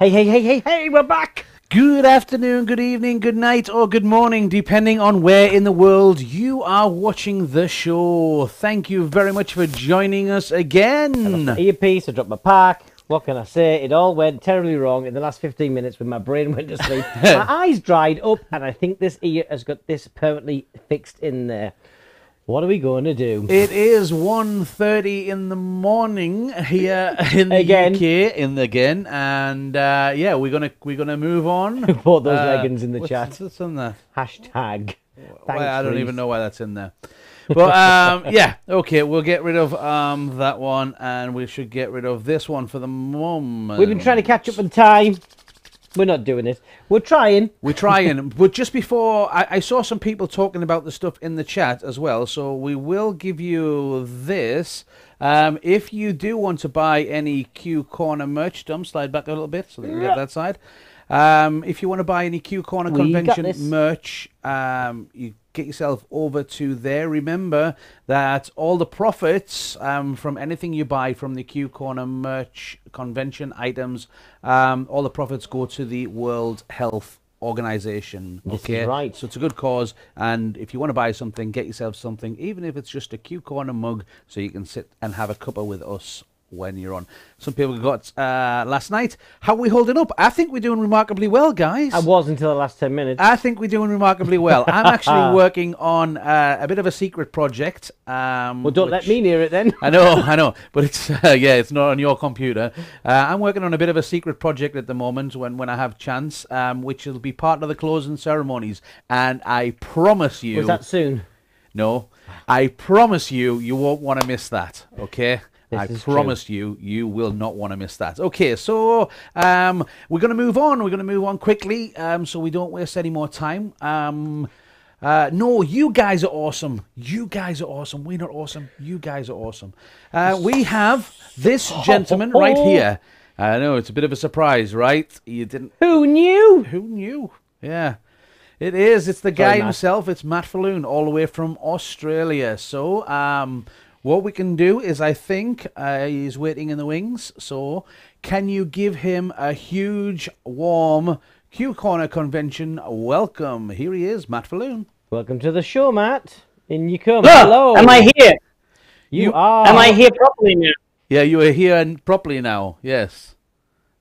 Hey, we're back! Good afternoon, good evening, good night, or good morning, depending on where in the world you are watching the show. Thank you very much for joining us again. Earpiece, I dropped my pack. What can I say? It all went terribly wrong in the last 15 minutes when my brain went to sleep. My eyes dried up, and I think this ear has got this permanently fixed in there. What are we going to do? It is 1:30 in the morning here in the UK, and yeah, we're gonna move on. Who put those leggings in the chat? What's on there? Hashtag. I don't even know why that's in there. But yeah, okay, we'll get rid of that one, and we should get rid of this one for the moment. We've been trying to catch up in time. We're not doing it. We're trying. We're trying. But just before, I saw some people talking about the stuff in the chat as well, so we will give you this. If you do want to buy any Q Corner merch, slide back a little bit so that you can get that side. If you want to buy any Q Corner convention merch, you get yourself over to there. Remember that all the profits from anything you buy from the Q Corner merch convention items, all the profits go to the World Health Organization. Okay, right. So it's a good cause, and if you want to buy something, get yourself something, even if it's just a Q Corner mug, so you can sit and have a cuppa with us when you're on. Some people got last night. How are we holding up? I think we're doing remarkably well, guys. I was until the last 10 minutes. I think we're doing remarkably well. I'm actually working on a bit of a secret project. Well, don't let me near it then. I know, but it's yeah, it's not on your computer. I'm working on a bit of a secret project at the moment when I have chance, which will be part of the closing ceremonies, and I promise you. Was that soon? No, I promise you, you won't want to miss that. Okay. I promise you, you will not want to miss that. Okay, so we're going to move on. We're going to move on quickly so we don't waste any more time. No, you guys are awesome. You guys are awesome. We're not awesome. You guys are awesome. We have this gentleman right here. I know, it's a bit of a surprise, right? You didn't... Who knew? Who knew? Yeah. It is. It's the guy himself. It's Matt Falloon, all the way from Australia. So, what we can do is, I think he's waiting in the wings. So, can you give him a huge, warm Q Corner Convention welcome? Here he is, Matt Falloon. Welcome to the show, Matt. In you come. Look, hello. am I here? You are. Am I here properly now? Yeah, you are here properly now. Yes.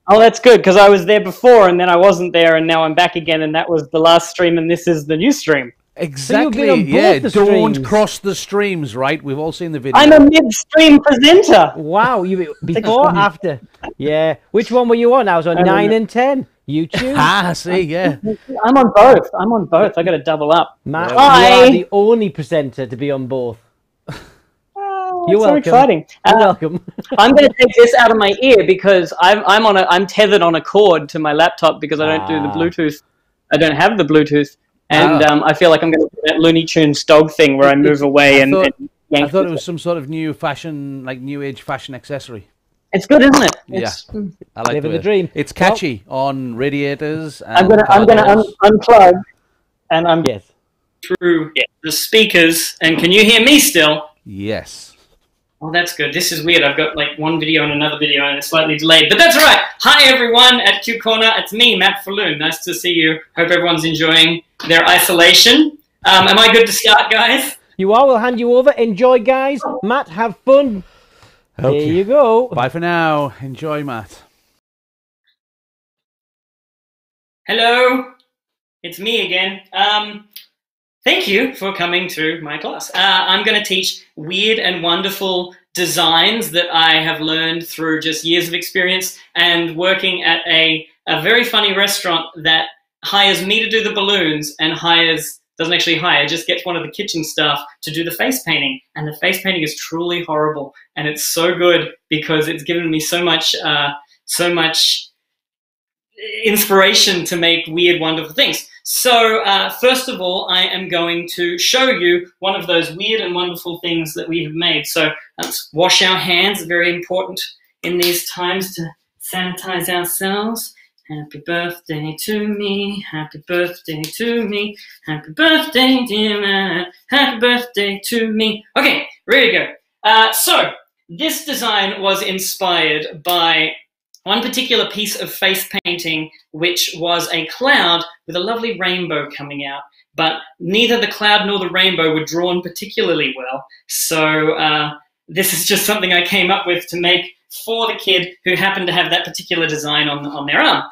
Oh, that's good, because I was there before, and then I wasn't there, and now I'm back again, and that was the last stream, and this is the new stream. Exactly. Yeah, don't cross the streams, right? We've all seen the video. I'm a mid-stream presenter. Wow, you before, after? Yeah. Which one were you on? I was on 9 and 10. YouTube. Ah, see, yeah. I'm on both. I'm on both. I got to double up. Matt, you are the only presenter to be on both. You're welcome. So exciting. You're welcome. I'm going to take this out of my ear because I'm tethered on a cord to my laptop because I don't do the Bluetooth. I don't have the Bluetooth. And I feel like I'm going to do that Looney Tunes dog thing where I move away and I thought it was some sort of new fashion, like new age fashion accessory. It's good, isn't it? Yeah, I like living the dream. It's catchy on radiators. And I'm gonna unplug, and I'm through the speakers. And can you hear me still? Yes. Oh, that's good. This is weird. I've got like one video and another video, and it's slightly delayed. But that's all right. Hi, everyone at Q Corner. It's me, Matt Falloon. Nice to see you. Hope everyone's enjoying their isolation. Am I good to start, guys? You are. We'll hand you over. Enjoy, guys. Matt, have fun. Okay. Here you go. Bye for now. Enjoy, Matt. Hello. It's me again. Thank you for coming to my class. I'm going to teach weird and wonderful designs that I have learned through just years of experience and working at a very funny restaurant that hires me to do the balloons and doesn't actually hire, just gets one of the kitchen staff to do the face painting. And the face painting is truly horrible. And it's so good because it's given me so much inspiration to make weird, wonderful things. So first of all, I am going to show you one of those weird and wonderful things that we have made. So let's wash our hands. Very important in these times to sanitize ourselves. Happy birthday to me, happy birthday to me, happy birthday, dear man, happy birthday to me. Okay, ready to go. So this design was inspired by one particular piece of face painting, which was a cloud with a lovely rainbow coming out. But neither the cloud nor the rainbow were drawn particularly well. So this is just something I came up with to make for the kid who happened to have that particular design on their arm.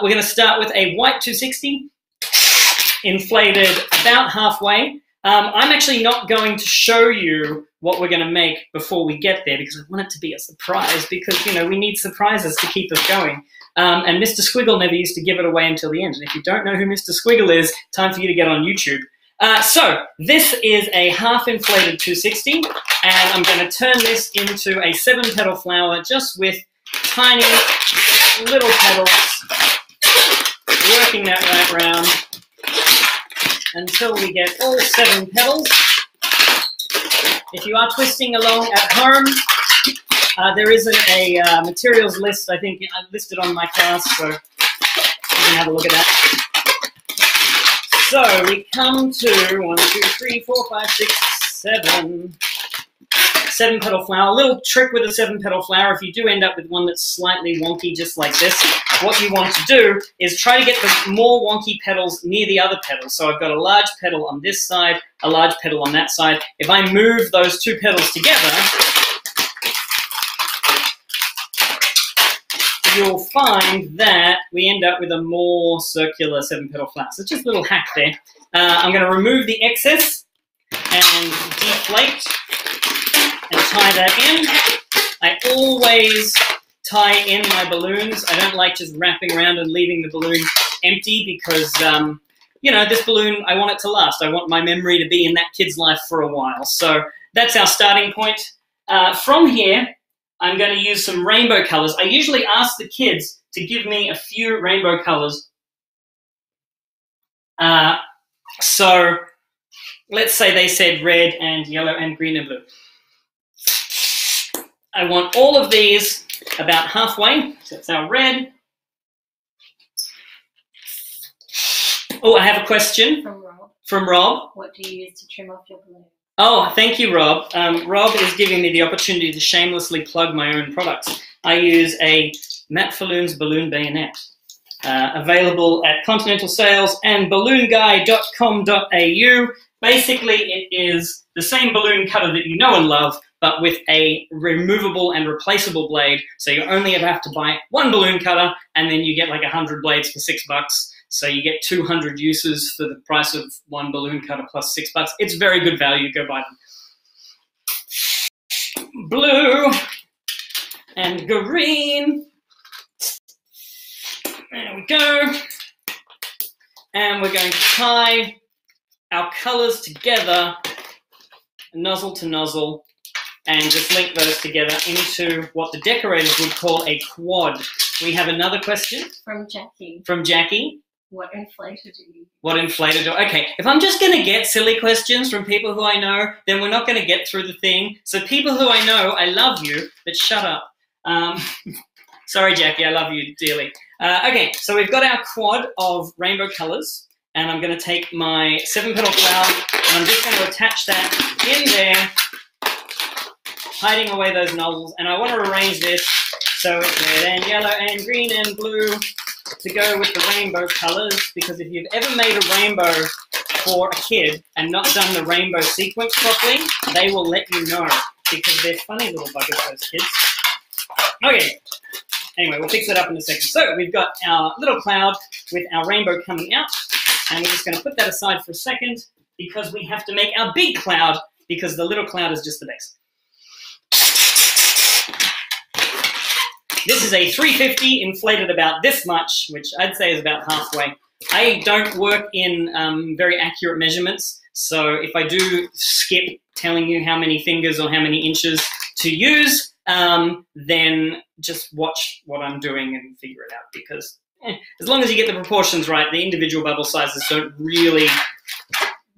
We're going to start with a white 260, inflated about halfway. I'm actually not going to show you what we're going to make before we get there because I want it to be a surprise because, you know, we need surprises to keep us going. And Mr. Squiggle never used to give it away until the end. And if you don't know who Mr. Squiggle is, time for you to get on YouTube. So this is a half inflated 260, and I'm going to turn this into a 7-petal flower just with tiny little petals, working that right round until we get all 7 petals. If you are twisting along at home, there isn't a materials list, I think, listed on my class, so you can have a look at that. So we come to 1, 2, 3, 4, 5, 6, 7. 7-petal flower. A little trick with a 7-petal flower, if you do end up with one that's slightly wonky just like this, what you want to do is try to get the more wonky petals near the other petals. So I've got a large petal on this side, a large petal on that side. If I move those 2 petals together, you'll find that we end up with a more circular 7-petal flower. So just a little hack there. I'm going to remove the excess and deflate and tie that in. I always tie in my balloons. I don't like just wrapping around and leaving the balloon empty because, you know, this balloon, I want it to last. I want my memory to be in that kid's life for a while. So that's our starting point. From here, I'm going to use some rainbow colors. I usually ask the kids to give me a few rainbow colors. So let's say they said red and yellow and green and blue. I want all of these about halfway. So that's our red. Oh, I have a question. From Rob. From Rob. What do you use to trim off your balloon? Oh, thank you, Rob. Rob is giving me the opportunity to shamelessly plug my own products. I use a Matt Falloon's balloon bayonet, available at Continental Sales and balloonguy.com.au. Basically, it is the same balloon cutter that you know and love, but with a removable and replaceable blade. So you only ever have to buy one balloon cutter, and then you get like 100 blades for $6. So you get 200 uses for the price of one balloon cutter plus $6. It's very good value. Go buy them. Blue and green. There we go. And we're going to tie our colors together, nozzle to nozzle, and just link those together into what the decorators would call a quad. We have another question. From Jackie. From Jackie. What inflator do you use? What inflator do okay, if I'm just going to get silly questions from people who I know, then we're not going to get through the thing. So people who I know, I love you, but shut up. Sorry, Jackie, I love you dearly. Okay, so we've got our quad of rainbow colors, and I'm going to take my 7-petal flower, and I'm just going to attach that in there, hiding away those nozzles, and I want to arrange this so it's red and yellow and green and blue to go with the rainbow colors, because if you've ever made a rainbow for a kid and not done the rainbow sequence properly, they will let you know, because they're funny little buggers, those kids. Okay, anyway, we'll fix that up in a second. So we've got our little cloud with our rainbow coming out, and we're just going to put that aside for a second because we have to make our big cloud, because the little cloud is just the base. This is a 350 inflated about this much, which I'd say is about halfway. I don't work in very accurate measurements, so if I do skip telling you how many fingers or how many inches to use, then just watch what I'm doing and figure it out, because as long as you get the proportions right, the individual bubble sizes don't really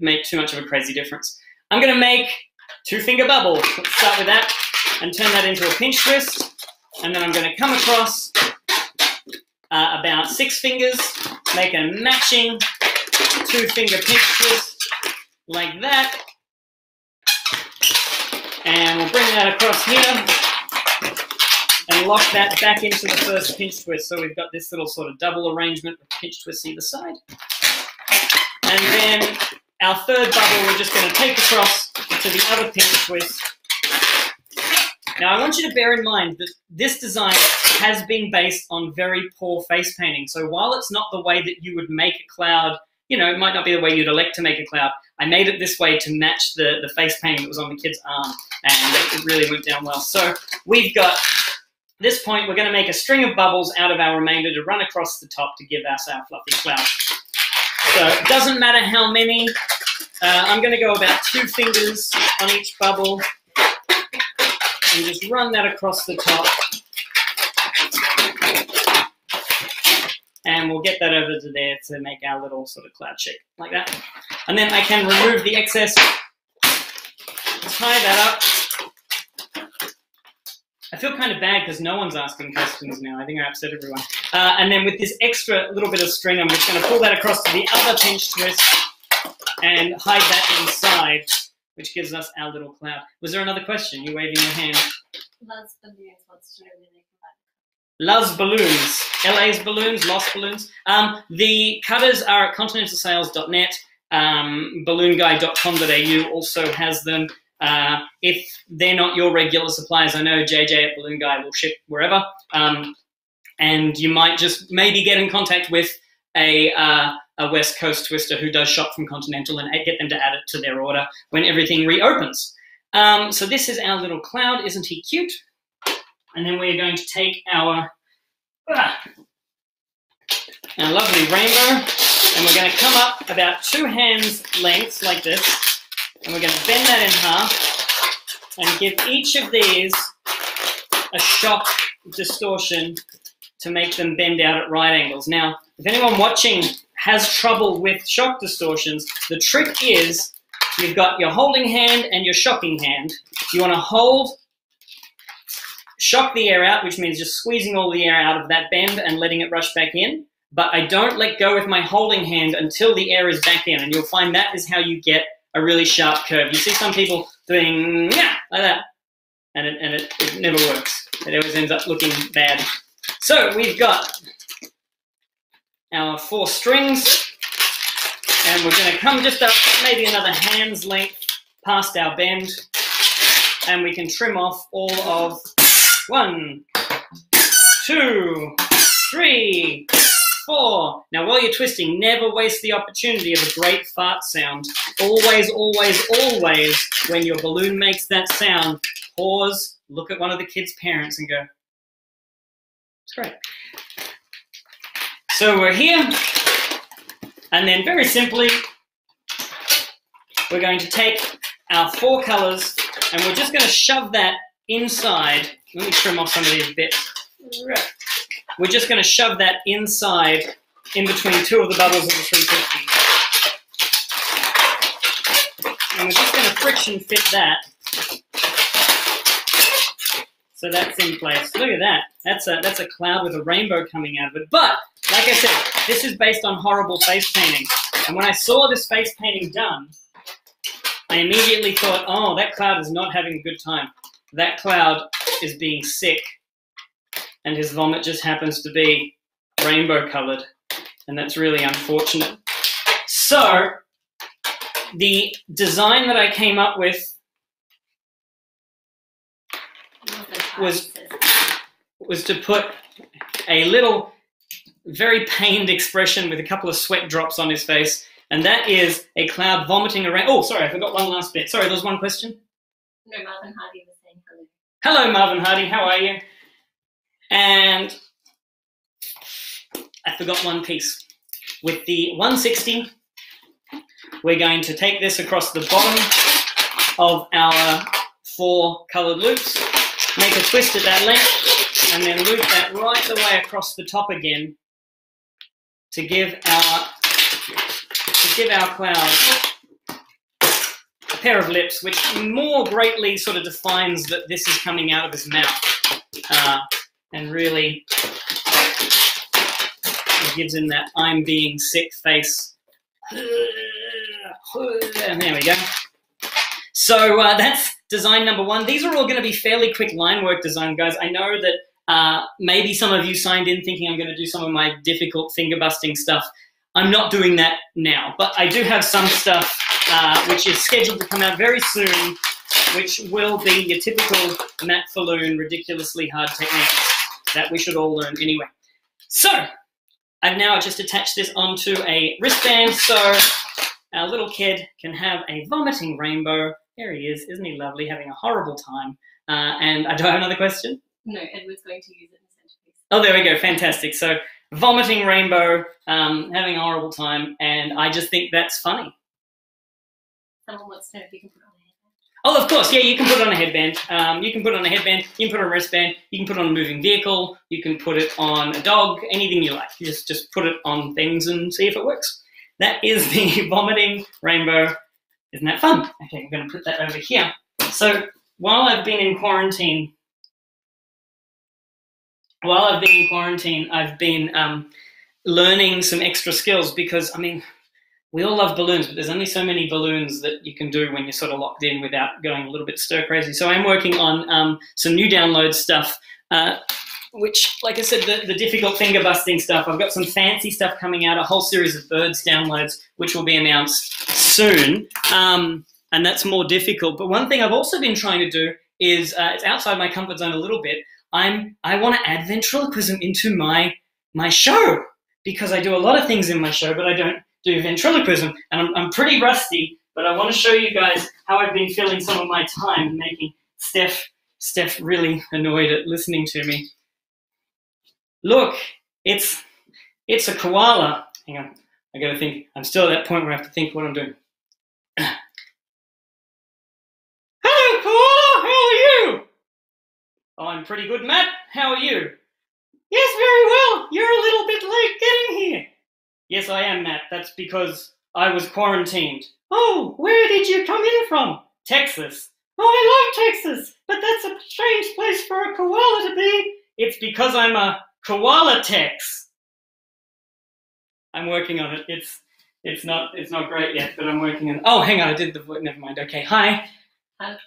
make too much of a crazy difference. I'm going to make 2-finger bubbles. Let's start with that and turn that into a pinch twist. And then I'm going to come across about 6 fingers, make a matching 2-finger pinch twist like that. And we'll bring that across here and lock that back into the first pinch twist. So we've got this little sort of double arrangement with pinch twists either side. And then our third bubble we're just going to take across to the other pinch twist. Now I want you to bear in mind that this design has been based on very poor face painting. So while it's not the way that you would make a cloud, you know, it might not be the way you'd elect to make a cloud, I made it this way to match the face painting that was on the kid's arm, and it really went down well. So we've got this point, we're going to make a string of bubbles out of our remainder to run across the top to give us our fluffy cloud. So it doesn't matter how many. I'm going to go about 2 fingers on each bubble and just run that across the top. And we'll get that over to there to make our little sort of cloud shape, like that. And then I can remove the excess, tie that up. I feel kind of bad because no one's asking questions now. I think I upset everyone. And then with this extra little bit of string, I'm just going to pull that across to the other pinch twist and hide that inside, which gives us our little cloud. Was there another question? You're waving your hand. Las balloons wants to know when they come back. Las Balloons, LA's Balloons, Lost Balloons. The cutters are at continentalsales.net. Balloonguy.com.au also has them. If they're not your regular suppliers, I know JJ at Balloon Guy will ship wherever. And you might just maybe get in contact with a West Coast twister who does shop from Continental and get them to add it to their order when everything reopens. So this is our little cloud. Isn't he cute? And then we're going to take our lovely rainbow, and we're going to come up about 2 hands lengths like this, and we're going to bend that in half and give each of these a shock distortion to make them bend out at right angles. Now, if anyone watching has trouble with shock distortions, the trick is you've got your holding hand and your shocking hand. You want to hold, shock the air out, which means just squeezing all the air out of that bend and letting it rush back in. But I don't let go with my holding hand until the air is back in, and you'll find that is how you get a really sharp curve. You see some people doing like that, and it never works. It always ends up looking bad. So we've got our 4 strings, and we're going to come just up maybe another hand's length past our bend, and we can trim off all of 1, 2, 3, 4. Now, while you're twisting, never waste the opportunity of a great fart sound. Always, always, always, when your balloon makes that sound, pause, look at one of the kids' parents and go, it's great. So we're here, and then very simply, we're going to take our 4 colors, and we're just going to shove that inside. Let me trim off some of these bits. We're just going to shove that inside in between 2 of the bubbles of the 350. And we're just going to friction fit that. So that's in place. Look at that. That's a cloud with a rainbow coming out of it. But, like I said, this is based on horrible face painting. And when I saw this face painting done, I immediately thought, oh, that cloud is not having a good time. That cloud is being sick. And his vomit just happens to be rainbow colored. And that's really unfortunate. So, the design that I came up with was to put a little very pained expression with a couple of sweat drops on his face. And that is a cloud vomiting around. Oh, sorry, I forgot one last bit. Sorry, there was one question? No, Marvin Hardy was saying hello. Hello, Marvin Hardy. How are you? And I forgot one piece. With the 160, we're going to take this across the bottom of our 4 colored loops, make a twist at that length, and then loop that right the way across the top again to give our cloud a pair of lips, which more greatly sort of defines that this is coming out of his mouth, and really gives him that I'm being sick face. And there we go. So that's design number 1. These are all going to be fairly quick line work design, guys. I know that Maybe some of you signed in thinking I'm going to do some of my difficult finger busting stuff. I'm not doing that now, but I do have some stuff which is scheduled to come out very soon, which will be your typical Matt Falloon ridiculously hard techniques that we should all learn anyway. So I've now just attached this onto a wristband so our little kid can have a vomiting rainbow. There he is, isn't he lovely, having a horrible time. And do I have another question? No, Edward's going to use it in the centerpiece. Oh, there we go, fantastic. So vomiting rainbow, having a horrible time, and I just think that's funny. Someone wants to know if you can put it on a headband. Oh, of course, yeah, you can put it on a headband. You can put it on a headband, you can put it on a wristband, you can put it on a moving vehicle, you can put it on a dog, anything you like. You just put it on things and see if it works. That is the vomiting rainbow. Isn't that fun? Okay, I'm going to put that over here. So while I've been in quarantine, I've been learning some extra skills because, I mean, we all love balloons, but there's only so many balloons that you can do when you're sort of locked in without going a little bit stir crazy. So I'm working on some new download stuff, which, like I said, the difficult finger busting stuff. I've got some fancy stuff coming out, a whole series of birds downloads, which will be announced soon. And that's more difficult. But one thing I've also been trying to do is, it's outside my comfort zone a little bit. I want to add ventriloquism into my show because I do a lot of things in my show, but I don't do ventriloquism. And I'm pretty rusty, but I want to show you guys how I've been filling some of my time making Steph really annoyed at listening to me. Look, it's a koala. Hang on, I gotta think. I'm still at that point where I have to think what I'm doing. Hello, koala, how are you? Oh, I'm pretty good, Matt. How are you? Yes, very well. You're a little bit late getting here. Yes, I am, Matt. That's because I was quarantined. Oh, where did you come in from? Texas. Oh, I love Texas, but that's a strange place for a koala to be. It's because I'm a qualatex. I'm working on it. It's not great yet, but I'm working on it. Oh, hang on, I did the voice. Never mind. Okay, hi.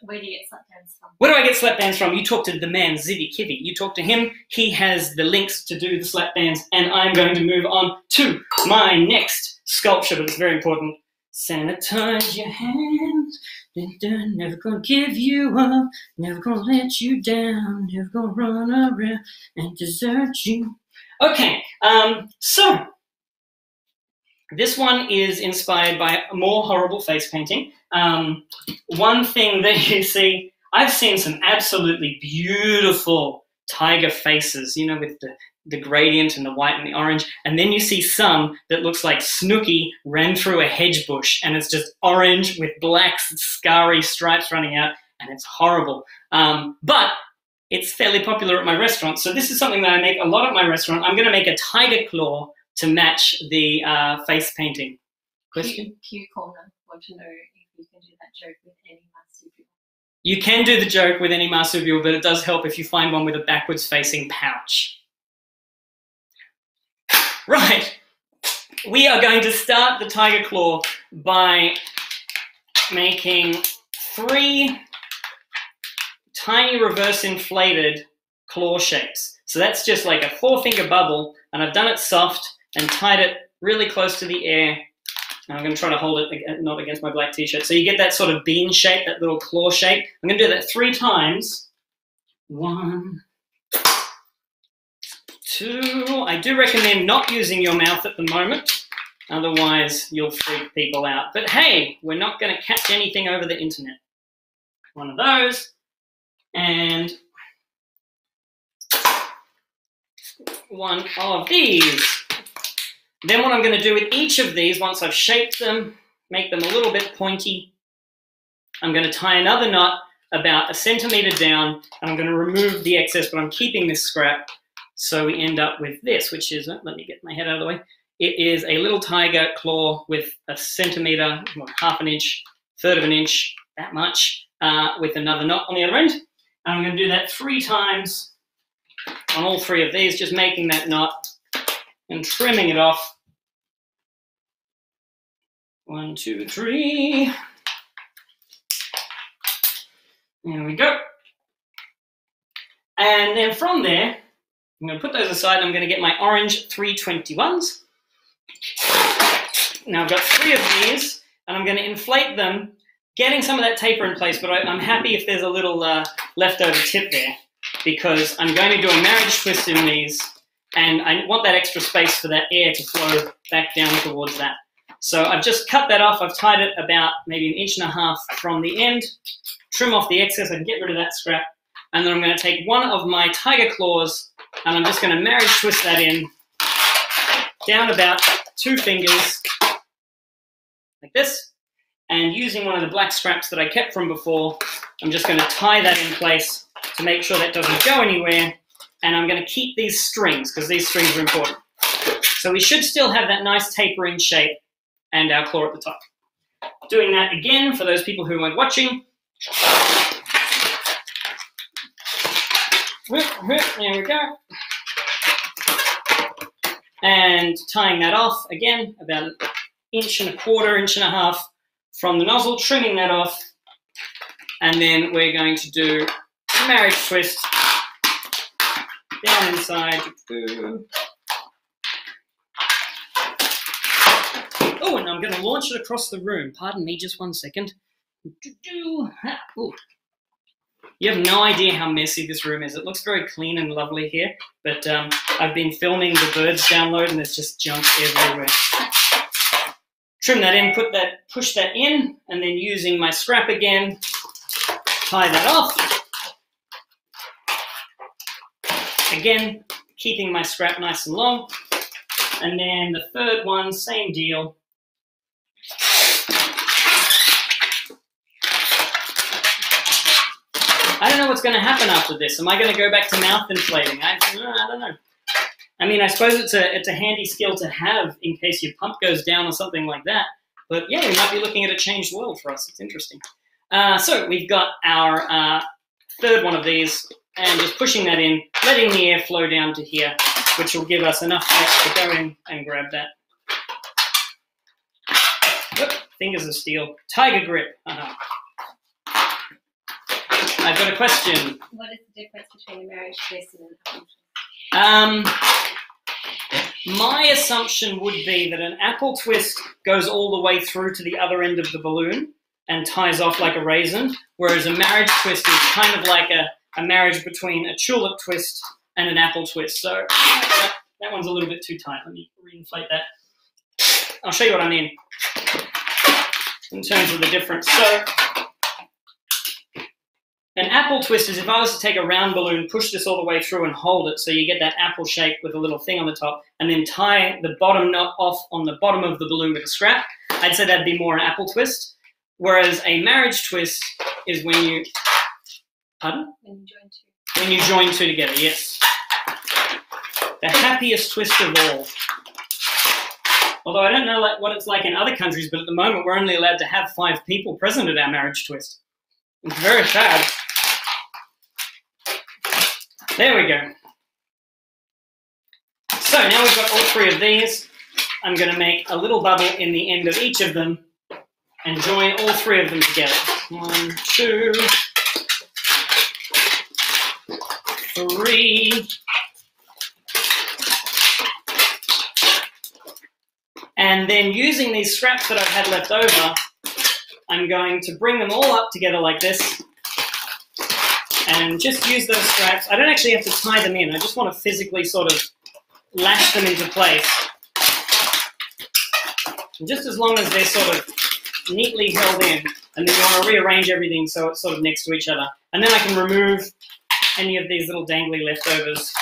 Where do you get slapbands from? Where do I get slapbands from? You talk to the man, Zivvy Kivvy. You talk to him. He has the links to do the slapbands, and I'm going to move on to my next sculpture, but it's very important. Sanitize your hands. Never gonna give you up. Never gonna let you down. Never gonna run around and desert you. Okay, so this one is inspired by more horrible face painting. One thing that you see, I've seen some absolutely beautiful tiger faces, you know, with the gradient and the white and the orange, and then you see some that looks like Snooky ran through a hedge bush and it's just orange with black scarry stripes running out, and it's horrible. But it's fairly popular at my restaurant, so this is something that I make a lot at my restaurant. I'm going to make a tiger claw to match the face painting. Question? Q Corner want to know if you can do that joke with any marsupial. You can do the joke with any marsupial, but it does help if you find one with a backwards facing pouch. Right, we are going to start the tiger claw by making 3 tiny reverse inflated claw shapes. So that's just like a 4-finger bubble, and I've done it soft and tied it really close to the air. And I'm going to try to hold it not against my black t-shirt. So you get that sort of bean shape, that little claw shape. I'm going to do that 3 times. 1, 2. I do recommend not using your mouth at the moment, otherwise you'll freak people out. But hey, we're not going to catch anything over the internet. 1 of those, and 1 of these. Then what I'm going to do with each of these, once I've shaped them, make them a little bit pointy, I'm going to tie another knot about 1 centimeter down, and I'm going to remove the excess, but I'm keeping this scrap. So we end up with this, which is, let me get my head out of the way. It is a little tiger claw with 1 centimeter, well, 1/2 inch, 1/3 of an inch, that much, with another knot on the other end. And I'm going to do that 3 times on all 3 of these, just making that knot and trimming it off. 1, 2, 3. There we go. And then from there, I'm going to put those aside. I'm going to get my orange 321s. Now I've got 3 of these, and I'm going to inflate them, getting some of that taper in place, but I'm happy if there's a little leftover tip there, because I'm going to do a marriage twist in these, and I want that extra space for that air to flow back down towards that. So I've just cut that off. I've tied it about maybe 1.5 inches from the end, trim off the excess, I can get rid of that scrap, and then I'm going to take one of my tiger claws, and I'm just going to marriage twist that in, down about 2 fingers, like this, and using one of the black scraps that I kept from before, I'm just going to tie that in place to make sure that doesn't go anywhere, and I'm going to keep these strings, because these strings are important. So we should still have that nice tapering shape and our claw at the top. Doing that again for those people who weren't watching. There we go. And tying that off again, about 1.25 inches, 1.5 inches from the nozzle, trimming that off. And then we're going to do a marriage twist down inside. Oh, and I'm going to launch it across the room. Pardon me, just 1 second. Ooh. You have no idea how messy this room is. It looks very clean and lovely here, but I've been filming the birds download and there's just junk everywhere. Trim that in, push that in, and then using my scrap again, tie that off. Again, keeping my scrap nice and long. And then the third one, same deal. I don't know what's going to happen after this. Am I going to go back to mouth inflating? I don't know. I mean, I suppose it's a handy skill to have in case your pump goes down or something like that. But yeah, we might be looking at a changed world for us. It's interesting. So we've got our third one of these, and just pushing that in, letting the air flow down to here, which will give us enough flex to go in and grab that. Whoop, fingers of steel. Tiger grip. I've got a question. What is the difference between a marriage twist and an apple twist? My assumption would be that an apple twist goes all the way through to the other end of the balloon and ties off like a raisin, whereas a marriage twist is kind of like a marriage between a tulip twist and an apple twist. So that one's a little bit too tight. Let me reinflate that. I'll show you what I mean in terms of the difference. So an apple twist is if I was to take a round balloon, push this all the way through and hold it so you get that apple shape with a little thing on the top, and then tie the bottom knot off on the bottom of the balloon with a scrap, I'd say that'd be more an apple twist. Whereas a marriage twist is when you, pardon? When you join two. When you join two together, yes. The happiest twist of all. Although I don't know what it's like in other countries, but at the moment we're only allowed to have 5 people present at our marriage twist. It's very sad. There we go. So now we've got all 3 of these. I'm going to make a little bubble in the end of each of them and join all 3 of them together. 1, 2, 3. And then using these scraps that I've had left over, I'm going to bring them all up together like this and just use those scraps. I don't actually have to tie them in. I just want to physically sort of lash them into place. And just as long as they're sort of neatly held in, and then you want to rearrange everything so it's sort of next to each other. And then I can remove any of these little dangly leftovers.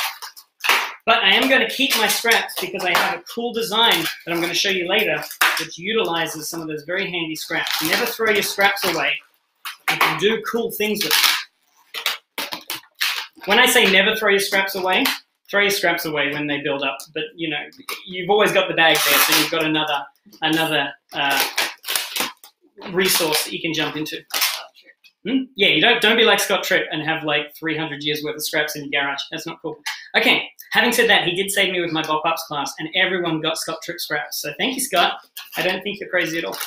But I am going to keep my scraps because I have a cool design that I'm going to show you later which utilizes some of those very handy scraps. Never throw your scraps away. You can do cool things with them. When I say never throw your scraps away when they build up. But, you know, you've always got the bag there, so you've got another resource that you can jump into. Yeah, you don't be like Scott Tripp and have like 300 years worth of scraps in your garage. That's not cool. Okay, having said that, he did save me with my Bop-Ups class, and everyone got Scott Tripp scraps. So thank you, Scott. I don't think you're crazy at all.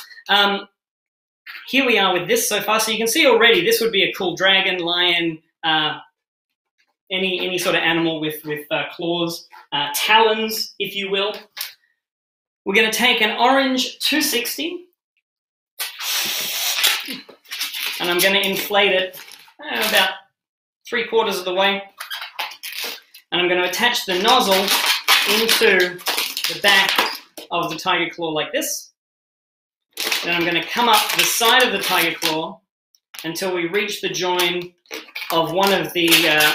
Here we are with this so far. So you can see already this would be a cool dragon, lion, any sort of animal with claws, talons, if you will. We're going to take an orange 260, and I'm going to inflate it about 3/4 of the way, and I'm going to attach the nozzle into the back of the tiger claw like this. Then I'm going to come up the side of the tiger claw until we reach the join of one of the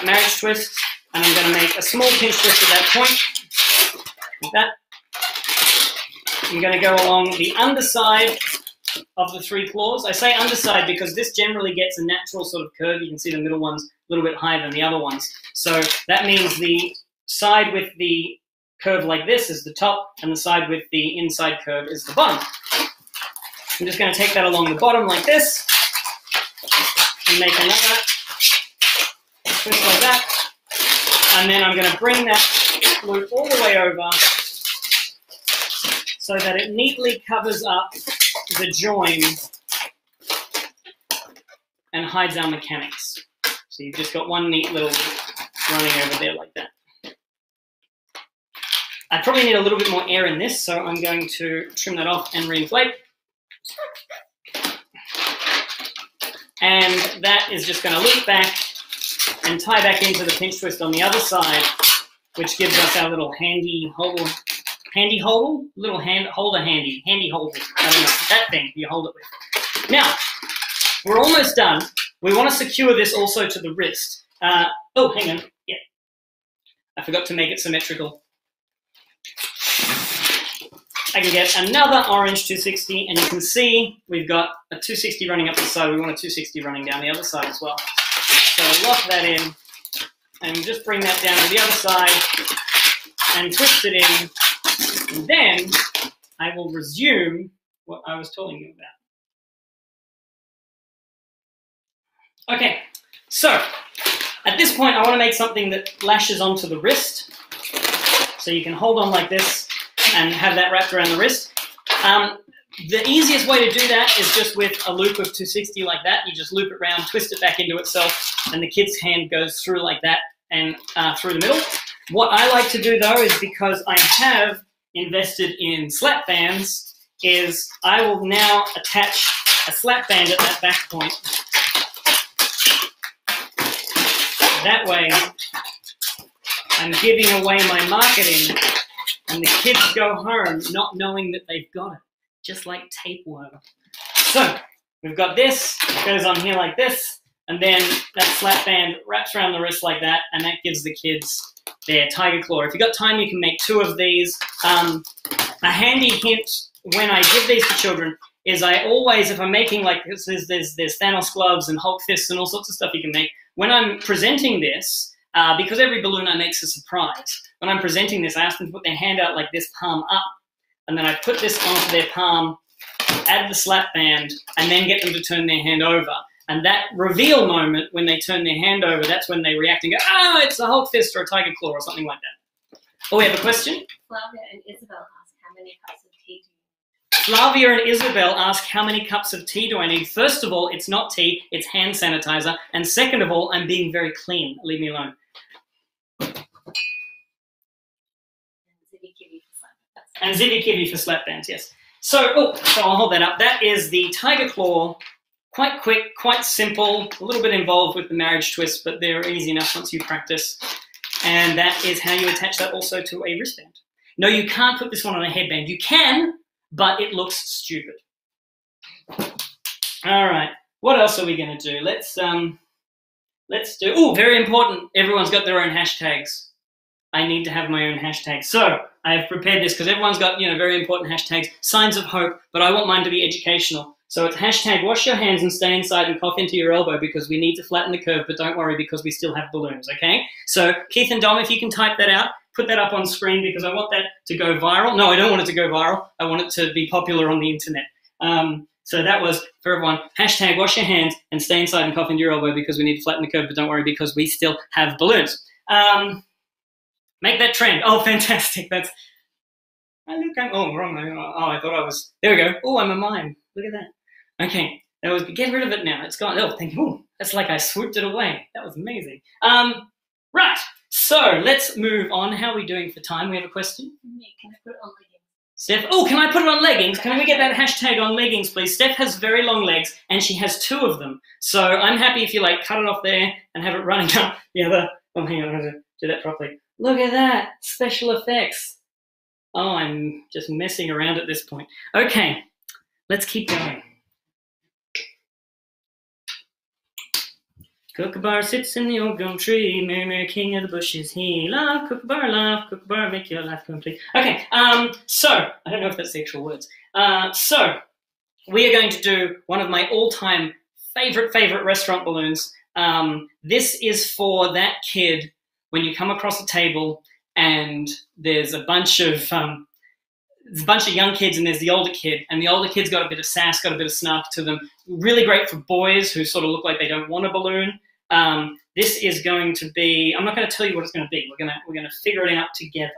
marriage twists, and I'm going to make a small pinch twist at that point, like that. I'm going to go along the underside of the 3 claws. I say underside because this generally gets a natural sort of curve. You can see the middle one's a little bit higher than the other ones. So that means the side with the curve like this is the top, and the side with the inside curve is the bottom. I'm just going to take that along the bottom like this, and make another twist like that. And then I'm going to bring that loop all the way over so that it neatly covers up the join and hides our mechanics. So you've just got one neat little loop running over there like that. I probably need a little bit more air in this, so I'm going to trim that off and reinflate. And that is just going to loop back and tie back into the pinch twist on the other side, which gives us our little handy holder, handy holder, little hand holder handy holder. I don't know, that thing you hold it with. Now, we're almost done. We want to secure this also to the wrist. Oh, hang on. Yeah, I forgot to make it symmetrical. I can get another orange 260, and you can see we've got a 260 running up the side. We want a 260 running down the other side as well. So lock that in, and just bring that down to the other side, and twist it in. And then I will resume what I was telling you about. Okay, so at this point, I want to make something that lashes onto the wrist. So you can hold on like this and have that wrapped around the wrist. The easiest way to do that is just with a loop of 260 like that. You just loop it around, twist it back into itself, and the kid's hand goes through like that and through the middle. What I like to do though is, because I have invested in slap bands, is I will now attach a slap band at that back point. That way, I'm giving away my marketing, and the kids go home not knowing that they've got it, just like tapeworm. So we've got this, it goes on here like this, and then that slap band wraps around the wrist like that, and that gives the kids their tiger claw. If you've got time, you can make 2 of these. A handy hint when I give these to children is I always, if I'm making like this, there's Thanos gloves and Hulk fists and all sorts of stuff you can make. When I'm presenting this, because every balloon I make is a surprise, when I'm presenting this, I ask them to put their hand out like this, palm up, and then I put this onto their palm, add the slap band, and then get them to turn their hand over. And that reveal moment, when they turn their hand over, that's when they react and go, oh, it's a Hulk fist or a tiger claw or something like that. Oh, we have a question? Flavia and Isabel ask, how many cups of tea do you need? Flavia and Isabel ask, how many cups of tea do I need? First of all, it's not tea, it's hand sanitizer. And second of all, I'm being very clean. Leave me alone. And Zibby Kibby for slap bands, yes. So I'll hold that up. That is the tiger claw. Quite quick, quite simple, a little bit involved with the marriage twist, but they're easy enough once you practice. And that is how you attach that also to a wristband. No, you can't put this one on a headband. You can, but it looks stupid. All right, what else are we going to do? Let's do, oh, very important. Everyone's got their own hashtags. I need to have my own hashtags. So I've prepared this because everyone's got, very important hashtags, signs of hope, but I want mine to be educational. So it's hashtag wash your hands and stay inside and cough into your elbow because we need to flatten the curve, but don't worry because we still have balloons, okay? So Keith and Dom, if you can type that out, put that up on screen because I want that to go viral. No, I don't want it to go viral. I want it to be popular on the internet. So that was, for everyone, hashtag wash your hands and stay inside and cough into your elbow because we need to flatten the curve, but don't worry because we still have balloons. Make that trend. Oh, fantastic. That's, wrong. Oh, I thought I was, there we go. Oh, I'm a mime. Look at that. Okay, that was, get rid of it now. It's gone. Oh, thank you. Ooh, that's like I swooped it away. That was amazing. Right, so let's move on. How are we doing for time? We have a question? Yeah, can I put it on leggings? Steph, oh, can I put it on leggings? Can we get that hashtag on leggings, please? Steph has very long legs, and she has 2 of them. So I'm happy if you, like, cut it off there and have it running up the other. Oh, hang on, I have to do that properly. Look at that, special effects. Oh, I'm just messing around at this point. Okay, let's keep going. Kookaburra sits in the old gum tree, Mary, king of the bushes, he love Kookaburra, make your life complete. Okay, so, I don't know if that's the actual words. So, we are going to do one of my all-time favorite restaurant balloons. This is for that kid when you come across a table and there's a bunch of young kids and there's the older kid, and the older kid's got a bit of sass, got a bit of snark to them. Really great for boys who sort of look like they don't want a balloon. This is going to be, I'm not going to tell you what it's going to be. We're going to figure it out together.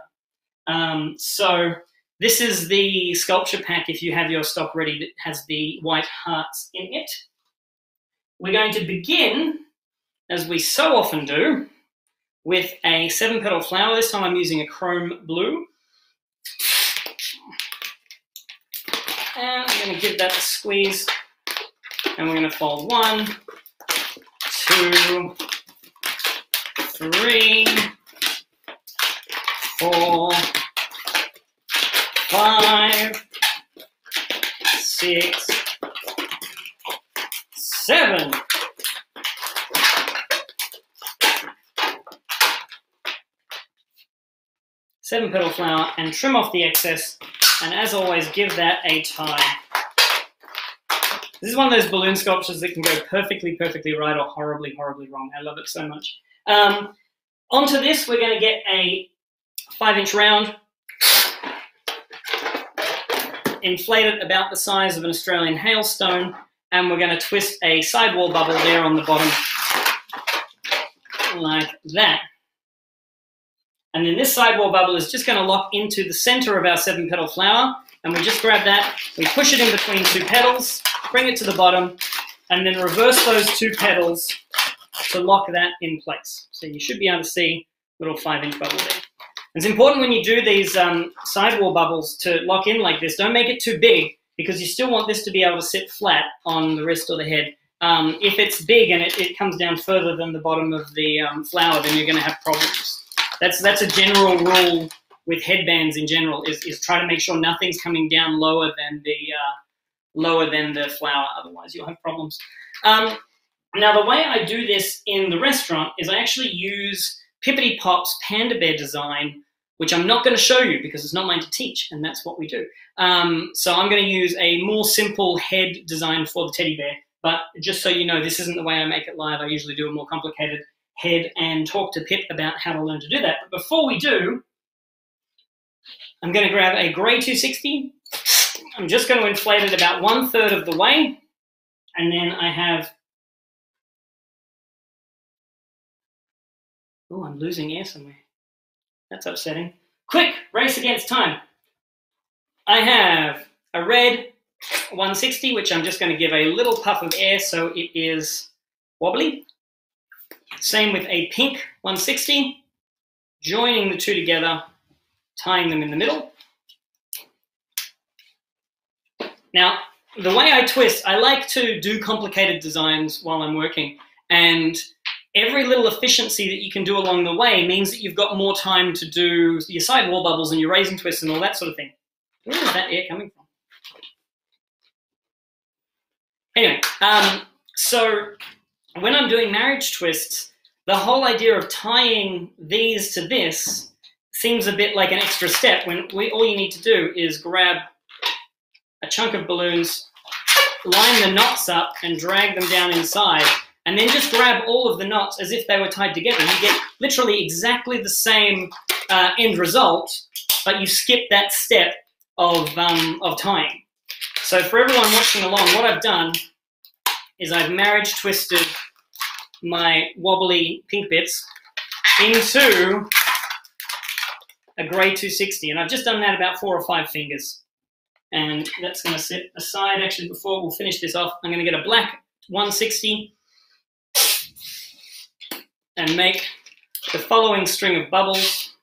So this is the sculpture pack, if you have your stock ready, that has the white hearts in it. We're going to begin, as we so often do, with a 7-petal flower. This time I'm using a chrome blue. And I'm going to give that a squeeze. And we're going to fold 1, 2, 3, 4, 5, 6, 7. Seven-petal flower, and trim off the excess, and as always, give that a tie. This is one of those balloon sculptures that can go perfectly right or horribly wrong. I love it so much. Onto this, we're going to get a 5-inch round, inflate it about the size of an Australian hailstone, and we're going to twist a sidewall bubble there on the bottom, like that. And then this sidewall bubble is just going to lock into the center of our 7-petal flower, and we just grab that, we push it in between 2 petals, bring it to the bottom, and then reverse those 2 petals to lock that in place. So you should be able to see a little 5-inch bubble there. It's important when you do these sidewall bubbles to lock in like this. Don't make it too big, because you still want this to be able to sit flat on the wrist or the head. If it's big and it comes down further than the bottom of the flower, then you're going to have problems. That's a general rule with headbands in general, is try to make sure nothing's coming down lower than the flower, otherwise you'll have problems. Now the way I do this in the restaurant is I actually use Pippity Pop's Panda Bear design, which I'm not going to show you because it's not mine to teach, and that's what we do. So I'm going to use a more simple head design for the teddy bear, but just so you know, this isn't the way I make it live. I usually do a more complicated head and talk to Pip about how to learn to do that. But before we do, I'm going to grab a grey 260. I'm just going to inflate it about 1/3 of the way, and then I have, oh, I'm losing air somewhere. That's upsetting. Quick, race against time. I have a red 160, which I'm just going to give a little puff of air so it is wobbly. Same with a pink 160, joining the 2 together, tying them in the middle. Now, the way I twist, I like to do complicated designs while I'm working, and every little efficiency that you can do along the way means that you've got more time to do your sidewall bubbles and your raise and twist and all that sort of thing. Where is that air coming from? Anyway, so when I'm doing marriage twists, the whole idea of tying these to this seems a bit like an extra step, when all you need to do is grab a chunk of balloons, line the knots up and drag them down inside, and then just grab all of the knots as if they were tied together. You get literally exactly the same end result, but you skip that step of tying. So for everyone watching along, what I've done is I've marriage twisted my wobbly pink bits into a grey 260, and I've just done that about 4 or 5 fingers, and that's going to sit aside. Actually, before we'll finish this off, I'm going to get a black 160 and make the following string of bubbles,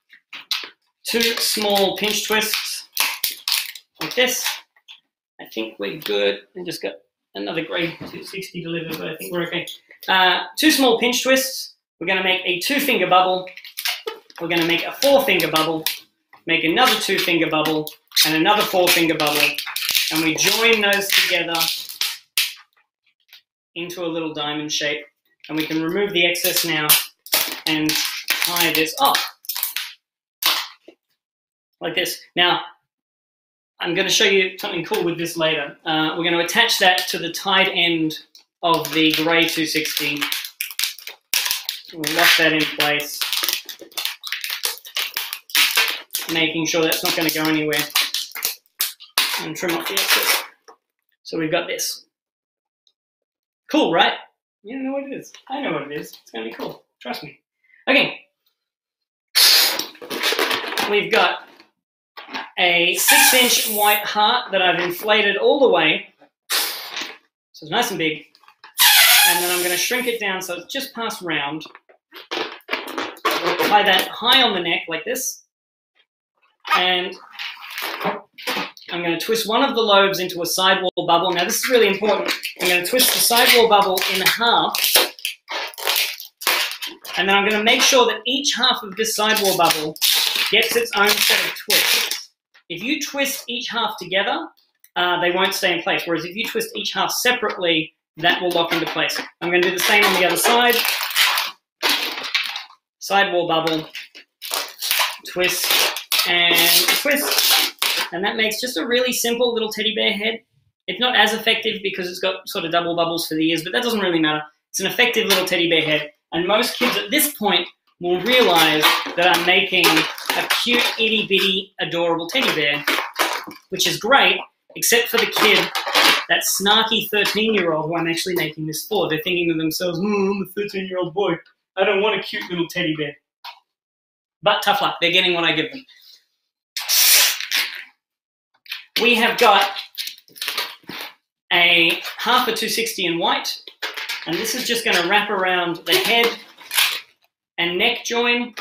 2 small pinch twists like this. I think we're good. I just got another grade 260 delivered, but I think we're okay. 2 small pinch twists. We're going to make a 2-finger bubble. We're going to make a 4-finger bubble, make another 2-finger bubble, and another 4-finger bubble. And we join those together into a little diamond shape. And we can remove the excess now and tie this off like this. Now, I'm going to show you something cool with this later. We're going to attach that to the tied end of the grey 260. We'll lock that in place, making sure that's not going to go anywhere, and trim off the excess. So we've got this. Cool, right? You don't know what it is. I know what it is. It's going to be cool. Trust me. Okay. We've got a 6-inch white heart that I've inflated all the way. So it's nice and big. And then I'm going to shrink it down so it's just past round. We'll tie that high on the neck like this. And I'm going to twist one of the lobes into a sidewall bubble. Now this is really important. I'm going to twist the sidewall bubble in half. And then I'm going to make sure that each half of this sidewall bubble gets its own set of twists. If you twist each half together, they won't stay in place. Whereas if you twist each half separately, that will lock into place. I'm going to do the same on the other side. Sidewall bubble, twist, and twist. And that makes just a really simple little teddy bear head. It's not as effective because it's got sort of double bubbles for the ears, but that doesn't really matter. It's an effective little teddy bear head. And most kids at this point will realize that I'm making a cute, itty-bitty, adorable teddy bear, which is great, except for the kid, that snarky 13-year-old who I'm actually making this for. They're thinking to themselves, I'm a 13-year-old boy. I don't want a cute little teddy bear. But tough luck. They're getting what I give them. We have got a half a 260 in white, and this is just going to wrap around the head and neck join.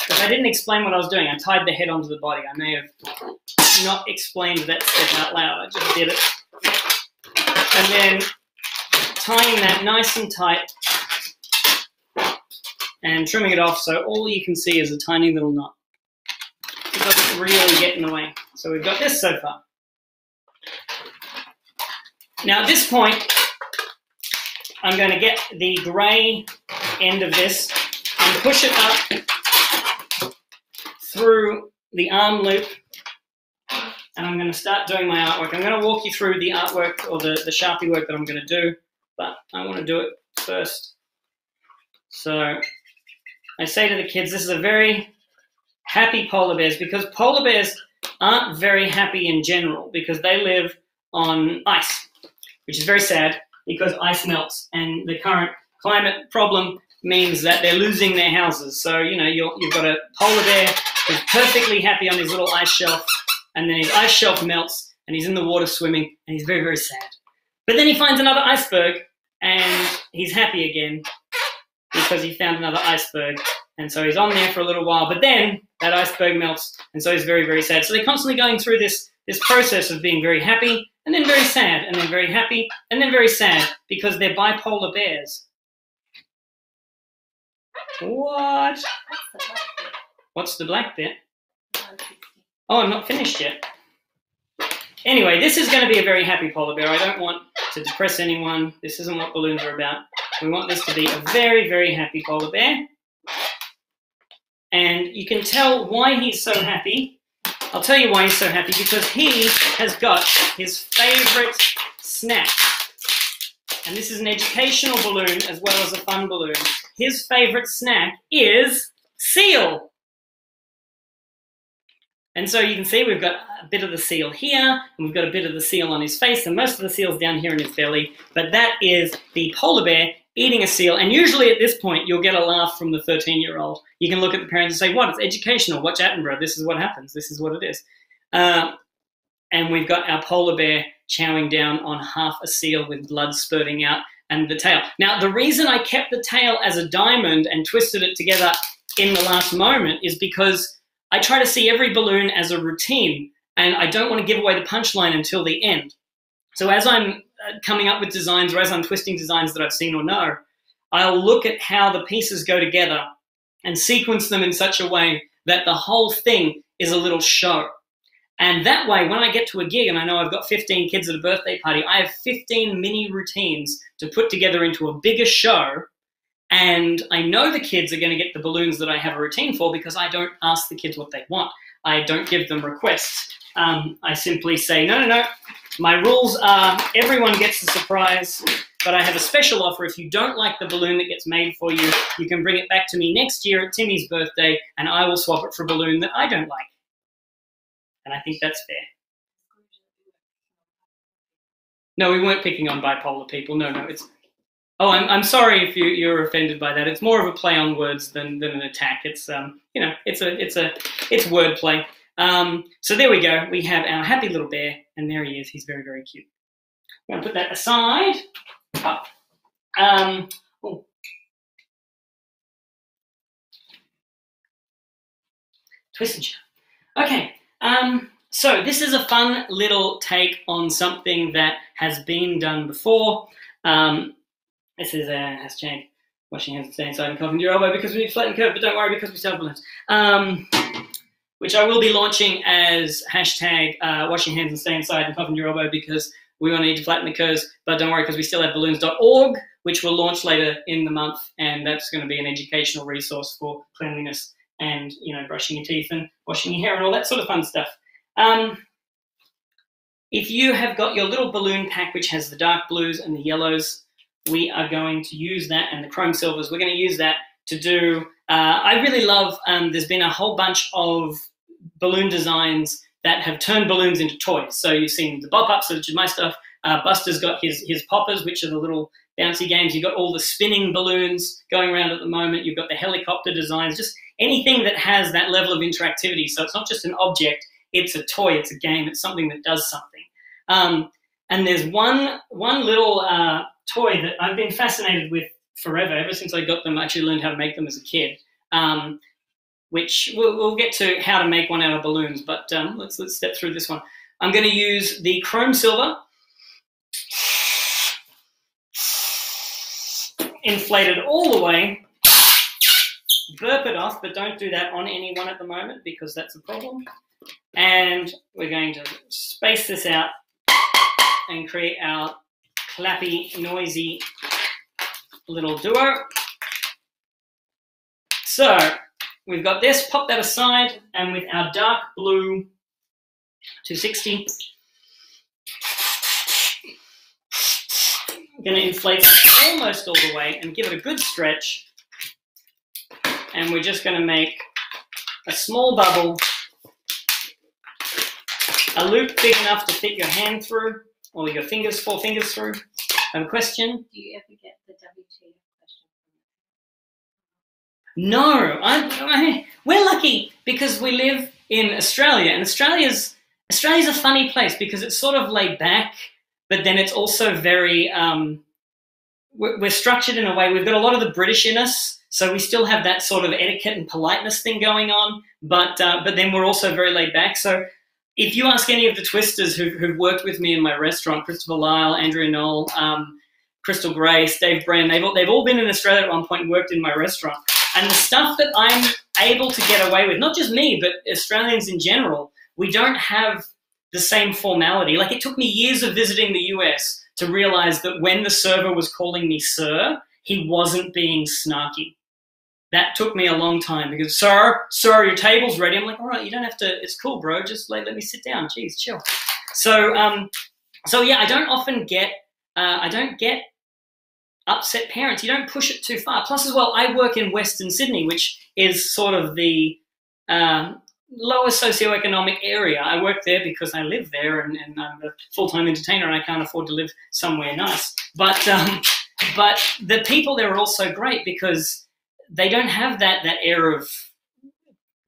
Because I didn't explain what I was doing. I tied the head onto the body. I may have not explained that step out loud. I just did it. And then tying that nice and tight and trimming it off so all you can see is a tiny little knot. It doesn't really get in the way. So we've got this so far. Now at this point, I'm going to get the grey end of this and push it up through the arm loop, and I'm going to start doing my artwork. I'm going to walk you through the artwork or the Sharpie work that I'm going to do, but I want to do it first. So I say to the kids, this is a very happy polar bears, because polar bears aren't very happy in general because they live on ice, which is very sad because ice melts, and the current climate problem means that they're losing their houses. So, you know, you've got a polar bear who's perfectly happy on his little ice shelf, and then his ice shelf melts, and he's in the water swimming, and he's very, very sad. But then he finds another iceberg, and he's happy again because he found another iceberg. And so he's on there for a little while, but then that iceberg melts, and so he's very, very sad. So they're constantly going through this process of being very happy, and then very sad, and then very happy, and then very sad, because they're bipolar bears. What? What's the black bit? Oh, I'm not finished yet. Anyway, this is going to be a very happy polar bear. I don't want to depress anyone. This isn't what balloons are about. We want this to be a very, very happy polar bear. And you can tell why he's so happy. I'll tell you why he's so happy, because he has got his favorite snack. And this is an educational balloon as well as a fun balloon. His favorite snack is seal. And so you can see we've got a bit of the seal here, and we've got a bit of the seal on his face, and most of the seal's down here in his belly. But that is the polar bear eating a seal. And usually at this point, you'll get a laugh from the 13-year-old. You can look at the parents and say, what, it's educational. Watch Attenborough. This is what happens. This is what it is. And we've got our polar bear chowing down on half a seal with blood spurting out. and the tail. Now, the reason I kept the tail as a diamond and twisted it together in the last moment is because I try to see every balloon as a routine, and I don't want to give away the punchline until the end. So as I'm coming up with designs, or as I'm twisting designs that I've seen or know, I'll look at how the pieces go together and sequence them in such a way that the whole thing is a little show. And that way, when I get to a gig and I know I've got 15 kids at a birthday party, I have 15 mini routines to put together into a bigger show. And I know the kids are going to get the balloons that I have a routine for because I don't ask the kids what they want. I don't give them requests. I simply say, no. My rules are everyone gets a surprise, but I have a special offer. If you don't like the balloon that gets made for you, you can bring it back to me next year at Timmy's birthday, and I will swap it for a balloon that I don't like. And I think that's fair. No, we weren't picking on bipolar people. No, it's... Oh, I'm sorry if you're offended by that. It's more of a play on words than an attack. It's it's wordplay. So there we go. We have our happy little bear, and there he is. He's very, very cute. I'm going to put that aside. Twist and shout. Okay. So this is a fun little take on something that has been done before. This is a hashtag washing hands and stay inside and coughing your elbow because we need to flatten the curve, but don't worry because we still have balloons. Which I will be launching as hashtag washing hands and stay inside and coughing your elbow because we want to need to flatten the curves, but don't worry because we still have balloons.org, which will launch later in the month, and that's going to be an educational resource for cleanliness and, brushing your teeth and washing your hair and all that sort of fun stuff. If you have got your little balloon pack, which has the dark blues and the yellows, we are going to use that, and the chrome silvers, we're going to use that to do, I really love, there's been a whole bunch of balloon designs that have turned balloons into toys. So you've seen the bop-ups, which is my stuff. Buster's got his poppers, which are the little bouncy games. You've got all the spinning balloons going around at the moment. You've got the helicopter designs, just anything that has that level of interactivity. So it's not just an object, it's a toy, it's a game, it's something that does something. And there's one little toy that I've been fascinated with forever, ever since I got them. I actually learned how to make them as a kid, which we'll get to how to make one out of balloons, but let's step through this one. I'm going to use the chrome silver, inflate it all the way, burp it off, but don't do that on anyone at the moment because that's a problem. And we're going to space this out and create our clappy, noisy little duo. So we've got this, pop that aside, and with our dark blue 260, I'm going to inflate that almost all the way and give it a good stretch. And we're just going to make a small bubble, a loop big enough to fit your hand through, or your fingers, 4 fingers through. I have a question. Do you ever get the WTF question? No, we're lucky because we live in Australia, and Australia's a funny place because it's sort of laid back, but then it's also very, we're structured in a way, we've got a lot of the British in us, so we still have that sort of etiquette and politeness thing going on, but then we're also very laid back. So if you ask any of the twisters who've worked with me in my restaurant, Christopher Lyle, Andrea Knoll, Crystal Grace, Dave Bren, they've all been in Australia at one point and worked in my restaurant. And the stuff that I'm able to get away with, not just me, but Australians in general, we don't have the same formality. Like, it took me years of visiting the US to realize that when the server was calling me sir, he wasn't being snarky. That took me a long time because, sir, your table's ready. I'm like, all right, you don't have to, it's cool, bro. Just let me sit down. Jeez, chill. So yeah, I don't often get, upset parents. You don't push it too far. Plus as well, I work in Western Sydney, which is sort of the lower socioeconomic area. I work there because I live there and I'm a full-time entertainer and I can't afford to live somewhere nice. But the people there are also great because they don't have that air of,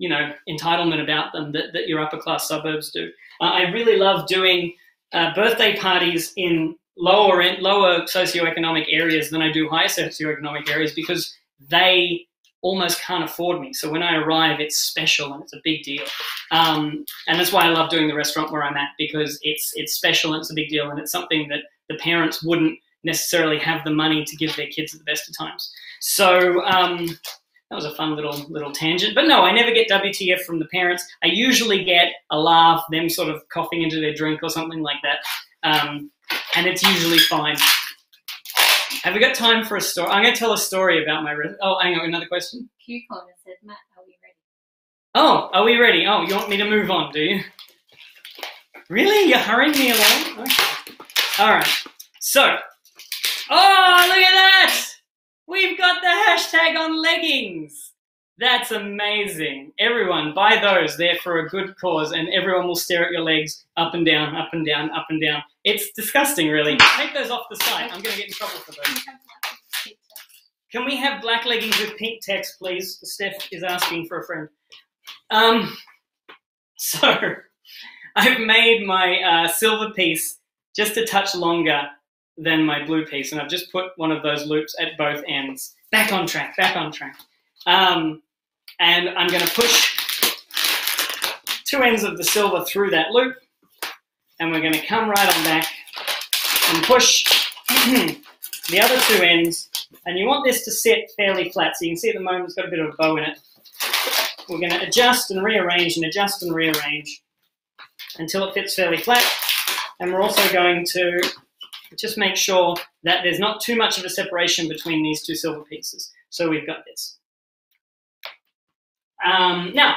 entitlement about them that your upper class suburbs do. I really love doing birthday parties in lower socioeconomic areas than I do higher socioeconomic areas because they almost can't afford me. So when I arrive, it's special and it's a big deal. And that's why I love doing the restaurant where I'm at, because it's special and it's a big deal, and it's something that the parents wouldn't necessarily have the money to give their kids at the best of times. So that was a fun little tangent. But no, I never get WTF from the parents. I usually get a laugh, them sort of coughing into their drink or something like that. And it's usually fine. Have we got time for a story? I'm going to tell a story about my... Oh, hang on, another question? Q Corner said, Matt, are we ready? Oh, are we ready? Oh, you want me to move on, do you? Really? You're hurrying me along? Okay. All right. So, oh, look at that! We've got the hashtag on leggings. That's amazing. Everyone, buy those. They're for a good cause, and everyone will stare at your legs up and down, up and down, up and down. It's disgusting, really. Take those off the site. I'm going to get in trouble for those. Can we have black leggings with pink text, please? Steph is asking for a friend. So, I've made my silver piece just a touch longer than my blue piece, and I've just put one of those loops at both ends. Back on track, back on track. And I'm going to push two ends of the silver through that loop, and we're going to come right on back and push the other two ends, and you want this to sit fairly flat. So you can see at the moment it's got a bit of a bow in it. We're going to adjust and rearrange and adjust and rearrange until it fits fairly flat, and we're also going to just make sure that there's not too much of a separation between these two silver pieces. So we've got this. Now,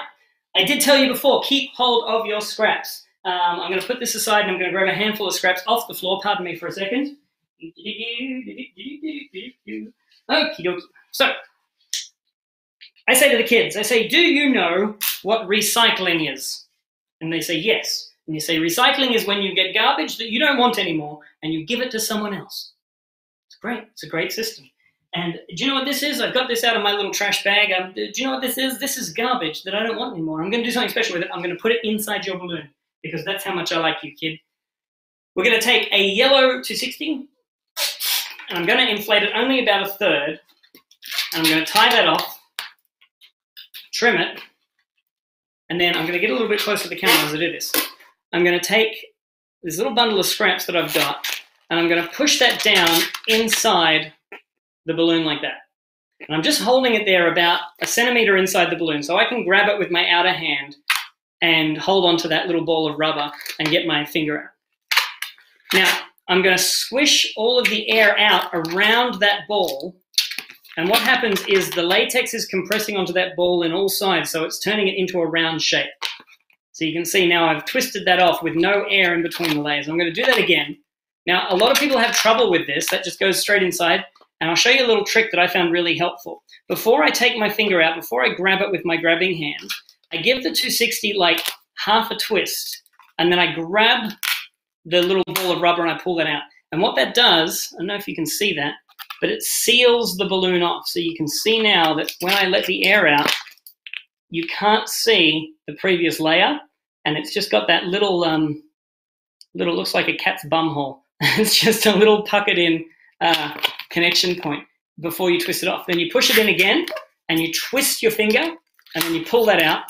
I did tell you before, keep hold of your scraps. I'm going to put this aside and I'm going to grab a handful of scraps off the floor. Pardon me for a second. Okie dokie. So, I say to the kids, I say, do you know what recycling is? And they say, yes. And you say, recycling is when you get garbage that you don't want anymore and you give it to someone else. It's great. It's a great system. And do you know what this is? I've got this out of my little trash bag. Do you know what this is? This is garbage that I don't want anymore. I'm going to do something special with it. I'm going to put it inside your balloon because that's how much I like you, kid. We're going to take a yellow 260 and I'm going to inflate it only about a third. And I'm going to tie that off, trim it, and then I'm going to get a little bit closer to the camera as I do this. I'm going to take this little bundle of scraps that I've got and I'm going to push that down inside the balloon like that. And I'm just holding it there about a centimeter inside the balloon so I can grab it with my outer hand and hold on to that little ball of rubber and get my finger out. Now, I'm going to squish all of the air out around that ball, and what happens is the latex is compressing onto that ball in all sides, so it's turning it into a round shape. So you can see now I've twisted that off with no air in between the layers. I'm going to do that again. Now, a lot of people have trouble with this. That just goes straight inside. And I'll show you a little trick that I found really helpful. Before I take my finger out, before I grab it with my grabbing hand, I give the 260 like half a twist, and then I grab the little ball of rubber and I pull that out. And what that does, I don't know if you can see that, but it seals the balloon off. So you can see now that when I let the air out, you can't see the previous layer, and it's just got that little, looks like a cat's bum hole. It's just a little puckered in connection point before you twist it off. Then you push it in again and you twist your finger and then you pull that out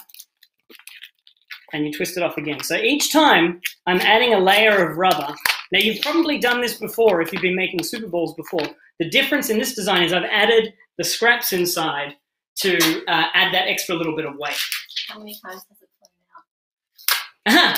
and you twist it off again. So each time I'm adding a layer of rubber. Now you've probably done this before if you've been making super balls before. The difference in this design is I've added the scraps inside to add that extra little bit of weight. How many times has it flown out?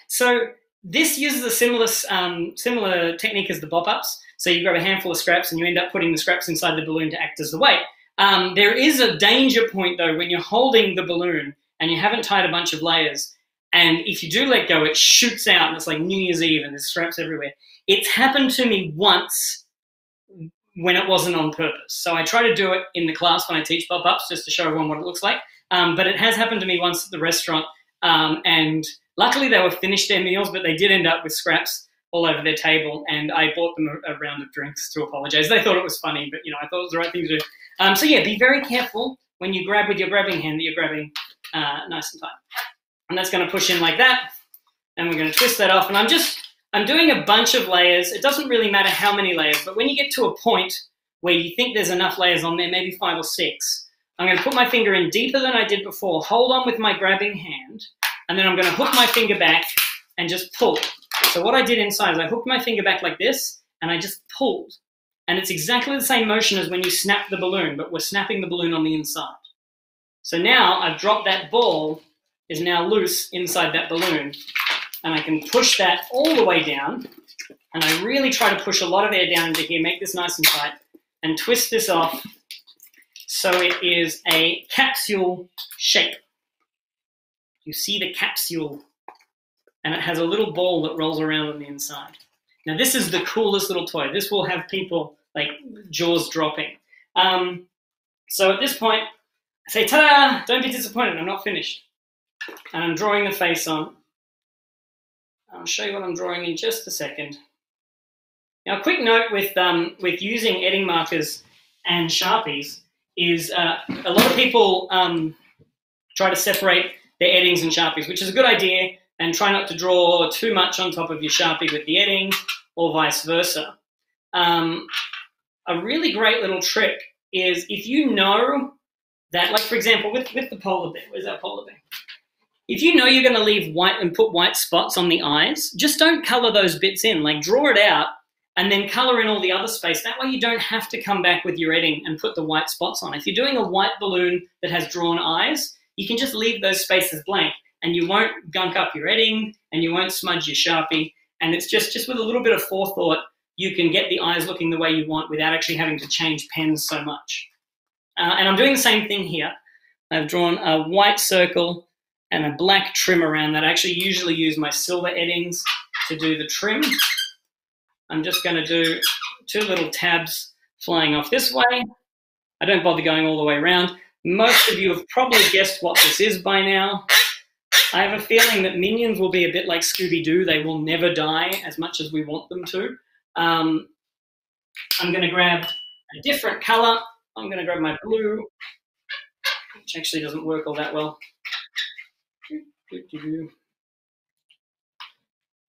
So this uses a similar technique as the bop-ups. So you grab a handful of scraps and you end up putting the scraps inside the balloon to act as the weight. There is a danger point, though, when you're holding the balloon and you haven't tied a bunch of layers. And if you do let go, it shoots out and it's like New Year's Eve and there's scraps everywhere. It's happened to me once when it wasn't on purpose. So I try to do it in the class when I teach pop-ups just to show everyone what it looks like. But it has happened to me once at the restaurant. And luckily they were finished their meals, but they did end up with scraps all over their table. And I bought them a round of drinks to apologize. They thought it was funny, but I thought it was the right thing to do. So yeah, be very careful when you grab with your grabbing hand that you're grabbing nice and tight. And that's going to push in like that. And we're going to twist that off. And I'm I'm doing a bunch of layers. It doesn't really matter how many layers, but when you get to a point where you think there's enough layers on there, maybe 5 or 6, I'm going to put my finger in deeper than I did before, hold on with my grabbing hand, and then I'm going to hook my finger back and just pull. So what I did inside is I hooked my finger back like this, and I just pulled. And it's exactly the same motion as when you snap the balloon, but we're snapping the balloon on the inside. So now I've dropped that ball, is now loose inside that balloon, and I can push that all the way down, and I really try to push a lot of air down into here, make this nice and tight, and twist this off so it is a capsule shape. You see the capsule, and it has a little ball that rolls around on the inside. Now this is the coolest little toy. This will have people like jaws dropping. So at this point, I say, ta-da! Don't be disappointed, I'm not finished. And I'm drawing the face on. I'll show you what I'm drawing in just a second. Now a quick note with using edding markers and Sharpies is a lot of people try to separate their eddings and Sharpies, which is a good idea, and try not to draw too much on top of your Sharpie with the edding, or vice versa. A really great little trick is if you know that, like for example, with the polar bear, where's our polar bear? If you know you're going to leave white and put white spots on the eyes, just don't color those bits in. Like draw it out and then color in all the other space. That way you don't have to come back with your edding and put the white spots on. If you're doing a white balloon that has drawn eyes, you can just leave those spaces blank and you won't gunk up your edding and you won't smudge your Sharpie. And it's just with a little bit of forethought, you can get the eyes looking the way you want without actually having to change pens so much. And I'm doing the same thing here. I've drawn a white circle and a black trim around that. I actually usually use my silver eddings to do the trim. I'm just going to do 2 little tabs flying off this way. I don't bother going all the way around. Most of you have probably guessed what this is by now. I have a feeling that minions will be a bit like Scooby-Doo. They will never die as much as we want them to. I'm going to grab a different color. I'm going to grab my blue, which actually doesn't work all that well.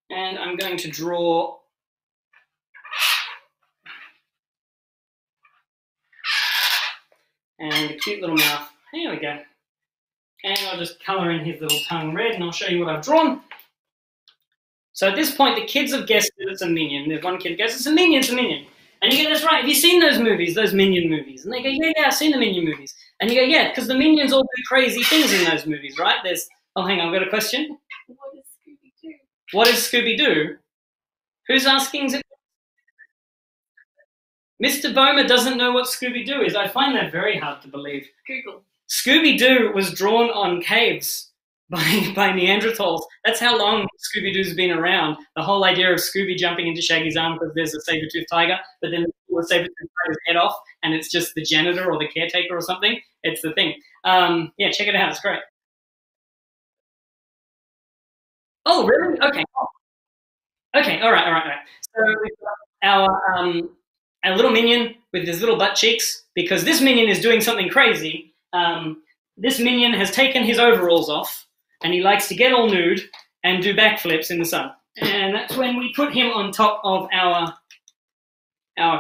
And I'm going to draw and a cute little mouth. Here we go. And I'll just colour in his little tongue red, and I'll show you what I've drawn. So at this point, the kids have guessed that it's a minion. There's one kid who goes, it's a minion, it's a minion. And you go, that's right, have you seen those movies, those minion movies? And they go, yeah, I've seen the minion movies. And you go, yeah, because the minions all do crazy things in those movies, right? Oh, hang on, I've got a question. What does Scooby-Doo? What is Scooby-Doo? Who's asking? Mr. Bomer doesn't know what Scooby-Doo is. I find that very hard to believe. Google. Scooby-Doo was drawn on caves by Neanderthals. That's how long Scooby-Doo's been around. The whole idea of Scooby jumping into Shaggy's arm because there's a saber-toothed tiger, but then the saber-toothed tiger's head off and it's just the janitor or the caretaker or something. It's the thing. Yeah, check it out. It's great. Oh, really? Okay. Okay, all right. So we've got our little minion with his little butt cheeks, because this minion is doing something crazy. This minion has taken his overalls off, and he likes to get all nude and do backflips in the sun. And that's when we put him on top of our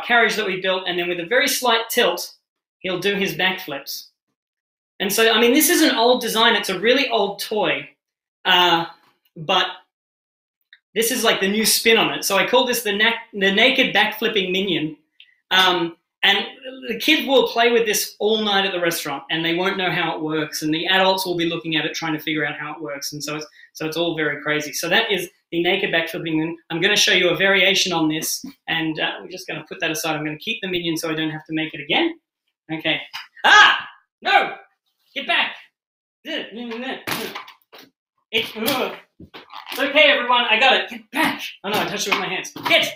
carriage that we built, and then with a very slight tilt, he'll do his backflips. And so, I mean, this is an old design. It's a really old toy, but this is like the new spin on it. So I call this the naked backflipping minion. And the kid will play with this all night at the restaurant, and they won't know how it works. And the adults will be looking at it, trying to figure out how it works. And so it's all very crazy. So that is the naked backflipping minion. I'm going to show you a variation on this, and we're just going to put that aside. I'm going to keep the minion so I don't have to make it again. Okay. Ah! No! Get back! It's okay, everyone. I got it. Get back! Oh no, I touched it with my hands.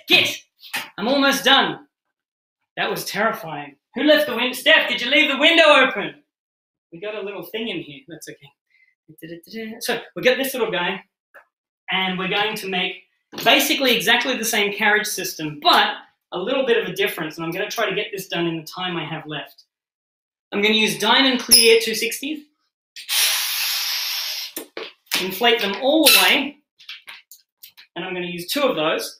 Get! I'm almost done. That was terrifying. Who left the window? Steph, did you leave the window open? We got a little thing in here. That's okay. So we got this little guy, and we're going to make basically exactly the same carriage system, but a little bit of a difference. And I'm going to try to get this done in the time I have left. I'm going to use Diamond Clear 260s. Inflate them all the way. and I'm going to use 2 of those.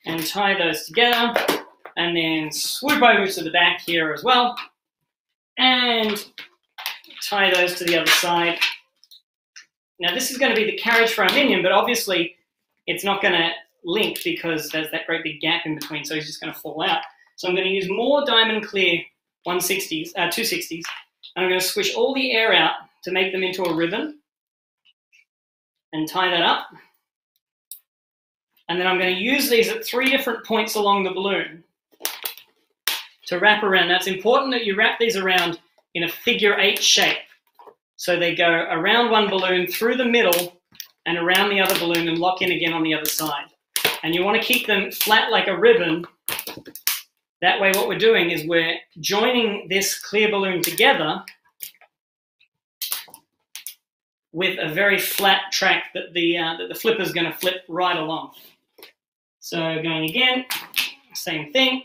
And tie those together, and then swoop over to the back here as well, and tie those to the other side. Now this is going to be the carriage for our minion, but obviously it's not going to link because there's that great big gap in between, so he's just going to fall out. So I'm going to use more diamond clear 260s, and I'm going to squish all the air out to make them into a ribbon and tie that up. And then I'm going to use these at 3 different points along the balloon to wrap around. Now it's important that you wrap these around in a figure 8 shape. So they go around one balloon, through the middle, and around the other balloon and lock in again on the other side. And you want to keep them flat like a ribbon. That way what we're doing is we're joining this clear balloon together with a very flat track that the flipper's going to flip right along. So going again, same thing.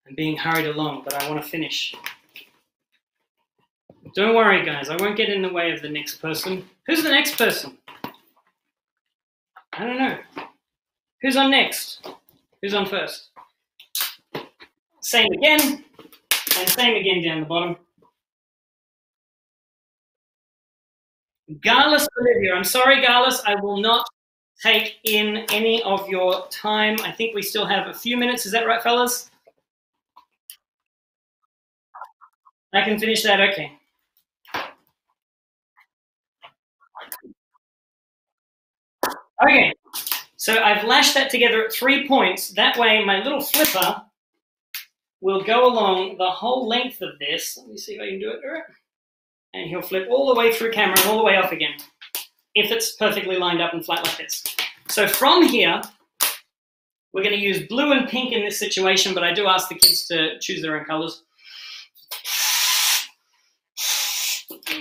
I'm being hurried along, but I want to finish. Don't worry, guys. I won't get in the way of the next person. Who's the next person? I don't know. Who's on next? Who's on first? Same again, and same again down the bottom. Garlis, Olivia. I'm sorry, Garlis. I will not take in any of your time. I think we still have a few minutes. Is that right, fellas? I can finish that. Okay. Okay. So I've lashed that together at 3 points. That way my little flipper will go along the whole length of this. Let me see if I can do it. And he'll flip all the way through camera and all the way off again, if it's perfectly lined up and flat like this. So from here, we're going to use blue and pink in this situation, but I do ask the kids to choose their own colors,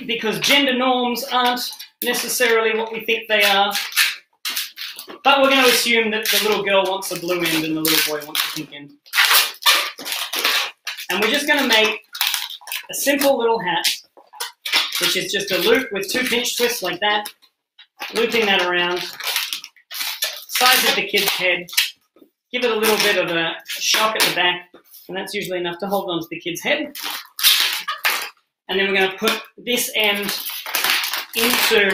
because gender norms aren't necessarily what we think they are. But we're going to assume that the little girl wants a blue end and the little boy wants a pink end. And we're just going to make a simple little hat, which is just a loop with 2 pinch twists like that, looping that around, size of the kid's head, give it a little bit of a shock at the back, and that's usually enough to hold on to the kid's head. And then we're going to put this end into,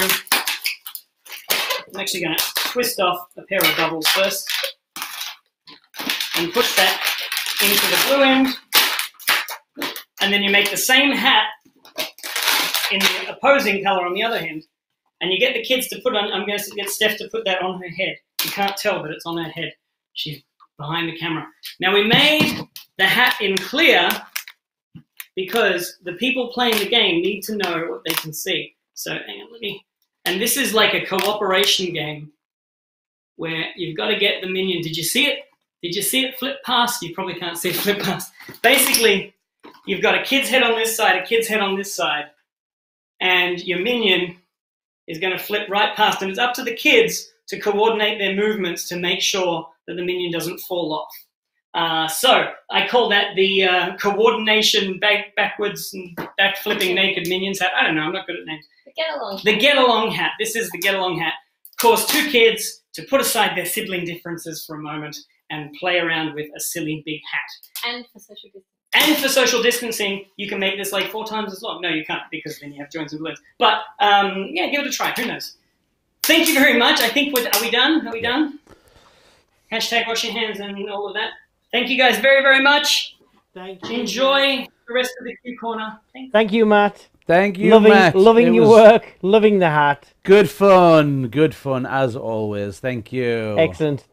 I'm actually going to twist off a pair of doubles first, and push that into the blue end, and then you make the same hat in the opposing color on the other hand, and you get the kids to put on, I'm going to get Steph to put that on her head. You can't tell, but it's on her head. She's behind the camera. Now we made the hat in clear because the people playing the game need to know what they can see. So hang on, and this is like a cooperation game where you've got to get the minion. Did you see it? Did you see it flip past? You probably can't see it flip past. Basically, you've got a kid's head on this side, a kid's head on this side, and your minion is going to flip right past them. It's up to the kids to coordinate their movements to make sure that the minion doesn't fall off. So I call that the coordination backwards and back flipping naked minions hat. I don't know, I'm not good at names. The get-along. The get-along hat. This is the get-along hat. Cause 2 kids to put aside their sibling differences for a moment and play around with a silly big hat. And for social distancing. And for social distancing, you can make this like 4 times as long. No, you can't, because then you have joints and balloons. But yeah, give it a try. Who knows? Thank you very much. I think are we done? Are we done? Hashtag wash your hands and all of that. Thank you guys very, very much. Thank you. Enjoy the rest of the Q Corner. Thank you, Matt. Thank you, Matt. Loving your work. Loving the hat. Good fun. Good fun as always. Thank you. Excellent.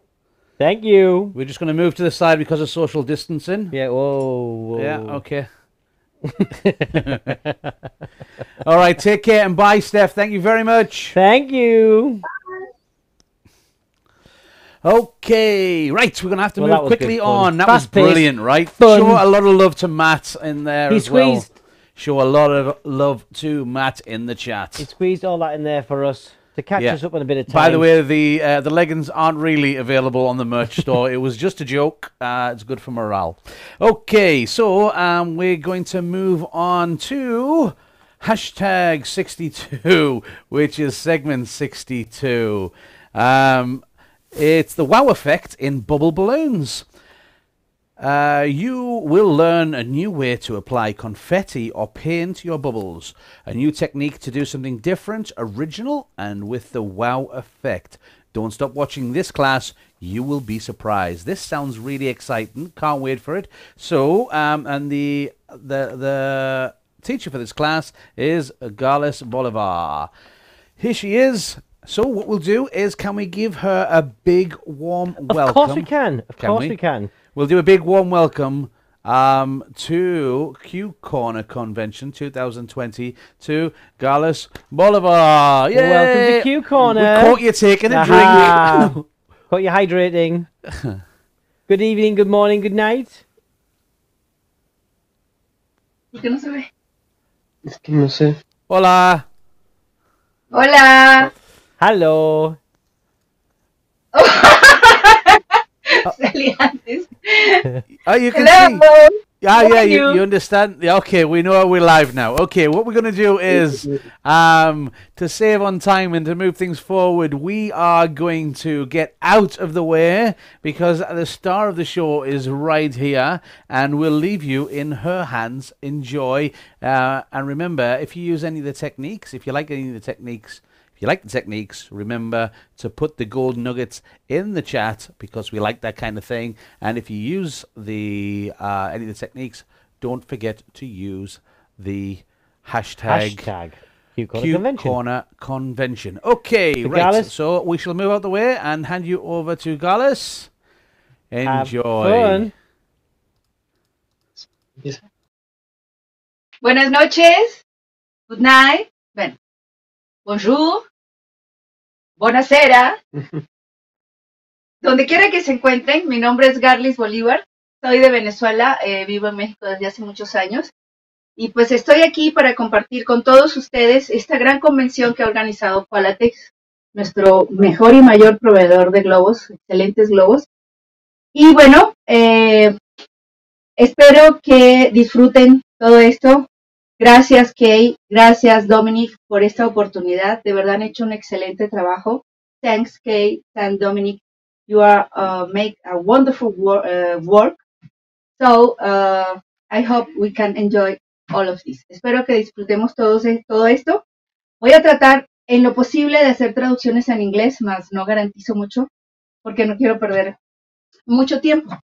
Thank you. We're just going to move to the side because of social distancing. Yeah, whoa. Yeah, okay. All right, take care and bye, Steph. Thank you very much. Thank you. Okay, right, we're going to have to move quickly on. That was Fast-paced, brilliant, right? fun. Show a lot of love to Matt in there He as well. squeezed. Show a lot of love to Matt in the chat. He squeezed all that in there for us. to catch Yeah. us up on a bit of time. By the way, the leggings aren't really available on the merch store. It was just a joke. It's good for morale. Okay, so we're going to move on to hashtag 62, which is segment 62. It's the wow effect in bubble balloons. You will learn a new way to apply confetti or paint to your bubbles. A new technique to do something different, original, and with the wow effect. Don't stop watching this class. You will be surprised. This sounds really exciting. Can't wait for it. So, and the teacher for this class is Garlis Bolivar. Here she is. So what we'll do is, can we give her a big warm welcome? Of course we can. Of course we can. We'll do a big warm welcome to Q Corner Convention 2020 to Garlis Bolivar. Yay! Welcome to Q Corner. We caught you taking a drink. Caught you hydrating. Good evening, good morning, good night. ¿Por qué no se ve? Es que no sé. Hola. Hola. Hello. Salí antes. Oh, you can Hello. see. Yeah, How yeah, are you you? understand. Yeah, okay, we know we're live now. Okay, what we're going to do is, to save on time and to move things forward, we are going to get out of the way because the star of the show is right here, and we'll leave you in her hands. Enjoy. And remember, if you use any of the techniques, if you like any of the techniques, remember to put the gold nuggets in the chat because we like that kind of thing. And if you use the any of the techniques, don't forget to use the hashtag Q Corner Convention. Okay, right. Garlis. So we shall move out the way and hand you over to Garlis. Enjoy. Have fun. Buenas noches. Good night. Bueno. Bonjour. Buonasera. Donde quiera que se encuentren, mi nombre es Garlis Bolívar. Soy de Venezuela, vivo en México desde hace muchos años. Y pues estoy aquí para compartir con todos ustedes esta gran convención que ha organizado Qualatex, nuestro mejor y mayor proveedor de globos, excelentes globos. Y bueno, espero que disfruten todo esto. Gracias, Kay. Gracias, Dominic, por esta oportunidad. De verdad han hecho un excelente trabajo. Thanks, Kay and Dominic. You are make a wonderful work. So, I hope we can enjoy all of this. Espero que disfrutemos todos todo esto. Voy a tratar en lo posible de hacer traducciones en inglés, mas no garantizo mucho porque no quiero perder mucho tiempo.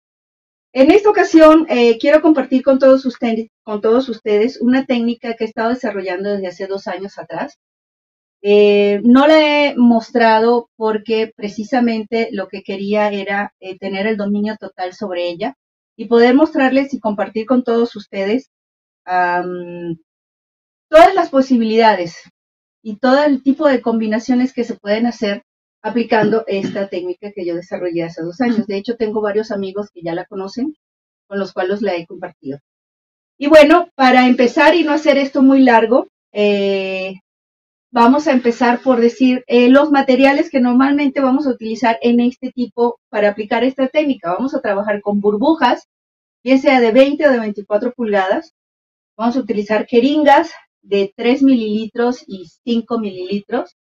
En esta ocasión quiero compartir con todos ustedes una técnica que he estado desarrollando desde hace 2 años atrás. No la he mostrado porque precisamente lo que quería era tener el dominio total sobre ella y poder mostrarles y compartir con todos ustedes todas las posibilidades y todo el tipo de combinaciones que se pueden hacer aplicando esta técnica que yo desarrollé hace 2 años. De hecho, tengo varios amigos que ya la conocen, con los cuales la he compartido. Y bueno, para empezar y no hacer esto muy largo, vamos a empezar por decir los materiales que normalmente vamos a utilizar en este tipo para aplicar esta técnica. Vamos a trabajar con burbujas, bien sea de 20 o de 24 pulgadas. Vamos a utilizar jeringas de 3 mililitros y 5 mililitros.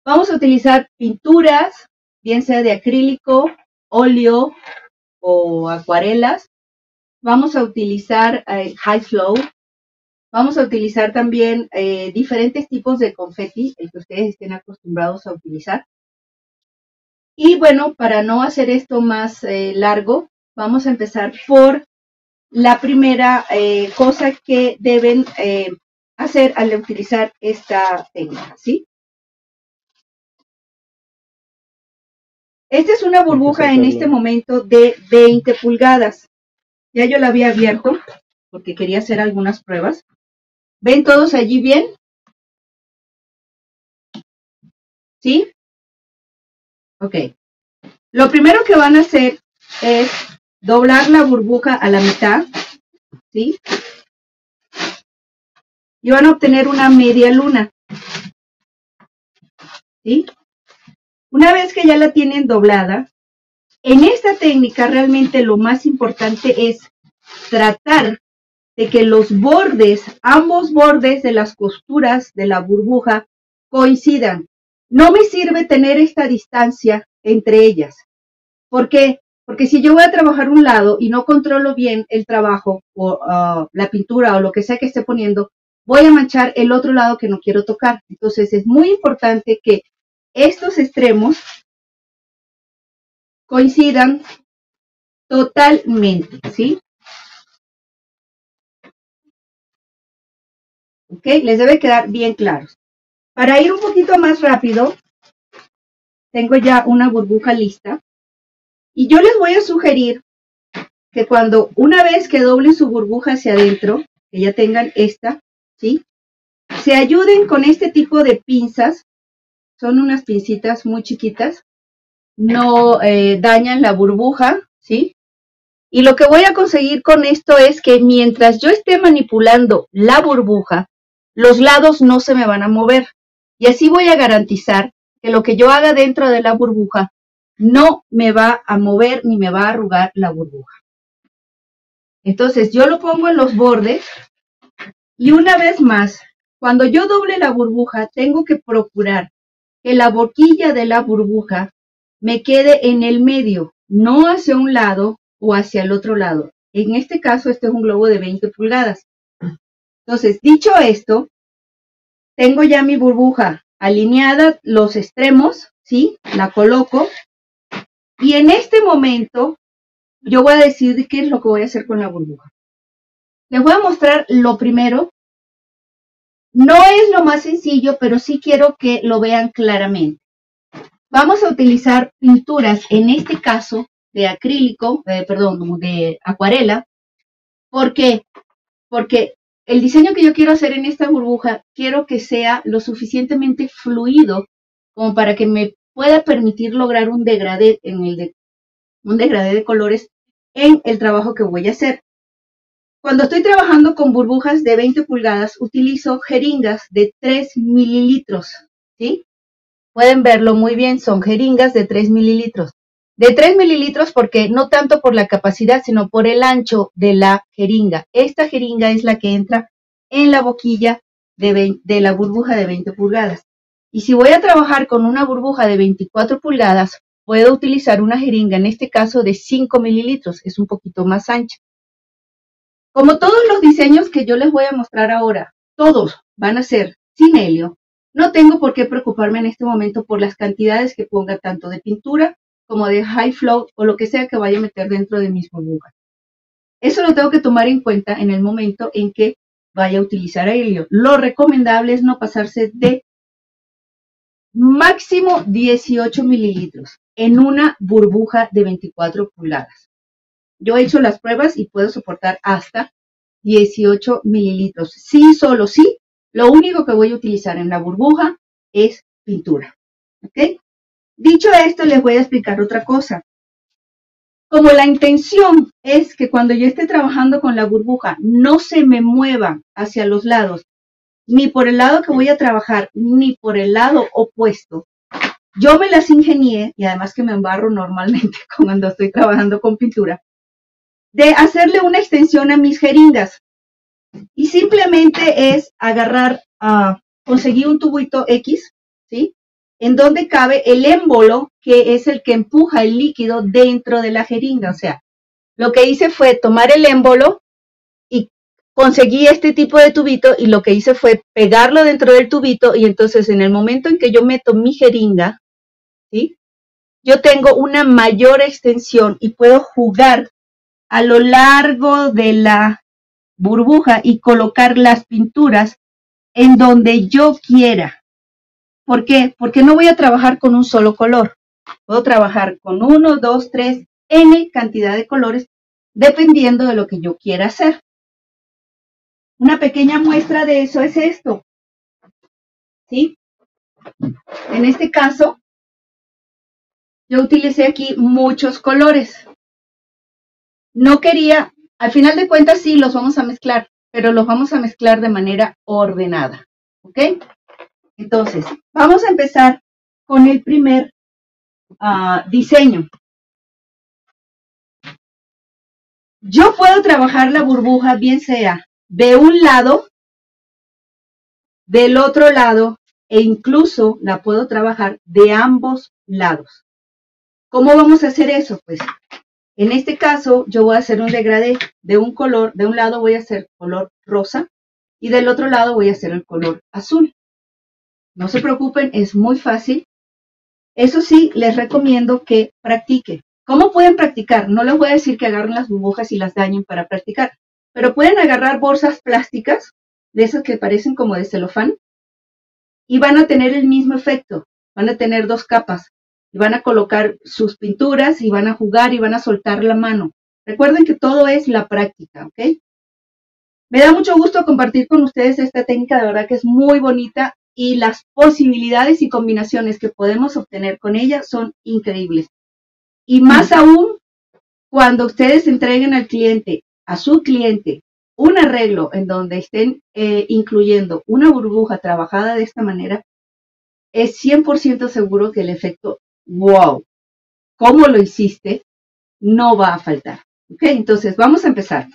Vamos a utilizar pinturas, bien sea de acrílico, óleo o acuarelas. Vamos a utilizar high flow. Vamos a utilizar también diferentes tipos de confeti, el que ustedes estén acostumbrados a utilizar. Y bueno, para no hacer esto más largo, vamos a empezar por la primera cosa que deben hacer al utilizar esta técnica, ¿sí? Esta es una burbuja en este momento de 20 pulgadas. Ya yo la había abierto porque quería hacer algunas pruebas. ¿Ven todos allí bien? ¿Sí? Ok. Lo primero que van a hacer es doblar la burbuja a la mitad, ¿sí? Y van a obtener una media luna. ¿sí? Una vez que ya la tienen doblada, en esta técnica realmente lo más importante es tratar de que los bordes, ambos bordes de las costuras de la burbuja coincidan. No me sirve tener esta distancia entre ellas. ¿Por qué? Porque si yo voy a trabajar un lado y no controlo bien el trabajo o la pintura o lo que sea que esté poniendo, voy a manchar el otro lado que no quiero tocar. Entonces es muy importante que estos extremos coincidan totalmente, ¿sí? ¿Ok? Les debe quedar bien claros. Para ir un poquito más rápido, tengo ya una burbuja lista. Y yo les voy a sugerir que cuando una vez que doblen su burbuja hacia adentro, que ya tengan esta, ¿sí? Se ayuden con este tipo de pinzas. Son unas pincitas muy chiquitas. No dañan la burbuja, ¿sí? Y lo que voy a conseguir con esto es que mientras yo esté manipulando la burbuja, los lados no se me van a mover. Y así voy a garantizar que lo que yo haga dentro de la burbuja no me va a mover ni me va a arrugar la burbuja. Entonces yo lo pongo en los bordes y una vez más, cuando yo doble la burbuja, tengo que procurar que la boquilla de la burbuja me quede en el medio, no hacia un lado o hacia el otro lado. En este caso, este es un globo de 20 pulgadas. Entonces, dicho esto, tengo ya mi burbuja alineada, los extremos, ¿sí? La coloco. Y en este momento, yo voy a decidir qué es lo que voy a hacer con la burbuja. Les voy a mostrar lo primero. No es lo más sencillo, pero sí quiero que lo vean claramente. Vamos a utilizar pinturas, en este caso, de acrílico, de acuarela. ¿Por qué? Porque el diseño que yo quiero hacer en esta burbuja, quiero que sea lo suficientemente fluido como para que me pueda permitir lograr un degradé de colores en el trabajo que voy a hacer. Cuando estoy trabajando con burbujas de 20 pulgadas, utilizo jeringas de 3 mililitros, ¿sí? Pueden verlo muy bien, son jeringas de 3 mililitros. De 3 mililitros porque no tanto por la capacidad, sino por el ancho de la jeringa. Esta jeringa es la que entra en la boquilla de la burbuja de 20 pulgadas. Y si voy a trabajar con una burbuja de 24 pulgadas, puedo utilizar una jeringa, en este caso de 5 mililitros, es un poquito más ancha. Como todos los diseños que yo les voy a mostrar ahora, todos van a ser sin helio, no tengo por qué preocuparme en este momento por las cantidades que ponga tanto de pintura como de high flow o lo que sea que vaya a meter dentro de mis burbujas. Eso lo tengo que tomar en cuenta en el momento en que vaya a utilizar helio. Lo recomendable es no pasarse de máximo 18 mililitros en una burbuja de 24 pulgadas. Yo he hecho las pruebas y puedo soportar hasta 18 mililitros. Sí, solo sí. Lo único que voy a utilizar en la burbuja es pintura. ¿Ok? Dicho esto, les voy a explicar otra cosa. Como la intención es que cuando yo esté trabajando con la burbuja no se me mueva hacia los lados, ni por el lado que voy a trabajar, ni por el lado opuesto, yo me las ingenié, y además que me embarro normalmente cuando estoy trabajando con pintura, de hacerle una extensión a mis jeringas. Y simplemente es agarrar, conseguí un tubito X, ¿sí? En donde cabe el émbolo, que es el que empuja el líquido dentro de la jeringa. O sea, lo que hice fue tomar el émbolo y conseguí este tipo de tubito y lo que hice fue pegarlo dentro del tubito y entonces en el momento en que yo meto mi jeringa, ¿sí? Yo tengo una mayor extensión y puedo jugar a lo largo de la burbuja y colocar las pinturas en donde yo quiera. ¿Por qué? Porque no voy a trabajar con un solo color. Puedo trabajar con 1, 2, 3, N cantidad de colores, dependiendo de lo que yo quiera hacer. Una pequeña muestra de eso es esto. ¿Sí? En este caso, yo utilicé aquí muchos colores. No quería, al final de cuentas sí los vamos a mezclar, pero los vamos a mezclar de manera ordenada. ¿Ok? Entonces, vamos a empezar con el primer diseño. Yo puedo trabajar la burbuja bien sea de un lado, del otro lado, e incluso la puedo trabajar de ambos lados. ¿Cómo vamos a hacer eso? Pues en este caso yo voy a hacer un degradé de un color, de un lado voy a hacer color rosa y del otro lado voy a hacer el color azul. No se preocupen, es muy fácil. Eso sí, les recomiendo que practiquen. ¿Cómo pueden practicar? No les voy a decir que agarren las burbujas y las dañen para practicar, pero pueden agarrar bolsas plásticas, de esas que parecen como de celofán, y van a tener el mismo efecto. Van a tener dos capas, y van a colocar sus pinturas, y van a jugar, y van a soltar la mano. Recuerden que todo es la práctica, ¿ok? Me da mucho gusto compartir con ustedes esta técnica, de verdad que es muy bonita, y las posibilidades y combinaciones que podemos obtener con ella son increíbles. Y más aún, cuando ustedes entreguen al cliente, a su cliente, un arreglo en donde estén incluyendo una burbuja trabajada de esta manera, es 100% seguro que el efecto, wow, ¿cómo lo hiciste? No va a faltar. ¿Ok? Entonces, vamos a empezar.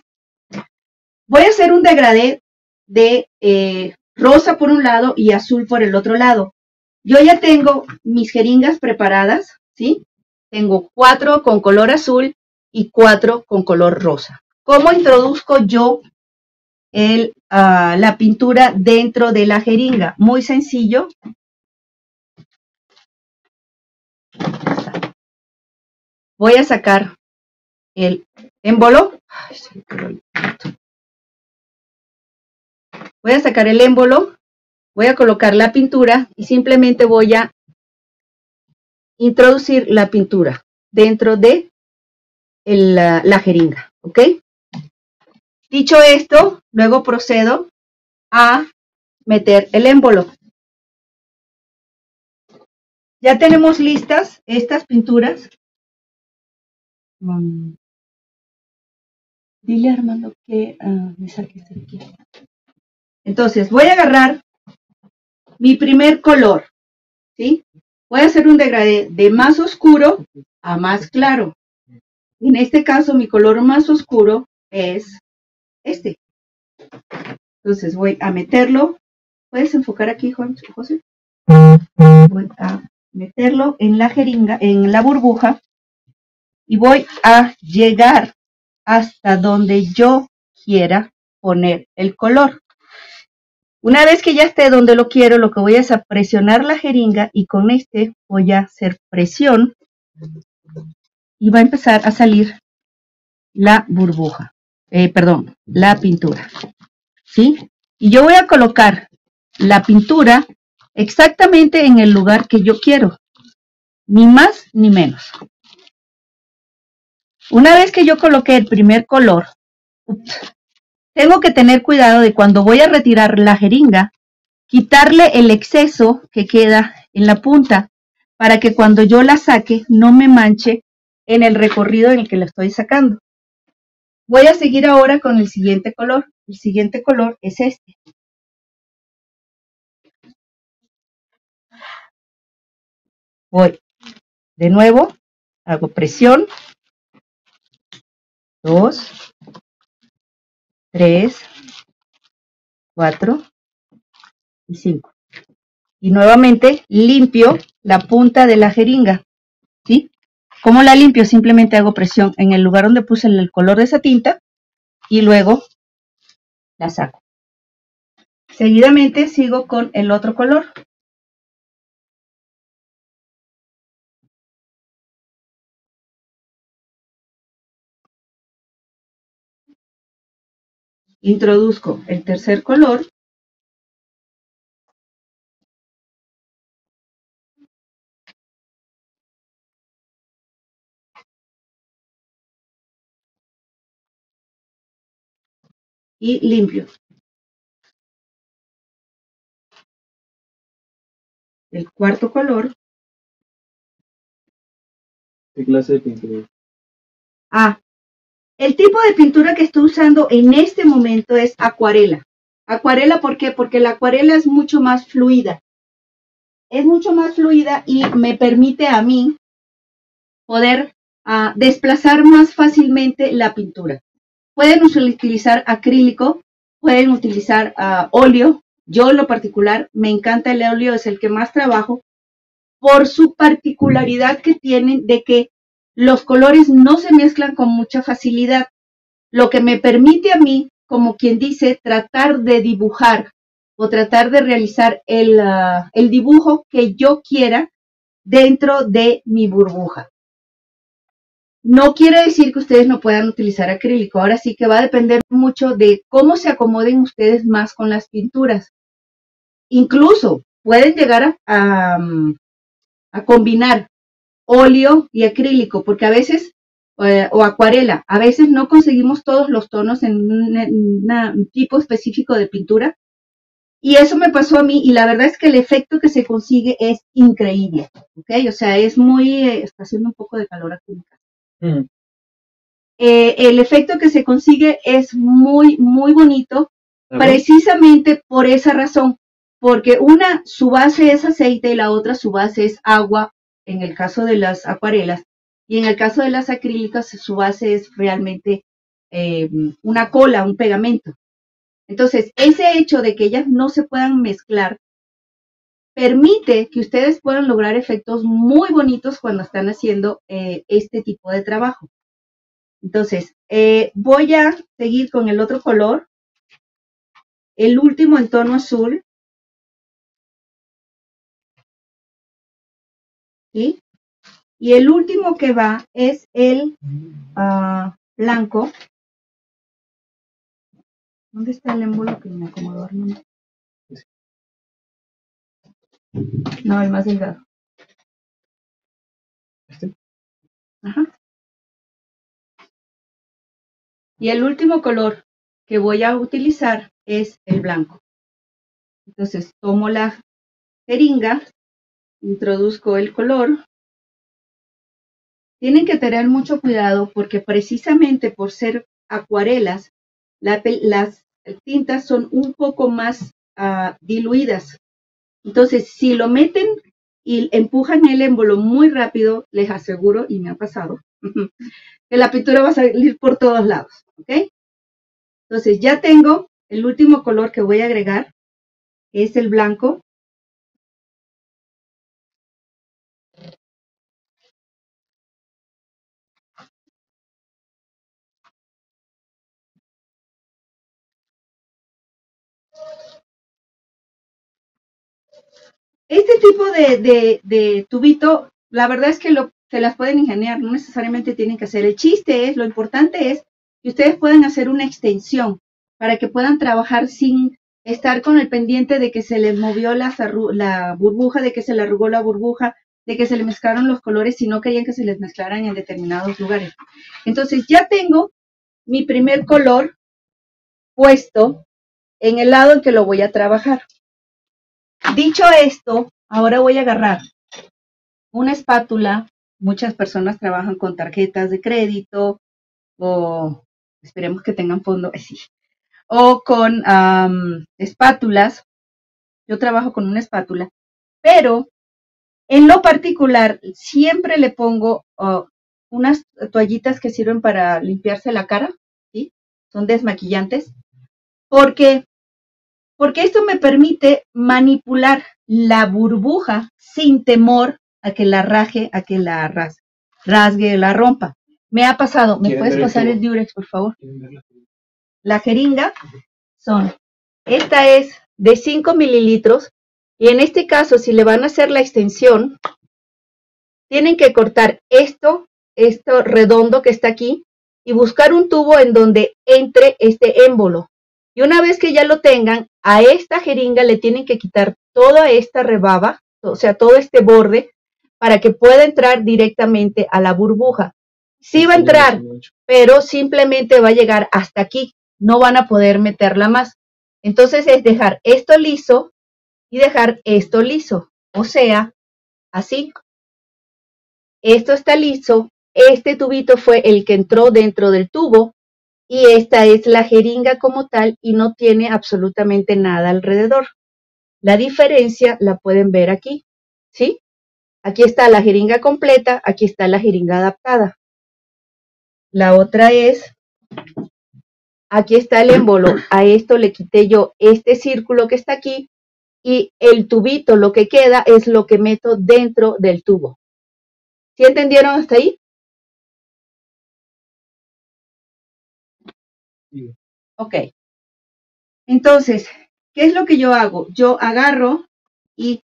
Voy a hacer un degradé de rosa por un lado y azul por el otro lado. Yo ya tengo mis jeringas preparadas, ¿sí? Tengo 4 con color azul y 4 con color rosa. ¿Cómo introduzco yo la pintura dentro de la jeringa? Muy sencillo. Voy a sacar el émbolo. Voy a sacar el émbolo. Voy a colocar la pintura y simplemente voy a introducir la pintura dentro de la jeringa, ¿ok? Dicho esto, luego procedo a meter el émbolo. Ya tenemos listas estas pinturas. Dile a Armando que me saque este de aquí. Entonces, voy a agarrar mi primer color, ¿sí? Voy a hacer un degradé de más oscuro a más claro. En este caso, mi color más oscuro es este. Entonces, voy a meterlo. ¿Puedes enfocar aquí, José? Voy a meterlo en la jeringa, en la burbuja, y voy a llegar hasta donde yo quiera poner el color. Una vez que ya esté donde lo quiero, lo que voy a es a presionar la jeringa y con este voy a hacer presión y va a empezar a salir la burbuja, la pintura, ¿sí? Y yo voy a colocar la pintura exactamente en el lugar que yo quiero, ni más ni menos. Una vez que yo coloqué el primer color, tengo que tener cuidado de cuando voy a retirar la jeringa, quitarle el exceso que queda en la punta para que cuando yo la saque no me manche en el recorrido en el que la estoy sacando. Voy a seguir ahora con el siguiente color. El siguiente color es este. Voy de nuevo, hago presión. 2, 3, 4 y 5. Y nuevamente limpio la punta de la jeringa, ¿sí? ¿Cómo la limpio? Simplemente hago presión en el lugar donde puse el color de esa tinta y luego la saco. Seguidamente sigo con el otro color. Introduzco el tercer color. Y limpio. El cuarto color. ¿Qué clase de pintura? El tipo de pintura que estoy usando en este momento es acuarela. Acuarela, ¿por qué? Porque la acuarela es mucho más fluida. es mucho más fluida y me permite a mí poder desplazar más fácilmente la pintura. Pueden utilizar acrílico, pueden utilizar óleo. Yo en lo particular me encanta el óleo, es el que más trabajo por su particularidad que tienen de que los colores no se mezclan con mucha facilidad, lo que me permite a mí, como quien dice, tratar de dibujar o tratar de realizar el dibujo que yo quiera dentro de mi burbuja. No quiere decir que ustedes no puedan utilizar acrílico, ahora sí que va a depender mucho de cómo se acomoden ustedes más con las pinturas. Incluso pueden llegar a combinar óleo y acrílico, porque a veces, o acuarela, a veces no conseguimos todos los tonos en un tipo específico de pintura, y eso me pasó a mí, y la verdad es que el efecto que se consigue es increíble, ¿ok? O sea, es muy, está haciendo un poco de calor aquí. El efecto que se consigue es muy, muy bonito, precisamente por esa razón, porque una, su base es aceite y la otra, su base es agua, en el caso de las acuarelas, y en el caso de las acrílicas, su base es realmente una cola, un pegamento. Entonces, ese hecho de que ellas no se puedan mezclar permite que ustedes puedan lograr efectos muy bonitos cuando están haciendo este tipo de trabajo. Entonces, voy a seguir con el otro color, el último en tono azul, ¿sí? Y el último que va es el blanco. ¿Dónde está el émbolo que me acomodó? No, el más delgado. Ajá. Y el último color que voy a utilizar es el blanco. Entonces, tomo la jeringa, introduzco el color. Tienen que tener mucho cuidado porque precisamente por ser acuarelas, las tintas son un poco más diluidas. Entonces, si lo meten y empujan el émbolo muy rápido, les aseguro, y me ha pasado, que la pintura va a salir por todos lados, ¿ok? Entonces, ya tengo el último color que voy a agregar, que es el blanco. Este tipo de tubito, la verdad es que se las pueden ingeniar, no necesariamente tienen que hacer. El chiste es, lo importante es que ustedes puedan hacer una extensión para que puedan trabajar sin estar con el pendiente de que se les movió la burbuja, de que se le arrugó la burbuja, de que se le mezclaron los colores si no querían que se les mezclaran en determinados lugares. Entonces ya tengo mi primer color puesto en el lado en que lo voy a trabajar. Dicho esto, ahora voy a agarrar una espátula. Muchas personas trabajan con tarjetas de crédito o esperemos que tengan fondo, sí, o con espátulas. Yo trabajo con una espátula, pero en lo particular siempre le pongo unas toallitas que sirven para limpiarse la cara, ¿sí? Son desmaquillantes, porque esto me permite manipular la burbuja sin temor a que la raje, a que la rasgue, la rompa. Me ha pasado. ¿Me puedes pasar el Durex, por favor? La jeringa esta es de 5 mililitros y en este caso, si le van a hacer la extensión, tienen que cortar esto redondo que está aquí y buscar un tubo en donde entre este émbolo. Y una vez que ya lo tengan, a esta jeringa le tienen que quitar toda esta rebaba, o sea, todo este borde, para que pueda entrar directamente a la burbuja. Sí va a entrar, pero simplemente va a llegar hasta aquí. No van a poder meterla más. Entonces es dejar esto liso y dejar esto liso. O sea, así. Esto está liso. Este tubito fue el que entró dentro del tubo. Y esta es la jeringa como tal y no tiene absolutamente nada alrededor. La diferencia la pueden ver aquí. ¿sí? Aquí está la jeringa completa, aquí está la jeringa adaptada. La otra es, aquí está el émbolo, a esto le quité yo este círculo que está aquí y el tubito, lo que queda es lo que meto dentro del tubo. ¿Sí entendieron hasta ahí? Sí. Ok. Entonces, ¿qué es lo que yo hago? Yo agarro y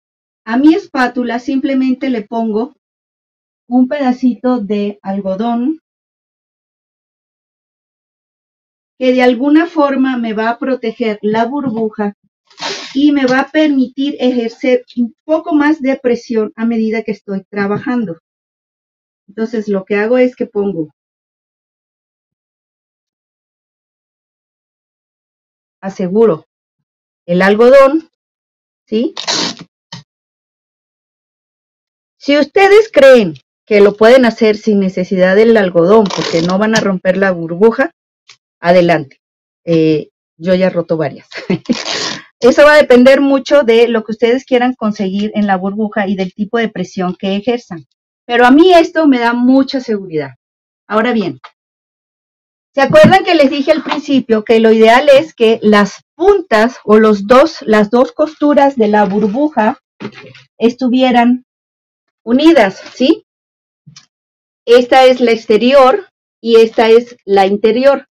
a mi espátula simplemente le pongo un pedacito de algodón que de alguna forma me va a proteger la burbuja y me va a permitir ejercer un poco más de presión a medida que estoy trabajando. Entonces, lo que hago es que pongo, aseguro el algodón, ¿sí? Si ustedes creen que lo pueden hacer sin necesidad del algodón porque no van a romper la burbuja, adelante. Yo ya he roto varias. Eso va a depender mucho de lo que ustedes quieran conseguir en la burbuja y del tipo de presión que ejerzan. Pero a mí esto me da mucha seguridad. Ahora bien, ¿se acuerdan que les dije al principio que lo ideal es que las puntas o las dos costuras de la burbuja estuvieran unidas, ¿sí? Esta es la exterior y esta es la interior.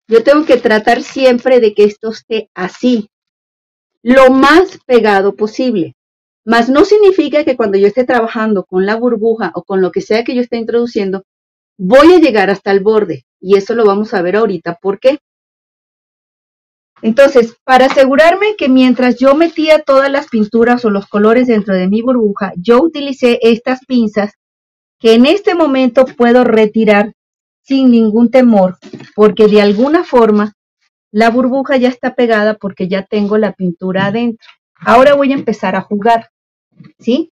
Yo tengo que tratar siempre de que esto esté así, lo más pegado posible. Mas no significa que cuando yo esté trabajando con la burbuja o con lo que sea que yo esté introduciendo, voy a llegar hasta el borde. Y eso lo vamos a ver ahorita. ¿Por qué? Entonces, para asegurarme que mientras yo metía todas las pinturas o los colores dentro de mi burbuja, yo utilicé estas pinzas que en este momento puedo retirar sin ningún temor, porque de alguna forma la burbuja ya está pegada porque ya tengo la pintura adentro. Ahora voy a empezar a jugar, ¿sí?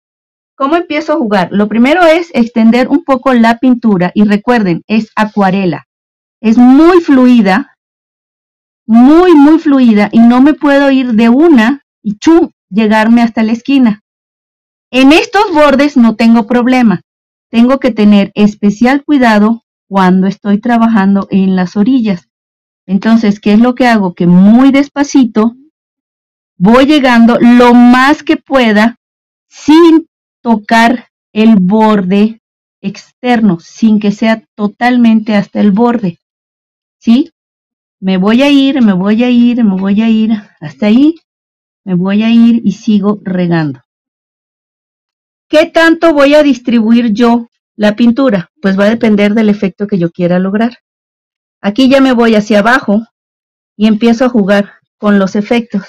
¿Cómo empiezo a jugar? Lo primero es extender un poco la pintura y recuerden, es acuarela. Es muy fluida y no me puedo ir de una y ¡chum! Llegarme hasta la esquina. En estos bordes no tengo problema. Tengo que tener especial cuidado cuando estoy trabajando en las orillas. Entonces, ¿qué es lo que hago? Que muy despacito voy llegando lo más que pueda sin tocar el borde externo, sin que sea totalmente hasta el borde. ¿Sí? Me voy a ir hasta ahí, me voy a ir y sigo regando. ¿Qué tanto voy a distribuir yo la pintura? Pues va a depender del efecto que yo quiera lograr. Aquí ya me voy hacia abajo y empiezo a jugar con los efectos.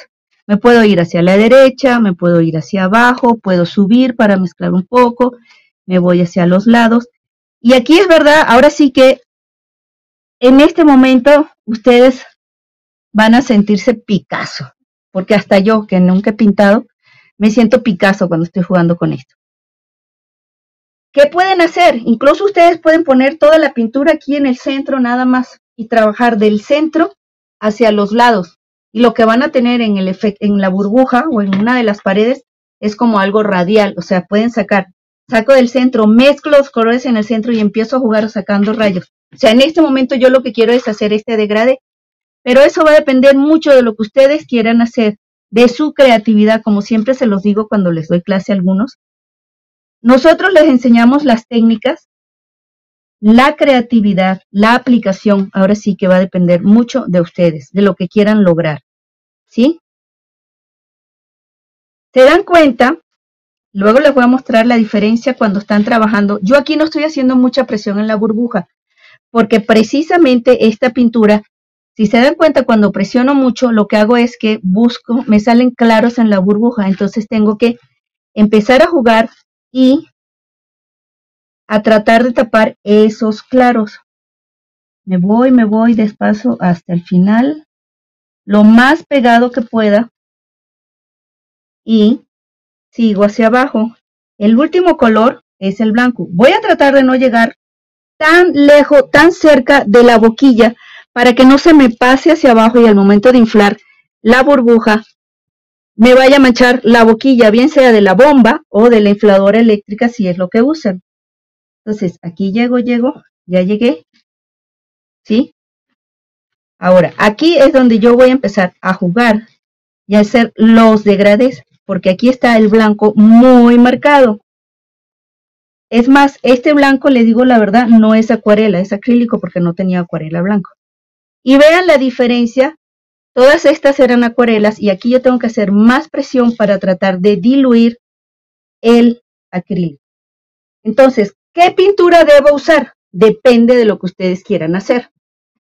Me puedo ir hacia la derecha, me puedo ir hacia abajo, puedo subir para mezclar un poco, me voy hacia los lados. Y aquí es verdad, ahora sí que en este momento ustedes van a sentirse Picasso, porque hasta yo, que nunca he pintado, me siento Picasso cuando estoy jugando con esto. ¿Qué pueden hacer? Incluso ustedes pueden poner toda la pintura aquí en el centro nada más y trabajar del centro hacia los lados. Y lo que van a tener en la burbuja o en una de las paredes es como algo radial. O sea, pueden saco del centro, mezclo los colores en el centro y empiezo a jugar sacando rayos. O sea, en este momento yo lo que quiero es hacer este degradé. Pero eso va a depender mucho de lo que ustedes quieran hacer, de su creatividad, como siempre se los digo cuando les doy clase a algunos. Nosotros les enseñamos las técnicas, la creatividad, la aplicación, ahora sí que va a depender mucho de ustedes, de lo que quieran lograr, ¿sí? ¿Se dan cuenta? Luego les voy a mostrar la diferencia cuando están trabajando. Yo aquí no estoy haciendo mucha presión en la burbuja, porque precisamente esta pintura, si se dan cuenta, cuando presiono mucho, lo que hago es que me salen claros en la burbuja, entonces tengo que empezar a jugar y a tratar de tapar esos claros. Me voy despacio hasta el final, lo más pegado que pueda y sigo hacia abajo. El último color es el blanco. Voy a tratar de no llegar tan lejos, tan cerca de la boquilla para que no se me pase hacia abajo y al momento de inflar la burbuja me vaya a manchar la boquilla, bien sea de la bomba o de la infladora eléctrica, si es lo que usan. Entonces, aquí llego, ya llegué, ¿sí? Ahora, aquí es donde yo voy a empezar a jugar y a hacer los degradés, porque aquí está el blanco muy marcado. Es más, este blanco, le digo la verdad, no es acuarela, es acrílico porque no tenía acuarela blanco. Y vean la diferencia, todas estas eran acuarelas y aquí yo tengo que hacer más presión para tratar de diluir el acrílico. Entonces, ¿qué pintura debo usar? Depende de lo que ustedes quieran hacer.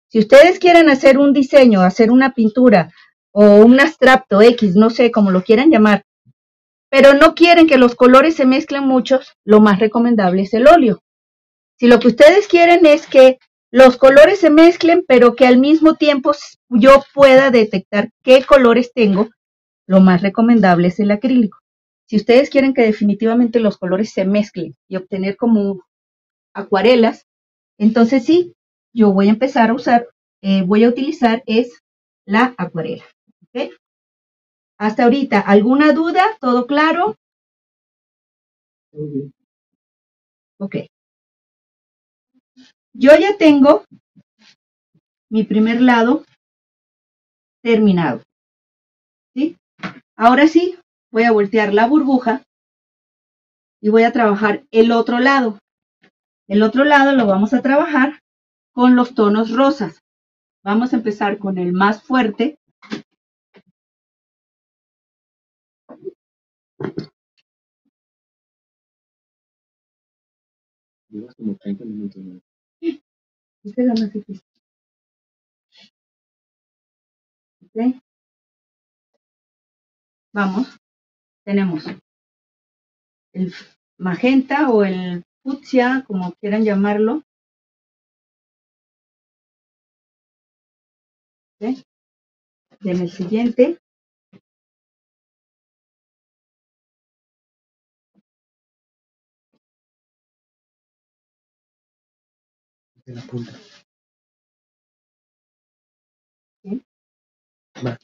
Si ustedes quieren hacer un diseño, hacer una pintura o un abstracto X, no sé cómo lo quieran llamar, pero no quieren que los colores se mezclen muchos, lo más recomendable es el óleo. Si lo que ustedes quieren es que los colores se mezclen, pero que al mismo tiempo yo pueda detectar qué colores tengo, lo más recomendable es el acrílico. Si ustedes quieren que definitivamente los colores se mezclen y obtener como acuarelas, entonces sí, yo voy a empezar a usar, voy a utilizar es la acuarela. ¿Okay? Hasta ahorita, ¿alguna duda? ¿Todo claro? Ok. Yo ya tengo mi primer lado terminado. ¿Sí? Ahora sí, voy a voltear la burbuja y voy a trabajar el otro lado. El otro lado lo vamos a trabajar con los tonos rosas. Vamos a empezar con el más fuerte. Llevas como 30 minutos, ¿no? Este es el más difícil. ¿Okay? Vamos, tenemos el magenta o el fucsia, como quieran llamarlo. ¿Okay? En el siguiente. De la punta. ¿Sí? Va.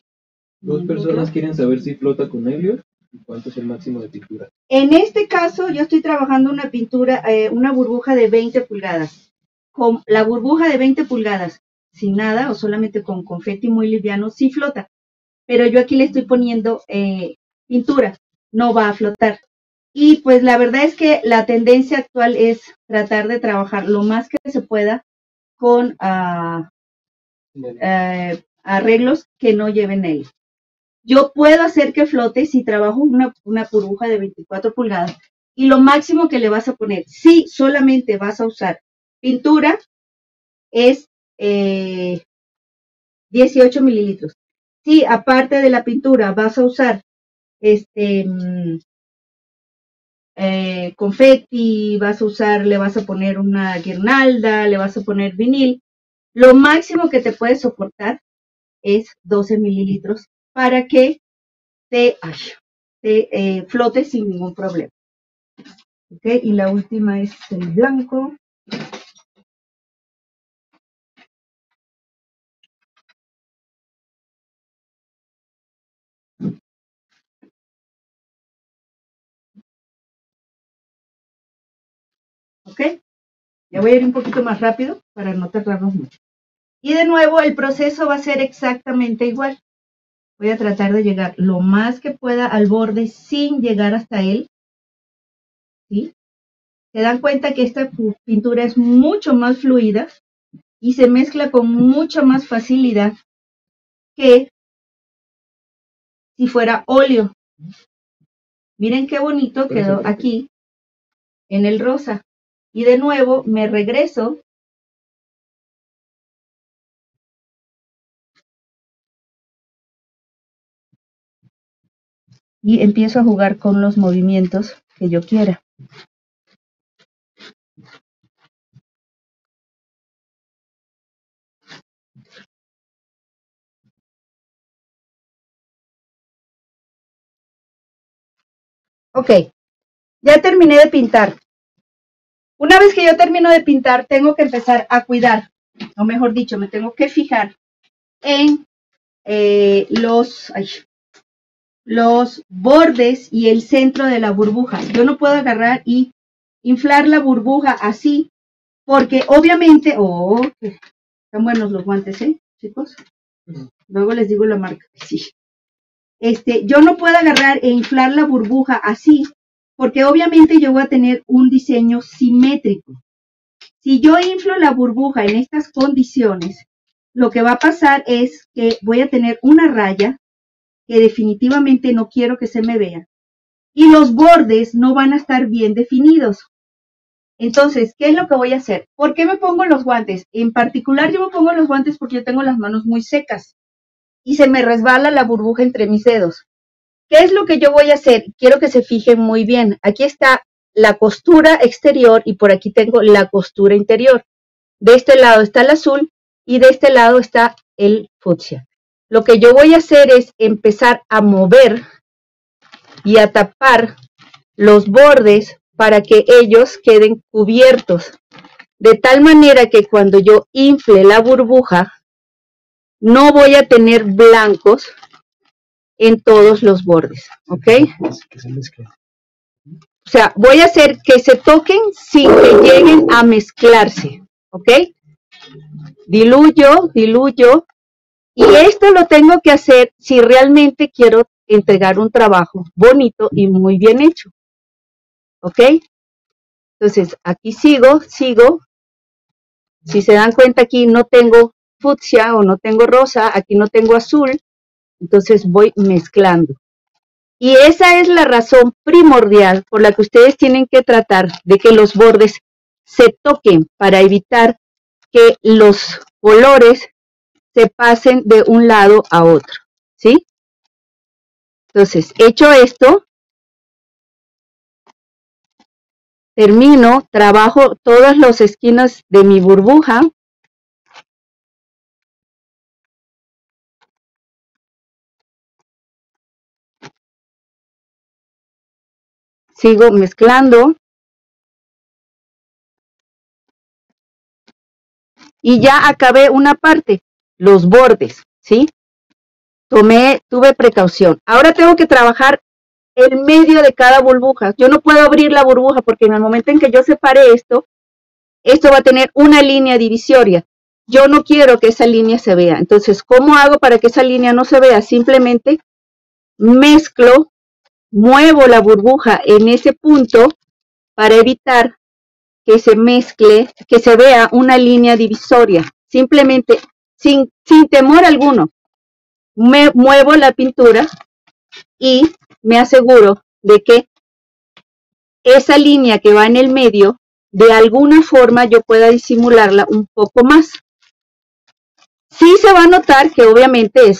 Dos personas quieren saber si flota con helio y cuánto es el máximo de pintura. En este caso, yo estoy trabajando una pintura, una burbuja de 20 pulgadas. Con la burbuja de 20 pulgadas, sin nada o solamente con confeti muy liviano, sí flota. Pero yo aquí le estoy poniendo pintura, no va a flotar. Y pues la verdad es que la tendencia actual es tratar de trabajar lo más que se pueda con arreglos que no lleven helio. Yo puedo hacer que flote si trabajo una burbuja de 24 pulgadas. Y lo máximo que le vas a poner, si solamente vas a usar pintura, es 18 mililitros. Si aparte de la pintura vas a usar confeti, vas a usar, le vas a poner una guirnalda, le vas a poner vinil, lo máximo que te puedes soportar es 12 mililitros para que te flote sin ningún problema. Okay, y la última es el blanco. Ok, ya voy a ir un poquito más rápido para no tardarnos mucho. Y de nuevo el proceso va a ser exactamente igual. Voy a tratar de llegar lo más que pueda al borde sin llegar hasta él. ¿Sí? Se dan cuenta que esta pintura es mucho más fluida y se mezcla con mucha más facilidad que si fuera óleo. Miren qué bonito quedó aquí en el rosa. Y de nuevo me regreso y empiezo a jugar con los movimientos que yo quiera. Ok, ya terminé de pintar. Una vez que yo termino de pintar, tengo que empezar a cuidar, o mejor dicho, me tengo que fijar en los bordes y el centro de la burbuja. Yo no puedo agarrar y inflar la burbuja así, porque obviamente, están buenos los guantes, chicos. Luego les digo la marca. Sí. Yo no puedo agarrar e inflar la burbuja así, porque obviamente yo voy a tener un diseño simétrico. Si yo inflo la burbuja en estas condiciones, lo que va a pasar es que voy a tener una raya que definitivamente no quiero que se me vea. Y los bordes no van a estar bien definidos. Entonces, ¿qué es lo que voy a hacer? ¿Por qué me pongo los guantes? En particular, yo me pongo los guantes porque yo tengo las manos muy secas y se me resbala la burbuja entre mis dedos. ¿Qué es lo que yo voy a hacer? Quiero que se fijen muy bien. Aquí está la costura exterior y por aquí tengo la costura interior. De este lado está el azul y de este lado está el fucsia. Lo que yo voy a hacer es empezar a mover y a tapar los bordes para que ellos queden cubiertos. De tal manera que cuando yo infle la burbuja, no voy a tener blancos en todos los bordes, ¿ok? O sea, voy a hacer que se toquen sin que lleguen a mezclarse, ¿ok? Diluyo, y esto lo tengo que hacer si realmente quiero entregar un trabajo bonito y muy bien hecho, ¿ok? Entonces, aquí sigo, si se dan cuenta aquí no tengo fucsia o no tengo rosa, aquí no tengo azul, entonces voy mezclando. Y esa es la razón primordial por la que ustedes tienen que tratar de que los bordes se toquen para evitar que los colores se pasen de un lado a otro, ¿sí? Entonces, hecho esto, termino, trabajo todas las esquinas de mi burbuja. Sigo mezclando. Y ya acabé una parte, los bordes, ¿sí? Tuve precaución. Ahora tengo que trabajar el medio de cada burbuja. Yo no puedo abrir la burbuja porque en el momento en que yo separe esto va a tener una línea divisoria. Yo no quiero que esa línea se vea. Entonces, ¿cómo hago para que esa línea no se vea? Simplemente mezclo, muevo la burbuja en ese punto para evitar que se mezcle, que se vea una línea divisoria. Simplemente, sin temor alguno, me muevo la pintura y me aseguro de que esa línea que va en el medio, de alguna forma yo pueda disimularla un poco más. Sí se va a notar que obviamente o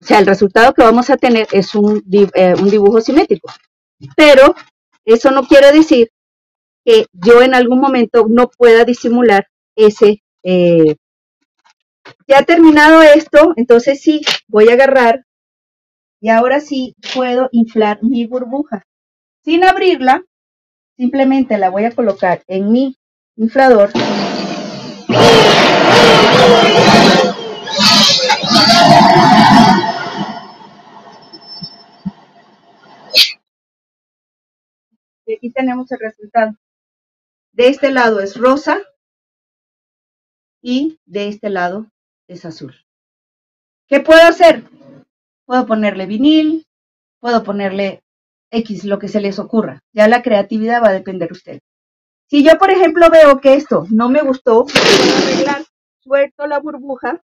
sea, el resultado que vamos a tener es un dibujo simétrico, pero eso no quiere decir que yo en algún momento no pueda disimular ese. Ya terminado esto, entonces sí, voy a agarrar y ahora sí puedo inflar mi burbuja. Sin abrirla, simplemente la voy a colocar en mi inflador. Y aquí tenemos el resultado. De este lado es rosa y de este lado es azul. ¿Qué puedo hacer? Puedo ponerle vinil, puedo ponerle X, lo que se les ocurra. Ya la creatividad va a depender de ustedes. Si yo, por ejemplo, veo que esto no me gustó, voy a arreglar, suelto la burbuja,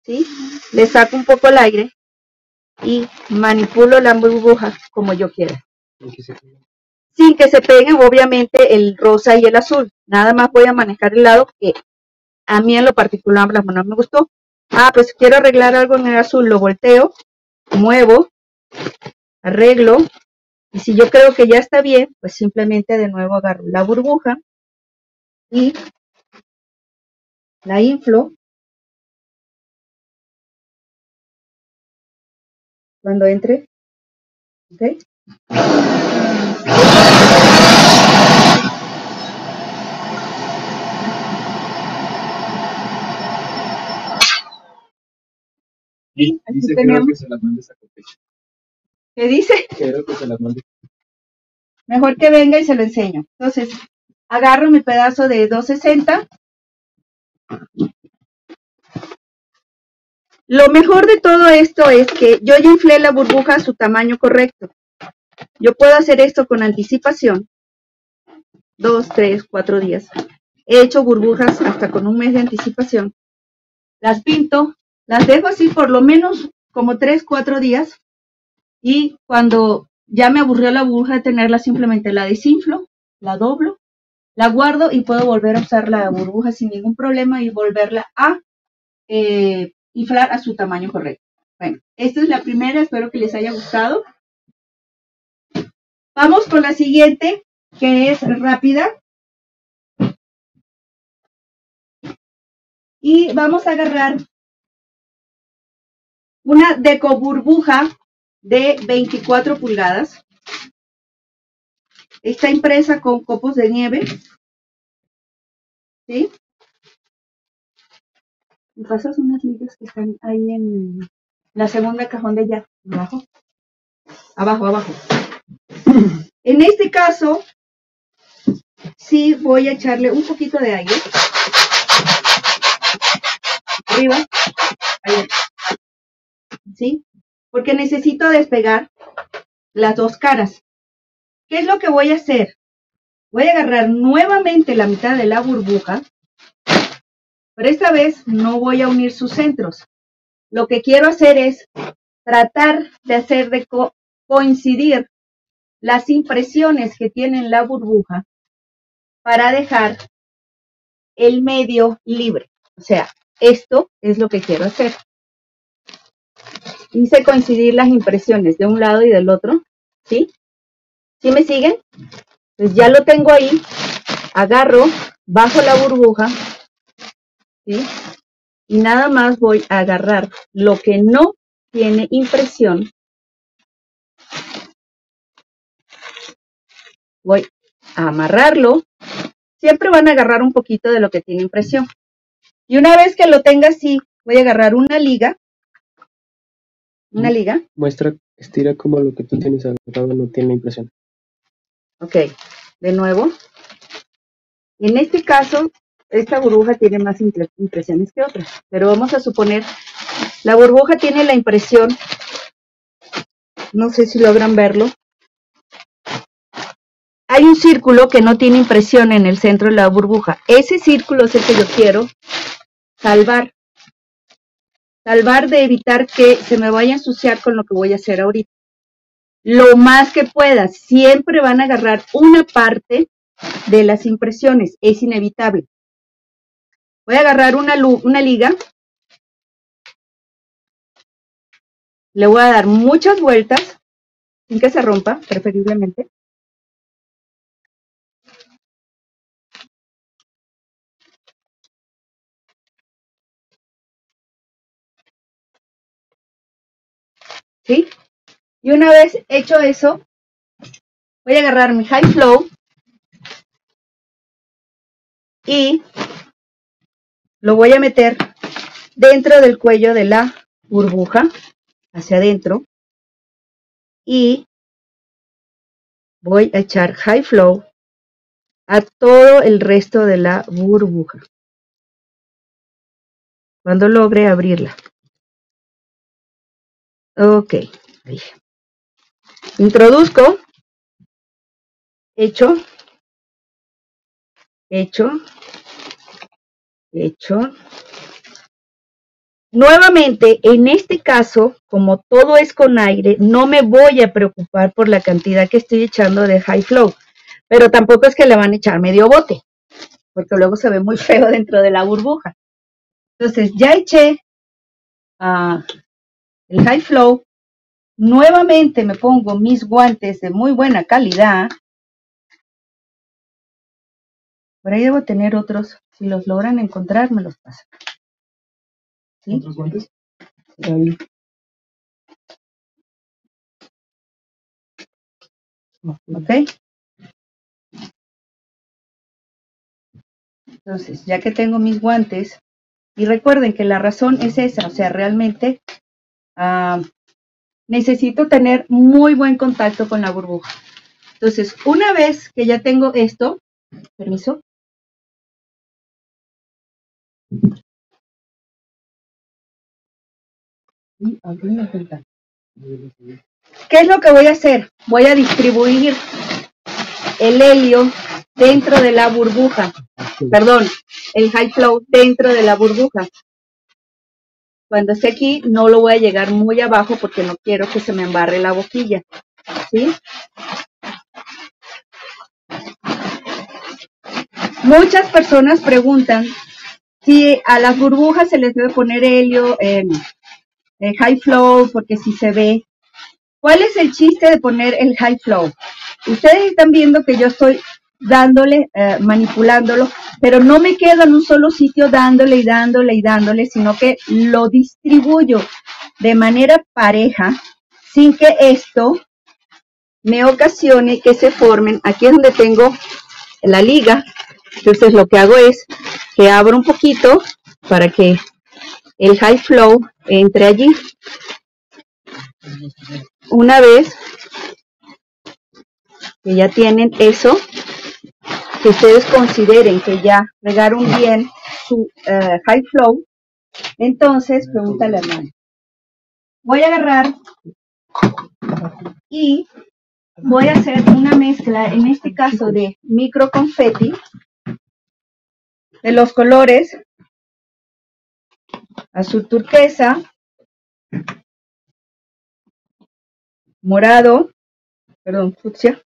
¿sí? Le saco un poco el aire y manipulo la burbuja como yo quiera. Sin que se peguen, obviamente, el rosa y el azul. Nada más voy a manejar el lado que a mí en lo particular no me gustó. Pues quiero arreglar algo en el azul, lo volteo, muevo, arreglo, y si yo creo que ya está bien, pues simplemente de nuevo agarro la burbuja y la inflo. Cuando entre, ¿ok? Dice que se la mandes a Copecha. ¿Qué dice? Quiero que se las mande. Mejor que venga y se lo enseño. Entonces, agarro mi pedazo de 260. Lo mejor de todo esto es que yo ya inflé la burbuja a su tamaño correcto. Yo puedo hacer esto con anticipación. 2, 3, 4 días. He hecho burbujas hasta con un mes de anticipación. Las pinto, las dejo así por lo menos como 3, 4 días. Y cuando ya me aburrió la burbuja de tenerla, simplemente la desinflo, la doblo, la guardo y puedo volver a usar la burbuja sin ningún problema y volverla a inflar a su tamaño correcto. Bueno, esta es la primera, espero que les haya gustado. Vamos con la siguiente, que es rápida. Y vamos a agarrar una deco burbuja de 24 pulgadas. Está impresa con copos de nieve. ¿Sí? Me pasas unas ligas que están ahí en la segunda cajón de allá. Abajo. Abajo. En este caso, sí voy a echarle un poquito de aire. Arriba. Ahí. ¿Sí? Porque necesito despegar las dos caras. ¿Qué es lo que voy a hacer? Voy a agarrar nuevamente la mitad de la burbuja, pero esta vez no voy a unir sus centros. Lo que quiero hacer es tratar de hacer coincidir las impresiones que tiene la burbuja para dejar el medio libre. O sea, esto es lo que quiero hacer. Hice coincidir las impresiones de un lado y del otro. ¿Sí? ¿Sí me siguen? Pues ya lo tengo ahí. Agarro, bajo la burbuja. ¿Sí? Y nada más voy a agarrar lo que no tiene impresión. Voy a amarrarlo. Siempre van a agarrar un poquito de lo que tiene impresión. Y una vez que lo tenga así, voy a agarrar una liga. Una liga. Muestra, estira como lo que tú tienes agarrado no tiene impresión. Ok, de nuevo. En este caso, esta burbuja tiene más impresiones que otras. Pero vamos a suponer, la burbuja tiene la impresión, no sé si logran verlo. Hay un círculo que no tiene impresión en el centro de la burbuja. Ese círculo es el que yo quiero salvar. Salvar de evitar que se me vaya a ensuciar con lo que voy a hacer ahorita. Lo más que pueda. Siempre van a agarrar una parte de las impresiones. Es inevitable. Voy a agarrar una liga. Le voy a dar muchas vueltas. Sin que se rompa, preferiblemente. ¿Sí? Y una vez hecho eso, voy a agarrar mi high flow y lo voy a meter dentro del cuello de la burbuja, hacia adentro, y voy a echar high flow a todo el resto de la burbuja. Cuando logre abrirla. Ok, ahí. Introduzco, hecho, Nuevamente, en este caso, como todo es con aire, no me voy a preocupar por la cantidad que estoy echando de high flow, pero tampoco es que le van a echar medio bote, porque luego se ve muy feo dentro de la burbuja. Entonces, ya eché el high flow. Nuevamente me pongo mis guantes de muy buena calidad. Por ahí debo tener otros. Si los logran encontrar, me los pasan. ¿Sí? ¿Otros guantes? Ahí. Ok. Entonces, ya que tengo mis guantes, y recuerden que la razón es esa, o sea, realmente necesito tener muy buen contacto con la burbuja. Entonces, una vez que ya tengo esto, permiso. ¿Qué es lo que voy a hacer? Voy a distribuir el helio dentro de la burbuja. Perdón, el high flow dentro de la burbuja. Cuando esté aquí, no lo voy a llegar muy abajo porque no quiero que se me embarre la boquilla. ¿Sí? Muchas personas preguntan si a las burbujas se les debe poner helio en high flow porque si se ve. ¿Cuál es el chiste de poner el high flow? Ustedes están viendo que yo estoy dándole, manipulándolo, pero no me quedo en un solo sitio dándole y dándole y dándole, sino que lo distribuyo de manera pareja sin que esto me ocasione que se formen. Aquí es donde tengo la liga. Entonces lo que hago es que abro un poquito para que el high flow entre allí. Una vez que ya tienen eso, que ustedes consideren que ya regaron bien su high flow, entonces pregúntale a hermano. Voy a agarrar y voy a hacer una mezcla, en este caso de micro confeti, de los colores azul turquesa, morado, perdón, fucsia,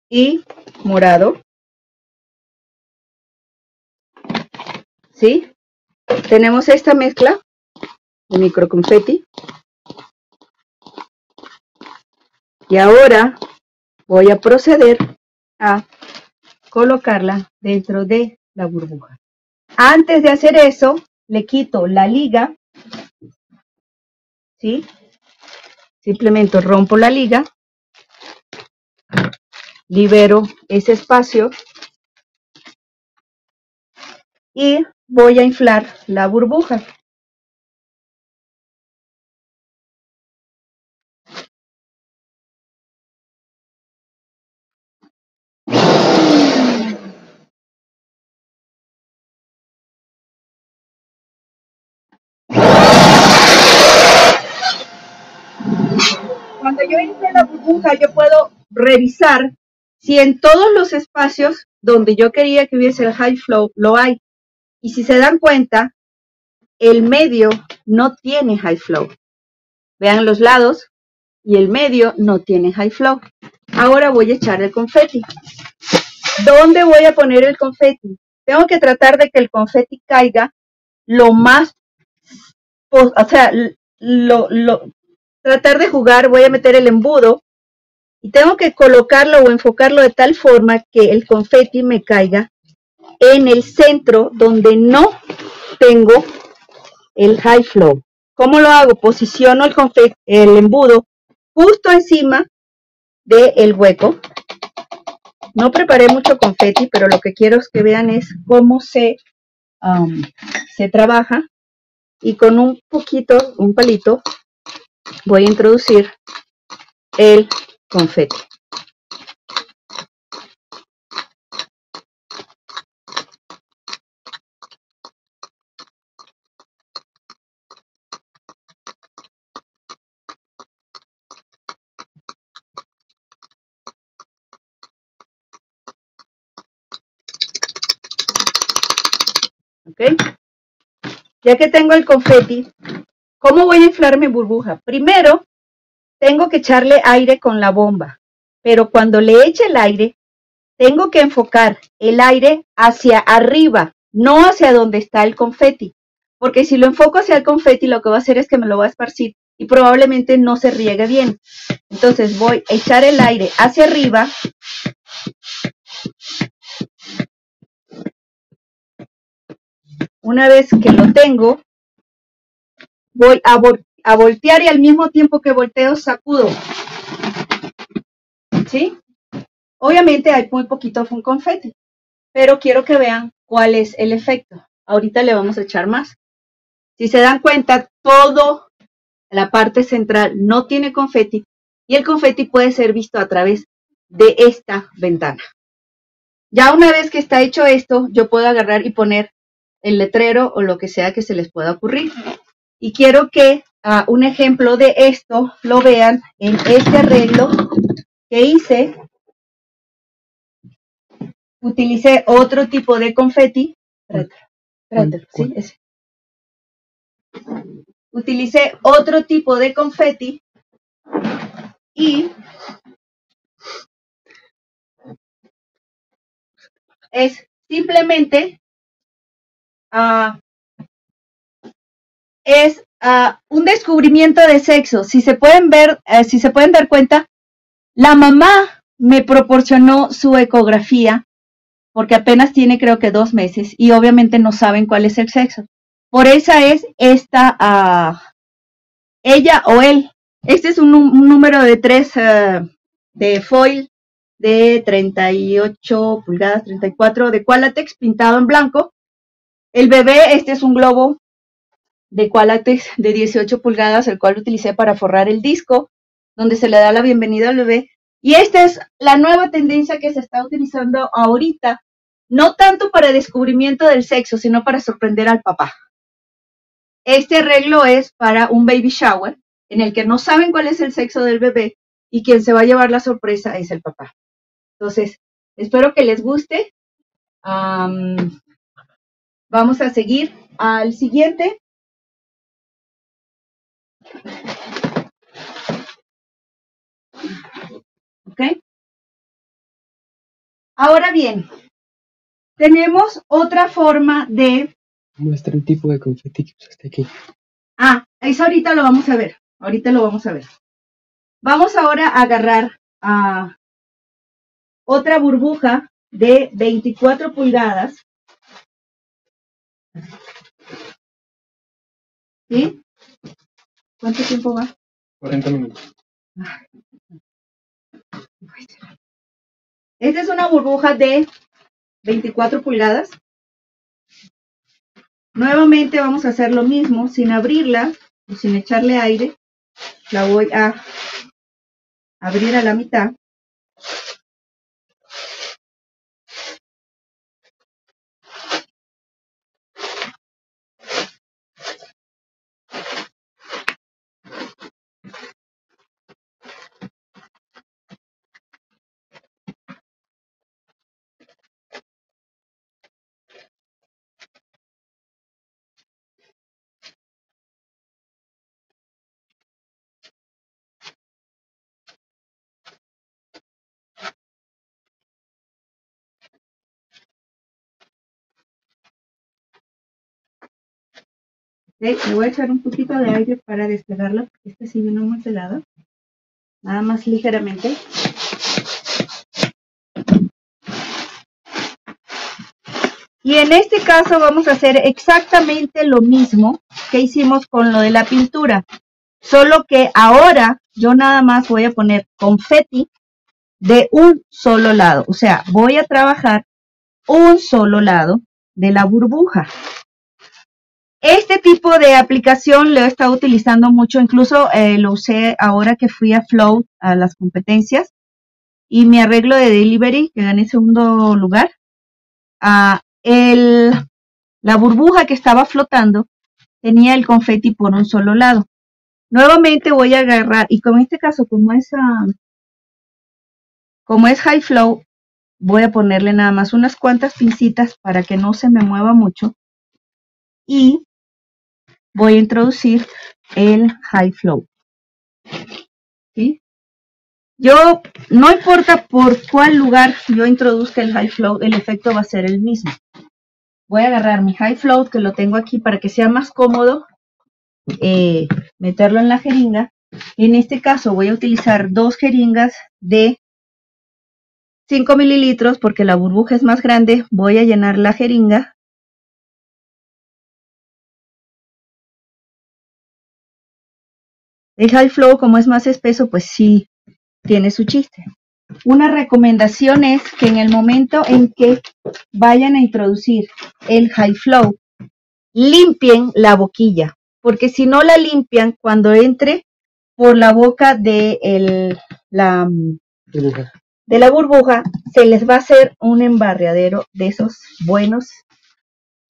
y morado. ¿Sí? Tenemos esta mezcla de micro confeti. Y ahora voy a proceder a colocarla dentro de la burbuja. Antes de hacer eso, le quito la liga. ¿Sí? Simplemente rompo la liga. Libero ese espacio. Y voy a inflar la burbuja. Cuando yo infle la burbuja, yo puedo revisar si en todos los espacios donde yo quería que hubiese el high flow, lo hay. Y si se dan cuenta, el medio no tiene high flow. Vean los lados y el medio no tiene high flow. Ahora voy a echar el confeti. ¿Dónde voy a poner el confeti? Tengo que tratar de que el confeti caiga lo más, o sea, tratar de jugar, voy a meter el embudo y tengo que colocarlo o enfocarlo de tal forma que el confeti me caiga en el centro donde no tengo el high flow. ¿Cómo lo hago? Posiciono el embudo justo encima del hueco. No preparé mucho confeti, pero lo que quiero es que vean es cómo se trabaja. Y con un poquito, un palito, voy a introducir el confeti. ¿Ok? Ya que tengo el confeti, ¿cómo voy a inflar mi burbuja? Primero, tengo que echarle aire con la bomba, pero cuando le eche el aire, tengo que enfocar el aire hacia arriba, no hacia donde está el confeti, porque si lo enfoco hacia el confeti, lo que va a hacer es que me lo va a esparcir y probablemente no se riegue bien. Entonces voy a echar el aire hacia arriba. Una vez que lo tengo, voy a voltear y al mismo tiempo que volteo, sacudo. ¿Sí? Obviamente hay muy poquito confeti, pero quiero que vean cuál es el efecto. Ahorita le vamos a echar más. Si se dan cuenta, todo la parte central no tiene confeti y el confeti puede ser visto a través de esta ventana. Ya una vez que está hecho esto, yo puedo agarrar y poner el letrero o lo que sea que se les pueda ocurrir. Y quiero que un ejemplo de esto lo vean en este arreglo que hice. Utilicé otro tipo de confeti. ¿Sí? Ese. Utilicé otro tipo de confeti y es simplemente un descubrimiento de sexo. Si se pueden ver, si se pueden dar cuenta, la mamá me proporcionó su ecografía porque apenas tiene creo que 2 meses y obviamente no saben cuál es el sexo. Por esa es esta, ella o él. Este es un número de 3 de foil de 38 pulgadas, 34 de qualatex pintado en blanco. El bebé, este es un globo de qualatex de 18 pulgadas, el cual utilicé para forrar el disco, donde se le da la bienvenida al bebé. Y esta es la nueva tendencia que se está utilizando ahorita, no tanto para descubrimiento del sexo, sino para sorprender al papá. Este arreglo es para un baby shower, en el que no saben cuál es el sexo del bebé, y quien se va a llevar la sorpresa es el papá. Entonces, espero que les guste. Vamos a seguir al siguiente. ¿Ok? Ahora bien, tenemos otra forma de... Muestra el tipo de confeti que usaste aquí. Eso ahorita lo vamos a ver. Ahorita lo vamos a ver. Vamos ahora a agarrar otra burbuja de 24 pulgadas. ¿Sí? ¿Cuánto tiempo va? 40 minutos. Esta es una burbuja de 24 pulgadas. Nuevamente vamos a hacer lo mismo, sin abrirla o sin echarle aire. La voy a abrir a la mitad. Le voy a echar un poquito de aire para despegarla, porque este sí vino muy pelado. Nada más ligeramente. Y en este caso vamos a hacer exactamente lo mismo que hicimos con lo de la pintura. Solo que ahora yo nada más voy a poner confeti de un solo lado. O sea, voy a trabajar un solo lado de la burbuja. Este tipo de aplicación lo he estado utilizando mucho, incluso lo usé ahora que fui a Float a las competencias y mi arreglo de delivery, que gané segundo lugar, la burbuja que estaba flotando tenía el confeti por un solo lado. Nuevamente voy a agarrar, y con este caso, como es high flow, voy a ponerle nada más unas cuantas pincitas para que no se me mueva mucho. Y voy a introducir el high flow. ¿Sí? Yo, no importa por cuál lugar yo introduzca el high flow, el efecto va a ser el mismo. Voy a agarrar mi high flow, que lo tengo aquí para que sea más cómodo meterlo en la jeringa. En este caso voy a utilizar 2 jeringas de 5 mililitros porque la burbuja es más grande. Voy a llenar la jeringa. El high flow, como es más espeso, pues sí tiene su chiste. Una recomendación es que en el momento en que vayan a introducir el high flow, limpien la boquilla, porque si no la limpian, cuando entre por la boca de la burbuja, se les va a hacer un embarreadero de esos buenos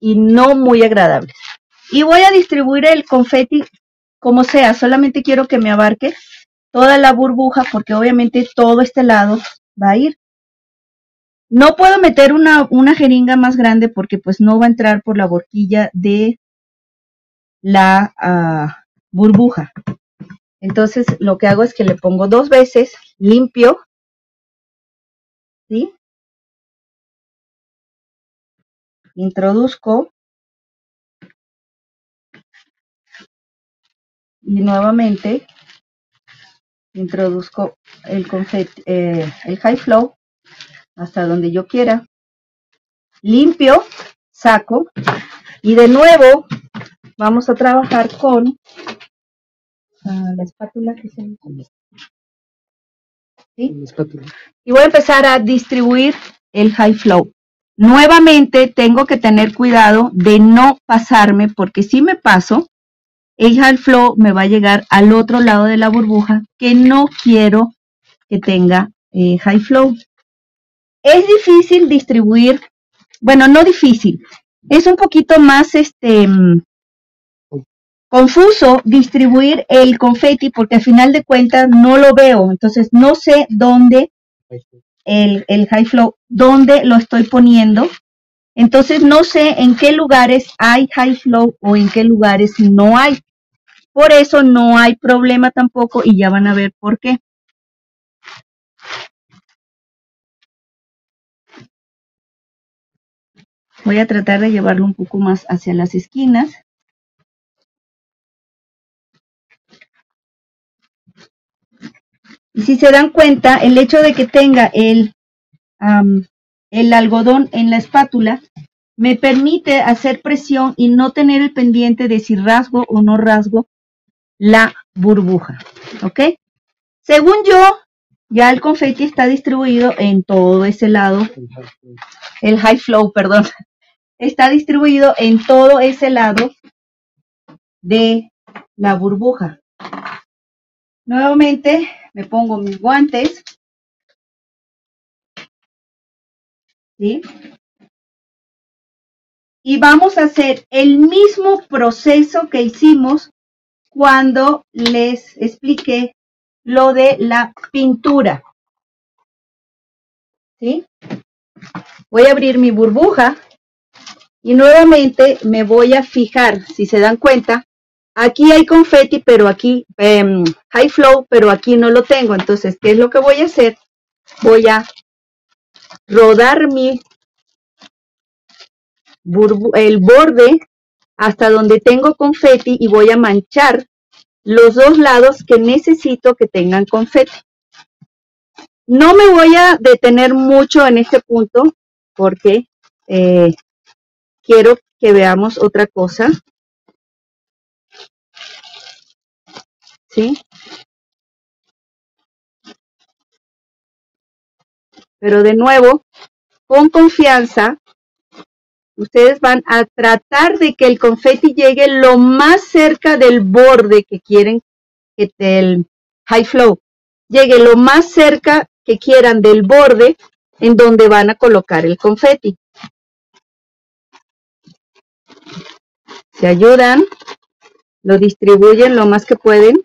y no muy agradables. Y voy a distribuir el confeti como sea, solamente quiero que me abarque toda la burbuja, porque obviamente todo este lado va a ir. No puedo meter una jeringa más grande porque pues no va a entrar por la boquilla de la burbuja. Entonces lo que hago es que le pongo 2 veces, limpio, ¿sí? Introduzco y nuevamente introduzco el confeti, el high flow hasta donde yo quiera, limpio, saco y de nuevo vamos a trabajar con la espátula que se me... ¿Sí? Y voy a empezar a distribuir el high flow. Nuevamente tengo que tener cuidado de no pasarme, porque si me paso, el high flow me va a llegar al otro lado de la burbuja que no quiero que tenga high flow. Es difícil distribuir, bueno, no difícil, es un poquito más confuso distribuir el confeti porque al final de cuentas no lo veo, entonces no sé dónde el high flow, dónde lo estoy poniendo, entonces no sé en qué lugares hay high flow o en qué lugares no hay. Por eso no hay problema tampoco y ya van a ver por qué. Voy a tratar de llevarlo un poco más hacia las esquinas. Y si se dan cuenta, el hecho de que tenga el algodón en la espátula me permite hacer presión y no tener el pendiente de si rasgo o no rasgo la burbuja. ¿Ok? Según yo, ya el confeti está distribuido en todo ese lado. El high flow, perdón. Está distribuido en todo ese lado de la burbuja. Nuevamente me pongo mis guantes. ¿Sí? Y vamos a hacer el mismo proceso que hicimos cuando les expliqué lo de la pintura. ¿Sí? Voy a abrir mi burbuja y nuevamente me voy a fijar, si se dan cuenta, aquí hay confeti, pero aquí high flow, pero aquí no lo tengo. Entonces, ¿qué es lo que voy a hacer? Voy a rodar el borde hasta donde tengo confeti y voy a manchar los 2 lados que necesito que tengan confeti. No me voy a detener mucho en este punto porque quiero que veamos otra cosa. ¿Sí? Pero de nuevo, con confianza, ustedes van a tratar de que el confeti llegue lo más cerca del borde que quieren que el high flow llegue lo más cerca que quieran del borde en donde van a colocar el confeti. Se ayudan, lo distribuyen lo más que pueden.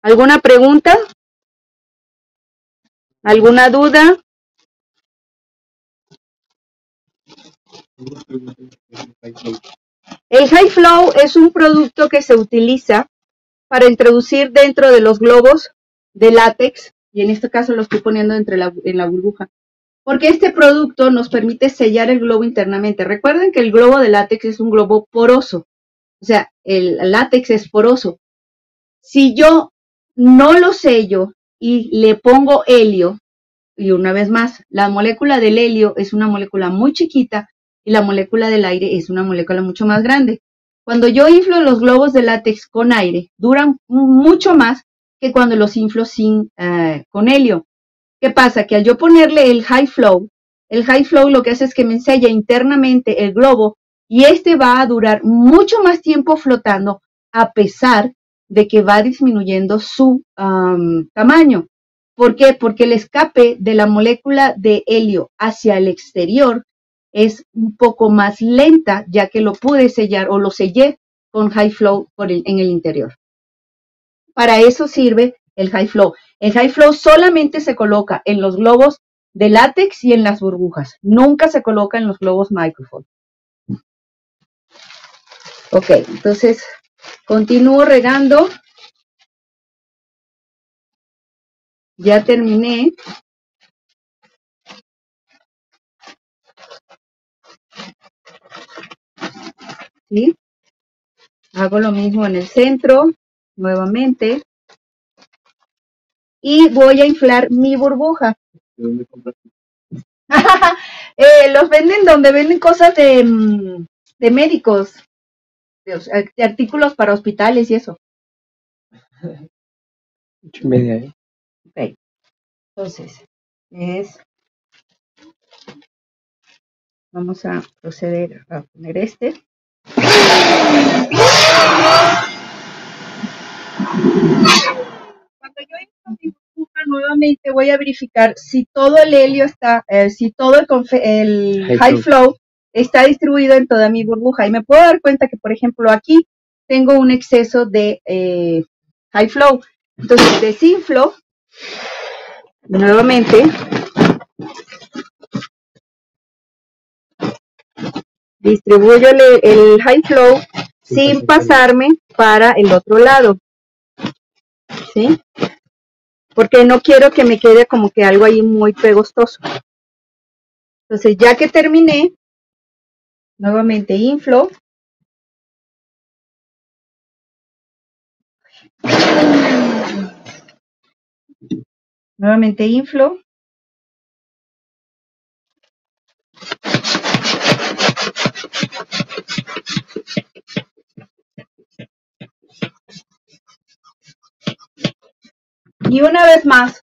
¿Alguna pregunta? ¿Alguna duda? El high flow es un producto que se utiliza para introducir dentro de los globos de látex, y en este caso lo estoy poniendo en la burbuja, porque este producto nos permite sellar el globo internamente. Recuerden que el globo de látex es un globo poroso, o sea, el látex es poroso. Si yo no lo sello y le pongo helio, y una vez más, la molécula del helio es una molécula muy chiquita y la molécula del aire es una molécula mucho más grande. Cuando yo inflo los globos de látex con aire, duran mucho más que cuando los inflo con helio. ¿Qué pasa? Que al yo ponerle el high flow lo que hace es que me sella internamente el globo y este va a durar mucho más tiempo flotando a pesar de que va disminuyendo su tamaño. ¿Por qué? Porque el escape de la molécula de helio hacia el exterior es un poco más lenta, ya que lo pude sellar o lo sellé con high flow en el interior. Para eso sirve el high flow. El high flow solamente se coloca en los globos de látex y en las burbujas. Nunca se coloca en los globos microfoil. Ok, entonces continúo regando. Ya terminé. ¿Sí? Hago lo mismo en el centro, nuevamente. Y voy a inflar mi burbuja. ¿De dónde compraste? Los venden donde venden cosas de médicos, de artículos para hospitales y eso. 8:30, ¿eh? Ok. Entonces, vamos a proceder a poner este. Cuando yo entro mi burbuja, nuevamente voy a verificar si todo el helio está, si todo el high flow está distribuido en toda mi burbuja. Y me puedo dar cuenta que, por ejemplo, aquí tengo un exceso de high flow. Entonces, desinflo nuevamente. Distribuyo el high flow sin pasarme para el otro lado. ¿Sí? Porque no quiero que me quede como que algo ahí muy pegostoso. Entonces, ya que terminé, nuevamente inflo. Nuevamente inflo. Y una vez más,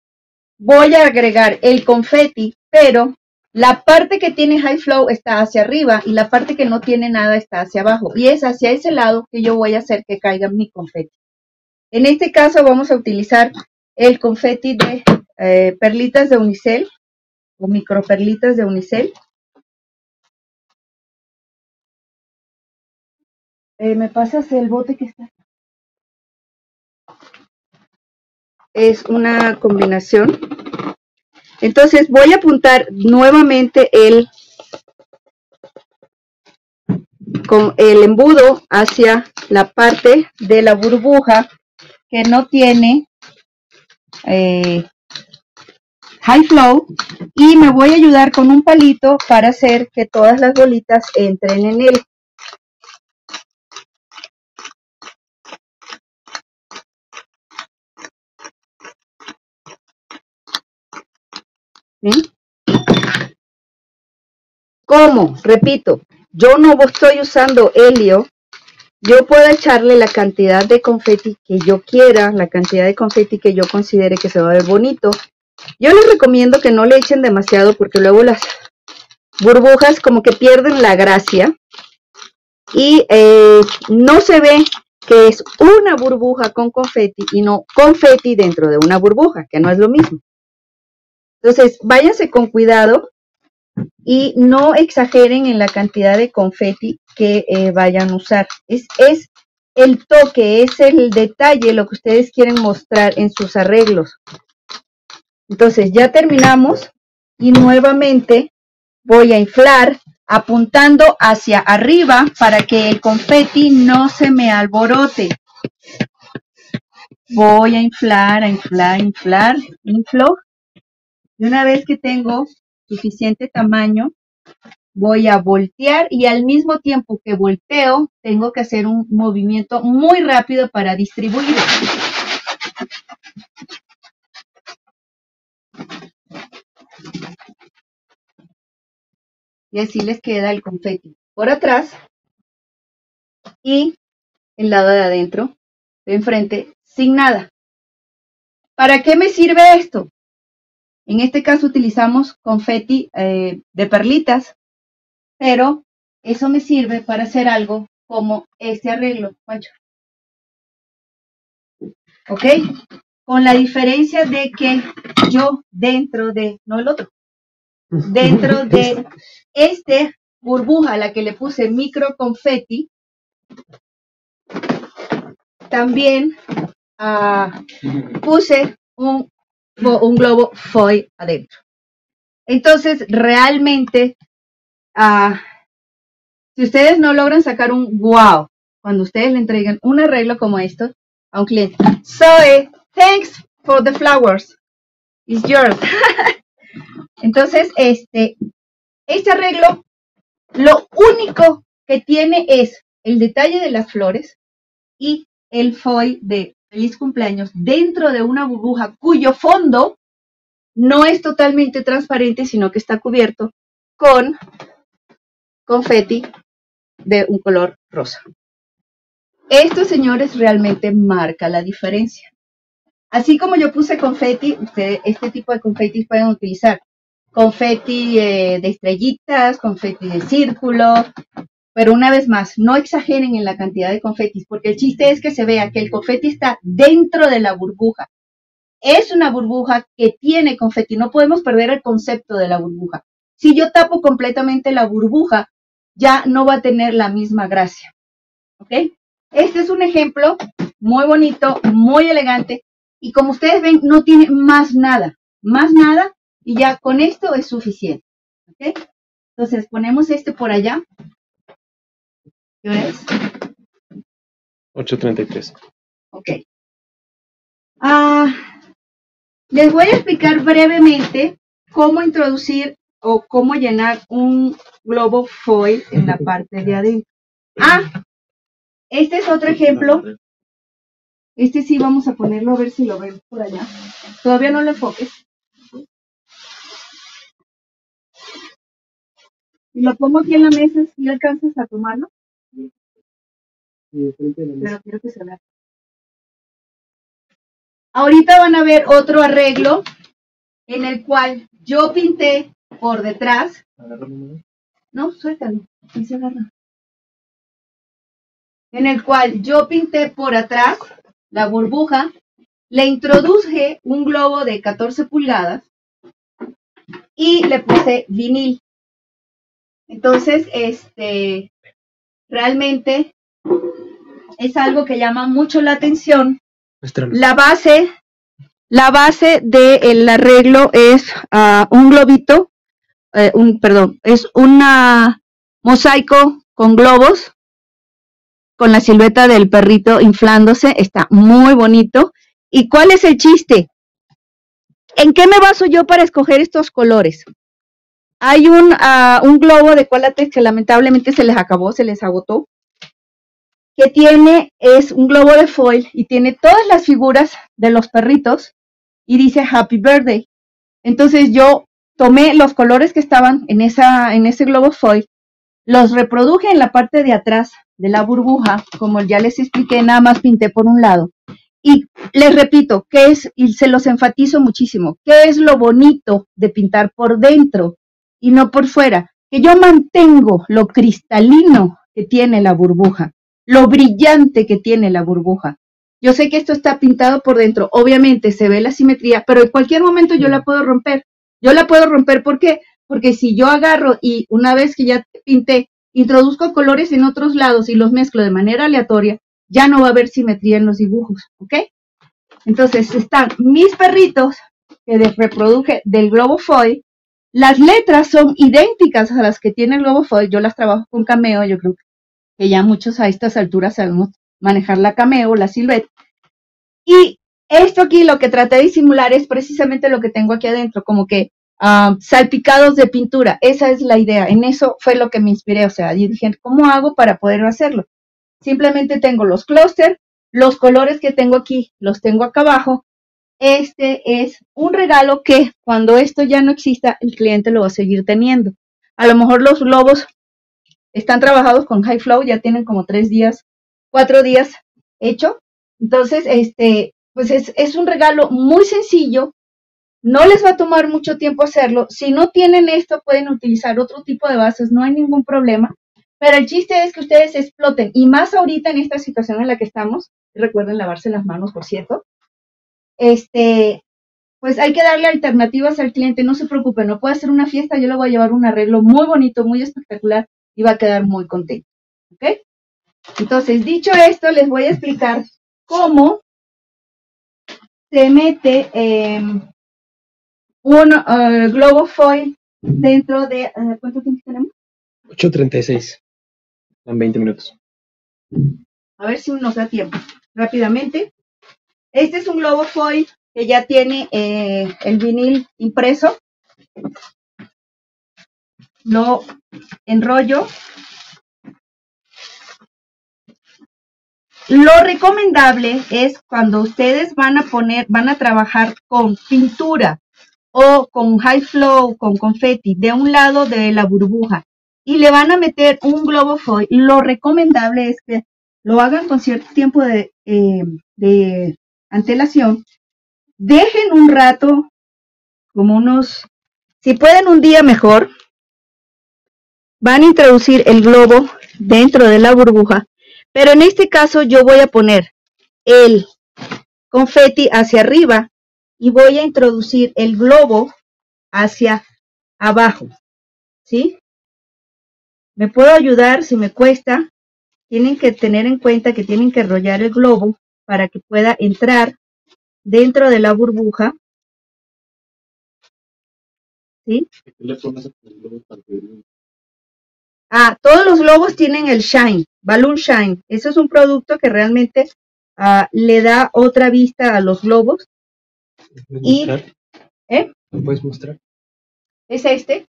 voy a agregar el confeti, pero la parte que tiene high flow está hacia arriba y la parte que no tiene nada está hacia abajo. Y es hacia ese lado que yo voy a hacer que caiga mi confeti. En este caso vamos a utilizar el confeti de perlitas de unicel o microperlitas de unicel. ¿Me pasas el bote que está? Es una combinación. Entonces voy a apuntar nuevamente con el embudo hacia la parte de la burbuja que no tiene high flow y me voy a ayudar con un palito para hacer que todas las bolitas entren en él. ¿Sí? ¿Cómo? Repito, yo no estoy usando helio. Yo puedo echarle la cantidad de confeti que yo quiera, la cantidad de confeti que yo considere que se va a ver bonito. Yo les recomiendo que no le echen demasiado porque luego las burbujas como que pierden la gracia y no se ve que es una burbuja con confeti y no confeti dentro de una burbuja, que no es lo mismo. Entonces, váyanse con cuidado y no exageren en la cantidad de confeti que vayan a usar. Es el toque, es el detalle, lo que ustedes quieren mostrar en sus arreglos. Entonces, ya terminamos y nuevamente voy a inflar apuntando hacia arriba para que el confeti no se me alborote. Voy a inflar, inflo. Y una vez que tengo suficiente tamaño, voy a voltear y al mismo tiempo que volteo, tengo que hacer un movimiento muy rápido para distribuir. Y así les queda el confeti por atrás y el lado de adentro, de enfrente, sin nada. ¿Para qué me sirve esto? En este caso utilizamos confeti de perlitas, pero eso me sirve para hacer algo como este arreglo, Pancho. ¿Ok? Con la diferencia de que yo dentro de, no el otro, dentro de este burbuja a la que le puse micro confeti, también puse un globo foil adentro. Entonces, realmente, si ustedes no logran sacar un wow cuando ustedes le entregan un arreglo como esto a un cliente, Zoe, thanks for the flowers, it's yours. Entonces, este arreglo, lo único que tiene es el detalle de las flores y el foil de feliz cumpleaños dentro de una burbuja cuyo fondo no es totalmente transparente, sino que está cubierto con confeti de un color rosa. Esto, señores, realmente marca la diferencia. Así como yo puse confeti, ustedes este tipo de confeti pueden utilizar confeti de estrellitas, confeti de círculo, pero una vez más, no exageren en la cantidad de confetis, porque el chiste es que se vea que el confeti está dentro de la burbuja. Es una burbuja que tiene confeti, no podemos perder el concepto de la burbuja. Si yo tapo completamente la burbuja, ya no va a tener la misma gracia. ¿Ok? Este es un ejemplo muy bonito, muy elegante, y como ustedes ven, no tiene más nada, y ya con esto es suficiente. ¿Ok? Entonces ponemos este por allá. ¿Qué hora es? 8:33. Ok. Les voy a explicar brevemente cómo introducir o cómo llenar un globo foil en la parte de adentro. Este es otro ejemplo. Este sí vamos a ponerlo a ver si lo ven por allá. Todavía no lo enfoques. Y lo pongo aquí en la mesa, si alcanzas a tomarlo. Pero quiero que se vea. Ahorita van a ver otro arreglo en el cual yo pinté por detrás. No, suéltalo. Ahí se agarra. En el cual yo pinté por atrás la burbuja, le introduje un globo de 14 pulgadas y le puse vinil. Entonces, realmente es algo que llama mucho la atención. La base del arreglo es un globito, es un mosaico con globos, con la silueta del perrito inflándose, está muy bonito. ¿Y cuál es el chiste? ¿En qué me baso yo para escoger estos colores? Hay un globo de qualatex que lamentablemente se les agotó, que es un globo de foil y tiene todas las figuras de los perritos y dice Happy Birthday. Entonces yo tomé los colores que estaban en ese globo foil, los reproduje en la parte de atrás de la burbuja, como ya les expliqué, nada más pinté por un lado. Y les repito, y se los enfatizo muchísimo, ¿qué es lo bonito de pintar por dentro y no por fuera? Que yo mantengo lo cristalino que tiene la burbuja, lo brillante que tiene la burbuja. Yo sé que esto está pintado por dentro, obviamente se ve la simetría, pero en cualquier momento yo la puedo romper. Yo la puedo romper, ¿por qué? Porque si yo agarro y una vez que ya pinté, introduzco colores en otros lados y los mezclo de manera aleatoria, ya no va a haber simetría en los dibujos, ¿ok? Entonces están mis perritos que reproduje del globo foil. Las letras son idénticas a las que tiene el globo foil. Yo las trabajo con cameo, yo creo que ya muchos a estas alturas sabemos manejar la cameo, la silhouette. Y esto aquí lo que traté de disimular es precisamente lo que tengo aquí adentro, como que salpicados de pintura. Esa es la idea, en eso fue lo que me inspiré. O sea, yo dije, ¿cómo hago para poder hacerlo? Simplemente tengo los clúster, los colores que tengo aquí los tengo acá abajo. Este es un regalo que cuando esto ya no exista, el cliente lo va a seguir teniendo. A lo mejor los globos están trabajados con high flow, ya tienen como 3 días, 4 días hecho. Entonces, pues es un regalo muy sencillo, No les va a tomar mucho tiempo hacerlo. Si no tienen esto, pueden utilizar otro tipo de vasos, no hay ningún problema. Pero el chiste es que ustedes exploten. Y más ahorita en esta situación en la que estamos. Recuerden lavarse las manos, por cierto. Pues hay que darle alternativas al cliente. No se preocupe, no puede hacer una fiesta. Yo le voy a llevar un arreglo muy bonito, muy espectacular. Y va a quedar muy contento. ¿Ok? Entonces, dicho esto, les voy a explicar cómo se mete un globo foil dentro de... ¿cuánto tiempo tenemos? 8:36. En 20 minutos. A ver si nos da tiempo. Rápidamente. Este es un globo foil que ya tiene el vinil impreso. Lo enrollo. Lo recomendable es cuando ustedes van a trabajar con pintura o con high flow, con confeti, de un lado de la burbuja, y le van a meter un globo foil, lo recomendable es que lo hagan con cierto tiempo de antelación. Dejen un rato, como si pueden un día mejor, van a introducir el globo dentro de la burbuja, pero en este caso yo voy a poner el confeti hacia arriba y voy a introducir el globo hacia abajo, ¿sí? Me puedo ayudar si me cuesta. Tienen que tener en cuenta que tienen que enrollar el globo para que pueda entrar dentro de la burbuja, ¿sí? Todos los globos tienen el shine, Balloon Shine. Eso es un producto que realmente le da otra vista a los globos. ¿Lo puedes mostrar? Es este.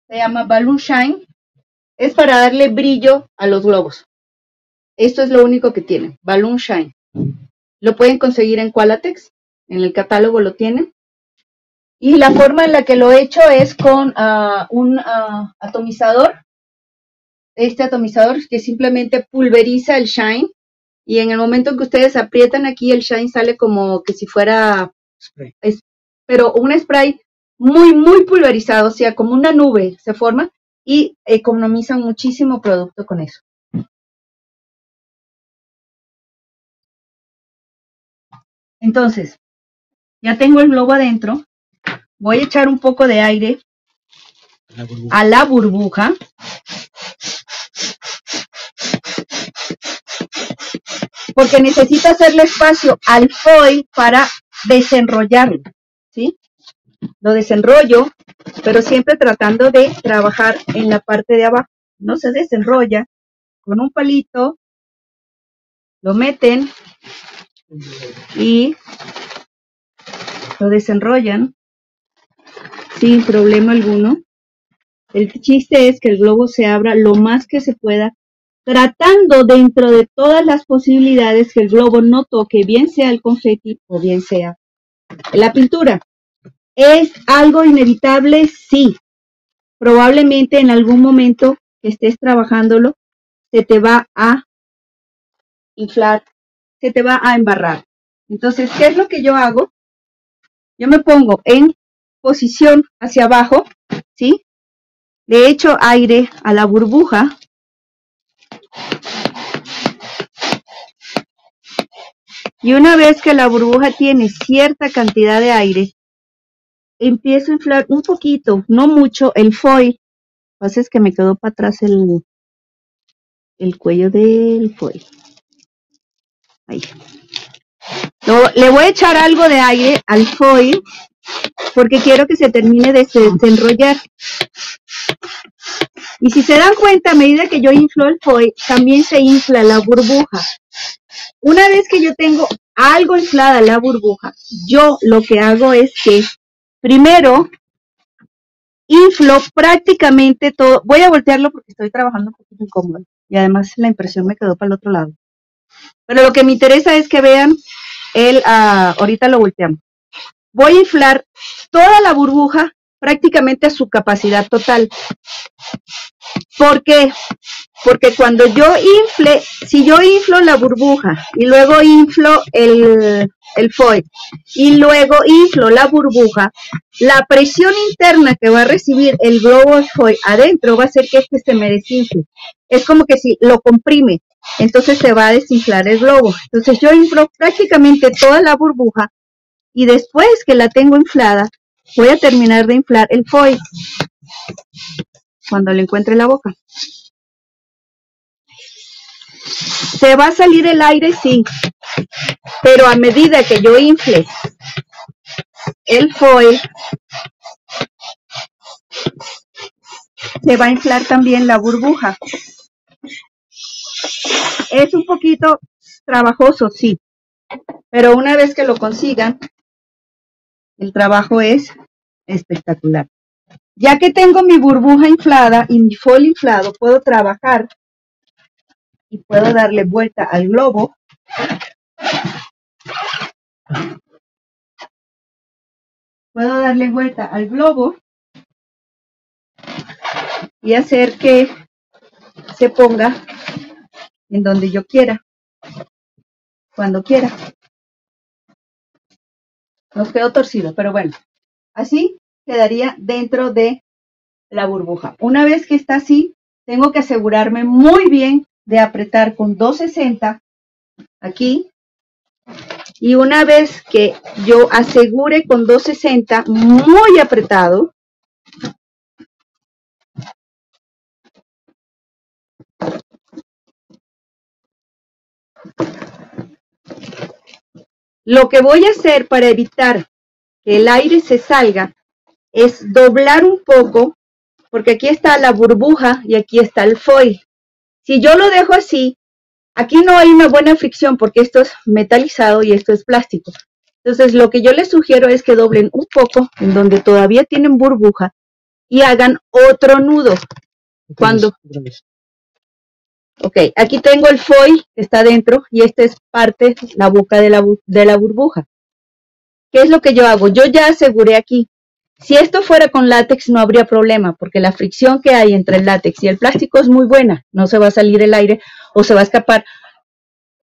Se llama Balloon Shine. Es para darle brillo a los globos. Esto es lo único que tiene, Balloon Shine. Lo pueden conseguir en Qualatex. En el catálogo lo tienen. Y la forma en la que lo he hecho es con un atomizador. Este atomizador que simplemente pulveriza el shine. Y en el momento que ustedes aprietan aquí, el shine sale como que si fuera Spray. Pero un spray muy, muy pulverizado, o sea, como una nube se forma, y economizan muchísimo producto con eso. Entonces, ya tengo el globo adentro. Voy a echar un poco de aire a la burbuja. Porque necesito hacerle espacio al foil para desenrollarlo, ¿sí? Lo desenrollo, pero siempre tratando de trabajar en la parte de abajo. No se desenrolla. Con un palito lo meten y lo desenrollan sin problema alguno. El chiste es que el globo se abra lo más que se pueda, tratando dentro de todas las posibilidades que el globo no toque, bien sea el confeti o bien sea la pintura. ¿Es algo inevitable? Sí. Probablemente en algún momento que estés trabajándolo, se te va a inflar, se te va a embarrar. Entonces, ¿qué es lo que yo hago? Yo me pongo en posición hacia abajo, ¿sí? Le echo aire a la burbuja. Y una vez que la burbuja tiene cierta cantidad de aire, empiezo a inflar un poquito, no mucho, el foil. Lo que pasa es que me quedó para atrás el cuello del foil. Ahí. Le voy a echar algo de aire al foil porque quiero que se termine de desenrollar. Y si se dan cuenta, a medida que yo inflo el foil, también se infla la burbuja. Una vez que yo tengo algo inflada la burbuja, yo lo que hago es que primero inflo prácticamente todo. Voy a voltearlo porque estoy trabajando un poquito incómodo. Y además la impresión me quedó para el otro lado. Pero lo que me interesa es que vean ahorita lo volteamos. Voy a inflar toda la burbuja prácticamente a su capacidad total. ¿Por qué? Porque cuando yo infle, si yo inflo la burbuja y luego inflo el el foil, y luego inflo la burbuja, la presión interna que va a recibir el globo de foil adentro va a hacer que este se me desinfle. Es como que si lo comprime, entonces se va a desinflar el globo. Entonces yo inflo prácticamente toda la burbuja y después que la tengo inflada, voy a terminar de inflar el foil cuando le encuentre la boca. Se va a salir el aire, sí, pero a medida que yo infle el foil, se va a inflar también la burbuja. Es un poquito trabajoso, sí, pero una vez que lo consigan, el trabajo es espectacular. Ya que tengo mi burbuja inflada y mi foil inflado, puedo trabajar y puedo darle vuelta al globo. Puedo darle vuelta al globo y hacer que se ponga en donde yo quiera, cuando quiera. Nos quedó torcido, pero bueno, así quedaría dentro de la burbuja. Una vez que está así, tengo que asegurarme muy bien de apretar con 260 aquí. Y una vez que yo asegure con 260 muy apretado, lo que voy a hacer para evitar que el aire se salga es doblar un poco, porque aquí está la burbuja y aquí está el foil. Si yo lo dejo así, aquí no hay una buena fricción porque esto es metalizado y esto es plástico. Entonces lo que yo les sugiero es que doblen un poco en donde todavía tienen burbuja y hagan otro nudo. Cuando... Ok, aquí tengo el foil que está dentro y esta es parte, la boca de la burbuja. ¿Qué es lo que yo hago? Yo ya aseguré aquí. Si esto fuera con látex no habría problema, porque la fricción que hay entre el látex y el plástico es muy buena. No se va a salir el aire o se va a escapar.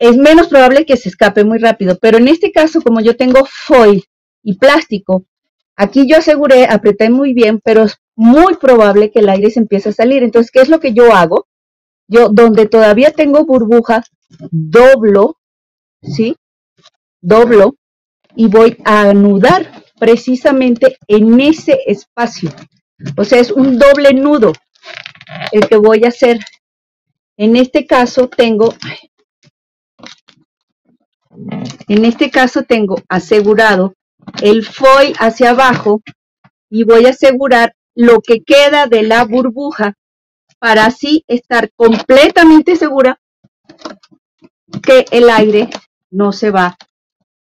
Es menos probable que se escape muy rápido, pero en este caso, como yo tengo foil y plástico, aquí yo aseguré, apreté muy bien, pero es muy probable que el aire se empiece a salir. Entonces, ¿qué es lo que yo hago? Yo, donde todavía tengo burbuja, doblo, ¿sí? Doblo y voy a anudar precisamente en ese espacio. O sea, es un doble nudo el que voy a hacer. En este caso tengo asegurado el foil hacia abajo y voy a asegurar lo que queda de la burbuja para así estar completamente segura que el aire no se va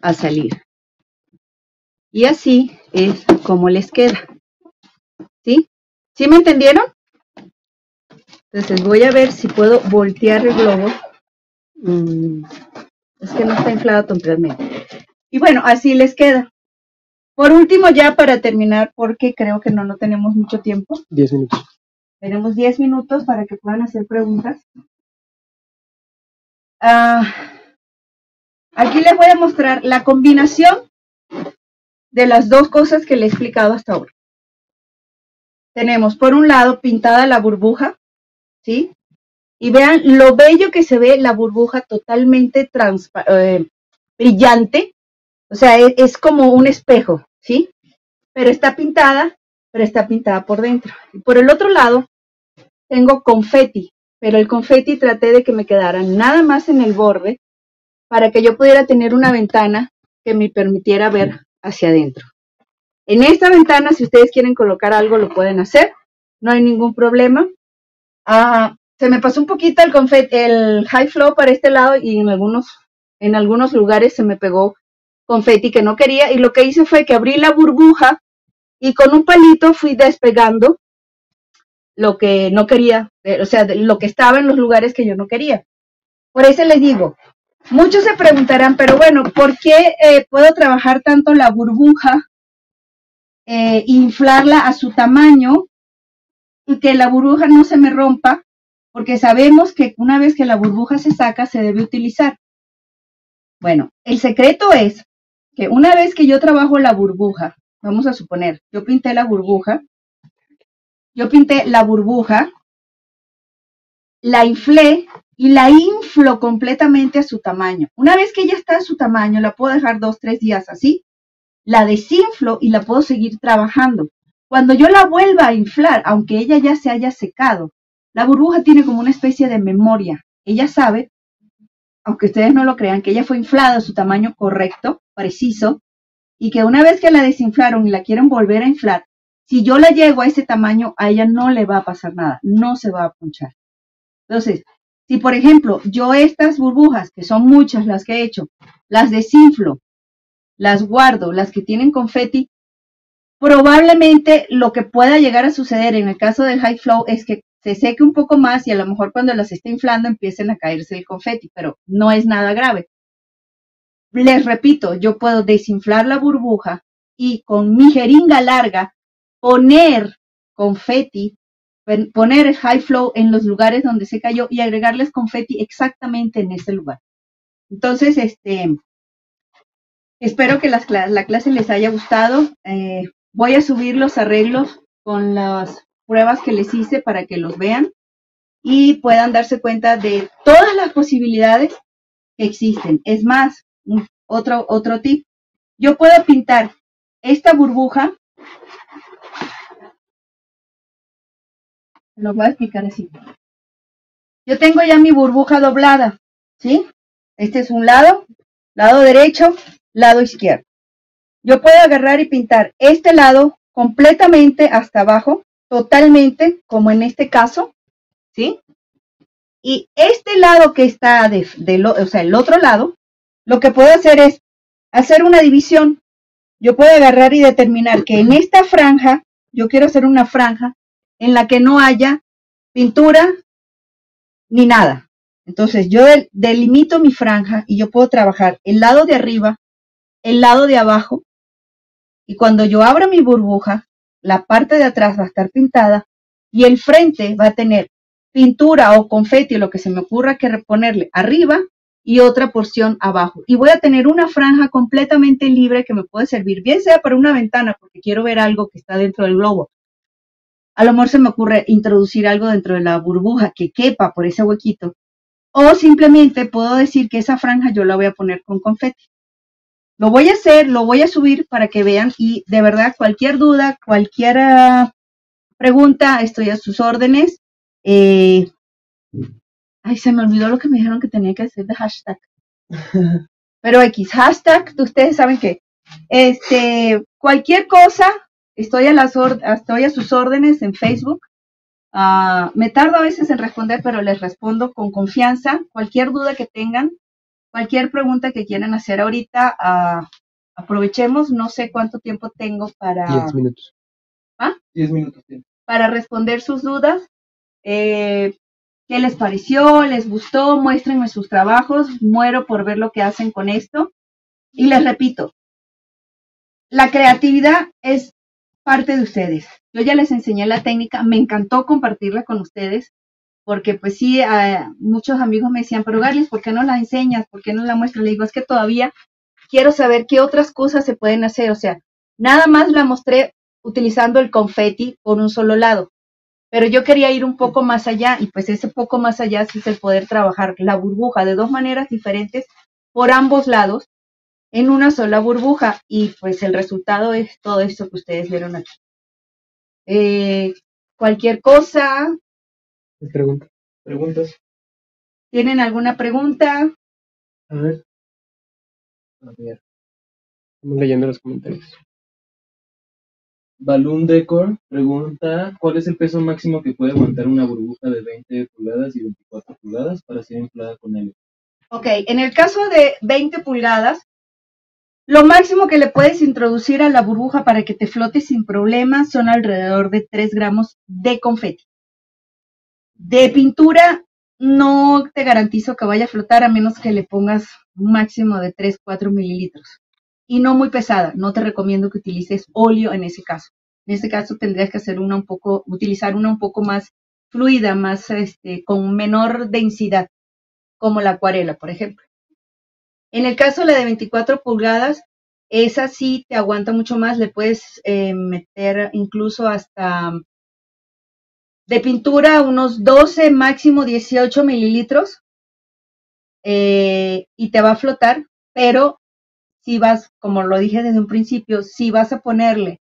a salir. Y así es como les queda. ¿Sí? ¿Sí me entendieron? Entonces voy a ver si puedo voltear el globo. Es que no está inflado totalmente. Y bueno, así les queda. Por último, ya para terminar, porque creo que no tenemos mucho tiempo. 10 minutos. Tenemos 10 minutos para que puedan hacer preguntas. Aquí les voy a mostrar la combinación de las dos cosas que les he explicado hasta ahora. Tenemos por un lado pintada la burbuja, ¿sí? Y vean lo bello que se ve la burbuja totalmente brillante. O sea, es como un espejo, ¿sí? Pero está pintada por dentro. Y por el otro lado, tengo confeti, pero el confeti traté de que me quedara nada más en el borde para que yo pudiera tener una ventana que me permitiera ver hacia adentro. En esta ventana, si ustedes quieren colocar algo, lo pueden hacer. No hay ningún problema. Se me pasó un poquito el confeti, el high flow para este lado y en algunos lugares se me pegó confeti que no quería. Y lo que hice fue que abrí la burbuja y con un palito fui despegando lo que no quería, o sea, lo que estaba en los lugares que yo no quería. Por eso les digo, muchos se preguntarán, pero bueno, ¿por qué puedo trabajar tanto la burbuja, inflarla a su tamaño y que la burbuja no se me rompa? Porque sabemos que una vez que la burbuja se saca, se debe utilizar. Bueno, el secreto es que una vez que yo trabajo la burbuja, vamos a suponer, yo pinté la burbuja, la inflé y la inflo completamente a su tamaño. Una vez que ya está a su tamaño, la puedo dejar 2, 3 días así, la desinflo y la puedo seguir trabajando. Cuando yo la vuelva a inflar, aunque ella ya se haya secado, la burbuja tiene como una especie de memoria. Ella sabe, aunque ustedes no lo crean, que ella fue inflada a su tamaño correcto, preciso, y que una vez que la desinflaron y la quieren volver a inflar, si yo la llego a ese tamaño, a ella no le va a pasar nada, no se va a punchar. Entonces, si por ejemplo yo estas burbujas, que son muchas las que he hecho, las desinflo, las guardo, las que tienen confeti, probablemente lo que pueda llegar a suceder en el caso del high flow es que se seque un poco más y a lo mejor cuando las esté inflando empiecen a caerse el confeti, pero no es nada grave. Les repito, yo puedo desinflar la burbuja y con mi jeringa larga poner confeti, poner el high flow en los lugares donde se cayó y agregarles confeti exactamente en ese lugar. Entonces, espero que la clase les haya gustado. Voy a subir los arreglos con las pruebas que les hice para que los vean y puedan darse cuenta de todas las posibilidades que existen. Es más, otro tip. Yo puedo pintar esta burbuja. Lo voy a explicar así. Yo tengo ya mi burbuja doblada, ¿sí? Este es un lado derecho, lado izquierdo. Yo puedo agarrar y pintar este lado completamente hasta abajo, totalmente, como en este caso, ¿sí? Y este lado que está o sea, el otro lado, lo que puedo hacer es hacer una división. Yo puedo agarrar y determinar que en esta franja, yo quiero hacer una franja en la que no haya pintura ni nada. Entonces yo delimito mi franja y yo puedo trabajar el lado de arriba, el lado de abajo, y cuando yo abra mi burbuja, la parte de atrás va a estar pintada y el frente va a tener pintura o confeti o lo que se me ocurra que reponerle arriba y otra porción abajo. Y voy a tener una franja completamente libre que me puede servir, bien sea para una ventana porque quiero ver algo que está dentro del globo. A lo mejor se me ocurre introducir algo dentro de la burbuja que quepa por ese huequito. O simplemente puedo decir que esa franja yo la voy a poner con confeti. Lo voy a hacer, lo voy a subir para que vean y de verdad cualquier duda, cualquier pregunta, estoy a sus órdenes. Ay, se me olvidó lo que me dijeron que tenía que hacer de hashtag. Pero hashtag, ustedes saben que cualquier cosa, estoy a sus órdenes en Facebook. Me tardo a veces en responder, pero les respondo con confianza. Cualquier duda que tengan, cualquier pregunta que quieran hacer ahorita, aprovechemos. No sé cuánto tiempo tengo para... 10 minutos. 10 minutos. Sí. Para responder sus dudas. ¿Qué les pareció? ¿Les gustó? Muéstrenme sus trabajos. Muero por ver lo que hacen con esto. Y les repito, la creatividad es parte de ustedes. Yo ya les enseñé la técnica, me encantó compartirla con ustedes, porque pues sí, muchos amigos me decían, pero Garlis, ¿por qué no la enseñas? ¿Por qué no la muestras? Le digo, es que todavía quiero saber qué otras cosas se pueden hacer. O sea, nada más la mostré utilizando el confeti por un solo lado, pero yo quería ir un poco más allá, y pues ese poco más allá es el poder trabajar la burbuja de dos maneras diferentes por ambos lados, en una sola burbuja, y pues el resultado es todo esto que ustedes vieron aquí. Cualquier cosa. Preguntas. ¿Tienen alguna pregunta? A ver. Estamos leyendo los comentarios. Balloon Decor pregunta, ¿cuál es el peso máximo que puede aguantar una burbuja de 20 pulgadas y 24 pulgadas para ser inflada con Ellie? Ok, en el caso de 20 pulgadas, lo máximo que le puedes introducir a la burbuja para que te flote sin problemas son alrededor de 3 gramos de confeti. De pintura no te garantizo que vaya a flotar a menos que le pongas un máximo de 3-4 mililitros. Y no muy pesada, no te recomiendo que utilices óleo en ese caso. En ese caso tendrías que hacer utilizar una un poco más fluida, más con menor densidad, como la acuarela, por ejemplo. En el caso de la de 24 pulgadas, Esa sí te aguanta mucho más, le puedes meter incluso hasta de pintura unos 12, máximo 18 mililitros y te va a flotar, pero si vas, como lo dije desde un principio, si vas a ponerle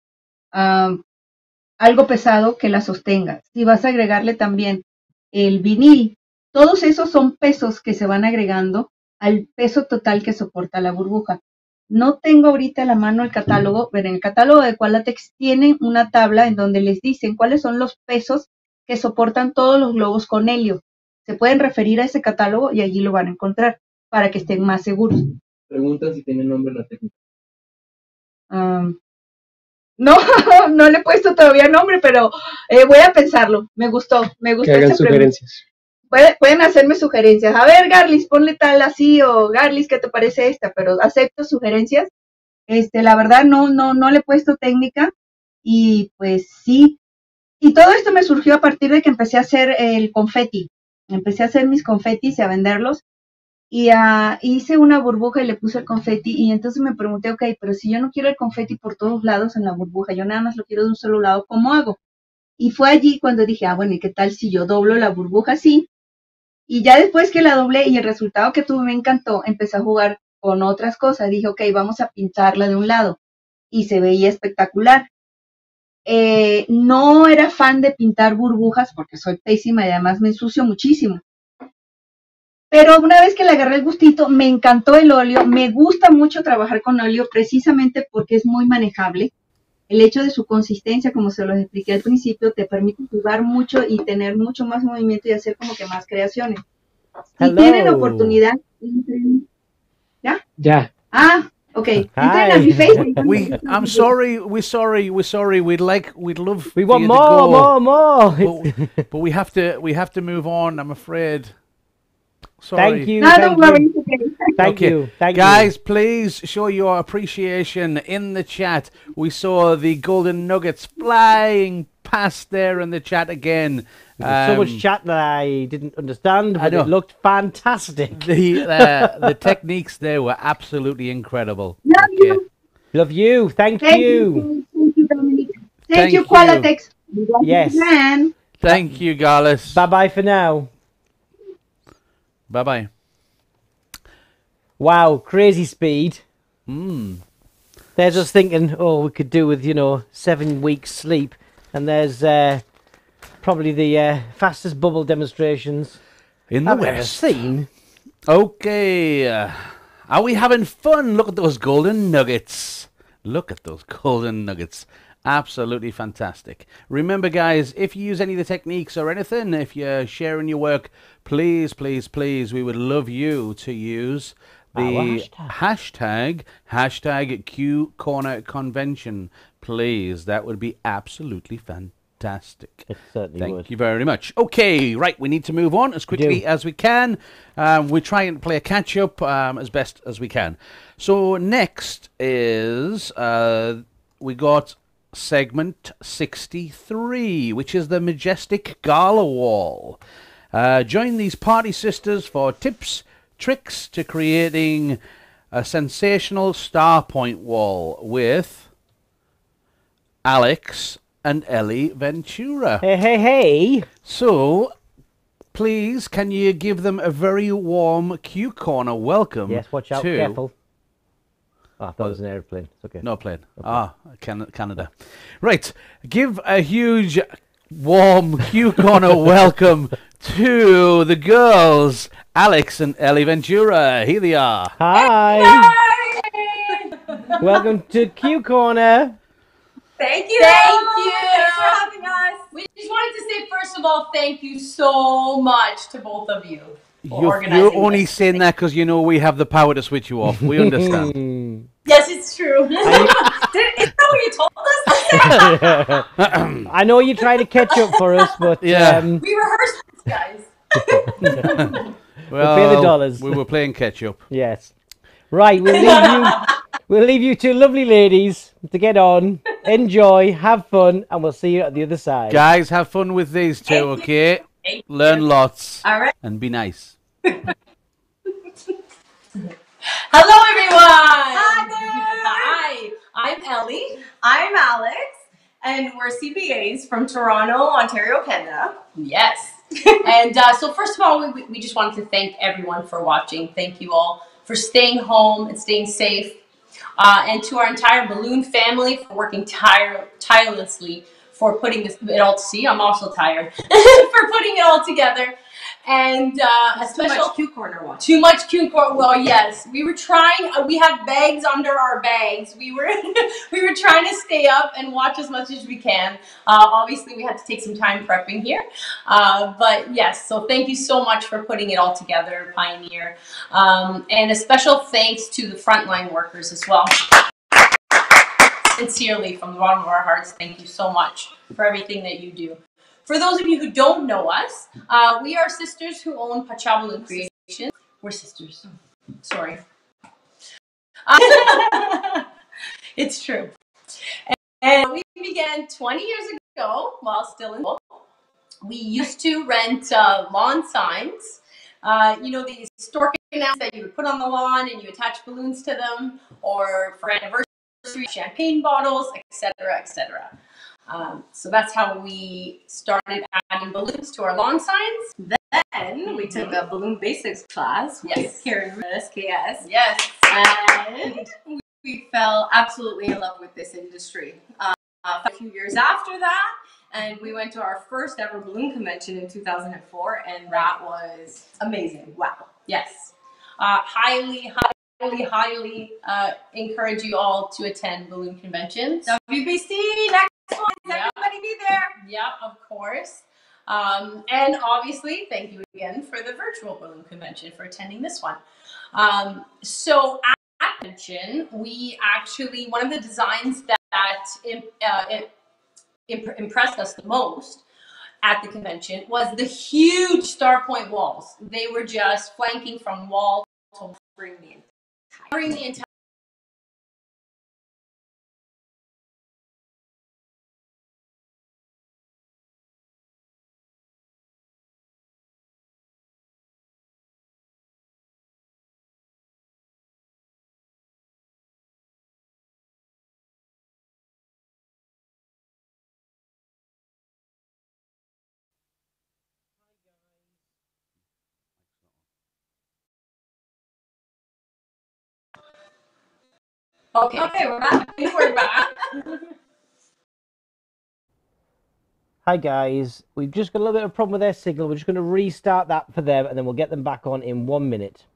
algo pesado que la sostenga, si vas a agregarle también el vinil, todos esos son pesos que se van agregando al peso total que soporta la burbuja. No tengo ahorita a la mano el catálogo, pero en el catálogo de Qualatex tienen una tabla en donde les dicen cuáles son los pesos que soportan todos los globos con helio. Se pueden referir a ese catálogo y allí lo van a encontrar para que estén más seguros. Preguntan si tiene nombre la técnica. No, no le he puesto todavía nombre, pero voy a pensarlo. Me gustó Que hagan sugerencias. Pueden hacerme sugerencias. A ver, Garlis, ponle tal así, o Garlis, ¿qué te parece esta? Pero acepto sugerencias. La verdad no le he puesto técnica y pues sí. Y todo esto me surgió a partir de que empecé a hacer el confeti. Empecé a hacer mis confetis y a venderlos. Y hice una burbuja y le puse el confeti y entonces me pregunté, ok, pero si yo no quiero el confeti por todos lados en la burbuja, yo nada más lo quiero de un solo lado, ¿cómo hago? Y fue allí cuando dije, bueno, ¿y qué tal si yo doblo la burbuja así? Y ya después que la doblé y el resultado que tuve me encantó, empecé a jugar con otras cosas. Dije, ok, vamos a pintarla de un lado. Y se veía espectacular. No era fan de pintar burbujas porque soy pésima y además me ensucio muchísimo. Pero una vez que le agarré el gustito, me encantó el óleo. Me gusta mucho trabajar con óleo precisamente porque es muy manejable. El hecho de su consistencia, como se los expliqué al principio, te permite jugar mucho y tener mucho más movimiento y hacer como que más creaciones. Si tienen oportunidad, ¿ya? Ya. Ok. Entren a mi Facebook. We're sorry. We'd love. We want for you to go, more. But we have to move on. I'm afraid. Sorry. Thank you. No, don't worry. Thank you. Guys, please show your appreciation in the chat. We saw the golden nuggets flying past there in the chat again. So much chat that I didn't understand, but it looked fantastic. The techniques there were absolutely incredible. Love you. Love you. Thank you. Thank you, Dominic. Thank you, Qualatex. Yes. Thank you, Garlis. Bye-bye for now. Bye-bye. Wow, crazy speed. They're just thinking, we could do with, 7 weeks sleep. And there's probably the fastest bubble demonstrations in the I've ever West. seen. Okay. Are we having fun? Look at those golden nuggets. Look at those golden nuggets. Absolutely fantastic. Remember, guys, if you use any of the techniques or anything, if you're sharing your work, please, please, please, we would love you to use the hashtag QCornerConvention. Please, that would be absolutely fantastic. It certainly would. Thank you very much. Okay, right, we need to move on as quickly as we can. We try and play a catch-up as best as we can. So next is, we got segment 63, which is the Majestic Gala wall. Join these party sisters for tips, tricks to creating a sensational star point wall with Alex and Ellie Ventura. Hey. So, please, can you give them a very warm Q Corner welcome? Yes, watch out, careful. I thought it was an airplane. It's okay. No plane. Okay. Canada. Right. Give a huge, warm Q Corner welcome to the girls, Alex and Ellie Ventura. Here they are. Hi. Welcome to Q Corner. Thank you. Thanks for having us. We just wanted to say, first of all, thank you so much to both of you. You're only saying that because you know we have the power to switch you off. We understand. Yes, it's true. Isn't that what you told us? I know you try to catch up for us, but we rehearsed this, guys. Well, pay the dollars. We were playing catch up. Yes. Right, we'll leave you two lovely ladies to get on, enjoy, have fun, and we'll see you at the other side. Guys, have fun with these two, okay? Learn lots. All right. And be nice. Hello, everyone. Hi there. Hi. and we're CPAs from Toronto, Ontario, Canada. Yes. And so first of all, we just wanted to thank everyone for watching. Thank you all for staying home and staying safe. And to our entire Balloon family for working tirelessly for putting it all to see. I'm also tired for putting it all together. And a special too much Q corner watch. Too much Q corner. Well, yes, we were trying. We have bags under our bags. We were we were trying to stay up and watch as much as we can. Obviously, we had to take some time prepping here, but yes. So thank you so much for putting it all together, Pioneer, and a special thanks to the frontline workers as well. Sincerely, from the bottom of our hearts, thank you so much for everything that you do. For those of you who don't know us, we are sisters who own Pachabaloo Creations. We're sisters. Sorry. It's true. And we began 20 years ago while still in school. We used to rent lawn signs. You know, these stork announcements that you would put on the lawn and you attach balloons to them, or for anniversary champagne bottles, etc., etc. So that's how we started adding balloons to our lawn signs. Then we took a balloon basics class with Karen from SKS. Yes. And we fell absolutely in love with this industry. A few years after that, and we went to our first ever balloon convention in 2004, and that was amazing. Wow. Yes. Highly encourage you all to attend balloon conventions. WBC, next one, everybody be there. Yeah, of course. And obviously, thank you again for the virtual balloon convention for attending this one. So at the convention, we actually, one of the designs that impressed us the most at the convention was the huge Star Point walls. They were just flanking from wall to wall, covering the entire Okay, we're back. We're back. Hi guys, we've just got a little bit of a problem with their signal. We're just going to restart that for them and then we'll get them back on in 1 minute.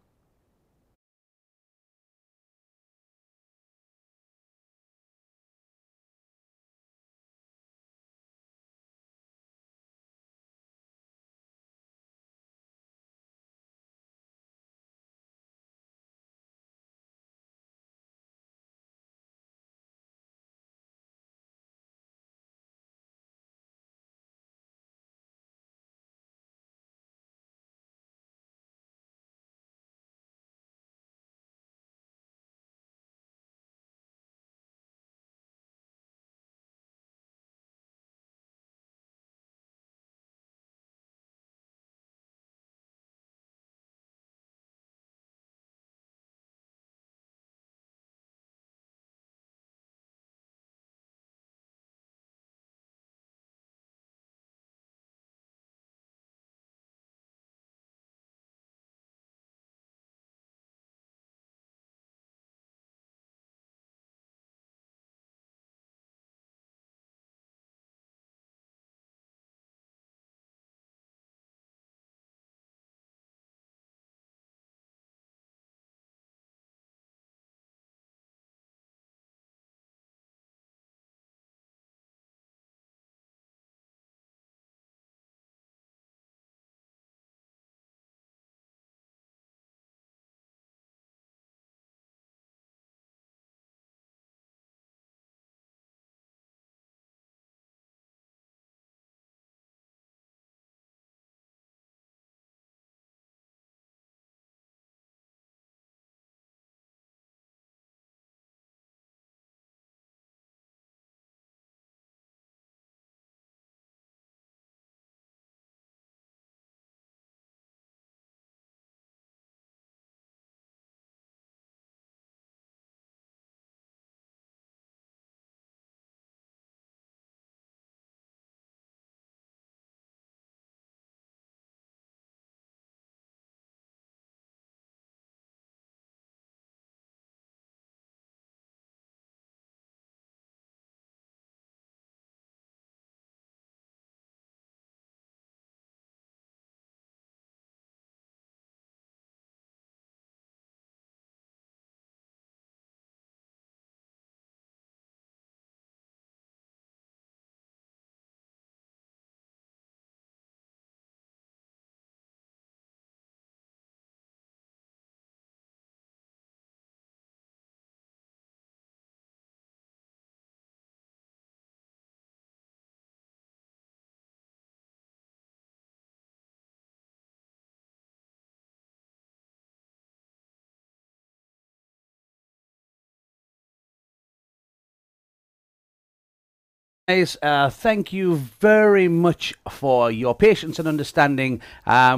Guys, thank you very much for your patience and understanding.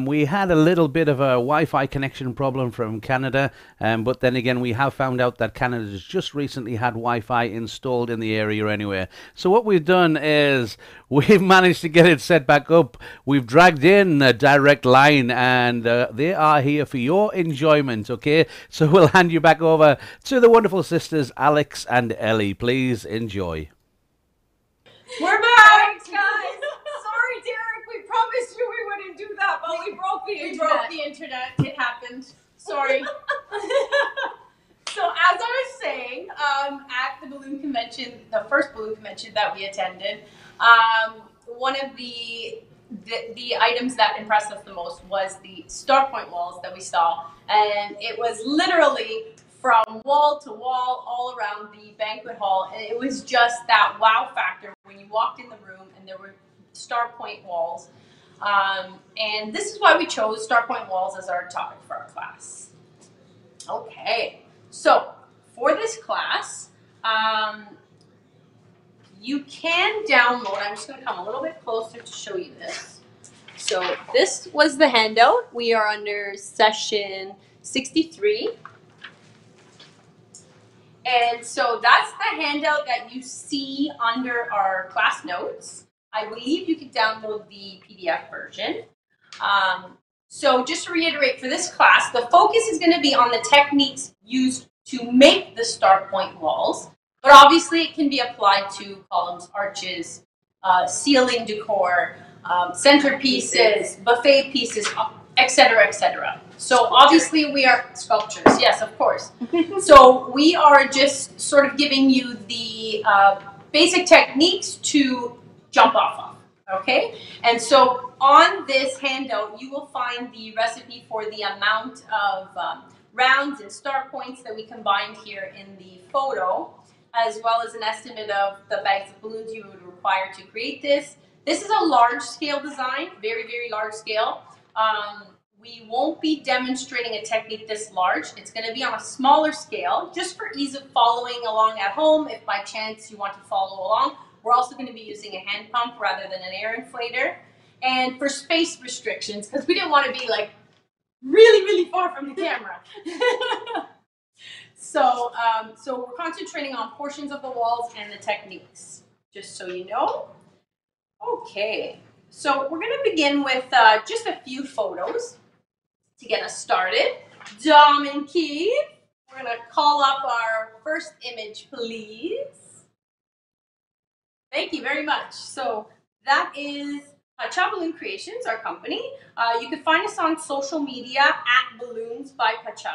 We had a little bit of a Wi-Fi connection problem from Canada, but then again, we have found out that Canada's just recently had Wi-Fi installed in the area anyway. So what we've done is we've managed to get it set back up. We've dragged in a direct line, and they are here for your enjoyment, okay? So we'll hand you back over to the wonderful sisters, Alex and Ellie. Please enjoy. We're back, guys. Sorry, Derek. We promised you we wouldn't do that, but we broke the internet. We broke the internet. It happened. Sorry. So as I was saying, at the balloon convention, the first balloon convention that we attended, one of the items that impressed us the most was the star point walls that we saw, and it was literally from wall to wall all around the banquet hall. And it was just that wow factor when you walked in the room and there were star point walls. And this is why we chose star point walls as our topic for our class. Okay, so for this class, you can download, I'm just gonna come a little bit closer to show you this. So this was the handout. We are under session 63. And so that's the handout that you see under our class notes. I believe you can download the PDF version. So just to reiterate, for this class, the focus is going to be on the techniques used to make the star point walls. But obviously it can be applied to columns, arches, ceiling decor, centerpieces, buffet pieces, etc., etc. So obviously we are sculptures, yes, of course. So we are just sort of giving you the basic techniques to jump off of, okay? And so on this handout, you will find the recipe for the amount of rounds and star points that we combined here in the photo, as well as an estimate of the bags of balloons you would require to create this. This is a large scale design, very, very large scale. We won't be demonstrating a technique this large. It's going to be on a smaller scale, just for ease of following along at home. If by chance you want to follow along, we're also going to be using a hand pump rather than an air inflator. And for space restrictions, because we didn't want to be like really, really far from the camera. So we're concentrating on portions of the walls and the techniques, just so you know. Okay, so we're going to begin with just a few photos to get us started. Dom and Keith, we're going to call up our first image, please. Thank you very much. So that is Pacha Balloon Creations, our company. You can find us on social media at Balloons by Pacha.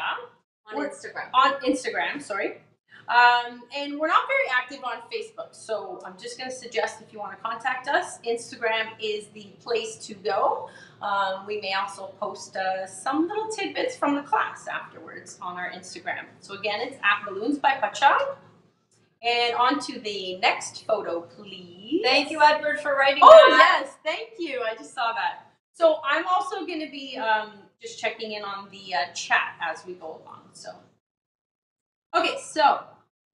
On Instagram, sorry. And we're not very active on Facebook, so I'm just going to suggest if you want to contact us, Instagram is the place to go. We may also post some little tidbits from the class afterwards on our Instagram. So again, it's at Balloons by Pacha. And on to the next photo, please. Thank you, Edward, for writing that. Yes, thank you. I just saw that. So I'm also going to be just checking in on the chat as we go along. So, okay, so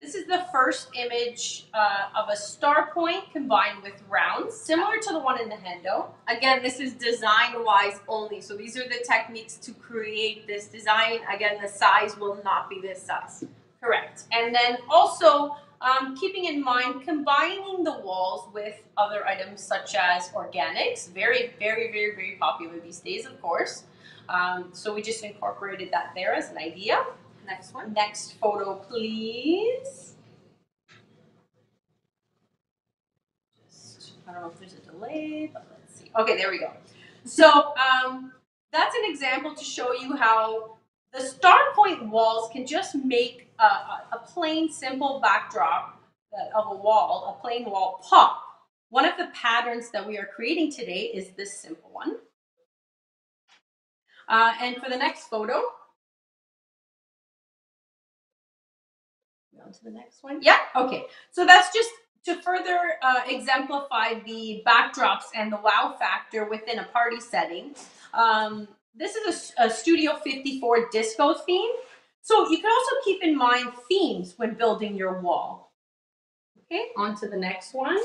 this is the first image of a star point combined with rounds, similar to the one in the handout. Again, this is design-wise only. So these are the techniques to create this design. Again, the size will not be this size. Correct. And then also keeping in mind combining the walls with other items such as organics. Very, very, very, very popular these days, of course. So we just incorporated that there as an idea. Next one. Next photo, please. I don't know if there's a delay, but let's see. Okay, there we go. So that's an example to show you how the star point walls can just make a plain, simple backdrop of a wall, a plain wall pop. One of the patterns that we are creating today is this simple one. And for the next photo, on to the next one. Yeah, okay. So that's just to further exemplify the backdrops and the wow factor within a party setting. This is a Studio 54 disco theme. So you can also keep in mind themes when building your wall. Okay, on to the next one.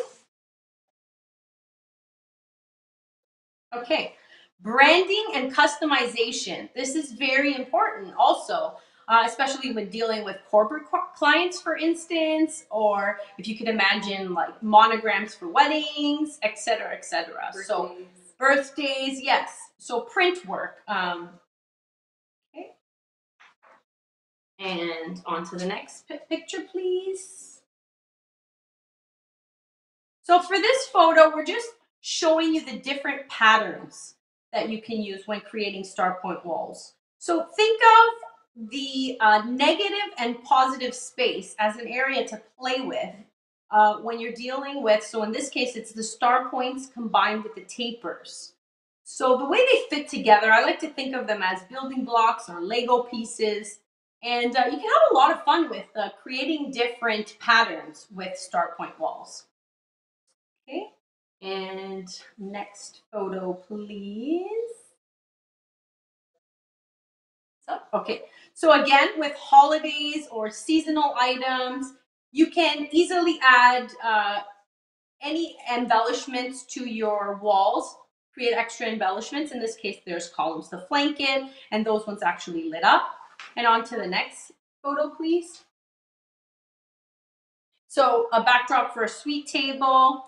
Okay, branding and customization. This is very important also, especially when dealing with corporate clients, for instance, or if you could imagine like monograms for weddings, etc., etc. So birthdays, yes. So print work. Okay. And on to the next picture, please. So for this photo, we're just showing you the different patterns that you can use when creating star point walls. So think of the negative and positive space as an area to play with when you're dealing with, so in this case, it's the star points combined with the tapers. So the way they fit together, I like to think of them as building blocks or Lego pieces. And you can have a lot of fun with creating different patterns with star point walls. Okay, and next photo, please. So, okay, so again, with holidays or seasonal items, you can easily add any embellishments to your walls, create extra embellishments. In this case, there's columns to flank it, and those ones actually lit up. And on to the next photo, please. So a backdrop for a sweet table.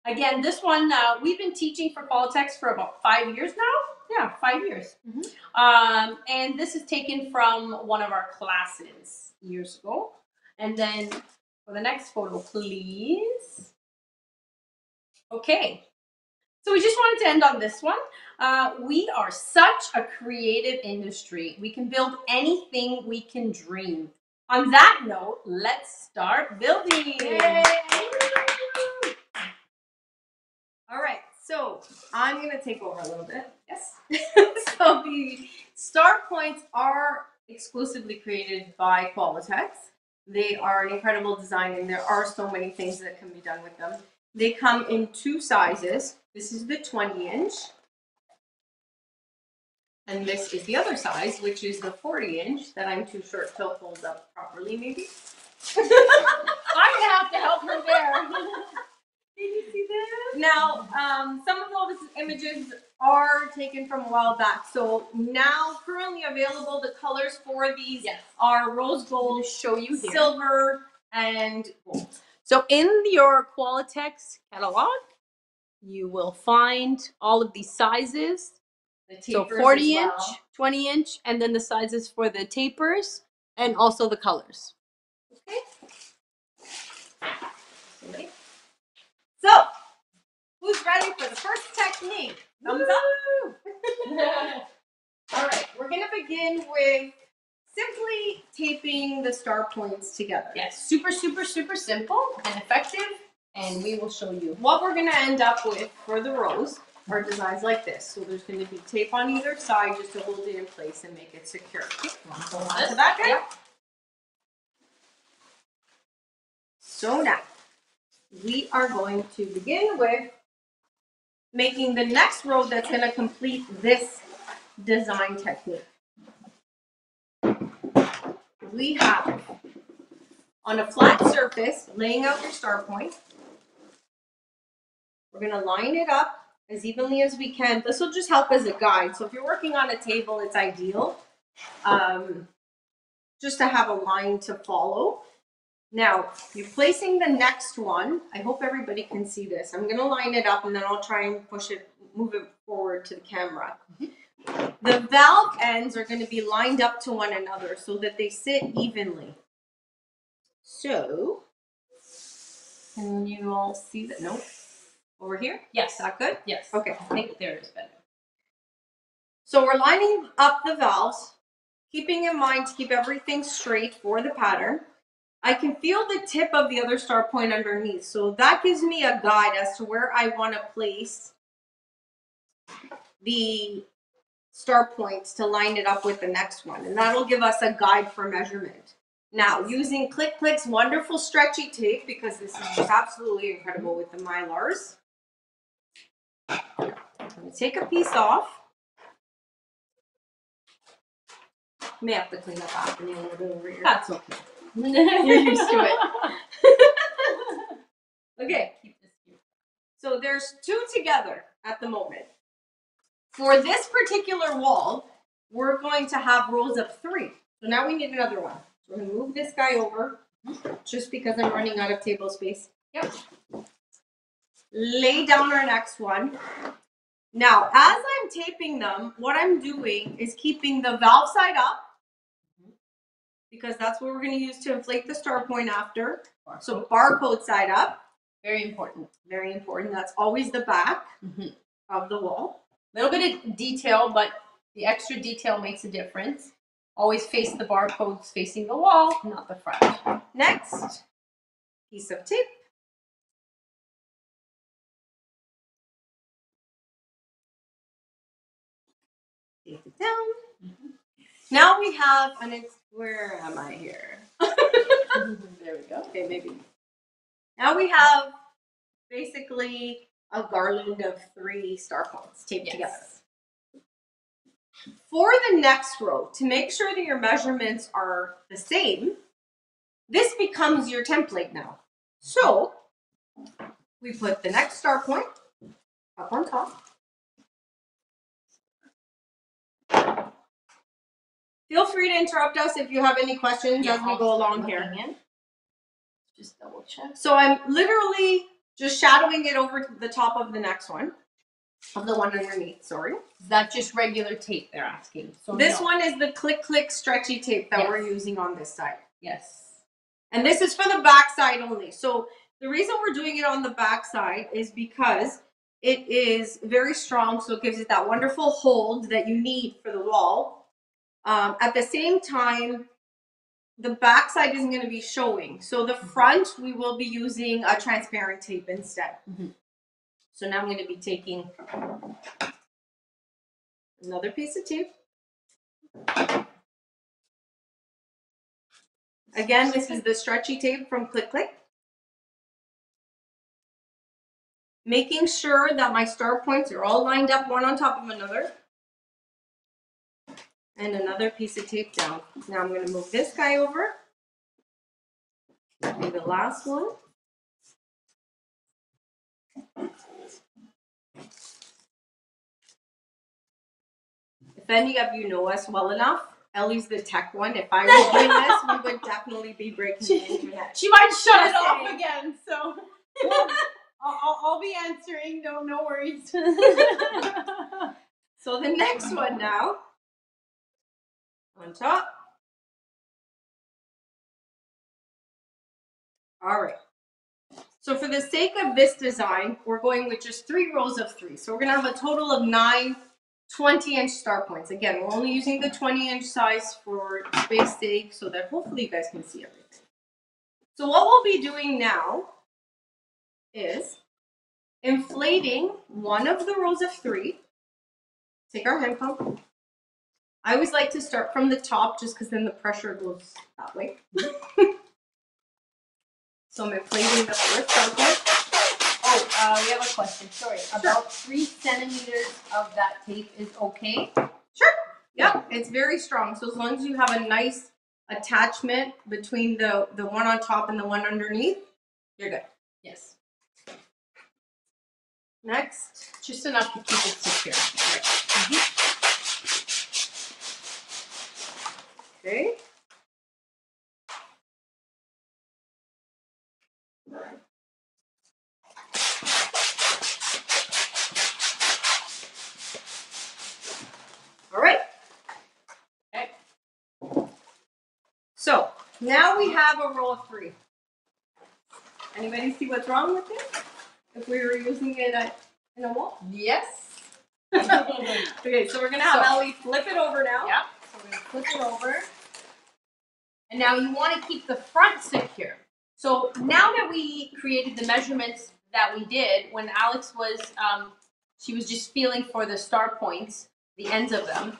Again, this one, we've been teaching for qualatex for about 5 years now. Yeah, 5 years. And this is taken from one of our classes years ago. And then for the next photo, please. Okay. So we just wanted to end on this one. We are such a creative industry. We can build anything we can dream. On that note, let's start building. Yay! All right, so I'm going to take over a little bit. Yes. So the star points are exclusively created by Qualatex. They are an incredible design, and there are so many things that can be done with them. They come in 2 sizes. This is the 20-inch. And this is the other size, which is the 40-inch that I'm too short to hold up properly, maybe. I'm going to have to help her there. Did you see this? Now, some of those images are taken from a while back. So now, currently available, the colors for these are rose gold, show you here, silver, and gold. So in your Qualatex catalog, you will find all of these sizes. So 40-inch, 20-inch, and then the sizes for the tapers, and also the colors. Okay. So, who's ready for the first technique? Thumbs up. All right, we're going to begin with simply taping the star points together. Yes, super, super, super simple and effective, and we will show you what we're going to end up with for the rows. Are designs like this. So there's going to be tape on either side just to hold it in place and make it secure. Okay, hold on to that guy. Yep. So now, we are going to begin with making the next row that's going to complete this design technique. We have, on a flat surface, laying out your star point. We're going to line it up as evenly as we can. This will just help as a guide. So if you're working on a table, it's ideal just to have a line to follow. Now, you're placing the next one. I hope everybody can see this. I'm going to line it up, and then I'll try and push it, move it forward to the camera. The valve ends are going to be lined up to one another so that they sit evenly. So, can you all see that? Nope. Over here? Yes. Is that good? Yes. Okay. I think there is better. So we're lining up the valves, keeping in mind to keep everything straight for the pattern. I can feel the tip of the other star point underneath, so that gives me a guide as to where I want to place the star points to line it up with the next one, and that'll give us a guide for measurement. Now, using Click Click's wonderful stretchy tape, because this is just absolutely incredible with the Mylars, I'm going to take a piece off. May have to clean up after you a little bit over here. That's okay. You're used to it. Okay. So there's 2 together at the moment. For this particular wall, we're going to have rows of 3. So now we need another one. So we're going to move this guy over just because I'm running out of table space. Yep. Lay down our next one. Now, as I'm taping them, what I'm doing is keeping the valve side up because that's what we're going to use to inflate the star point after. So barcode side up. Very important. Very important. That's always the back of the wall. A little bit of detail, but the extra detail makes a difference. Always face the barcodes facing the wall, not the front. Next, piece of tape. Tape it down. Now we have where am I here? There we go. Okay, maybe. Now we have basically a garland of 3 star points taped together. For the next row, to make sure that your measurements are the same, this becomes your template now. So we put the next star point up on top. Feel free to interrupt us if you have any questions as we go along here. Just double check. So I'm literally just shadowing it over the top of the next one, of the one underneath, sorry. Is that just regular tape they're asking? So this one is the click stretchy tape that we're using on this side. Yes. And this is for the back side only. So the reason we're doing it on the back side is because it is very strong, so it gives it that wonderful hold that you need for the wall. At the same time, the back side isn't going to be showing. So the front, we will be using a transparent tape instead. So now I'm going to be taking another piece of tape. Again, this is the stretchy tape from Click Click. Making sure that my star points are all lined up one on top of another. And another piece of tape down. Now I'm going to move this guy over. Do the last one. If any of you know us well enough, Ellie's the tech one. If I were doing this, we would definitely be breaking the internet. She might shut it off again, so I'll be answering. No worries. So the next one now, on top. All right. So for the sake of this design, we're going with just 3 rows of 3. So we're going to have a total of 9 20-inch star points. Again, we're only using the 20-inch size for space sake so that hopefully you guys can see everything. So what we'll be doing now is inflating one of the rows of 3. Take our hand pump. I always like to start from the top just because then the pressure goes that way. So I'm inflating the first star point. Oh, we have a question. Sorry. About 3 centimeters of that tape is okay? Sure. Yeah, it's very strong. So as long as you have a nice attachment between the one on top and the one underneath, you're good. Yes. Next. Just enough to keep it secure. Right. Okay. All right. Okay. So now we have a row of 3. Anybody see what's wrong with this? If we were using it in a wall? Yes. Okay, so we're gonna have Ellie flip it over now. Yep. So we're gonna flip it over. And now you want to keep the front secure. So now that we created the measurements that we did, when Alex was, she was just feeling for the star points, the ends of them.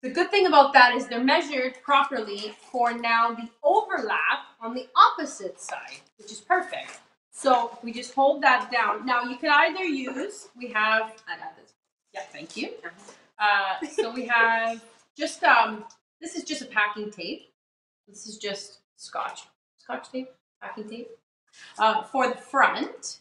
The good thing about that is they're measured properly for now the overlap on the opposite side, which is perfect. So if we just hold that down. Now you can either use, I got this. Yeah, thank you. So we have just, this is just a packing tape. This is just scotch tape, packing tape. For the front,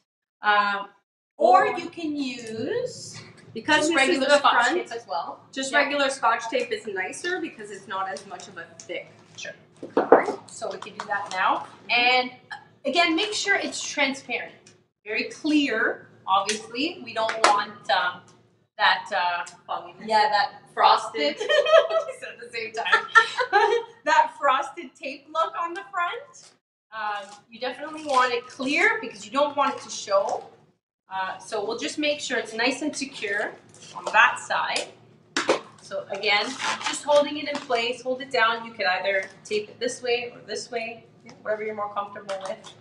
Or you can use, because Just this is regular the Scotch front, tape as well. just Yeah. regular Scotch tape is nicer because it's not as much of a thick. Sure. Alright, so we can do that now. And again, make sure it's transparent. Very clear, obviously. We don't want that fogginess. Yeah, that frosted. We said at the same time. That frosted tape look on the front. You definitely want it clear because you don't want it to show. So we'll just make sure it's nice and secure on that side. So again, just holding it in place, hold it down. You could either tape it this way or this way, whatever you're more comfortable with.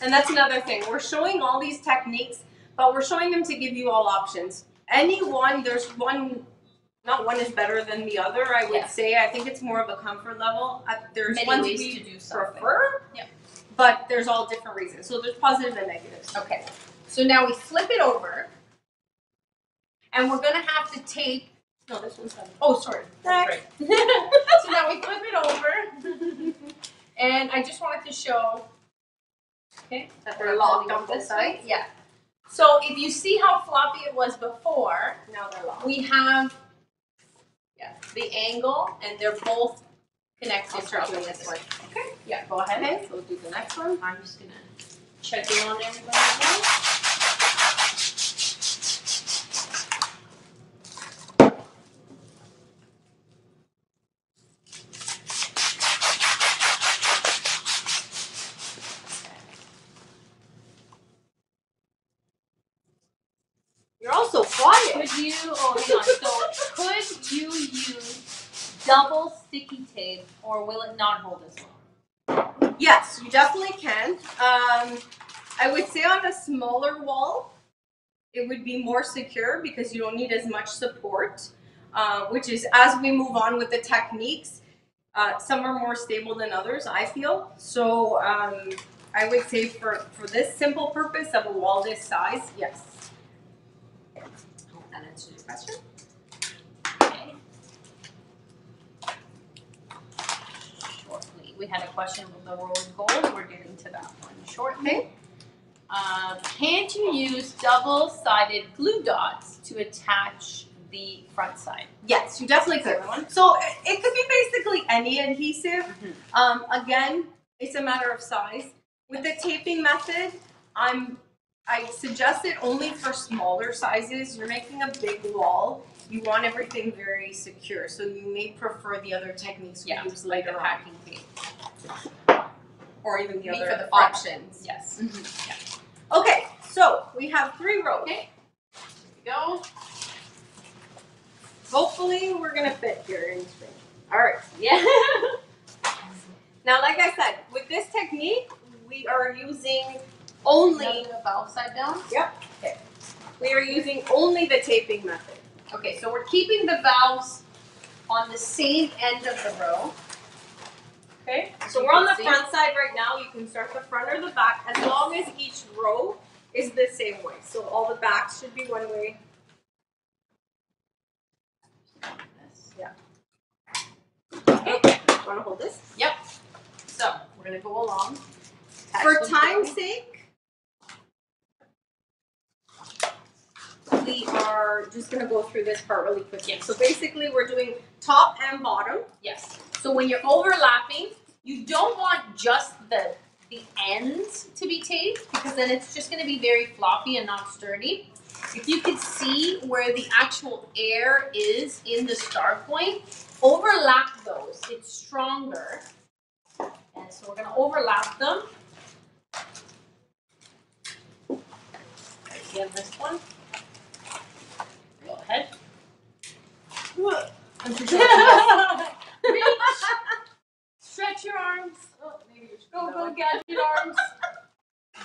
And that's another thing. We're showing all these techniques, but we're showing them to give you all options. Any one, there's one, not one is better than the other, I would say. I think it's more of a comfort level. There's Many ones ways we to do something. prefer, but there's all different reasons. So there's positives and negatives. Okay, so now we flip it over, and we're gonna have to tape. No, this one's done. Oh, sorry. That's right. So now we flip it over, and I just wanted to show, okay, That they're locked on both sides. Yeah. So if you see how floppy it was before, Now they're locked. we have the angle, and they're both connected. I'll start doing properly. this one. Okay. Yeah. Go ahead. Okay, so we'll do the next one. I'm just gonna check in on everybody again. You're also quiet. Could you? Oh, hang on. So could you use double sticky tape, or will it not hold as long? Yes, you definitely can. I would say on a smaller wall, it would be more secure because you don't need as much support, which is as we move on with the techniques, some are more stable than others, I feel. So I would say for this simple purpose of a wall this size, yes. That answers your question. Okay. Shortly. We had a question about the rose gold. We're getting to that one shortly. Can't you use double-sided glue dots to attach the front side? Yes, you definitely could. So it could be basically any adhesive. Again, it's a matter of size. With the taping method, I suggest it only for smaller sizes. You're making a big wall. You want everything very secure, so you may prefer the other techniques we use like the later on. packing tape. Or even the Me other for the front. options. Yes. Okay, so we have 3 rows. Okay. Here we go. Hopefully we're gonna fit here in screen. All right. Yeah. Now, like I said, with this technique, we are using only. The valve side down. Yep. Okay. We are using only the taping method. Okay, so we're keeping the valves on the same end of the row. Okay. So we're on the front side right now. You can start the front or the back as long as each row is the same way. So all the backs should be one way. Yeah. Okay. Want to hold this? Yep. So we're gonna go along. For time's sake, we are just going to go through this part really quickly. Yes. So basically, we're doing top and bottom. Yes. So when you're overlapping, you don't want just the ends to be taped because then it's just going to be very floppy and not sturdy. If you could see where the actual air is in the start point, overlap those. It's stronger. And so we're going to overlap them. Again, this one. Go ahead. Stretch your arms. Oh, maybe you should go gadget arms.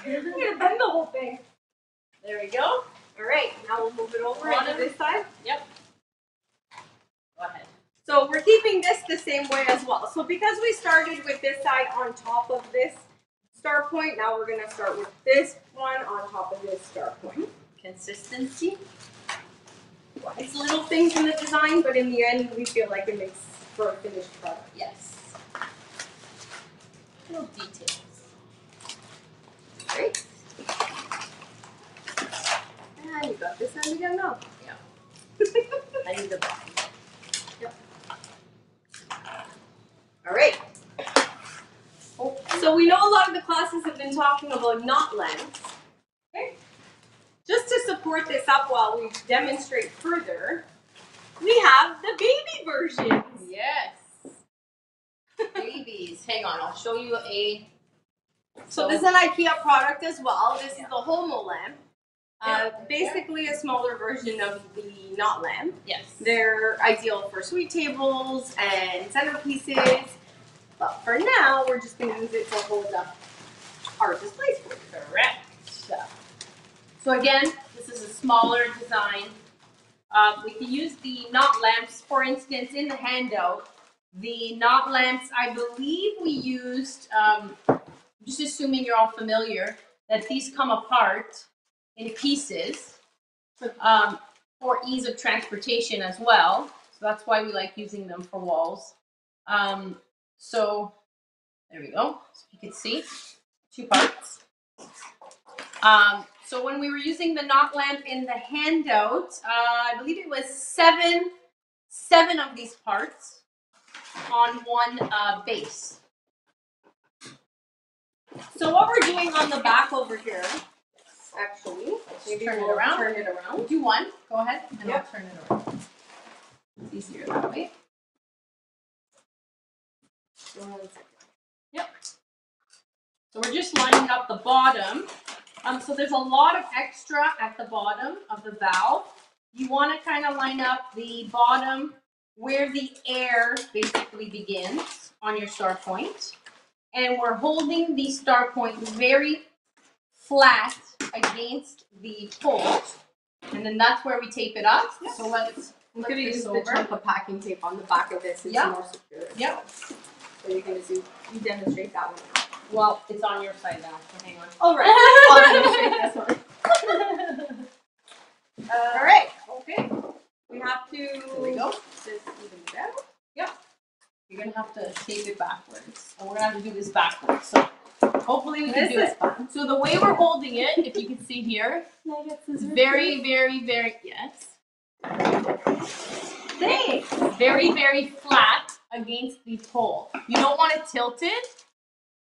You're going to bend the whole thing. There we go. All right, now we'll move it over Bottom. into this side. Yep. Go ahead. So we're keeping this the same way as well. So because we started with this side on top of this start point, now we're going to start with this one on top of this start point. Consistency. It's little things in the design, but in the end, we feel like it makes for a finished product. Yes. Little details. Great. turn again now? Yeah. I need the bottom. Yep. All right. So we know a lot of the classes have been talking about knot lengths. Okay. Just to support this up while we demonstrate further, we have the baby versions. Yes. Babies. Hang on, I'll show you a. So this is an IKEA product as well. This is the Homo lamp. Basically a smaller version of the knot lamp. Yes. They're ideal for suite tables and centerpieces. But for now, we're just going to use it to hold up our displays. Correct. So again, this is a smaller design. We can use the knot lamps, for instance, in the handout. The knot lamps, I believe we used, just assuming you're all familiar, that these come apart in pieces for ease of transportation as well. So that's why we like using them for walls. So there we go. So you can see 2 parts. So when we were using the knot lamp in the handout, I believe it was seven of these parts on one base. So what we're doing on the back over here, actually, maybe turn it around. Turn it around. Do one. Go ahead, and I'll turn it around. It's easier that way. 1 second. Yep. So we're just lining up the bottom. So there's a lot of extra at the bottom of the valve. You want to kind of line up the bottom where the air basically begins on your star point. And we're holding the star point very flat against the pole. And then that's where we tape it up. Yep. So let's flip this over. The chunk of packing tape on the back of this is more secure. Yep. So you're going to demonstrate that one now. Well, it's on your side now, so hang on. All right. I'll demonstrate this one. All right. Okay. We have to. There we go. This even better. Yep. You're gonna have to tape it backwards, and we're gonna have to do this backwards. So hopefully we can do it. Fun. So the way we're holding it, if you can see here, very, very, very Thanks. Very, very flat against the pole. You don't want to tilt it,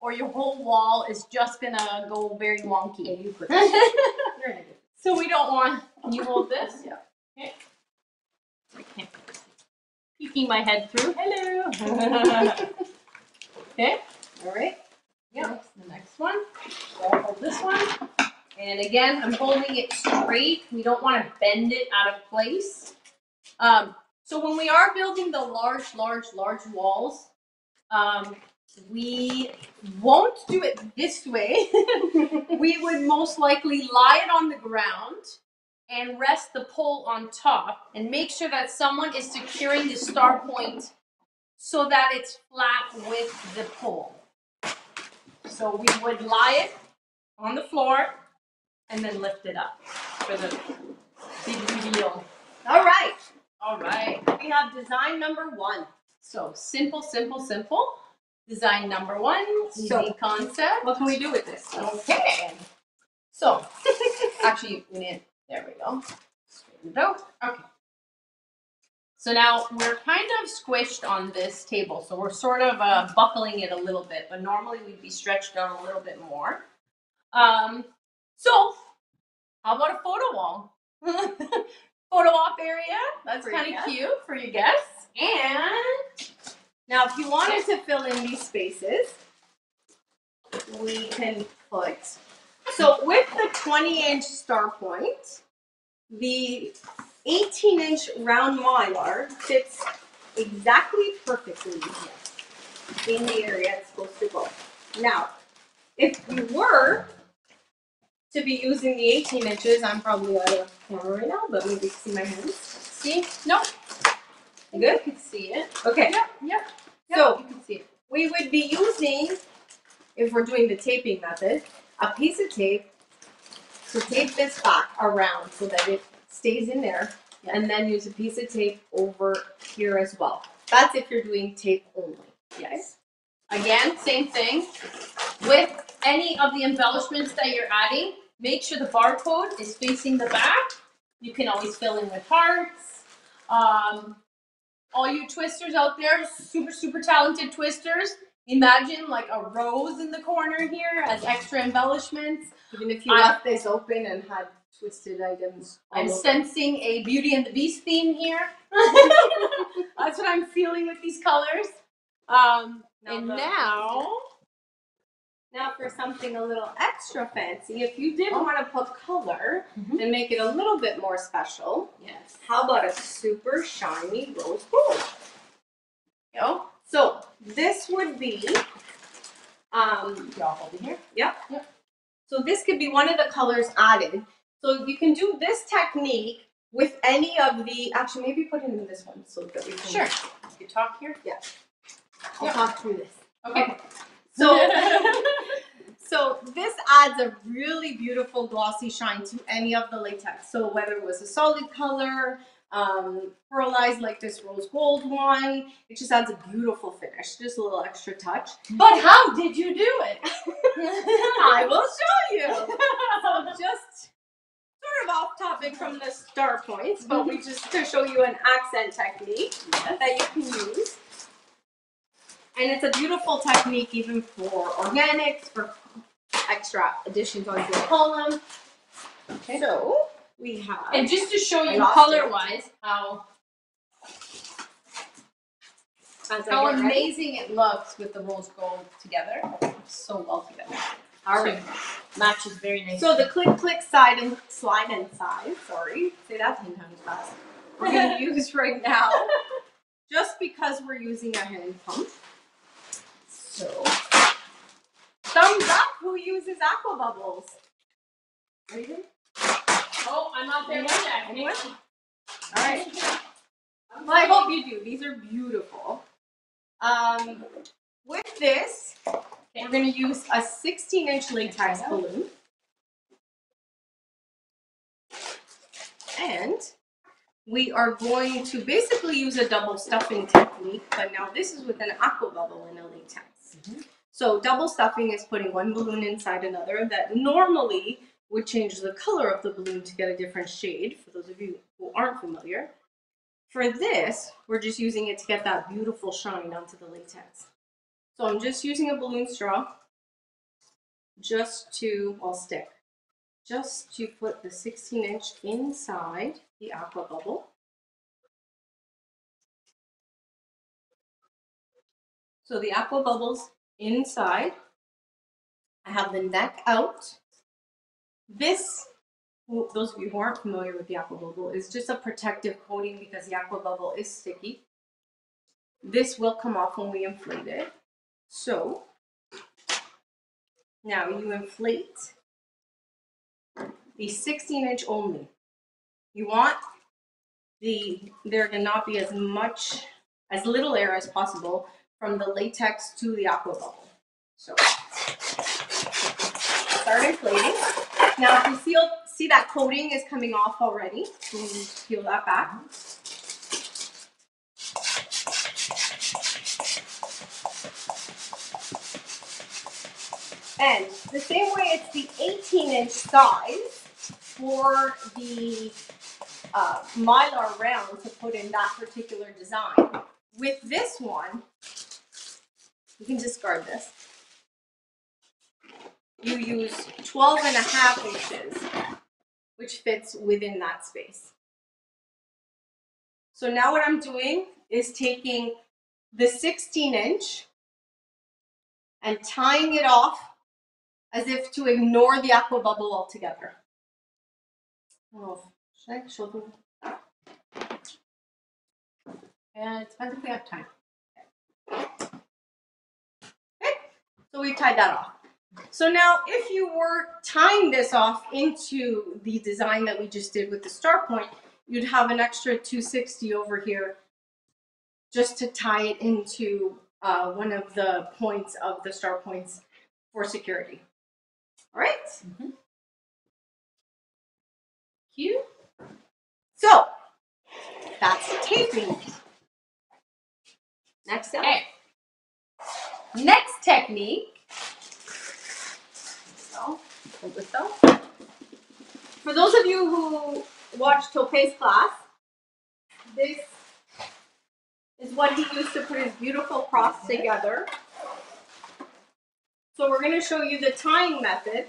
or your whole wall is just gonna go very wonky. Yeah, you put this. So we don't want. Can you hold this? Yeah. Okay. I can't. Peeking my head through. Hello. Okay. All right. Yeah. The next one. So I'll hold this one. And again, I'm holding it straight. We don't want to bend it out of place. So when we are building the large walls, we won't do it this way. We would most likely lie it on the ground and rest the pole on top and make sure that someone is securing the star point so that it's flat with the pole. So we would lie it on the floor and then lift it up for the big reveal. All right. All right. We have design number 1. So simple. Design number 1, easy concept. What can we do with this? Okay. So, actually, we need, there we go. Straighten it out. Okay. So now we're kind of squished on this table. So we're sort of buckling it a little bit, but normally we'd be stretched out a little bit more. So, how about a photo wall? Photo op area. That's kind of cute for your guests. And now if you wanted to fill in these spaces, we can put, so with the 20-inch star point, the 18-inch round mylar fits exactly perfectly in the area it's supposed to go. Now, if you were to be using the 18 inches, I'm probably out of camera right now, but maybe you can see my hands. See? Nope. Good? You can see it. Okay. Yep. So, you can see it. We would be using, if we're doing the taping method, a piece of tape to tape this back around so that it stays in there, and then use a piece of tape over here as well. That's if you're doing tape only. Yes. Again, same thing. With any of the embellishments that you're adding, make sure the barcode is facing the back You can always fill in with hearts. All you twisters out there, super, super talented twisters, imagine like a rose in the corner here as extra embellishments. Even if you left this open and had twisted items. I'm sensing a Beauty and the Beast theme here. That's what I'm feeling with these colors. Now for something a little extra fancy, if you did want to put color and make it a little bit more special, yes. How about a super shiny rose gold? You know? So this would be, y'all hold it here. Yep. So this could be one of the colors added. So you can do this technique with any of the, actually maybe put it in this one so that we can. Sure. You talk here? Yeah. I'll talk through this. Okay. So this adds a really beautiful glossy shine to any of the latex. So whether it was a solid color, pearlized like this rose gold one, it just adds a beautiful finish, just a little extra touch. But how did you do it? I will show you. So just sort of off topic from the star points, but we just to show you an accent technique that you can use. And it's a beautiful technique even for organics, for extra additions onto a column. Okay. So we have, and just to show you color-wise how amazing it looks with the rose gold together. So well together. All right. Matches very nicely. So the click slide and side, sorry, say that 10 times fast. We're going to use right now, just because we're using a hand pump. So, thumbs up who uses aqua bubbles. Anything? Oh, I'm not there yet. Anyone? All right. Well, I hope you do. These are beautiful. With this, we're going to use a 16-inch latex balloon. And we are going to basically use a double stuffing technique, but now this is with an aqua bubble in a latex. So double stuffing is putting one balloon inside another that normally would change the color of the balloon to get a different shade, for those of you who aren't familiar. For this, we're just using it to get that beautiful shine onto the latex. So I'm just using a balloon straw just to put the 16-inch inside the aqua bubble. So the aqua bubble's inside. I have the neck out. This, those of you who aren't familiar with the aqua bubble, is just a protective coating because the aqua bubble is sticky. This will come off when we inflate it. So now you inflate the 16-inch only. You want there to not be as little air as possible from the latex to the aqua bubble. So start inflating. Now if you see that coating is coming off already, so we need to peel that back. And the same way it's the 18-inch size for the Mylar round to put in that particular design. With this one, you can discard this. You use 12.5 inches, which fits within that space. So now what I'm doing is taking the 16-inch and tying it off as if to ignore the aqua bubble altogether. Oh, should I show them? And it depends if we have time. Okay, so we've tied that off. So now if you were tying this off into the design that we just did with the star point, you'd have an extra 260 over here just to tie it into one of the points of the star points for security. All right? Mm-hmm. Cute. So that's taping. Next up. Okay. Next technique. So, hold this up. For those of you who watched Topay's class, this is what he used to put his beautiful cross together. So we're going to show you the tying method.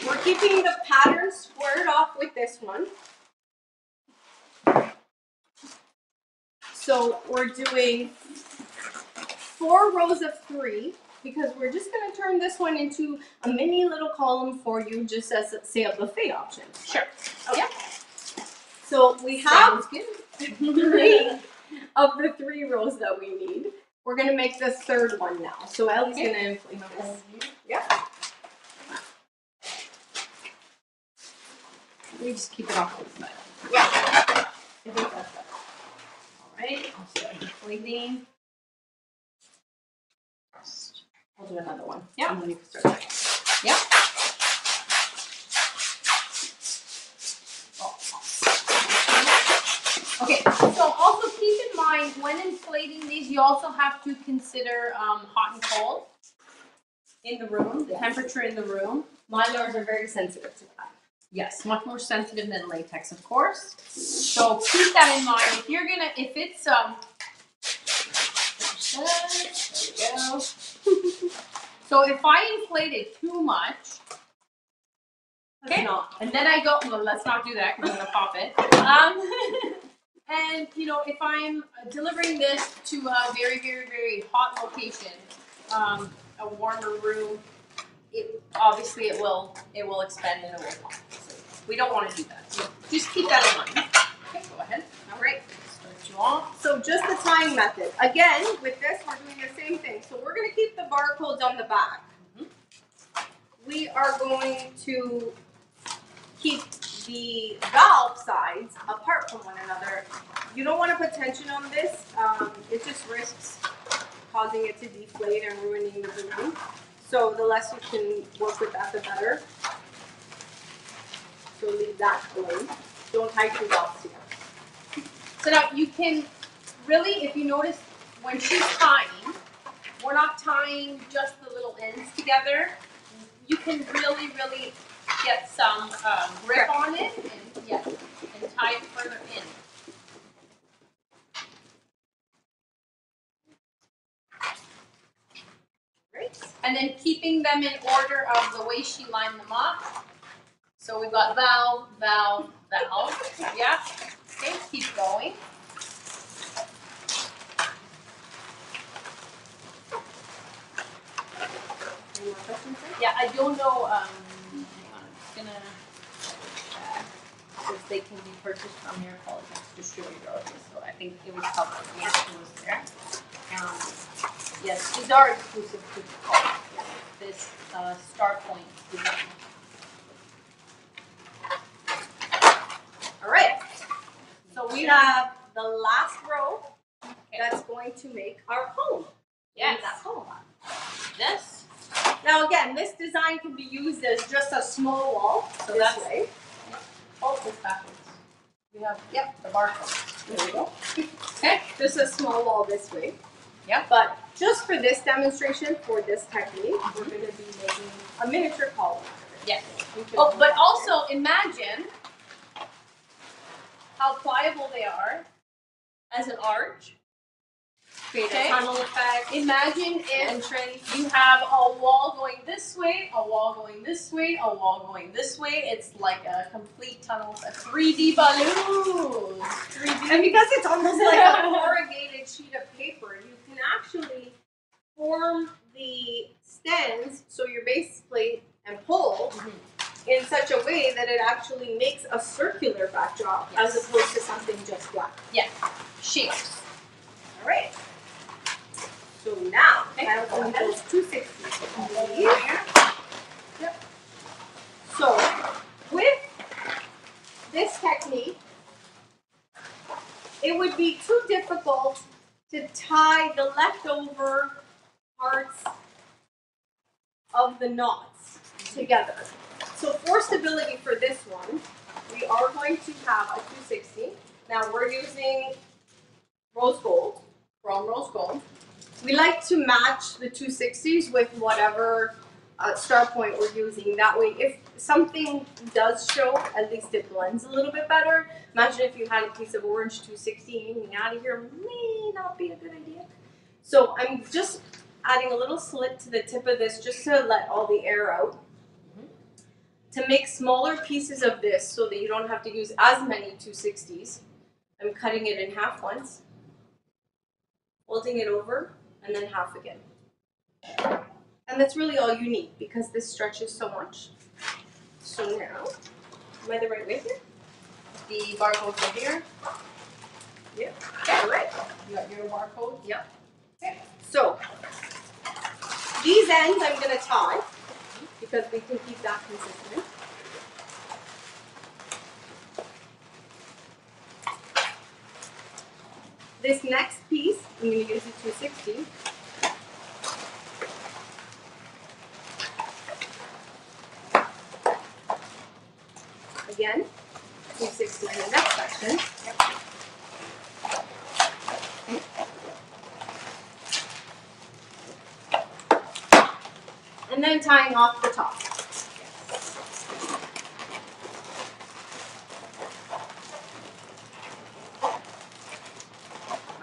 We're keeping the pattern squared off with this one. So we're doing 4 rows of 3 because we're just going to turn this one into a mini little column for you, just as, say, a buffet option. Sure. Okay. Yeah. So we have 3 of the 3 rows that we need. We're going to make the 3rd one now. So Ellie's going to inflate this. Yeah. We just keep it off to the side. Yeah. I think that's better. All right. I'll start deflating. I'll do another one. Yeah. And then you can start that. Yeah. Okay, so also keep in mind when inflating these, you also have to consider hot and cold in the room, the temperature in the room. Mylars are very sensitive to that. Yes, much more sensitive than latex, of course. So keep that in mind. If you're gonna, if it's there we go. So if I inflate it too much, okay, and then I go, well, let's not do that because I'm gonna pop it. And you know, if I'm delivering this to a very, very, very hot location, a warmer room, obviously it will expand and it will pop. So we don't want to do that. So just keep that in mind. Okay, go ahead. All right, start you off. So just the tying method. Again, with this, we're doing the same thing. So we're going to keep the barcodes on the back. We are going to keep the valve sides apart from one another. You don't want to put tension on this. It just risks causing it to deflate and ruining the balloon. So the less you can work with that, the better. So leave that alone. Don't tie 2 valves together. So now you can really, if you notice, when she's tying, we're not tying just the little ends together. You can really, really get some grip on it and tie it further in. Great. And then keeping them in order of the way she lined them up. So we've got valve, valve, valve. Yeah. Okay, keep going. Any more questions? Yeah, I don't know. Hang on, I'm just gonna check because they can be purchased from your qualatex distributor. Okay, so I think it was covered. The answer was there. Yes, these are exclusive to this Starpoint design. All right. So we have the last row that's going to make our home. Yes. That home. This. Now again, this design can be used as just a small wall. So that's way. Oh, it's backwards. We have the barcode. There we go. Okay. Just a small wall this way. Yeah. But just for this demonstration, for this technique, we're going to be making a miniature column out of it. Yes. Oh, but also imagine how pliable they are as an arch. Create a tunnel effect. Imagine if you have a wall going this way, a wall going this way, a wall going this way. It's like a complete tunnel effect. 3D balloons. 3D. And because it's almost like a corrugated sheet of paper, you can actually form the stems, so your base plate and pole, in such a way that it actually makes a circular backdrop as opposed to something just flat. Yeah, shapes. All right. So now, I'm going to those 260. Yep. So, with this technique, it would be too difficult to tie the leftover parts of the knots together. So for stability for this one, we are going to have a 260. Now we're using rose gold, chrome rose gold. We like to match the 260s with whatever star point we're using. That way, if something does show, at least it blends a little bit better. Imagine if you had a piece of orange 260 hanging out of here, may not be a good idea. So I'm just adding a little slit to the tip of this just to let all the air out. To make smaller pieces of this so that you don't have to use as many 260s, I'm cutting it in half once, folding it over, and then half again. And that's really all you need because this stretches so much. So now, am I the right way here? The barcode right here. Yep. Okay, right. You got your barcode? Yep. Okay. So, these ends I'm going to tie because we can keep that consistent. This next piece, I'm going to use a 260. Again, 260 in the next section. And then tying off the top.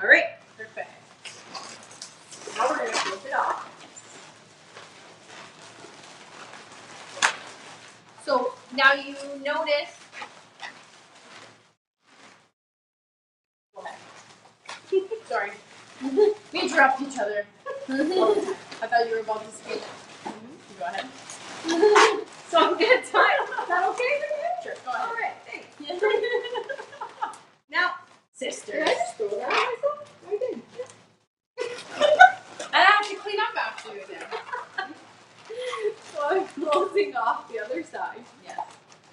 All right, perfect. Now we're going to close it off. So now you notice. Go ahead. Sorry. We interrupt each other. I thought you were about to speak. Go ahead. So I'm going to tie. Is that okay? Sure. Go ahead. All right. Thanks. Now, sister. Did I just throw that on myself? I did. And I have to clean up after you then. So I'm closing off the other side. Yes.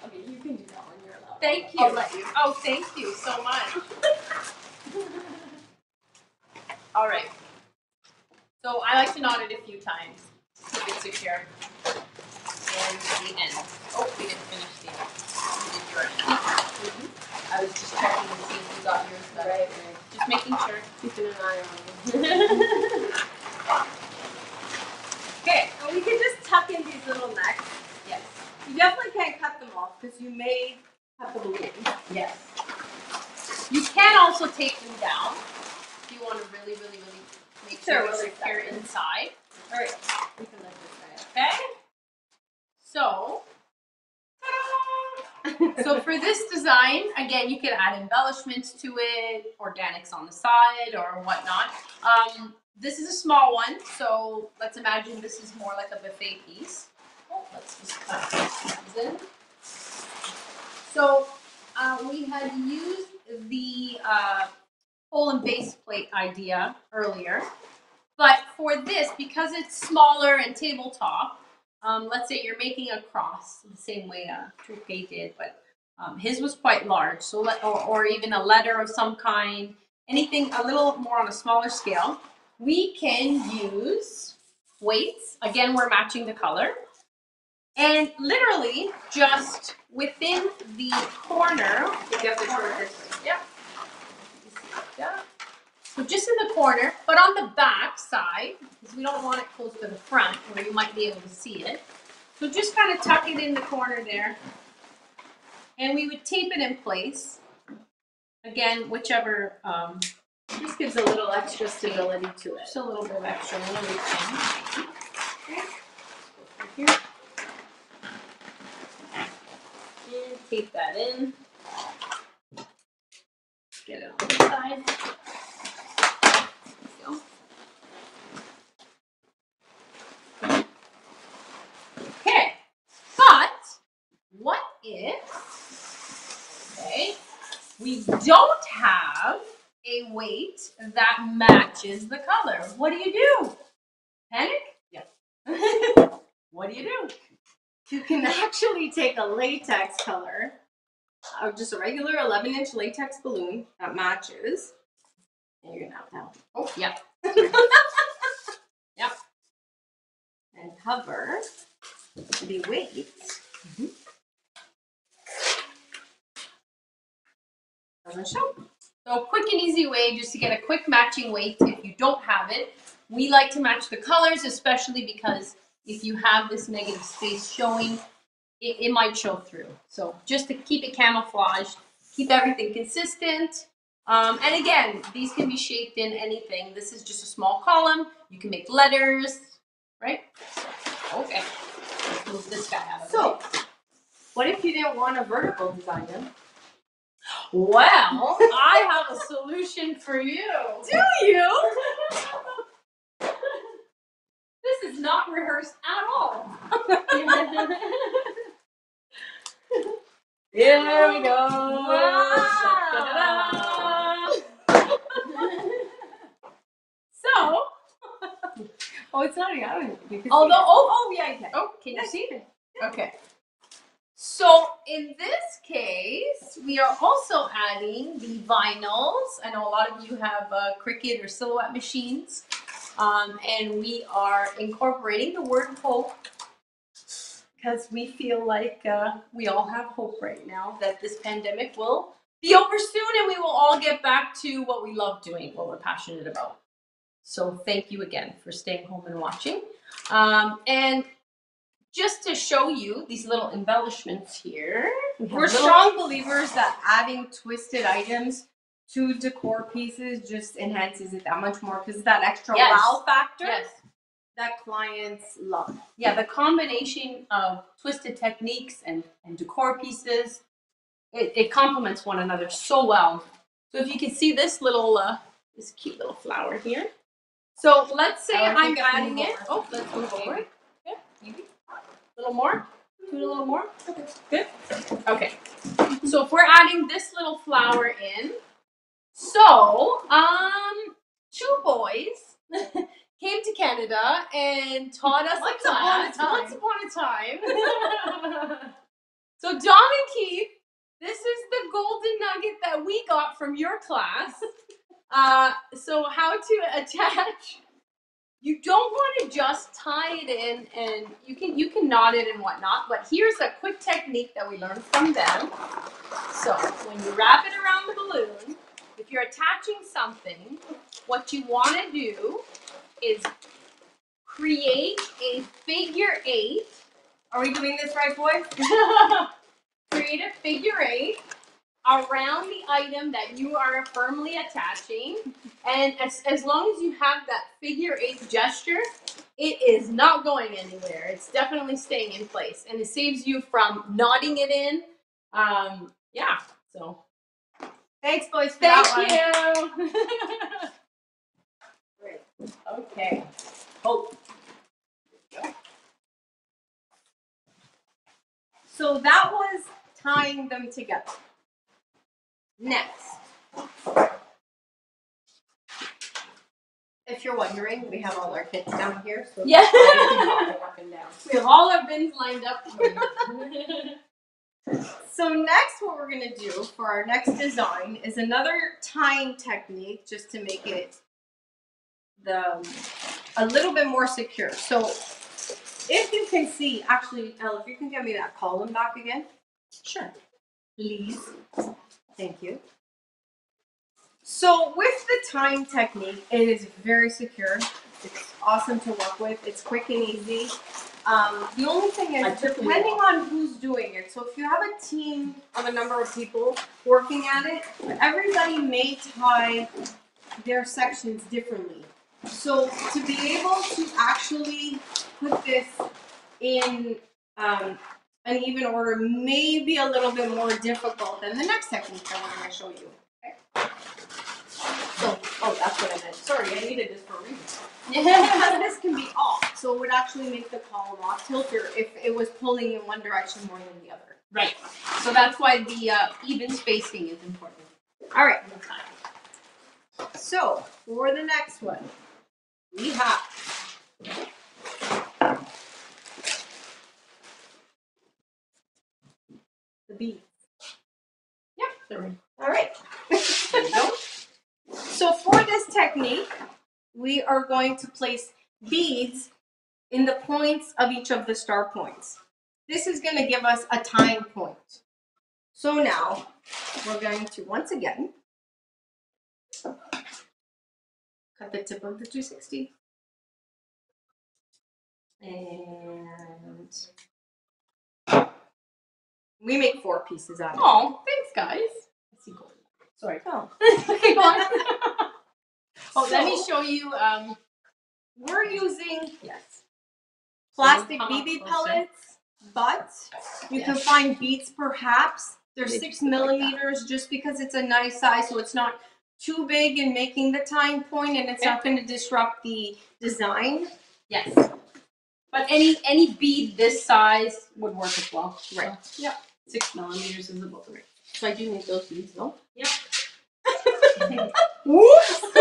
Okay, you can do that when you're allowed. Thank you. I'll let you. Oh, thank you so much. All right. So I like to knot it a few times. Keep it secure. And the end. Oh, we didn't finish the end. You did yours. I was just checking to see if you got yours done. Right. Just making sure. Keeping an eye on you. Okay, and we can just tuck in these little necks. Yes. You definitely can't cut them off because you may have the balloon. Yes. You can also take them down if you want to really make sure it's secure inside. All right. We can let this go. Okay. So for this design, again, you can add embellishments to it, organics on the side or whatnot. This is a small one, so let's imagine this is more like a buffet piece. Oh, let's just cut these in. So we had used the hole and base plate idea earlier, but for this, because it's smaller and tabletop, let's say you're making a cross the same way Truque did, but his was quite large, so or even a letter of some kind, anything a little more on a smaller scale. We can use weights. Again, we're matching the color. And literally just within the corner, you have to turn it this way. Yeah. Yeah. So just in the corner, but on the back side, because we don't want it close to the front where you might be able to see it. So just kind of tuck it in the corner there. And we would tape it in place. Again, whichever, just gives a little extra stability to it. Just a little bit of extra reaching. Okay. Here. And tape that in. Get it on the side. There we go. Okay, but what if, okay, we don't have a weight that matches the color? What do? Panic? Yeah. What do? You can actually take a latex color, or just a regular 11-inch latex balloon that matches. And you're gonna have to, oh, yeah. Yep. And cover the weight. Doesn't show. So a quick and easy way just to get a quick matching weight if you don't have it. We like to match the colors, especially because if you have this negative space showing, it might show through. So just to keep it camouflaged, keep everything consistent. And again, these can be shaped in anything. This is just a small column. You can make letters, right? Okay, let's move this guy out of the way. What if you didn't want a vertical design then? Well, I have a solution for you. Do you? This is not rehearsed at all. Here we go. Wow. So, oh, it's not out. Although, yeah, okay. Oh, can you see it? Okay. So in this case, we are also adding the vinyls. I know a lot of you have Cricut or Silhouette machines, and we are incorporating the word hope because we feel like we all have hope right now that this pandemic will be over soon and we will all get back to what we love doing, what we're passionate about. So thank you again for staying home and watching. And just to show you these little embellishments here, we're strong believers that adding twisted items to decor pieces just enhances it that much more because it's that extra wow factor that clients love. Yeah, the combination of twisted techniques and decor pieces, it complements one another so well. So if you can see this little, this cute little flower here. So let's say I'm adding it. Oh, let's move over. Okay, maybe. A little more? Do it a little more? Okay, good. Okay. So if we're adding this little flower in, so two boys came to Canada and taught us once upon a time. So Dom and Keith, this is the golden nugget that we got from your class. So how to attach. You don't want to just tie it in, and you can knot it and whatnot, but here's a quick technique that we learned from them. So when you wrap it around the balloon, if you're attaching something, what you want to do is create a figure 8. Are we doing this right, boys? Create a figure 8 around the item that you are firmly attaching, and as long as you have that figure 8 gesture, it is not going anywhere. It's definitely staying in place, and it saves you from knotting it in. Yeah, so thanks, boys, for that one. Great. Okay. Oh. So that was tying them together. Next, if you're wondering, we have all our kits down here, so yeah, up and down. We have all our bins lined up for you. So next, what we're gonna do for our next design is another tying technique, just to make it a little bit more secure. So if you can see, actually, Elle, if you can get me that column back again, sure, please. Thank you. So with the tying technique, it is very secure. It's awesome to work with. It's quick and easy. The only thing is, depending on who's doing it, so if you have a team of a number of people working at it, everybody may tie their sections differently. So to be able to actually put this in an even order may be a little bit more difficult than the next technique that I'm going to show you. Okay. So, oh, that's what I meant. Sorry, I needed this for a reason. Because this can be off, so it would actually make the column off tilter if it was pulling in one direction more than the other. Right. So that's why the even spacing is important. All right. So for the next one, we have the beads. Yep. Sorry. All right. There you go. So for this technique, we are going to place beads in the points of each of the star points. This is going to give us a tying point. So now we're going to once again cut the tip of the 260. And we make 4 pieces out of it. Oh, thanks, guys. Sorry. Oh. Okay, go on. Oh, Let me show you. we're using Yes. plastic Come up BB closer. pellets, but you can find beads perhaps. They're 6 millimeters just because it's a nice size, so it's not too big in making the tying point, and it's not going to disrupt the design. Yes. But any bead this size would work as well. Right. Yeah. 6 millimeters is about right. So I do need those beads, though. Yeah. Whoops! Now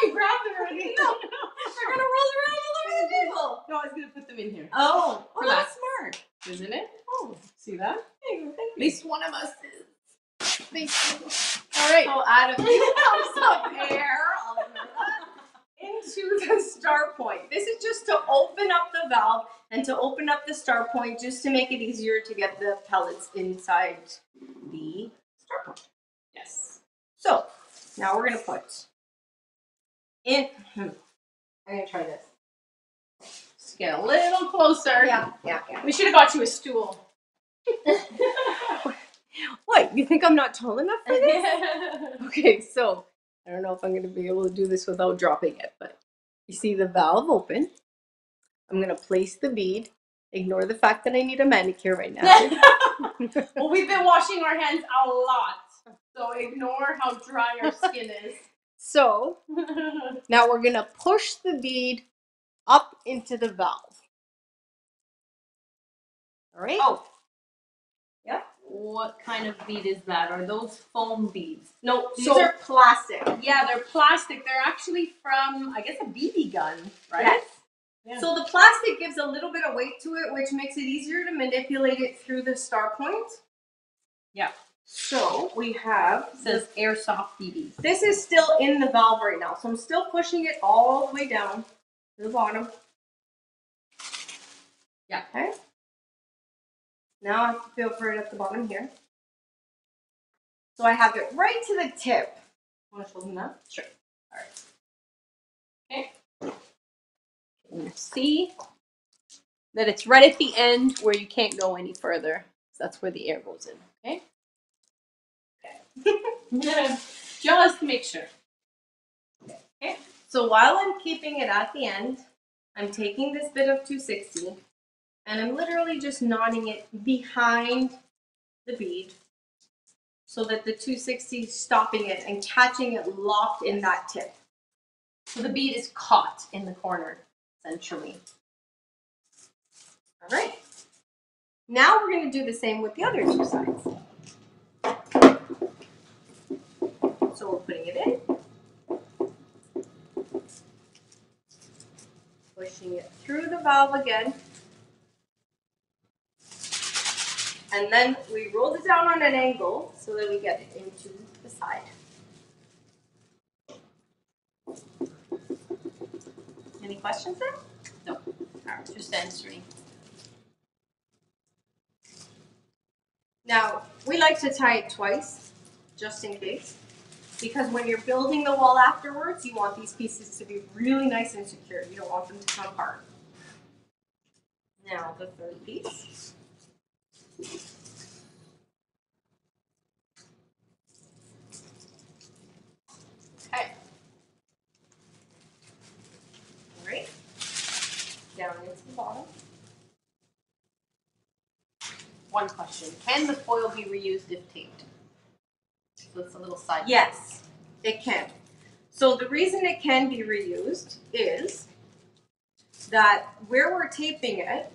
you grabbed it already. No, they're gonna roll around all over the table. No, I was gonna put them in here. Oh, Relax. that's smart. Isn't it? Oh, See that? at least one of us is. All right. So add a few pumps of air into the start point. This is just to open up the valve and to open up the start point, just to make it easier to get the pellets inside the start point. Yes. So now we're gonna put in. I'm gonna try this. Just get a little closer. Yeah. We should have got you a stool. What? You think I'm not tall enough for this? Okay, so I don't know if I'm going to be able to do this without dropping it, but you see the valve open. I'm going to place the bead. Ignore the fact that I need a manicure right now. Well, we've been washing our hands a lot, so ignore how dry our skin is. So now we're going to push the bead up into the valve. All right? Oh. Yeah. What kind of bead is that? Are those foam beads? No, These so are plastic. Yeah, they're plastic. They're actually from, I guess, a BB gun, right? Yes. Yeah. So the plastic gives a little bit of weight to it, which makes it easier to manipulate it through the start point. Yeah. So we have, It says airsoft BBs. this is still in the valve right now, so I'm still pushing it all the way down to the bottom. Yeah. Okay. Now I have to feel for it at the bottom here. So I have it right to the tip. Want to show them that? Sure. All right. Okay. And you see that it's right at the end where you can't go any further. So that's where the air goes in. Okay. Okay. Just to make sure. Okay. So while I'm keeping it at the end, I'm taking this bit of 260 and I'm literally just knotting it behind the bead so that the 260 is stopping it and catching it locked in that tip. So the bead is caught in the corner, essentially. All right. Now we're going to do the same with the other 2 sides. So we're putting it in. Pushing it through the valve again. And then we roll it down on an angle so that we get it into the side. Any questions there? No. All right, just answering. Now, we like to tie it twice, just in case. Because when you're building the wall afterwards, you want these pieces to be really nice and secure. You don't want them to come apart. Now, the third piece. Okay. All right. Down into the bottom. One question. Can the foil be reused if taped? So it's a little side. Yes, it can. So the reason it can be reused is that where we're taping it,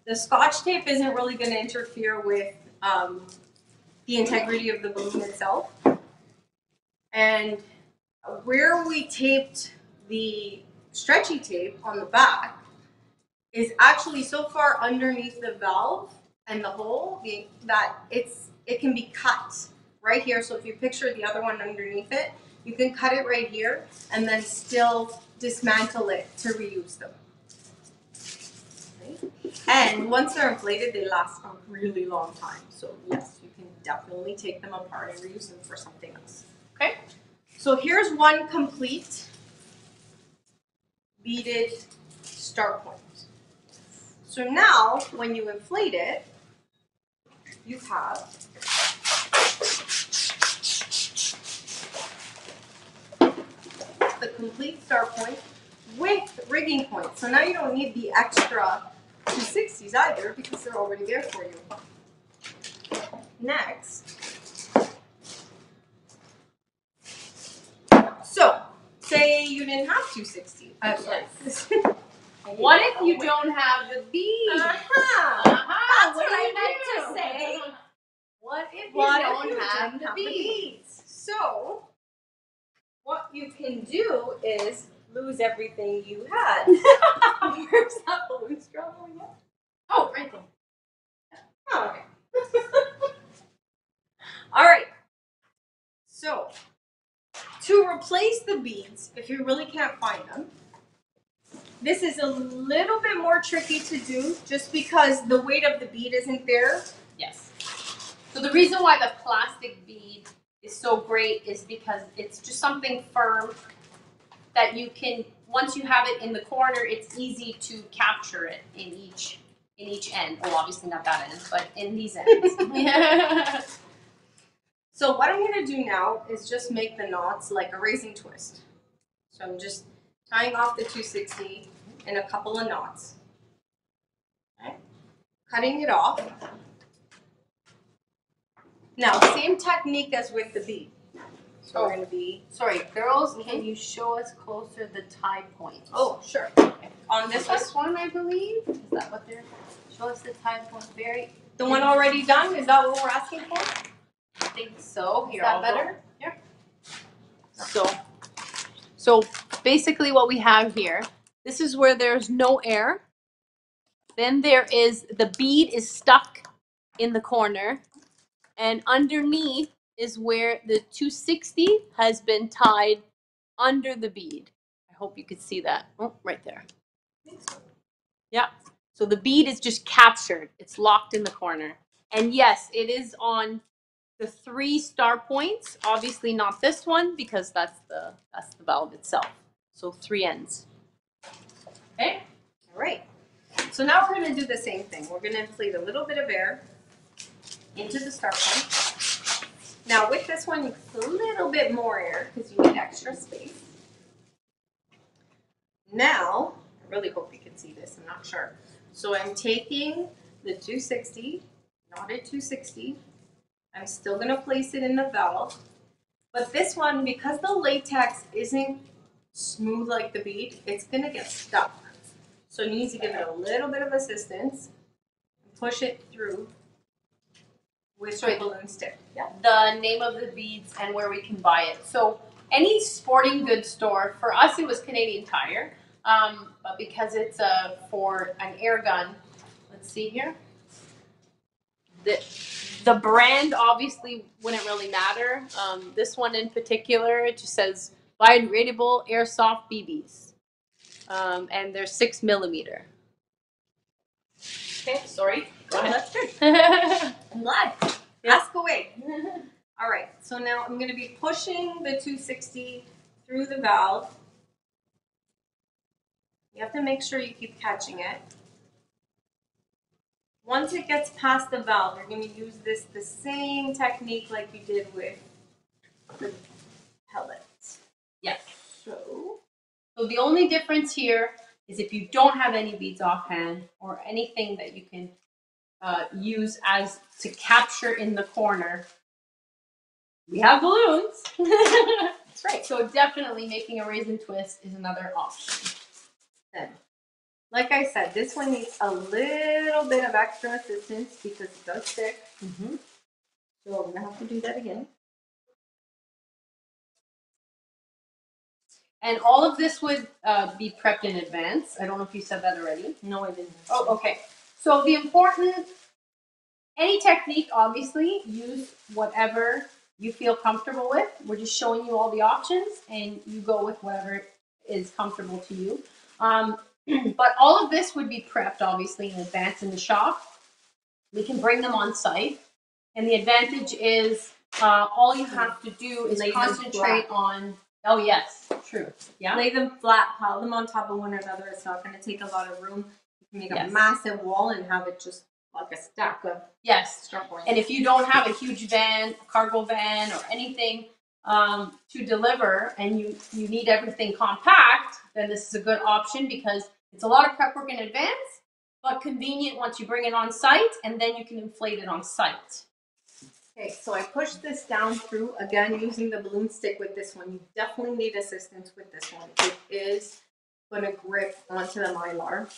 the Scotch tape isn't really going to interfere with the integrity of the balloon itself. And where we taped the stretchy tape on the back is actually so far underneath the valve and the hole that it can be cut right here. So if you picture the other one underneath it, you can cut it right here and then still dismantle it to reuse them. Okay. And once they're inflated, they last a really long time. So yes, you can definitely take them apart and reuse them for something else. Okay. So here's one complete beaded start point. So now, when you inflate it, you have the complete start point with rigging point. So now you don't need the extra 260s either because they're already there for you. Next, so say you didn't have 260. What if you don't have the bead? That's What what I I meant to say. What if you What don't if you have didn't the have the beads? beads? So, what you can do is lose everything you had. Where's that balloon straw going at? Oh, right there. Oh, okay. All right. So, to replace the beads, if you really can't find them, this is a little bit more tricky to do just because the weight of the bead isn't there. Yes. So the reason why the plastic bead is so great is because it's just something firm that you can, once you have it in the corner, it's easy to capture it in each end. Oh, obviously not that end, but in these ends. So what I'm going to do now is just make the knots like a raisin twist. So I'm just tying off the 260 in a couple of knots. Okay. Cutting it off. Now, same technique as with the bead. So we're going to be... Sorry, girls, can you show us closer the tie point? Oh, sure. On this one? I believe. Is that what they're... Show us the tie point. The one already done? Is that what we're asking for? I think so. Here, Is that I'll better? Here. So basically what we have here, this is where there's no air. Then there is, the bead is stuck in the corner. And underneath is where the 260 has been tied under the bead. I hope you could see that. Oh, right there. Yeah. So the bead is just captured. It's locked in the corner. And yes, it is on the 3 star points. Obviously not this one because that's the valve itself. So 3 ends. Okay. All right. So now we're going to do the same thing. We're going to inflate a little bit of air into the start point. Now with this one, you put a little bit more air because you need extra space. Now, I really hope you can see this. I'm not sure. So I'm taking the 260, knotted 260. I'm still going to place it in the valve. But this one, because the latex isn't smooth like the bead, it's going to get stuck. So you need to give it a little bit of assistance. Push it through with the balloon stick. Yeah. The name of the beads and where we can buy it. So any sporting goods store, for us it was Canadian Tire, but because it's for an air gun, let's see here. The brand obviously wouldn't really matter. This one in particular, it just says biodegradable airsoft BBs. And they're 6 millimeter. Okay, sorry. Go ahead. That's good. I'm glad. Yeah. Ask away. All right, so now I'm going to be pushing the 260 through the valve. You have to make sure you keep catching it. Once it gets past the valve, you're going to use the same technique like you did with the pellets. Yes. So the only difference here is if you don't have any beads offhand or anything that you can use as to capture in the corner, we have balloons. That's right. So definitely making a raisin twist is another option. Then, like I said, this one needs a little bit of extra assistance because it does stick. Mm-hmm. So I'm going to have to do that again. And all of this would be prepped in advance. I don't know if you said that already. No, I didn't. Oh, okay. So the important, any technique, obviously, use whatever you feel comfortable with. We're just showing you all the options, and you go with whatever is comfortable to you. But all of this would be prepped, obviously, in advance in the shop. We can bring them on site. And the advantage is all you have to do is concentrate on Oh yes, true. Yeah. Lay them flat, pile them on top of one another. It's not going to take a lot of room. You can make a massive wall and have it just like a stack of straw points. And if you don't have a huge van, cargo van, or anything to deliver, and you need everything compact, then this is a good option because it's a lot of prep work in advance, but convenient once you bring it on site, and then you can inflate it on site. Okay, so I pushed this down through, again, using the balloon stick with this one. You definitely need assistance with this one. It is going to grip onto the mylar.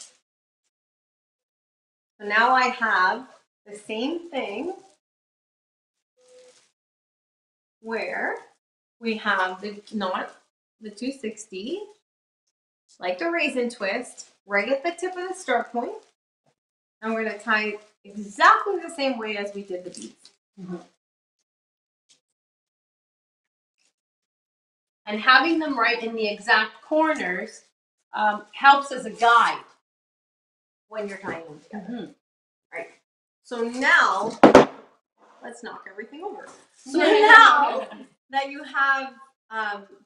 So now I have the same thing where we have the knot, the 260, like a raisin twist, right at the tip of the start point. And we're going to tie it exactly the same way as we did the beads. Mm-hmm. And having them right in the exact corners helps as a guide when you're tying them together. Mm-hmm. Right. So now, let's knock everything over. So now that you have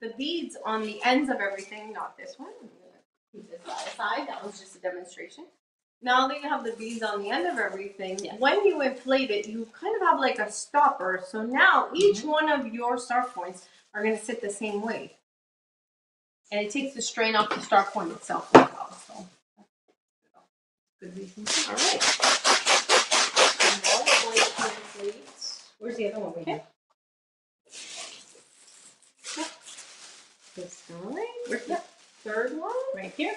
the beads on the ends of everything, not this one, I'm going to keep this aside. That was just a demonstration. Now that you have the beads on the end of everything, when you inflate it, you kind of have like a stopper. So now each one of your start points are going to sit the same way. And it takes the strain off the start point itself as well. So good reason. All right. Now we're going to inflate. Where's the other one we have? This one. Where's the third one? Right here.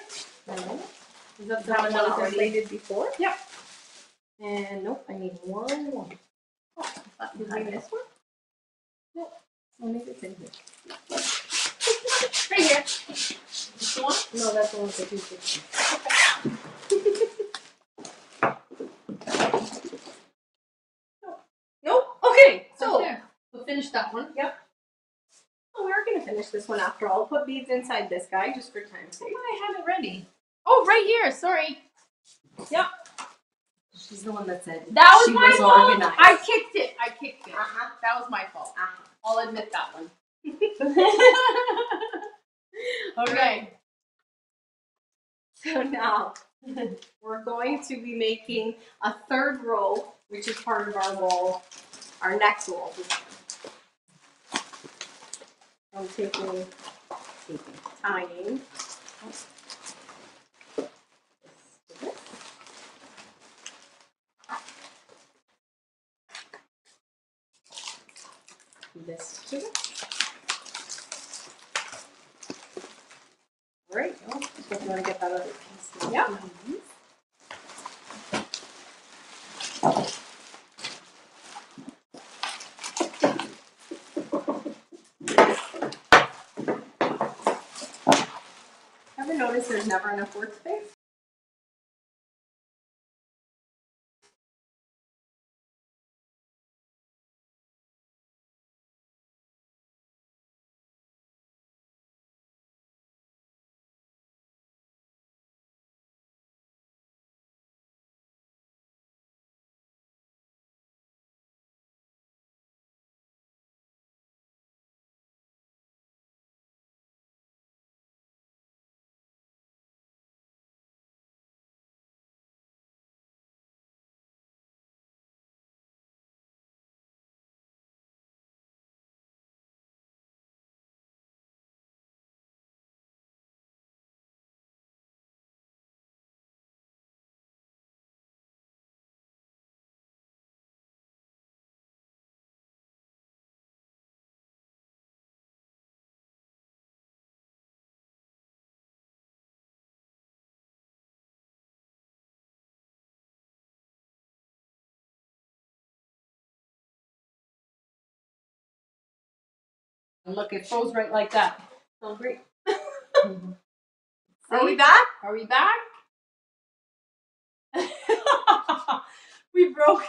Is that the one that was inflated before? Yep. And nope, I need one more. Oh, is it this one? Nope. Oh, maybe it's in here. Right here. This one? No, that's the one with the 260. Nope. Okay, so we'll finish that one. Yep. Oh, we are going to finish this one after all. I'll put beads inside this guy just for time's sake. I have it ready. Oh, right here. Sorry. Yep. She's the one that said that was she my was fault. organized. I kicked it. That was my fault. I'll admit that one. Okay. So now we're going to be making a third row, which is part of our wall, our next wall. I'm taking tying. This to it. All right, so if you want to get that other piece. Yeah. Ever notice there's never enough workspace? And look, it froze right like that. Oh, great. Are we back? Are we back? We broke,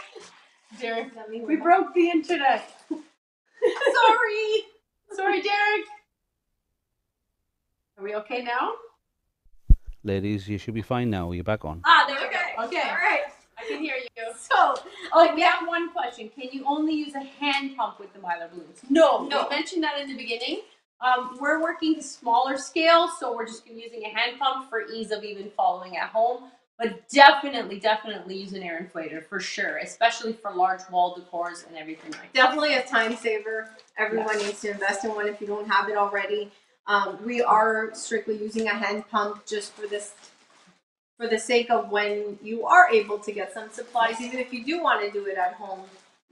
Derek. We broke the internet. Sorry. Sorry, Derek. Are we okay now? Ladies, you should be fine now. You're back on. Ah, there we go. Okay. All right. I can hear you. So, we have one question. Can you only use a hand pump with the Mylar balloons? No. We mentioned that in the beginning. We're working smaller scale, so we're just using a hand pump for ease of even following at home. But definitely use an air inflator for sure, especially for large wall decors and everything like that. Definitely a time saver. Everyone needs to invest in one if you don't have it already. We are strictly using a hand pump just for the sake of when you are able to get some supplies. Even if you do want to do it at home,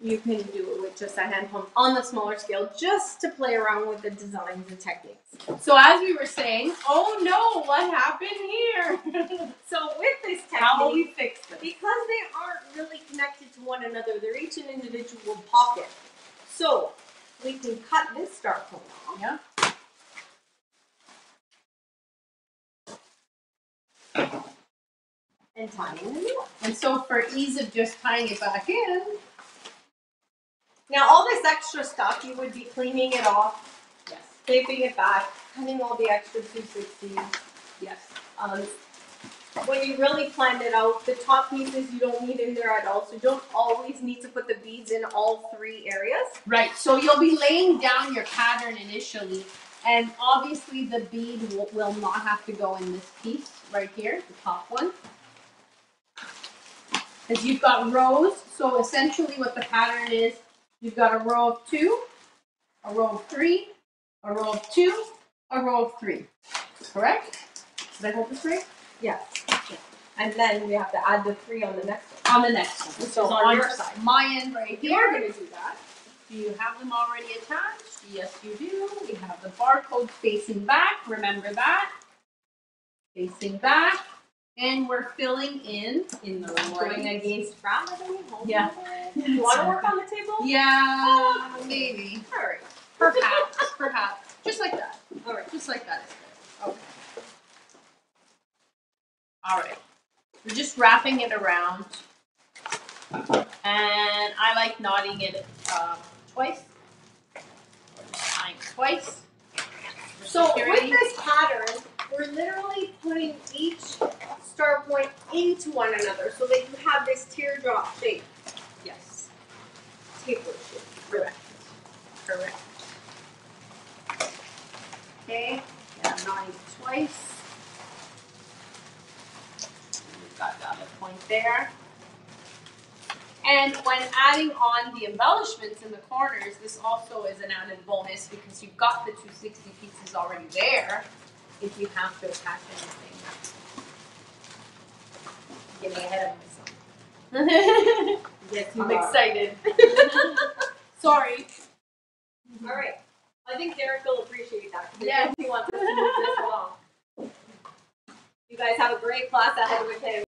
you can do it with just a hand pump on the smaller scale, just to play around with the designs and techniques. So as we were saying, oh no, what happened here? So with this technique, How will we fix this? because they aren't really connected to one another, they're each an individual pocket. So we can cut this start point off. Yeah. And tie in the new one. And so for ease of just tying it back in. Now all this extra stuff, you would be cleaning it off, Yes. taping it back, cutting all the extra 260s. Yes. When you really plan it out, the top pieces you don't need in there at all, so you don't always need to put the beads in all 3 areas. Right. So you'll be laying down your pattern initially, and obviously the bead will not have to go in this piece right here, the top one. Because you've got rows, so essentially what the pattern is, you've got a row of 2, a row of 3, a row of 2, a row of 3. Correct? Did I hold this right? Yes. And then we have to add the 3 on the next one. On the next one. So on your side. My end right You're here. going to do that. Do you have them already attached? Yes, you do. We have the barcode facing back. Remember that. Facing back. And we're filling in the Going right. against gravity. Yeah. Do you want to work on the table? Yeah, maybe. All right. Perhaps. Just like that. All right. Just like that is good. Okay. All right. We're just wrapping it around. And I like knotting it twice. Or just tying it twice. So Security. with this pattern, we're literally putting each start point into one another so that you have this teardrop shape. Yes. Taper shape. Correct. Correct. Okay. Yeah, knotting it twice. We've got the other point there. And when adding on the embellishments in the corners, this also is an added bonus because you've got the 260 pieces already there if you have to attach anything. Getting ahead of myself. Yes, I'm excited. Sorry. All right. I think Derek will appreciate that. Yes. He wants us to move this along. You guys have a great class ahead with him.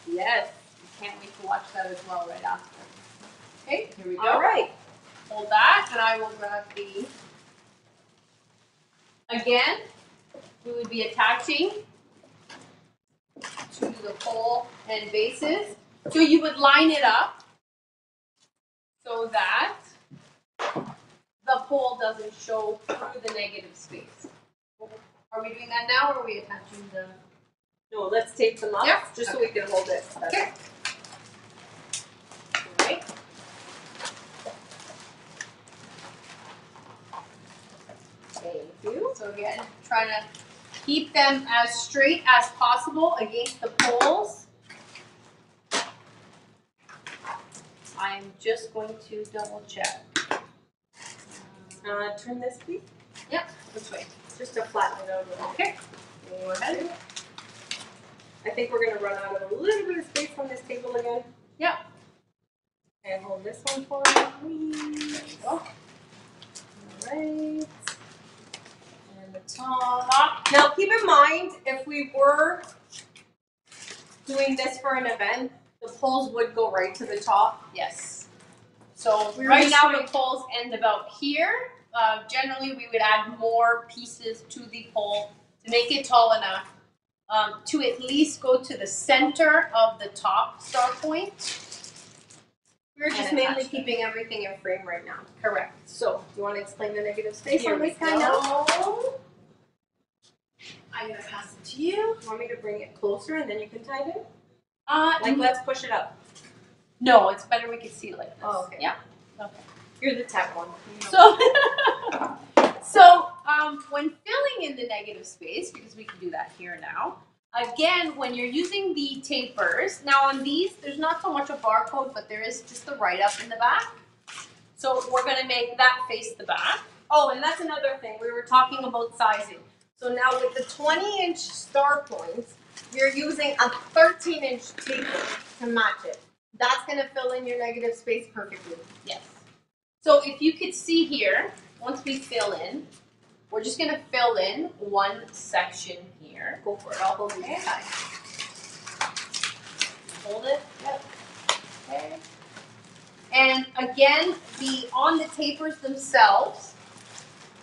Yes. Can't wait to watch that as well right after. Okay, here we go. All right. Hold that, and I will grab the. Again, we would be attaching to the pole and bases. So you would line it up so that the pole doesn't show through the negative space. Are we doing that now, or are we attaching the? No, let's tape them up just so we can hold it better. Okay. Right. Thank you. So again, trying to keep them as straight as possible against the poles. I'm just going to double check. Trim this piece. Yep, this way. Just to flatten it out a little. Okay. Go ahead. I think we're going to run out of a little bit of space on this table again. Yep. And hold this one for me. There we go. All right. And the top. Now keep in mind, if we were doing this for an event, the poles would go right to the top. Yes. So We're right just now doing- the poles end about here. Generally, we would add more pieces to the pole to make it tall enough to at least go to the center of the top star point. We're just And mainly attach them. keeping everything in frame right now. Correct. So, do you want to explain the negative space Here on we this guy now? go. I'm gonna pass it to you. You want me to bring it closer and then you can tie it in? Like, Let's push it up. no, it's better we could see it like this. Oh, okay. Yeah. Okay. You're the tech one. So, when filling in the negative space, because we can do that here now, again, when you're using the tapers, now on these, there's not so much a barcode, but there is just the write-up in the back. So we're going to make that face the back. Oh, and that's another thing. We were talking about sizing. So now with the 20-inch star points, you're using a 13-inch taper to match it. That's going to fill in your negative space perfectly. Yes. So if you could see here, once we fill in, we're just going to fill in one section here. Go for it. I'll hold it. Hold it. Yep. Okay. And again, on the tapers themselves,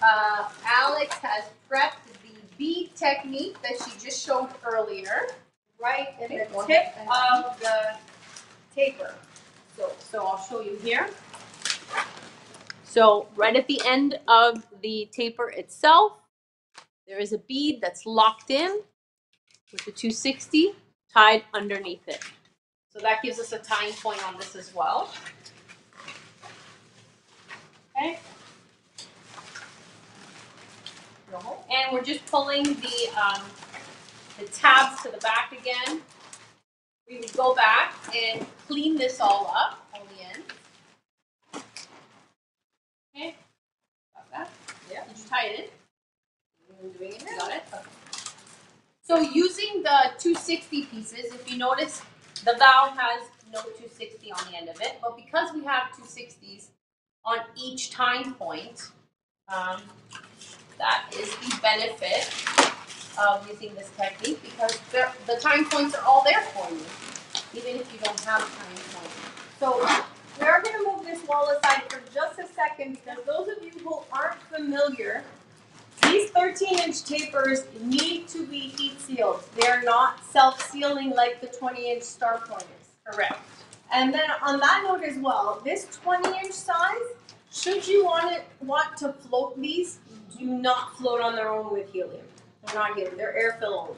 Alex has prepped the bead technique that she just showed earlier, right in the tip of the taper. So I'll show you here. So right at the end of the taper itself, there is a bead that's locked in with the 260 tied underneath it. So that gives us a tying point on this as well. Okay. And we're just pulling the tabs to the back again. We would go back and clean this all up on the end. Okay. Got that? Yeah. Did you tie it in? I'm doing it now. Got it? Okay. So using the 260 pieces, if you notice, the valve has no 260 on the end of it, but because we have 260s on each tying point, that is the benefit of using this technique, because the tying points are all there for you, even if you don't have tying points. So we're going to move this wall aside for just a second, because those of you who aren't familiar, these 13-inch tapers need to be heat sealed. They're not self-sealing like the 20-inch star point is. Correct. And then on that note as well, this 20-inch size, should you want to float these, do not float on their own with helium. They're not helium, they're air fill only.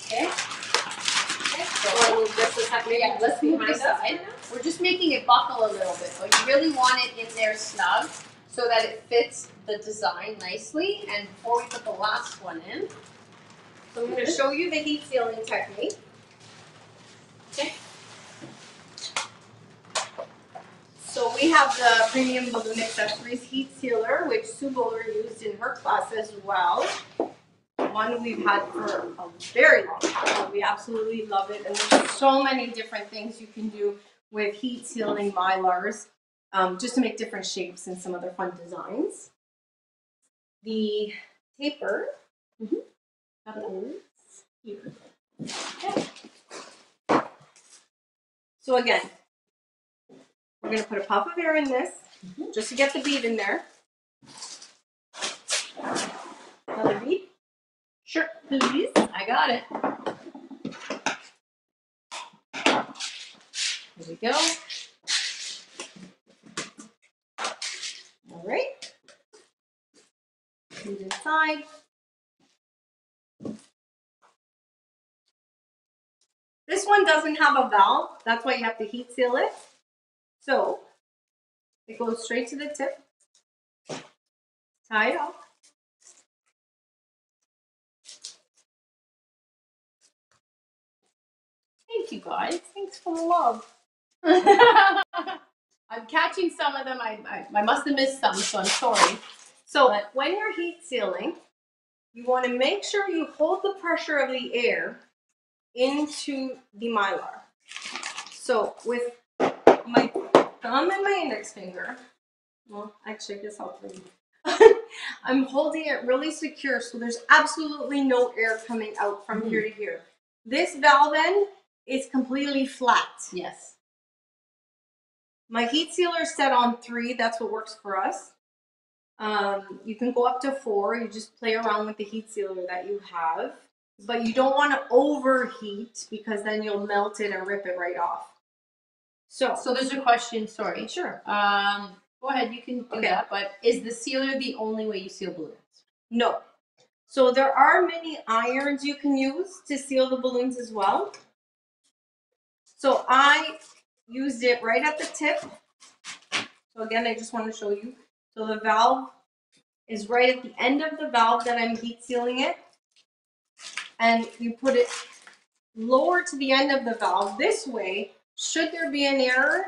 Okay? Okay. So we'll move this aside. Yeah, let's move this aside. We're just making it buckle a little bit, but you really want it in there snug so that it fits the design nicely. And before we put the last one in, so I'm going to show you the heat sealing technique. Okay. So we have the Premium Balloon Accessories Heat Sealer, which Sue Bowler used in her class as well. One we've had for a very long time. We absolutely love it. And there's so many different things you can do with heat sealing Mylars, just to make different shapes and some other fun designs. The taper is here. Okay. So again, we're going to put a puff of air in this, just to get the bead in there. Another bead? Sure, please. I got it. There we go. All right. Bead inside. This one doesn't have a valve. That's why you have to heat seal it. So it goes straight to the tip. Tie it off. Thank you guys. Thanks for the love. I'm catching some of them. I must have missed some, so I'm sorry. So when you're heat sealing, you want to make sure you hold the pressure of the air into the Mylar. So with my thumb and my index finger, well, actually, I guess I'll tell you. I'm holding it really secure, so there's absolutely no air coming out from here to here. This valve end is completely flat. Yes. My heat sealer is set on 3. That's what works for us. You can go up to 4. You just play around with the heat sealer that you have. But you don't want to overheat, because then you'll melt it and rip it right off. So there's a question. Sorry. Sure. Go ahead. You can do that. But is the sealer the only way you seal balloons? No. So there are many irons you can use to seal the balloons as well. So I used it right at the tip. So again, I just want to show you. So the valve is right at the end of the valve that I'm heat sealing it. And you put it lower to the end of the valve. This way, should there be an error,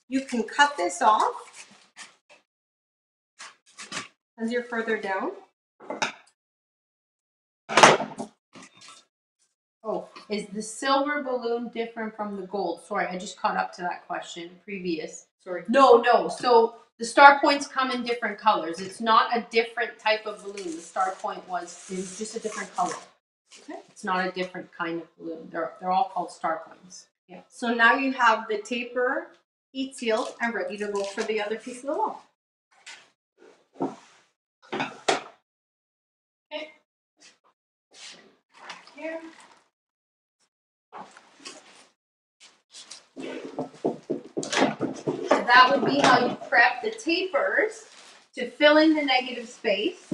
you can cut this off as you're further down. Oh, is the silver balloon different from the gold? Sorry, I just caught up to that question previous. Sorry. No. So the star points come in different colors. It's not a different type of balloon. The star point is just a different color. Okay. It's not a different kind of balloon. They're all called star points. Yeah. So now you have the taper heat sealed and ready to go for the other piece of the wall. Okay. Here. So that would be how you prep the tapers to fill in the negative space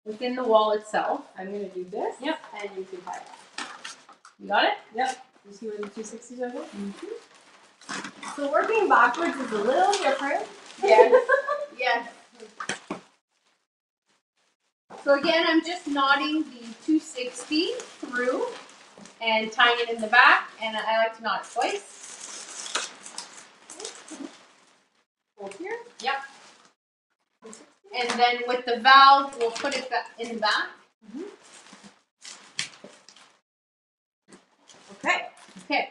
within the wall itself. I'm going to do this. Yep. And you can tie that. You got it? Yep. You see where the 260s are? Mm-hmm. So working backwards is a little different. Yes. Yes. So again, I'm just knotting the 260 through and tying it in the back, and I like to knot it twice. Hold here. Yep. And then with the valve, we'll put it in the back. Mm-hmm. Okay.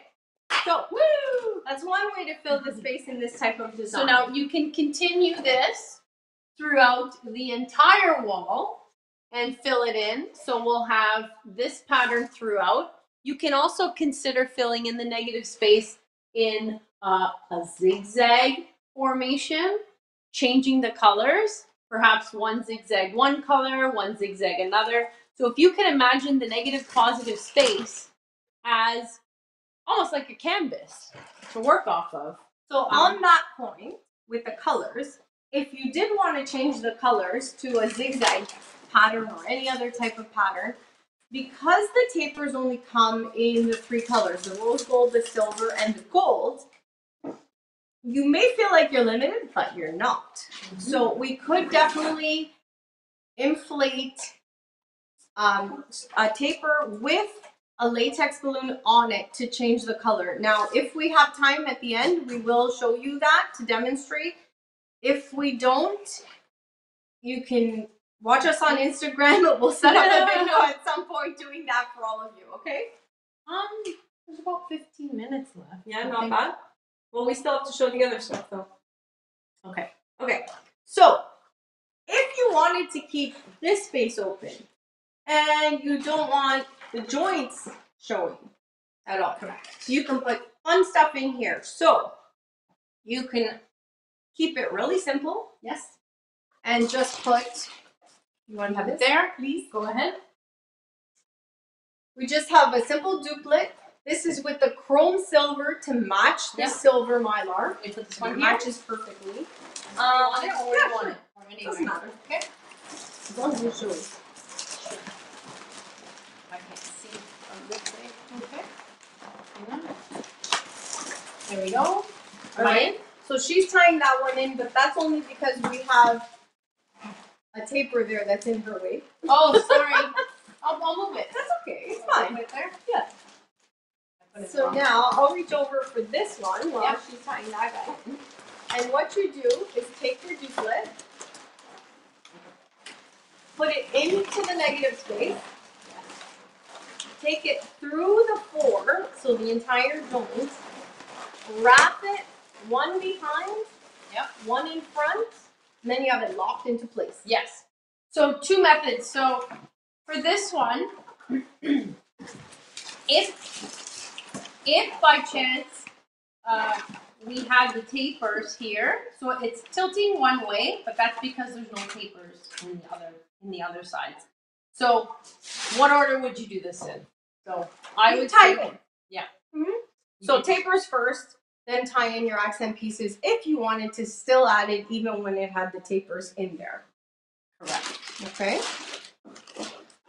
So, woo! That's one way to fill the space in this type of design. So now you can continue this throughout the entire wall and fill it in. So we'll have this pattern throughout. You can also consider filling in the negative space in a zigzag formation, changing the colors, perhaps one zigzag one color, one zigzag another. So if you can imagine the negative positive space as almost like a canvas to work off of. So on that point with the colors, if you did want to change the colors to a zigzag pattern or any other type of pattern, because the tapers only come in the three colors, the rose gold, the silver, and the gold, you may feel like you're limited, but you're not. Mm-hmm. So we could definitely inflate a taper with a latex balloon on it to change the color. Now, if we have time at the end, we will show you that to demonstrate. If we don't, you can watch us on Instagram, but we'll set up a video at some point doing that for all of you, okay? There's about 15 minutes left. Yeah, not bad. Well, we still have to show the other stuff, though. Okay. So, if you wanted to keep this space open and you don't want the joints showing at all, correct, you can put fun stuff in here. So, you can keep it really simple. Yes. And just put, you want to have it there? Please, go ahead. We just have a simple duplet. This is with the chrome silver to match the silver mylar. It matches perfectly. Want it or you want it? Or anyway. Doesn't matter. Okay. As long as you show it. I can't see from this way. Okay. There we go. All right. So she's tying that one in, but that's only because we have a taper there that's in her way. Oh, sorry. I'll move it. That's okay. It's fine. Right there. Yeah. So now I'll reach over for this one while she's tying that guy in. And what you do is take your duplet, put it into the negative space, take it through the four, so the entire joint, wrap it one behind, one in front, and then you have it locked into place. Yes. So 2 methods. So for this one, if by chance we have the tapers here, so it's tilting one way, but that's because there's no tapers in the other sides. So what order would you do this in? So I would tie in. Yeah. Mm-hmm. So tapers first, then tie in your accent pieces if you wanted to still add it even when it had the tapers in there. Correct. Okay.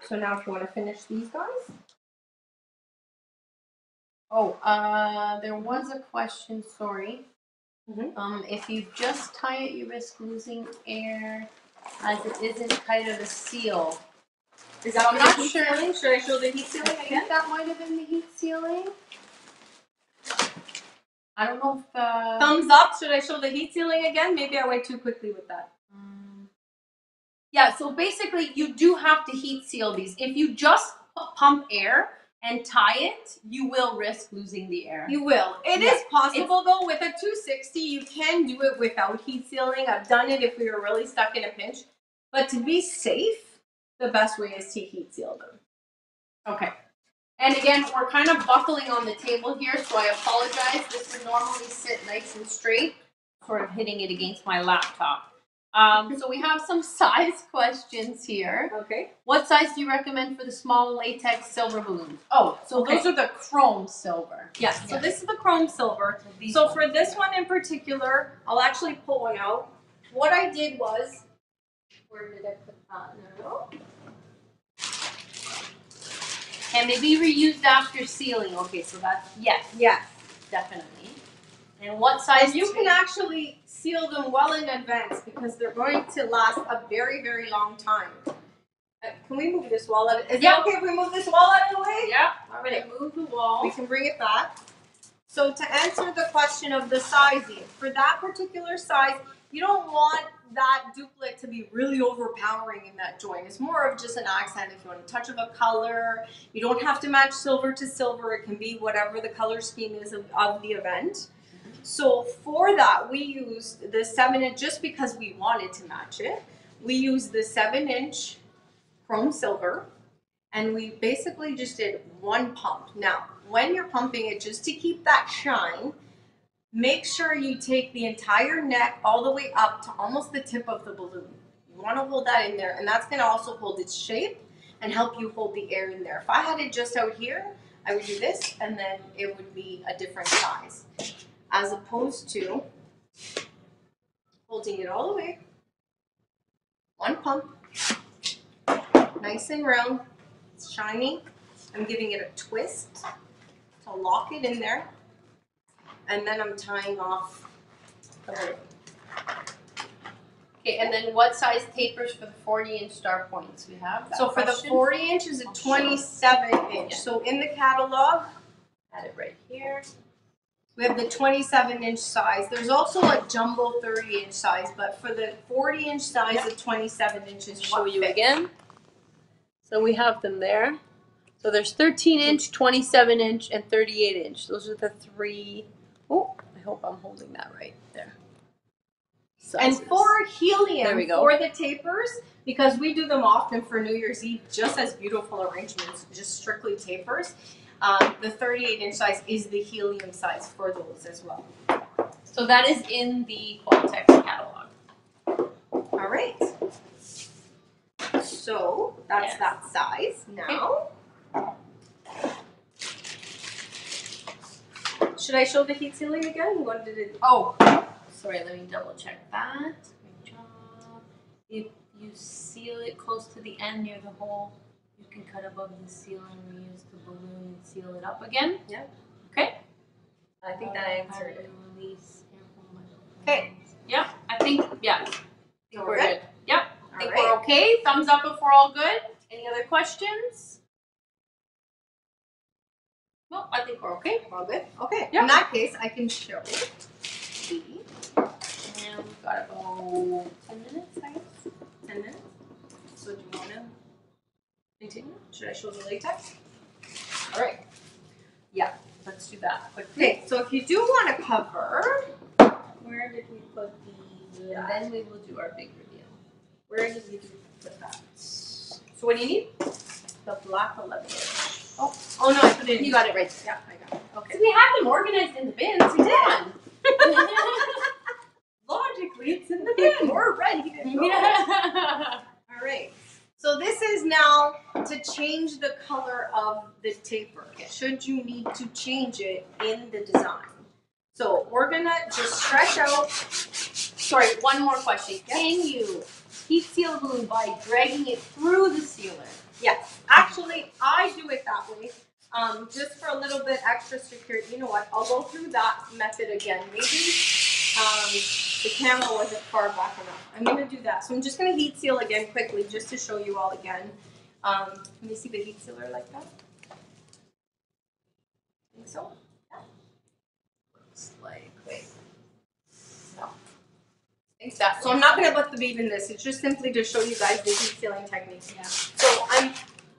So now if you want to finish these guys. Oh, there was a question, sorry. Mm-hmm. If you just tie it, you risk losing air. as it isn't kind of a seal. Is that I'm what not the heat sure. sealing? Should I show the heat sealing I again? think that might have been the heat sealing. I don't know if Thumbs up. Should I show the heat sealing again? Maybe I went too quickly with that. Yeah, so basically you do have to heat seal these. If you just pump air and tie it, you will risk losing the air. You will. It Yeah. is possible though. With a 260, you can do it without heat sealing. I've done it if we were really stuck in a pinch. But to be safe, the best way is to heat seal them. Okay. And again, we're kind of buckling on the table here, so I apologize. This would normally sit nice and straight, sort of hitting it against my laptop. So we have some size questions here. Okay. What size do you recommend for the small latex silver balloons? Oh, so Okay. those are the chrome silver. Yes. So Yeah. this is the chrome silver. These So ones. for this one in particular, I'll actually pull one out. What I did was, where did I put that now? Can they be reused after sealing? Okay, so that's yes, Yes. definitely. And what size? And you can actually seal them well in advance because they're going to last a very, very long time. Can we move this wall out? Is Yeah. it okay if we move this wall out of the way? Yeah. All right. Move the wall. We can bring it back. So to answer the question of the sizing, for that particular size, you don't want that duplicate to be really overpowering in that joint. It's more of just an accent if you want a touch of a color. You don't have to match silver to silver. It can be whatever the color scheme is of the event. So for that, we used the 7-inch just because we wanted to match it. We used the 7-inch chrome silver, and we basically just did one pump. Now, when you're pumping it, just to keep that shine, make sure you take the entire neck all the way up to almost the tip of the balloon. You want to hold that in there, and that's going to also hold its shape and help you hold the air in there. If I had it just out here, I would do this, and then it would be a different size, as opposed to holding it all the way. One pump, nice and round, it's shiny. I'm giving it a twist to lock it in there. And then I'm tying off the balloon. Okay, and then what size tapers for the 40-inch star points we have? So for the 40-inch is a 27-inch. So in the catalog, Add it right here. we have the 27-inch size. There's also a jumbo 30-inch size, but for the 40-inch size, the 27 inches Show what you fits. again. So we have them there. So there's 13-inch, 27-inch, and 38-inch. Those are the three. Oh, I hope I'm holding that right there. And Sizes. for There helium, we go. for the tapers, because we do them often for New Year's Eve, just as beautiful arrangements, just strictly tapers, the 38-inch size is the helium size for those as well. So that is in the qualatex catalog. All right. So that's Yes. that size. Now, should I show the heat sealing again? What did it? Oh, sorry, let me double check that. Good job. If you seal it close to the end near the hole, you can cut above the seal and reuse the balloon and seal it up again. Yeah. Okay. I think that answered it. Release. Okay. Yeah, I think, yeah. So we're good? Yep. I All think right. we're okay. Thumbs up if we're all good. Any other questions? No, I think we're okay. All good? Okay. Yeah. In that case, I can show the. And we've got about 10 minutes, I guess. 10 minutes. So do you want to continue? Should I show the latex? All right. Yeah, let's do that quickly. Okay, so if you do want to cover, Where did we put the, and then we will do our big reveal. where did you put that? So what do you need? The black 11. Oh no, I put it in. You got it right. Yeah, I got it. Okay. So we have them organized in the bins. We did. Logically, it's in the bin. We're ready to go. Yeah. All right. So this is now to change the color of the taper, should you need to change it in the design. So we're gonna just stretch out. Sorry, one more question. Can you heat seal a balloon by dragging it through the sealer? Yes, actually, I do it that way. Just for a little bit extra security. You know what? I'll go through that method again. Maybe the camera wasn't far back enough. I'm going to do that. So I'm just going to heat seal again quickly just to show you all again. Let me see the heat sealer like that. I think so. Yeah. Looks like, wait. No. I think that. So I'm not going to put the bead in this. It's just simply to show you guys the heat sealing technique. Yeah. So I'm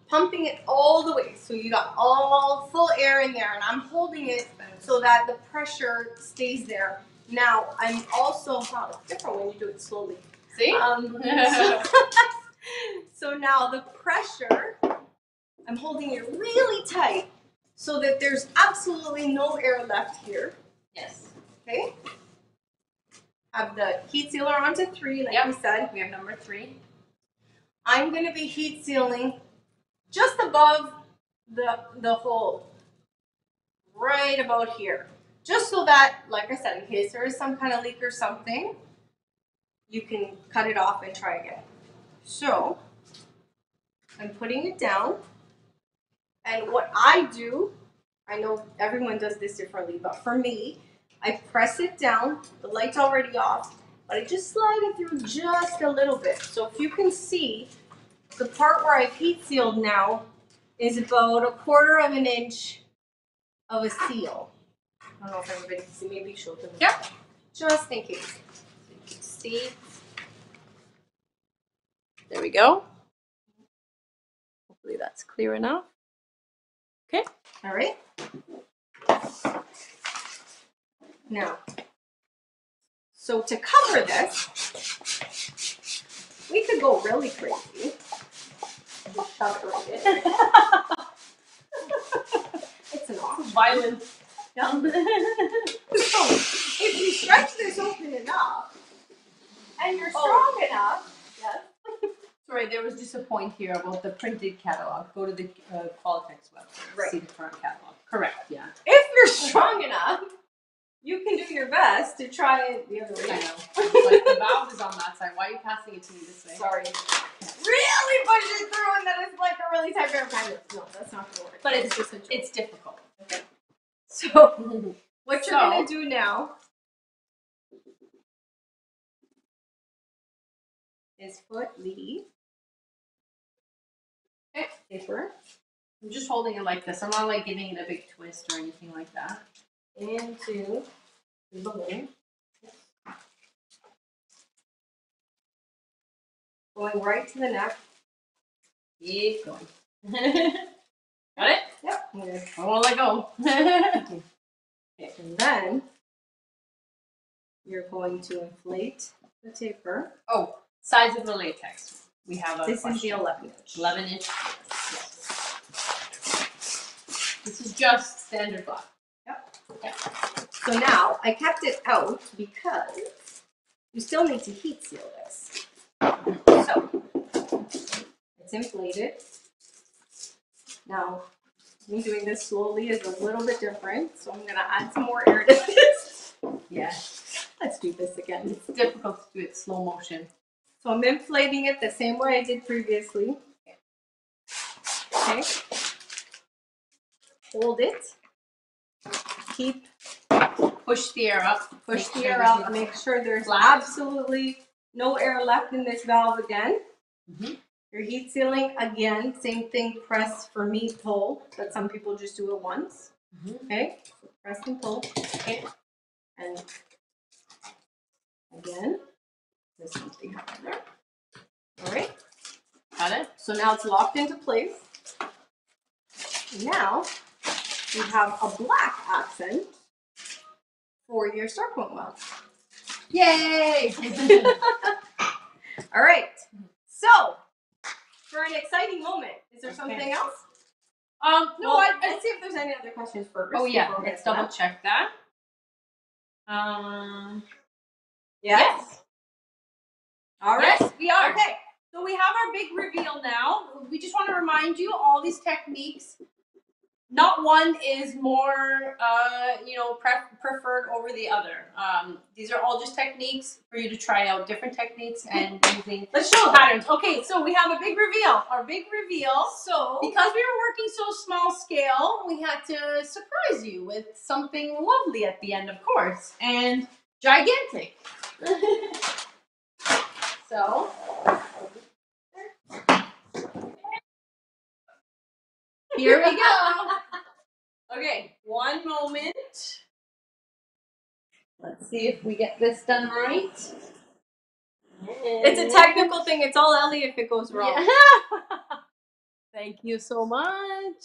pumping it all the way. So you got all full air in there, and I'm holding it so that the pressure stays there. Now, I'm also, wow, it's different when you do it slowly. See? So now the pressure, I'm holding it really tight so that there's absolutely no air left here. Yes. Okay? Have the heat sealer onto 3, like we said. We have number 3. I'm going to be heat sealing just above the hole, right about here. Just so that, like I said, in case there is some kind of leak or something, you can cut it off and try again. So, I'm putting it down, and what I do, I know everyone does this differently, but for me, I press it down, the light's already off, but I just slide it through just a little bit. So if you can see, the part where I've heat sealed now is about 1/4 of an inch of a seal. I don't know if everybody can see, maybe show them. Yep. Just in case. So you can see. There we go. Hopefully that's clear enough. Okay. All right. Now, so to cover this, we could go really crazy. Just shove it right in. It's an awful violent. Yeah. So, if you stretch this open enough, and you're strong enough, yes. Sorry, there was just a point here about the printed catalog. Go to the qualatex website. Right. See the current catalog. Correct. Yeah. If you're strong enough, you can do your best to try it the other way. I know. Like the valve is on that side. Why are you passing it to me this way? Sorry. Really push it through, and then it's like a really tight pair of kind of. No, that's not gonna work. But it's just it's difficult. Okay. So what you're gonna do now is put the paper. I'm just holding it like this. I'm not like giving it a big twist or anything like that. Into the balloon. Going right to the neck. Keep going. Got it? Yep. I won't let go. Okay, and then you're going to inflate the taper. Oh, size of the latex. We have a This question. Is the 11 inch. 11 inch. Yes. This is just standard black. Yep. Okay. So now I kept it out because you still need to heat seal this. So it's inflated. Now, me doing this slowly is a little bit different, so I'm gonna add some more air to this. Yeah, let's do this again. It's difficult to do it slow motion. So I'm inflating it the same way I did previously. Okay. Hold it. Keep. Push the air up. Push the air out. Make sure there's absolutely no air left in this valve again. Mm-hmm. You're heat sealing again. Same thing. Press for me, pull. But some people just do it once. Mm-hmm. Okay. So press and pull. Okay. And again. There's something happening there. All right. Got it. So now it's locked into place. Now we have a black accent for your Starkey well. Yay! All right. So, for an exciting moment, is there something else? No, well, I'd see if there's any other questions first. Oh yeah, let's double check that. Yes. All right. Yes, we are. Okay. So we have our big reveal now. We just want to remind you all these techniques. Not one is more, preferred over the other. These are all just techniques for you to try out different techniques and using patterns. Okay, so we have a big reveal. Our big reveal. So because we were working so small scale, we had to surprise you with something lovely at the end, of course. And gigantic. So, here we go. Okay, one moment. Let's see if we get this done right. It's a technical thing. It's all Ellie if it goes wrong. Yeah. Thank you so much.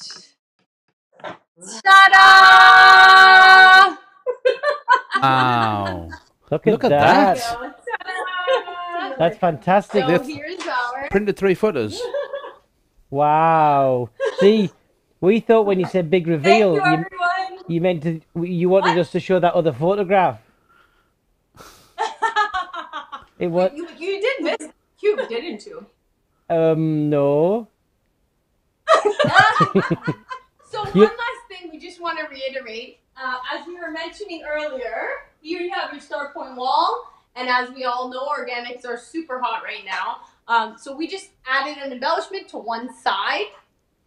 Ta-da! Wow. Look Look at at that. that. Ta-da! That's fantastic. So here's our... Printed 3-footers. Wow. See, we thought when you said big reveal, Thank you, everyone. you meant to, you wanted us to show that other photograph. It was. You did miss the cube, didn't you? No. So one last thing we just want to reiterate, as we were mentioning earlier, here you have your start point wall, and as we all know, organics are super hot right now. So we just added an embellishment to one side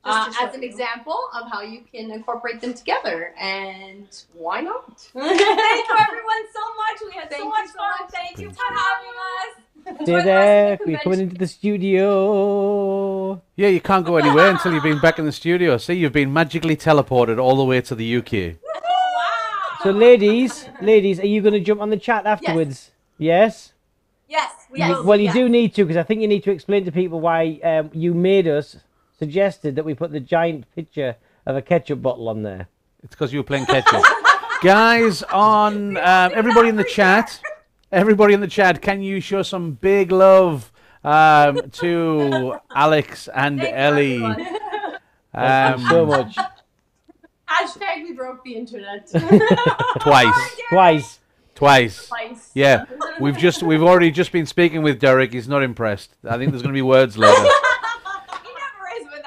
as an example of how you can incorporate them together, and why not? Thank you everyone so much. We had so much fun. Thank you for having us. Stay there. We're coming into the studio. Yeah, you can't go anywhere until you've been back in the studio. See, you've been magically teleported all the way to the UK. Wow. So, ladies, are you going to jump on the chat afterwards? Yes? Yes. Well, you do need to, because I think you need to explain to people why you suggested that we put the giant picture of a ketchup bottle on there. It's because you were playing ketchup. Guys, on everybody in the chat, can you show some big love to Alex and Ellie? Thank you so much. Hashtag we broke the internet. Twice. Yeah, we've already just been speaking with Derek. He's not impressed. I think there's going to be words later. He never is with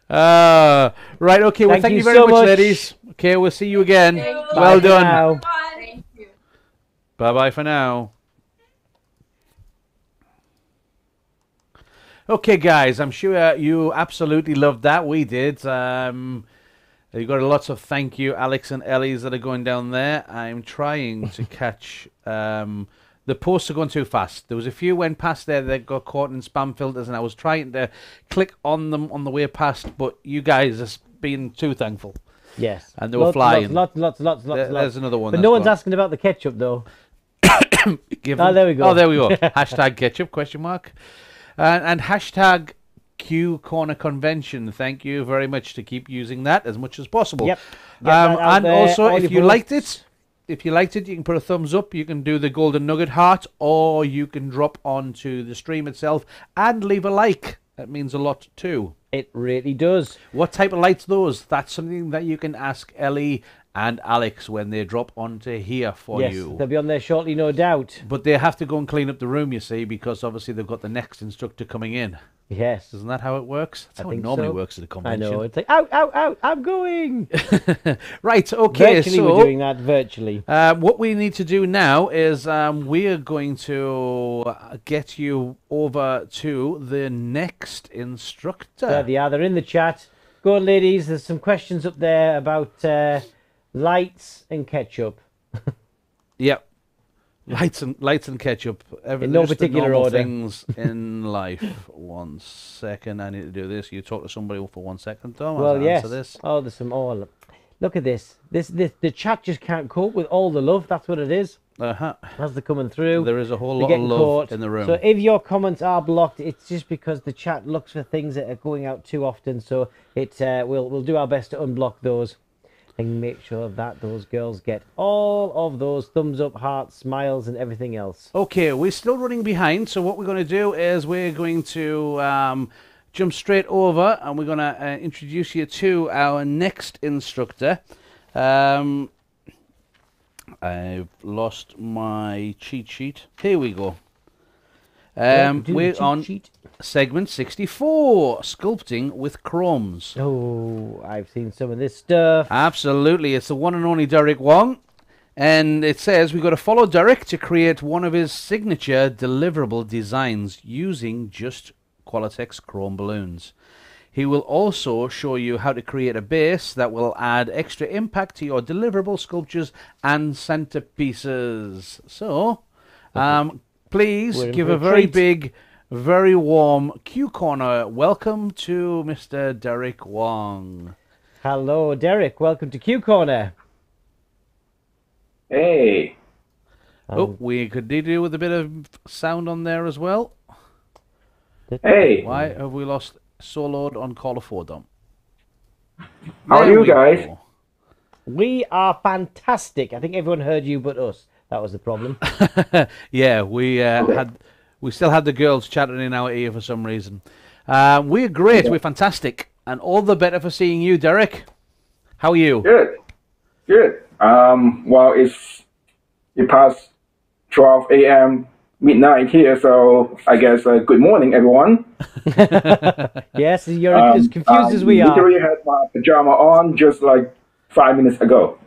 us. Right. Okay. Well, thank you very much, ladies. Okay, we'll see you again. Well done. Thank you. Bye bye for now. Okay, guys, I'm sure you absolutely loved that. We did. You got lots of thank you, Alex and Ellie's that are going down there. I'm trying to catch. The posts are going too fast. There was a few went past there that got caught in spam filters, and I was trying to click on them on the way past, but you guys have been too thankful. Yes. And they were flying. Lots. There's another one. But no one's asking about the ketchup, though. There we go. Oh, there we go. Hashtag ketchup, question mark. And hashtag Q Corner Convention. Thank you very much to keep using that as much as possible. Yep. And also, if you liked it, you can put a thumbs up. You can do the golden nugget heart, or you can drop onto the stream itself and leave a like. That means a lot too. It really does. What type of lights those? That's something that you can ask Ellie and Alex when they drop onto here for you. Yes, they'll be on there shortly, no doubt. But they have to go and clean up the room, you see, because obviously they've got the next instructor coming in. Yes. Isn't that how it works? That's how it normally works at a convention. I know. It's like, ow, I'm going. Right, okay. Virtually, so we're doing that virtually. What we need to do now is we are going to get you over to the next instructor. There they are. They're in the chat. Go on, ladies. There's some questions up there about lights and ketchup. Yep. Lights and ketchup. In no particular order. Things in life. 1 second. I need to do this. You talk to somebody for 1 second, Tom. Well, yes. This. Oh, there's some more. Look at this. The chat just can't cope with all the love. That's what it is. As they're coming through, there is a whole lot of love in the room. So if your comments are blocked, it's just because the chat looks for things that are going out too often. So we'll do our best to unblock those and make sure that those girls get all of those thumbs up, hearts, smiles, and everything else. Okay, we're still running behind. So what we're going to do is we're going to jump straight over, and we're going to introduce you to our next instructor. I've lost my cheat sheet. Here we go. We're on segment 64, sculpting with chromes. Oh, I've seen some of this stuff. Absolutely. It's the one and only Derek Wong. And it says we've got to follow Derek to create one of his signature deliverable designs using just qualatex chrome balloons. He will also show you how to create a base that will add extra impact to your deliverable sculptures and centerpieces. So, please give a very big, very warm Q Corner welcome to Mr. Derek Wong. Hello, Derek. Welcome to Q Corner. Hey. Oh, we could do with a bit of sound on there as well. Hey. Why have we lost soloed on Call of Fordom? How are you guys? Go. We are fantastic. I think everyone heard you but us. That was the problem. Yeah, we still had the girls chatting in our ear for some reason. We're great. We're fantastic, and all the better for seeing you, Derek. How are you? Good. Good. Well, it passed 12 a.m. midnight here, so I guess good morning, everyone. Yes, you're as confused as we are. Literally had my pajama on just like 5 minutes ago.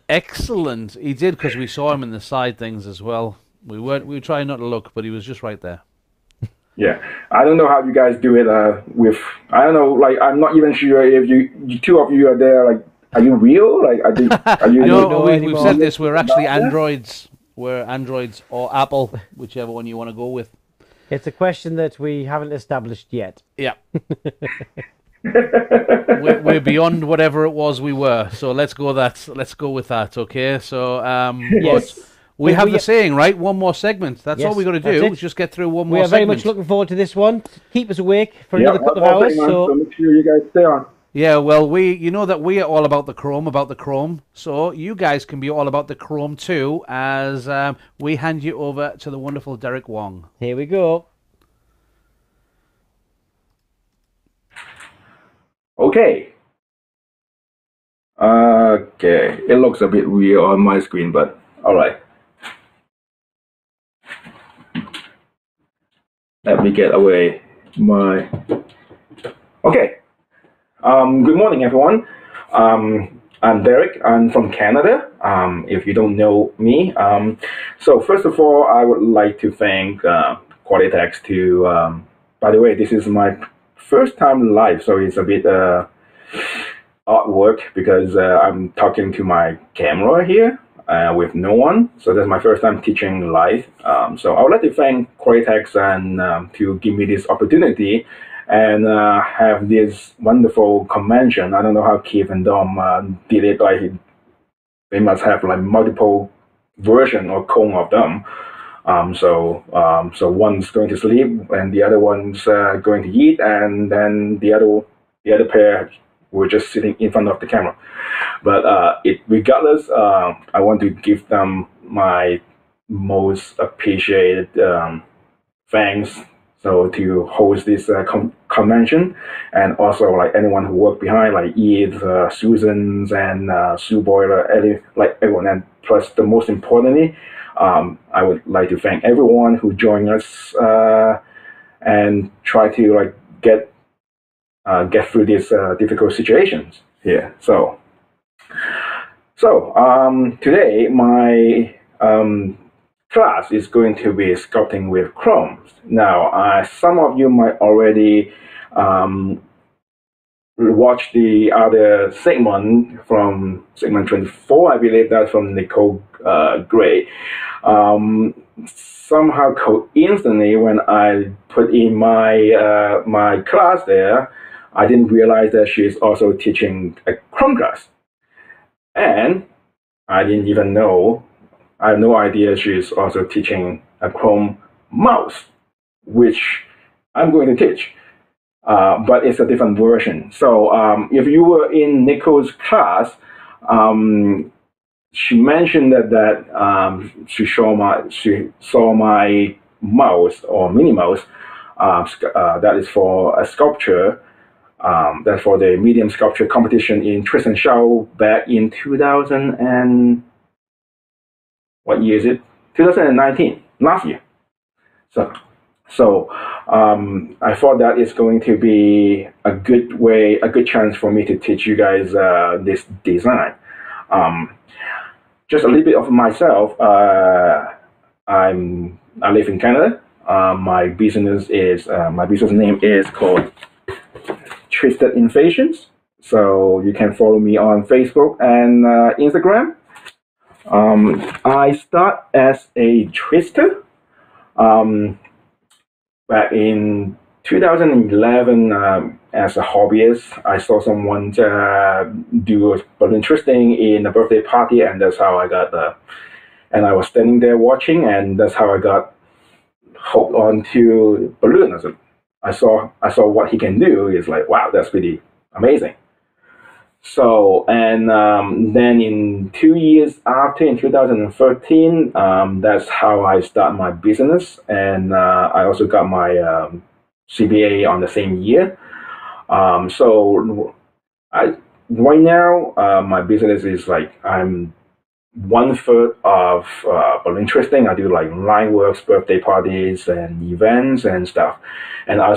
Excellent. He did, because we saw him in the side things as well. We were trying not to look, but he was just right there. Yeah, I don't know how you guys do it with. I don't know. Like, I'm not even sure if you two of you are there. Like, are you real? Like, are you? No, we've said this. We're actually androids. We're androids or Apple, whichever one you want to go with. It's a question that we haven't established yet. Yeah. we're beyond whatever it was we were. So let's go with that. Okay. So yes. We have the saying, right? One more segment. That's all we got to do. Just get through one more segment. We are very much looking forward to this one. Keep us awake for another couple of hours. So make sure you guys stay on. Yeah, well, you know that we are all about the chrome. So you guys can be all about the chrome too, as we hand you over to the wonderful Derek Wong. Here we go. Okay. Okay. It looks a bit weird on my screen, but all right. Let me get away my. Okay. Good morning, everyone. I'm Derek. I'm from Canada. If you don't know me, so first of all, I would like to thank Qualatex to. By the way, this is my first time live, so it's a bit odd work because I'm talking to my camera here with no one. So that's my first time teaching live. So I would like to thank Qualatex and to give me this opportunity and have this wonderful convention. I don't know how Keith and Dom did it. Like, they must have like multiple version or clone of them. So one's going to sleep and the other one's going to eat, and then the other pair were just sitting in front of the camera. But regardless, I want to give them my most appreciated thanks. So to host this convention, and also like anyone who worked behind, like Eve, Susan's, and Sue Boiler, Ellie, like everyone, and plus the most importantly, I would like to thank everyone who joined us and try to like get through these difficult situations here. So today my class is going to be sculpting with chrome. Now, some of you might already watch the other segment from segment 24, I believe that's from Nicole Gray. Somehow coincidentally, when I put in my my class there, I didn't realize that she's also teaching a Chrome class. And I didn't even know, I have no idea she's also teaching a Chrome mouse, which I'm going to teach. But it's a different version. So if you were in Nicole's class, she mentioned that she saw my mouse or mini mouse that is for a sculpture. That's for the medium sculpture competition in Twist and Shout back in 2000 and what year is it? 2019, last year. So I thought that is going to be a good chance for me to teach you guys this design. Just a little bit of myself. I live in Canada. My business name is called Twisted Invasions. So you can follow me on Facebook and Instagram. I start as a twister back in 2011 as a hobbyist. I saw someone do balloon twisting in a birthday party, and that's how I got and I was standing there watching, and that's how I got hooked onto balloon. I saw what he can do. It's like, wow, that's pretty amazing. So, and then in 2 years after, in 2013, that's how I start my business, and I also got my CBA on the same year. So, right now my business is like I'm 1/3 of balloon twisting. I do like line works, birthday parties, and events and stuff, and I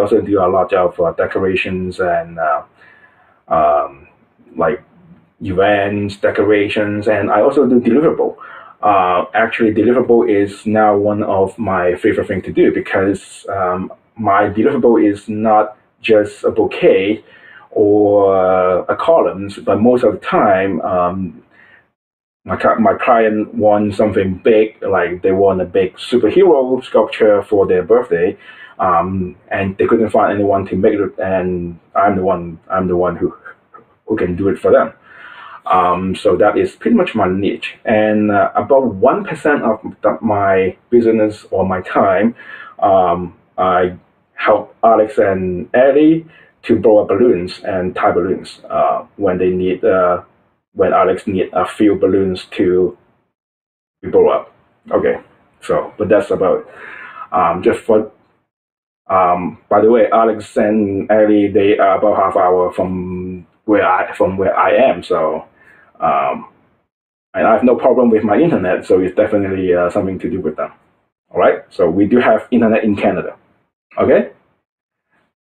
also do a lot of decorations and like events, decorations, and I also do deliverable. Actually, deliverable is now one of my favorite things to do because my deliverable is not just a bouquet or a columns, but most of the time, my client wants something big, like they want a big superhero sculpture for their birthday, and they couldn't find anyone to make it, and I'm the one who can do it for them. So that is pretty much my niche, and about 1% of my business or my time, I help Alex and Ellie to blow up balloons and tie balloons when they need when Alex need a few balloons to be blow up. Okay, so but that's about just for. By the way, Alex and Ellie, they are about half hour from where I am. So, and I have no problem with my internet. So it's definitely something to do with them. All right. So we do have internet in Canada. Okay.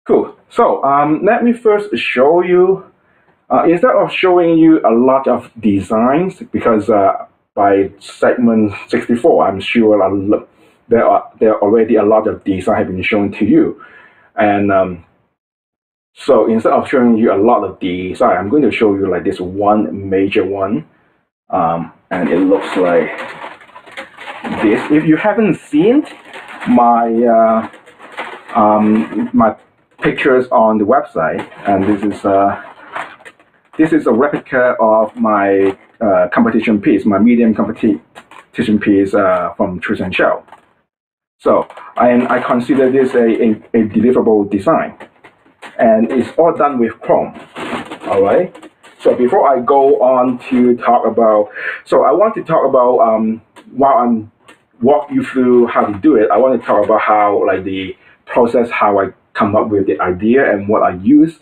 Cool. So let me first show you. Instead of showing you a lot of designs, because by segment 64, I'm sure there are already a lot of design have been shown to you, and so instead of showing you a lot of design, I'm going to show you like this one major one, and it looks like this. If you haven't seen my my pictures on the website, and this is a replica of my competition piece, my medium competition piece from Twist and Shell. So, and I consider this a deliverable design, and it's all done with chrome. All right. So before I go on to talk about, so I want to talk about while I'm walk you through how to do it. I want to talk about how like the process, how I come up with the idea and what I use.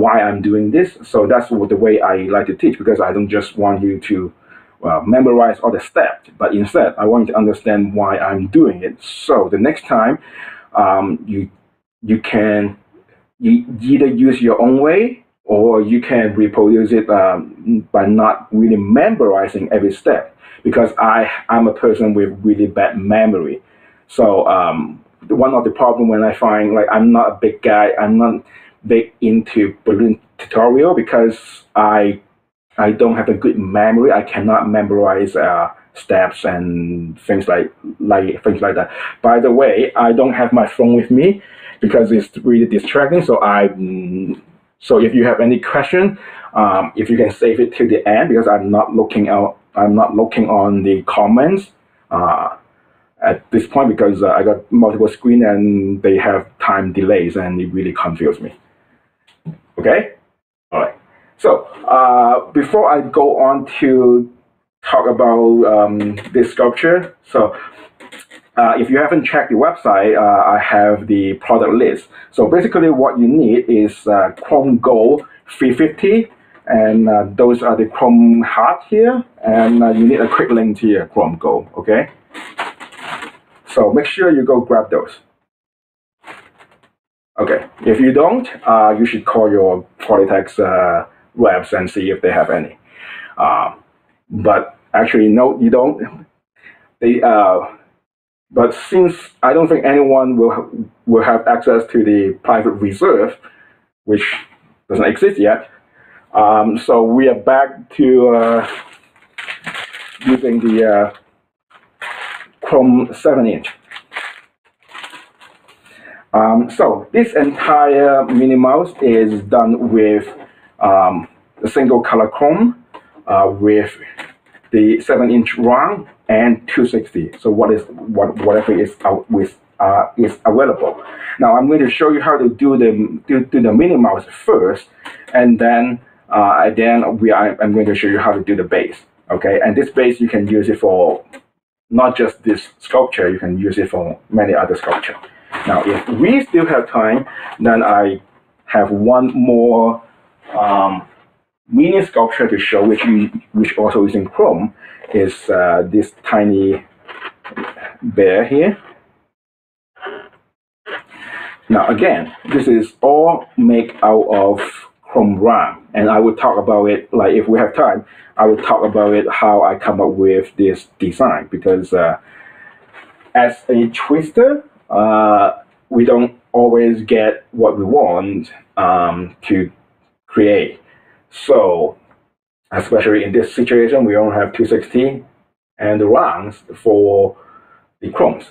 Why I'm doing this. So that's the way I like to teach, because I don't just want you to memorize all the steps, but instead I want you to understand why I'm doing it. So the next time you can either use your own way, or you can reproduce it by not really memorizing every step, because I'm a person with really bad memory. So one of the problem when I find like I'm not a big guy, I'm not big into balloon tutorial, because I don't have a good memory. I cannot memorize steps and things like things like that. By the way, I don't have my phone with me because it's really distracting. So so if you have any question, if you can save it to the end, because I'm not looking on the comments at this point, because I got multiple screen and they have time delays and it really confused me. Okay? All right. So before I go on to talk about this sculpture, so if you haven't checked the website, I have the product list. So basically what you need is Chrome Gold 350, and those are the Chrome heart here, and you need a quick link to your Chrome Gold, okay? So make sure you go grab those. Okay, if you don't, you should call your qualatex reps and see if they have any. But actually, no, you don't. But since I don't think anyone will have access to the private reserve, which doesn't exist yet. So we are back to using the Chrome 7-inch. So this entire Minnie Mouse is done with a single color chrome with the 7-inch round and 260. So whatever is out with is available. Now I'm going to show you how to do the Minnie Mouse first, and then I'm going to show you how to do the base. Okay, and this base you can use it for not just this sculpture. You can use it for many other sculpture. Now, if we still have time, then I have one more mini sculpture to show, which also is in Chrome, is this tiny bear here. Now, again, this is all made out of Chrome RAM, and I will talk about it, like if we have time, I will talk about it, how I come up with this design, because as a twister, we don't always get what we want to create. So, especially in this situation, we only have 260 and the rounds for the chromes.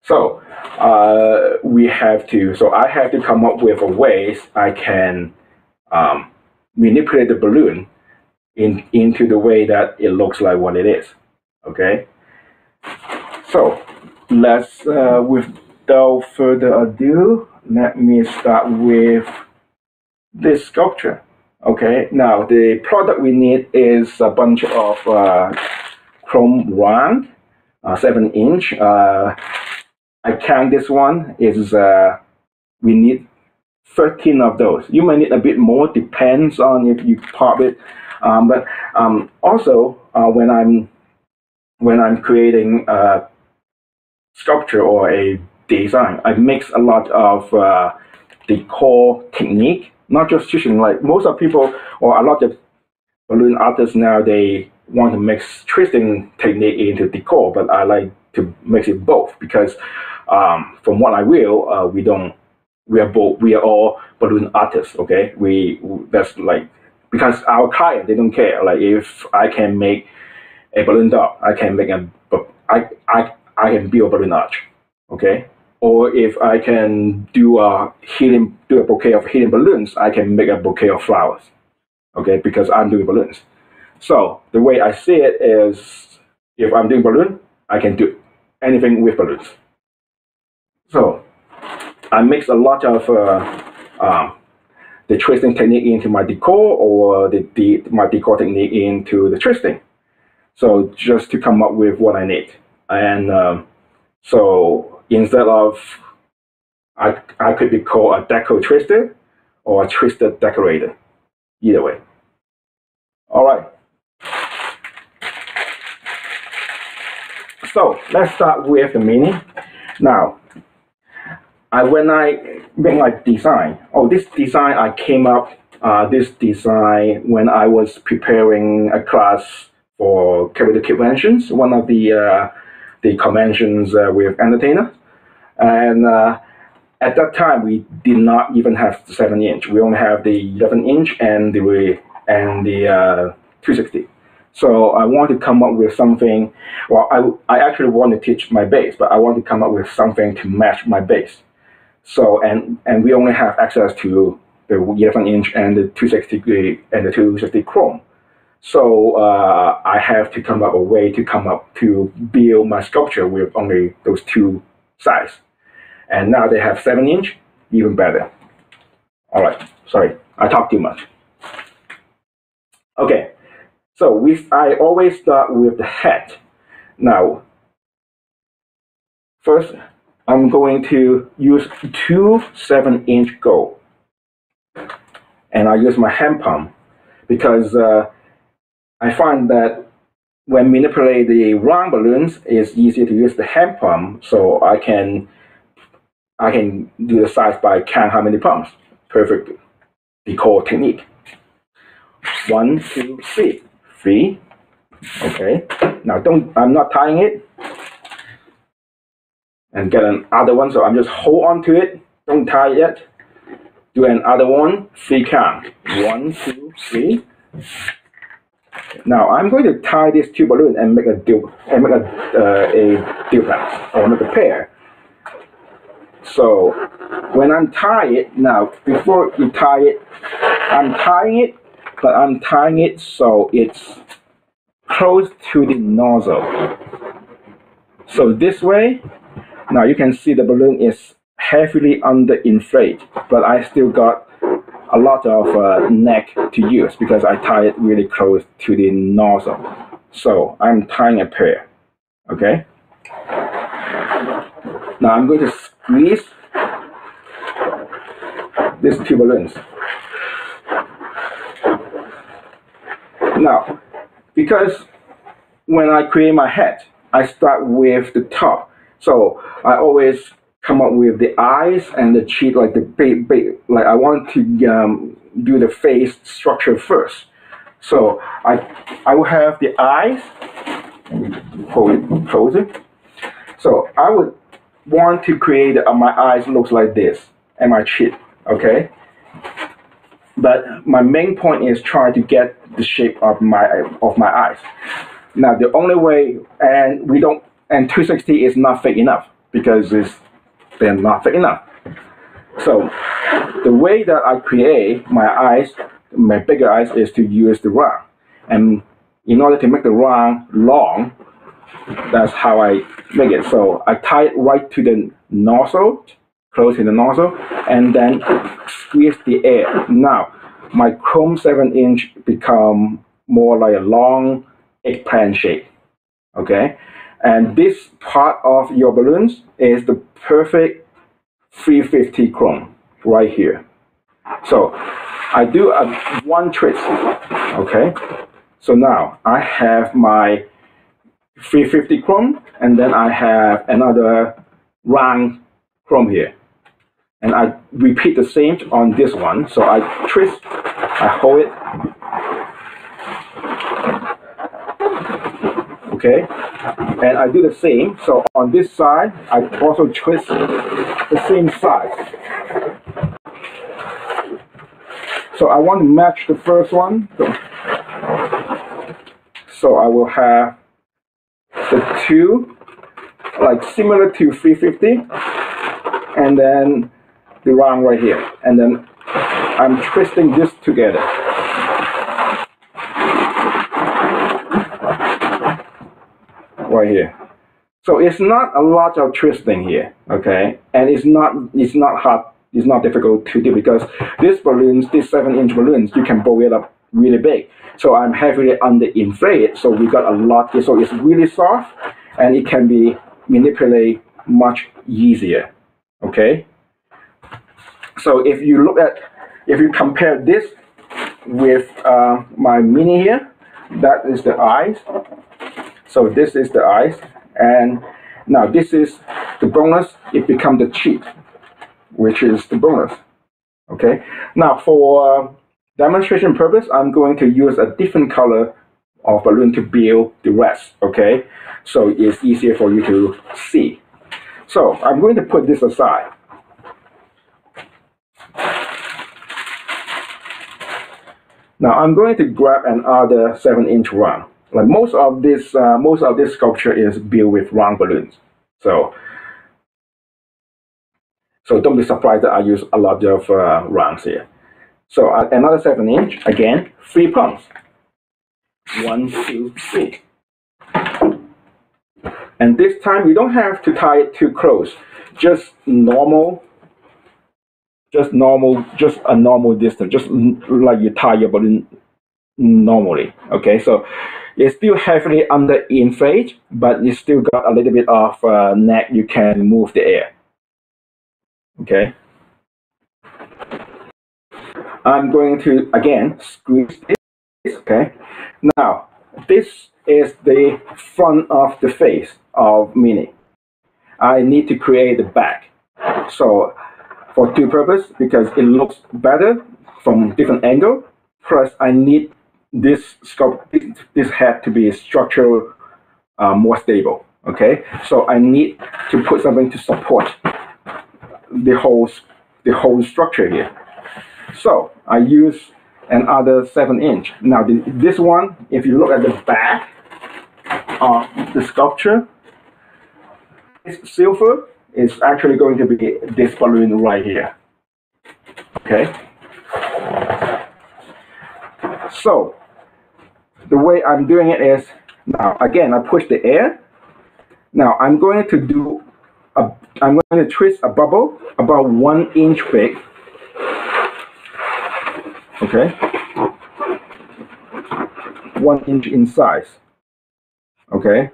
So, I have to come up with a ways I can manipulate the balloon into the way that it looks like what it is. Okay? So, let's, without further ado, let me start with this sculpture. Okay, now the product we need is a bunch of chrome round, 7-inch. I count this one is we need 13 of those. You may need a bit more, depends on if you pop it. But also when I'm creating a sculpture or a design, I mix a lot of decor technique, not just twisting. Like most of people or a lot of balloon artists now, they want to mix twisting technique into decor, but I like to mix it both because from what I will, we are all balloon artists. Okay, that's like, because our client, they don't care. Like if I can make a balloon dog, I can make I can build a balloon arch. Okay. Or if I can do a bouquet of helium balloons, I can make a bouquet of flowers. Okay, because I'm doing balloons. So the way I see it is, if I'm doing balloon, I can do anything with balloons. So I mix a lot of the twisting technique into my decor, or my decor technique into the twisting. So just to come up with what I need. And so instead of, I could be called a deco twister or a twister decorator. Either way. All right. So let's start with the mini. Now, when I make my design, this design I came up this design when I was preparing a class for capital conventions, one of the conventions with entertainers. And at that time, we did not even have the 7-inch. We only have the 11-inch and the 260. So I want to come up with something. Well, I actually want to teach my base, but I want to come up with something to match my base. So and we only have access to the 11-inch and the 260 and the 260 chrome. So I have to come up with a way to build my sculpture with only those two sides. And now they have 7-inch, even better. All right, sorry, I talk too much. Okay, so I always start with the head. Now, first, I'm going to use 2 7-inch gold. And I use my hand pump because I find that when manipulate the round balloons, it's easier to use the hand pump, so I can do the size by count how many pumps. Perfect decor technique. 1, 2, 3. 3. Okay. Now I'm not tying it. And get another one, so I'm just hold on to it. Don't tie it yet. do another one, 3 count. 1, 2, 3. Now I'm going to tie these 2 balloons and make a duplex or make a pair. So when I'm tying it now, before you tie it, I'm tying it, but I'm tying it so it's close to the nozzle. So this way, now you can see the balloon is heavily under-inflated, but I still got a lot of neck to use because I tie it really close to the nozzle. So I'm tying a pair, okay? Now I'm going to squeeze these 2 balloons. Now, because when I create my head, I start with the top. So I always come up with the eyes and the cheek, like the big, like I want to do the face structure first. So I will have the eyes, hold it closer. So I would want to create my eyes looks like this and my cheek, okay? But my main point is trying to get the shape of my eyes. Now the only way, and 260 is not thick enough because they're not thick enough. So the way that I create my eyes, my bigger eyes, is to use the round. And in order to make the round long, that's how I make it. So I tie it right to the nozzle, close to the nozzle, and then squeeze the air. Now my chrome 7-inch become more like a long eggplant shape, okay? And this part of your balloons is the perfect 350 chrome right here. So I do one twist, okay? So now I have my 350 chrome, and then I have another round chrome here. And I repeat the same on this one. So I twist, I hold it, okay? And I do the same. So on this side, I also twist the same size. So I want to match the first one. So I will have the 2, like similar to 350, and then the round right here. And then I'm twisting this together. Right here. So it's not a lot of twisting here, okay? And it's not hard, it's not difficult to do because these balloons, these 7-inch balloons, you can blow it up really big. So I'm heavily under-inflated, so we got a lot here. So it's really soft and it can be manipulated much easier, okay? So if you compare this with my mini here, that is the eyes. So this is the eyes, and now this is the bonus. It becomes the cheek, which is the bonus. Okay. Now for demonstration purpose, I'm going to use a different color of balloon to build the rest. Okay. So it's easier for you to see. So I'm going to put this aside. Now I'm going to grab another 7-inch round. Like most of this sculpture is built with round balloons. So don't be surprised that I use a lot of rounds here. So another 7-inch, again, 3 pumps. 1, 2, 3. And this time you don't have to tie it too close. Just a normal distance, just like you tie your balloon normally. Okay, so it's still heavily under-inflated, but you still got a little bit of neck. You can move the air. Okay. I'm going to again squeeze this. Okay. Now this is the front of the face of Mini. I need to create the back. So for two purposes, because it looks better from different angle. Plus, I need this head to be structural, more stable. Okay, so I need to put something to support the whole structure here. So I use another 7-inch. Now this one, if you look at the back of the sculpture, this silver is actually going to be this balloon right here. Okay. So the way I'm doing it is, now again I push the air. Now I'm going to twist a bubble about 1 inch big. Okay, 1 inch in size. Okay,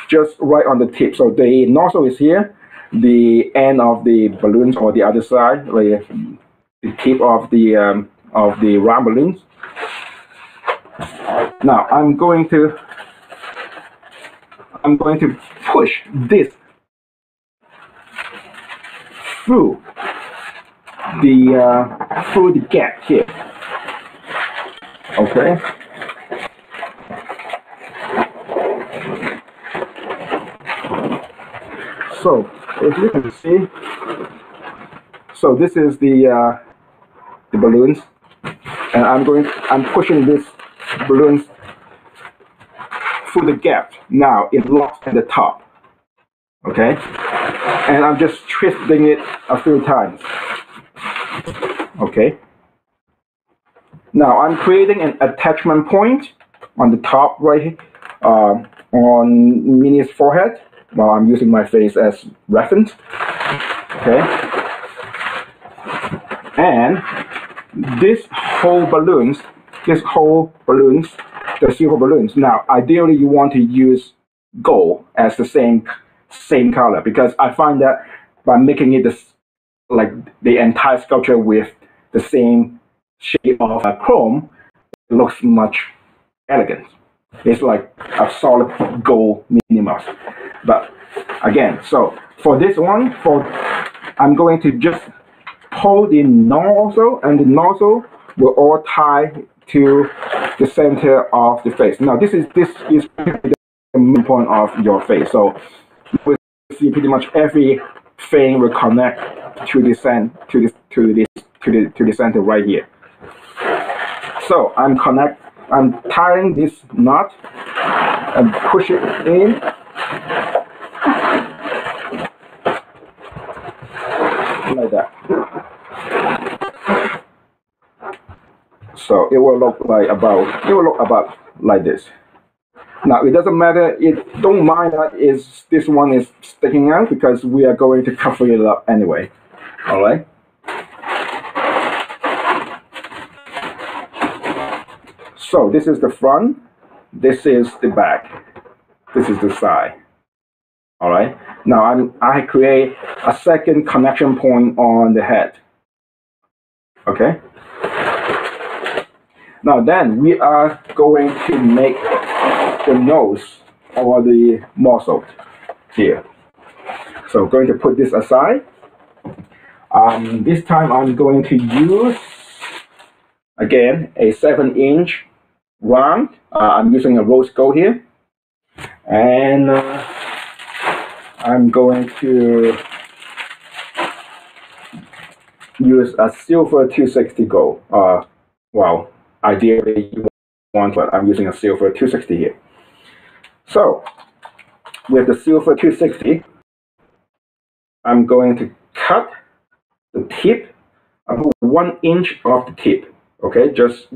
just right on the tip. So the nozzle is here, the end of the balloons or the other side, like the tip of the round balloons. Now I'm going to push this through the gap here. Okay. So if you can see, so this is the balloons, and I'm pushing this balloons through the gap. Now it locks at the top. Okay, and I'm just twisting it a few times. Okay. Now I'm creating an attachment point on the top right here, on Minnie's forehead, while I'm using my face as reference. Okay. And this whole balloons, the silver balloons. Now, ideally, you want to use gold as the same color, because I find that by making it like the entire sculpture with the same shade of chrome, it looks much elegant. It's like a solid gold Minnie Mouse. But again, so for this one, I'm going to just hold the nozzle, and the nozzle will all tie to the center of the face. Now this is the main point of your face. So you will see pretty much everything will connect to the center right here. So I'm tying this knot and push it in. Like that. So it will look about like this. Now it doesn't matter. Don't mind that this one is sticking out, because we are going to cover it up anyway. All right. So this is the front. This is the back. This is the side. All right. Now I create a second connection point on the head. Okay. Now then we are going to make the nose or the muzzle here. So I'm going to put this aside. This time I'm going to use again a 7-inch round. I'm using a rose gold here, and I'm going to use a silver 260 gold. Well, ideally you want, but I'm using a silver 260 here. So with the silver 260, I'm going to cut the tip about 1 inch off the tip. Okay, just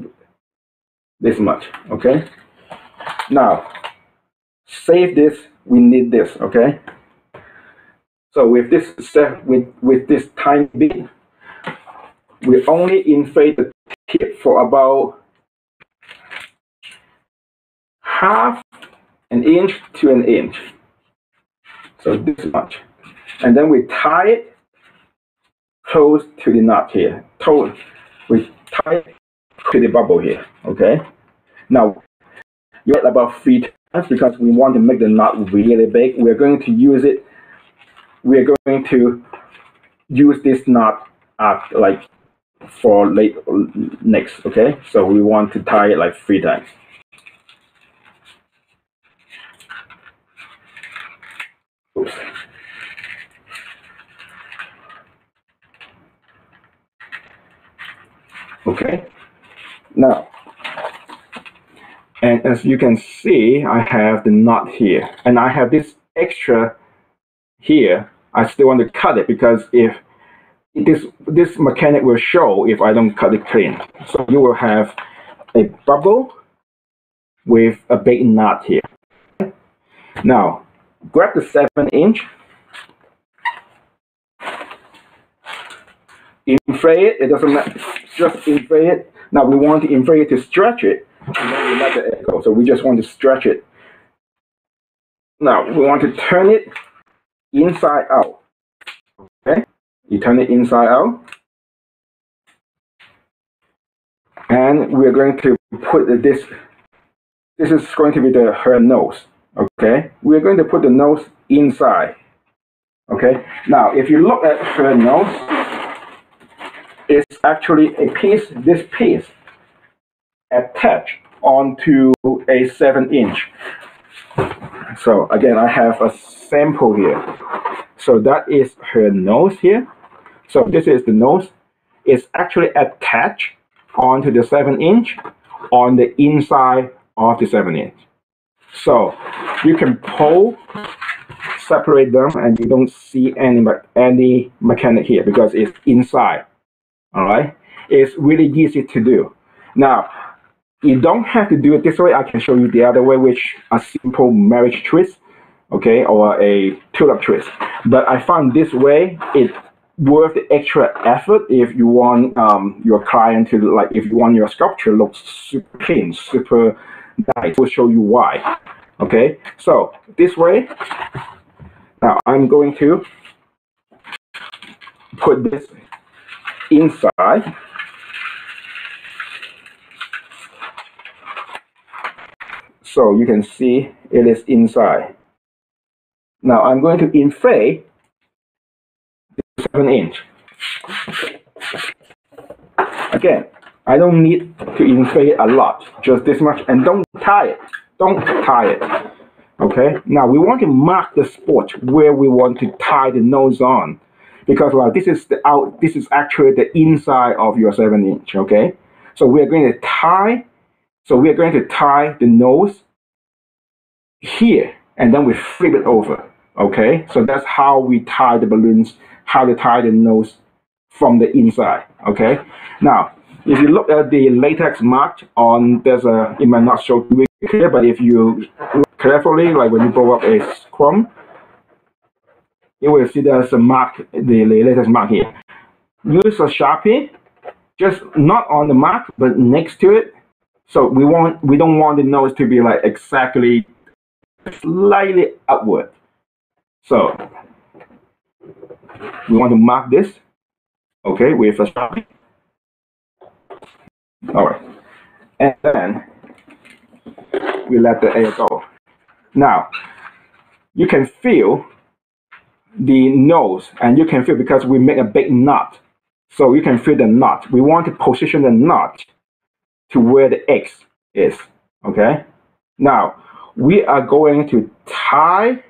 this much. Okay. Now save this. We need this. Okay. So with this with this tiny bit, we only inflate the tip for about half an inch to an inch. So this much, and then we tie it close to the knot here. We tie it to the bubble here. Okay. Now you get about 3 times, because we want to make the knot really big. We're going to use this knot like for late next. Okay, so we want to tie it like 3 times. Oops. Okay. Now, and as you can see, I have the knot here, and I have this extra here. I still want to cut it because if this mechanic will show if I don't cut it clean. So you will have a bubble with a big knot here. Now, grab the 7-inch, inflate it. It doesn't matter. Just inflate it. Now we want to inflate it to stretch it, and then we let the air go. So we just want to stretch it. Now we want to turn it inside out. Okay, you turn it inside out, and we're going to put this. This is going to be her nose. Okay, we're going to put the nose inside. Okay, now if you look at her nose, it's actually a piece. This piece attached onto a 7-inch. So again, I have a sample here. So that is her nose here. So this is the nose. It's actually attached onto the 7-inch on the inside of the 7-inch. So you can pull, separate them, and you don't see any mechanic here because it's inside. All right, it's really easy to do. Now, you don't have to do it this way. I can show you the other way, which a simple marriage twist, okay, or a tulip twist. But I found this way it worth the extra effort if you want your client to, like, if you want your sculpture looks super clean, super nice. We'll show you why. Okay, so this way. Now I'm going to put this inside. So you can see it is inside. Now I'm going to inflate the 7-inch. Again, I don't need to inflate a lot, just this much, and don't tie it. Don't tie it. Okay. Now we want to mark the spot where we want to tie the nose on, because well, this is the out. This is actually the inside of your 7-inch. Okay. So we are going to tie. So we are going to tie the nose here, and then we flip it over. Okay. So that's how we tie the balloons. How to tie the nose from the inside. Okay. Now, if you look at the latex mark on, it might not show really clear, but if you look carefully, like when you blow up a crumb, you will see there's a mark, the latex mark here. Use a Sharpie, just not on the mark, but next to it. So we don't want the nose to be like exactly slightly upward. So we want to mark this, okay, with a Sharpie. All right, and then we let the air go. Now, you can feel the nose, and you can feel because we make a big knot. So you can feel the knot. We want to position the knot to where the X is, okay? Now, we are going to tie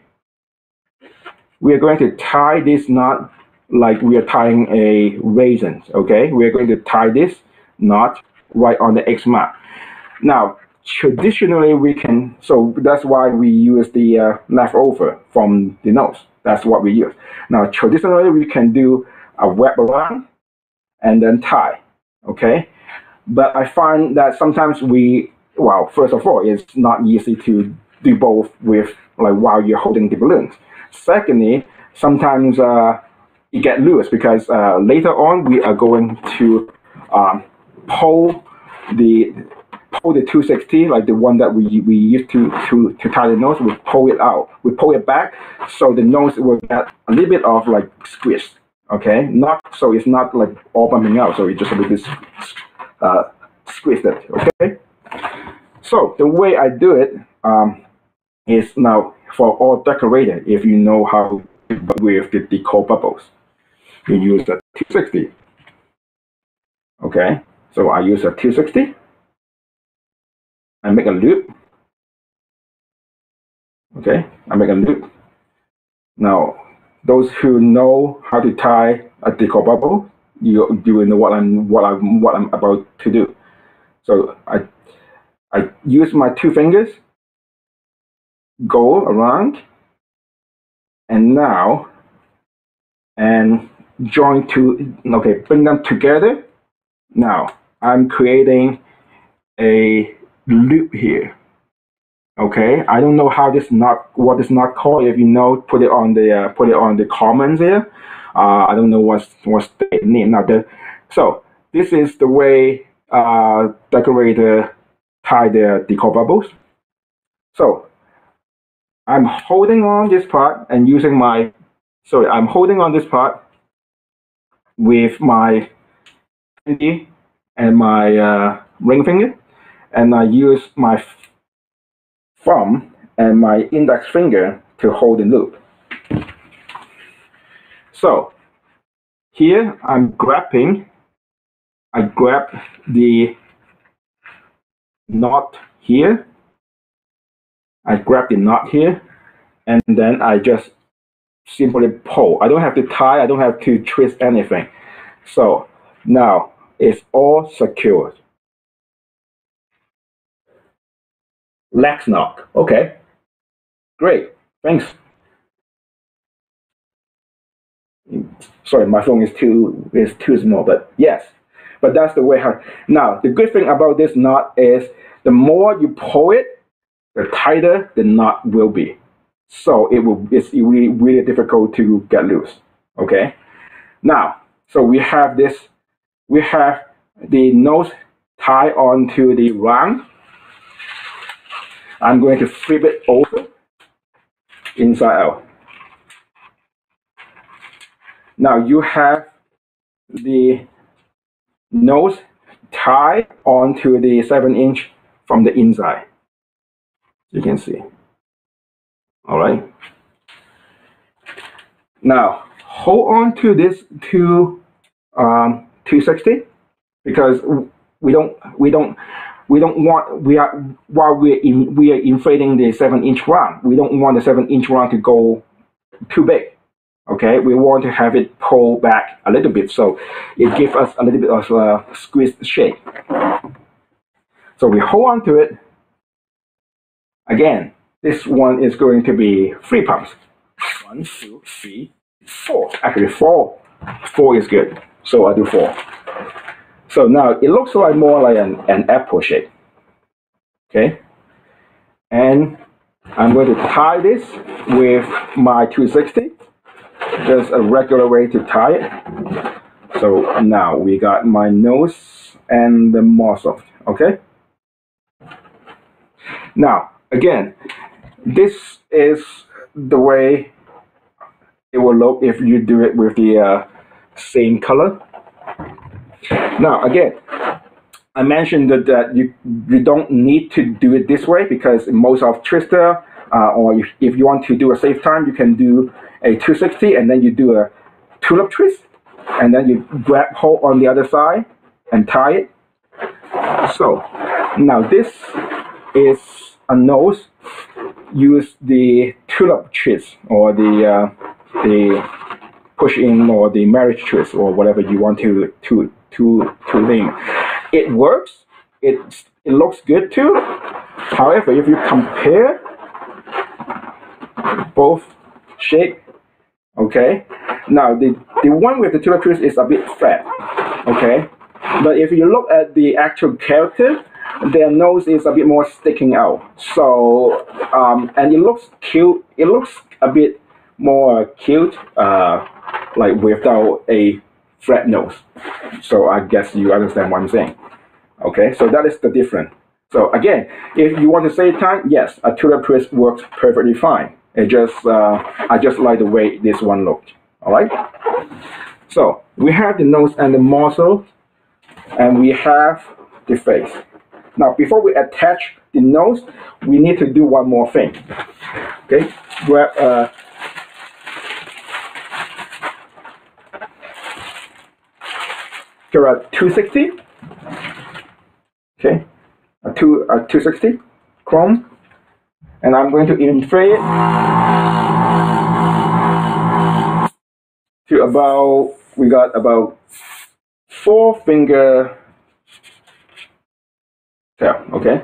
this knot like we are tying a raisin, okay? We are going to tie this knot right on the X mark. Now, traditionally we can, so that's why we use the leftover from the nose. That's what we use. Now, traditionally we can do a wrap around and then tie, okay? But I find that sometimes well, first of all, it's not easy to do both with, like, while you're holding the balloons. Secondly, sometimes it get loose because later on we are going to pull the 260, like the one that we used to tie the nose. We pull it out, we pull it back, so the nose will get a little bit of like squish. Okay, not so it's not like all bumping out, so it just a little bit squeezed it. Okay, so the way I do it is, now for all decorator, if you know how to with the decor bubbles, you use the 260. Okay, so I use a 260. I make a loop. Okay, I make a loop. Now, those who know how to tie a decor bubble, you know what I'm about to do. So I use my two fingers, go around, and now and join to, okay, bring them together. Now I'm creating a loop here. Okay, I don't know how what this knot called. If you know, put it on the comments here. I don't know what's the name now. So this is the way decorator tie the decor bubbles. So I'm holding on this part and using my, sorry, I'm holding on this part with my pinky and my ring finger, and I use my thumb and my index finger to hold the loop. So here I'm grabbing, I grab the knot here, I grab the knot here, and then I just simply pull. I don't have to tie, I don't have to twist anything. So now it's all secured. Lex knock. Okay, great, thanks. Sorry, my phone is too small, but yes, but that's the way how. Now the good thing about this knot is the more you pull it, the tighter the knot will be. So it's really difficult to get loose. Okay, now so we have the nose tie onto the round. I'm going to flip it over inside out. Now you have the nose tie onto the 7-inch from the inside. You can see. All right. Now hold on to this 260 because we are inflating the 7-inch round. We don't want the 7-inch round to go too big. Okay, we want to have it pull back a little bit, so it gives us a little bit of a squeezed shape. So we hold on to it. Again, this one is going to be 3 pumps. 1, 2, 3, 4. Actually, 4 is good. So I do 4. So now it looks like more like an apple shape. Okay, and I'm going to tie this with my 260. Just a regular way to tie it. So now we got my nose and the muzzle. Okay. Now again, this is the way it will look if you do it with the same color. Now again, I mentioned that you don't need to do it this way because most of Twister, or if you want to do a safe time, you can do a 260 and then you do a tulip twist and then you grab hold on the other side and tie it. So now this is a nose. Use the tulip twist or the push in or the marriage twist or whatever you want to name. It works. It looks good too. However, if you compare both shape, okay. Now the one with the tulip twist is a bit flat, okay. But if you look at the actual character, their nose is a bit more sticking out. So and it looks cute. It looks a bit more cute, like without a flat nose. So I guess you understand what I'm saying. Okay, so that is the difference. So again, if you want to save time, yes, a tulip twist works perfectly fine. It just I just like the way this one looked. All right. So we have the nose and the muzzle, and we have the face. Now, before we attach the nose, we need to do one more thing. Okay, grab a 260. Okay, a 260 chrome, and I'm going to inflate it to about, we got about 4-finger tail, okay?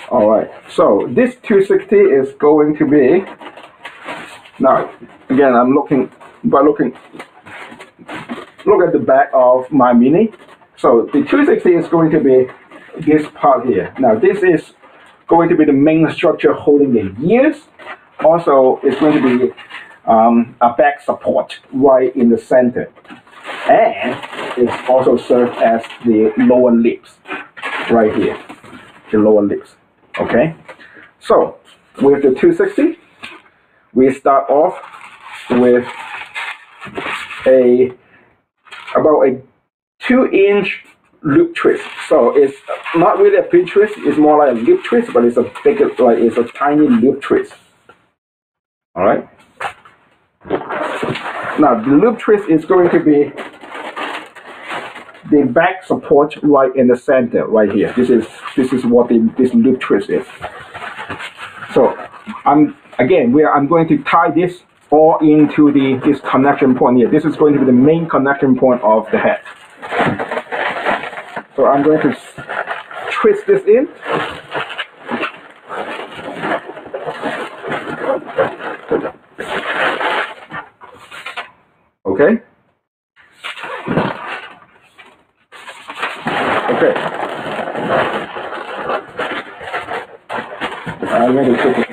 Alright, so this 260 is going to be, now again I'm looking look at the back of my Mini. So the 260 is going to be this part here. Now this is going to be the main structure holding the gears. Also, it's going to be a back support right in the center. And it also serves as the lower lips right here, the lower lips. Okay, so with the 260, we start off with about a 2-inch loop twist. So it's not really a pin twist, it's more like a loop twist, but it's a bigger, like it's a tiny loop twist. Alright. Now the loop twist is going to be the back support right in the center, right here. This is what this loop twist is. So I'm going to tie this all into this connection point here. This is going to be the main connection point of the head. So I'm going to twist this in. Okay. Okay. I'm going to twist it.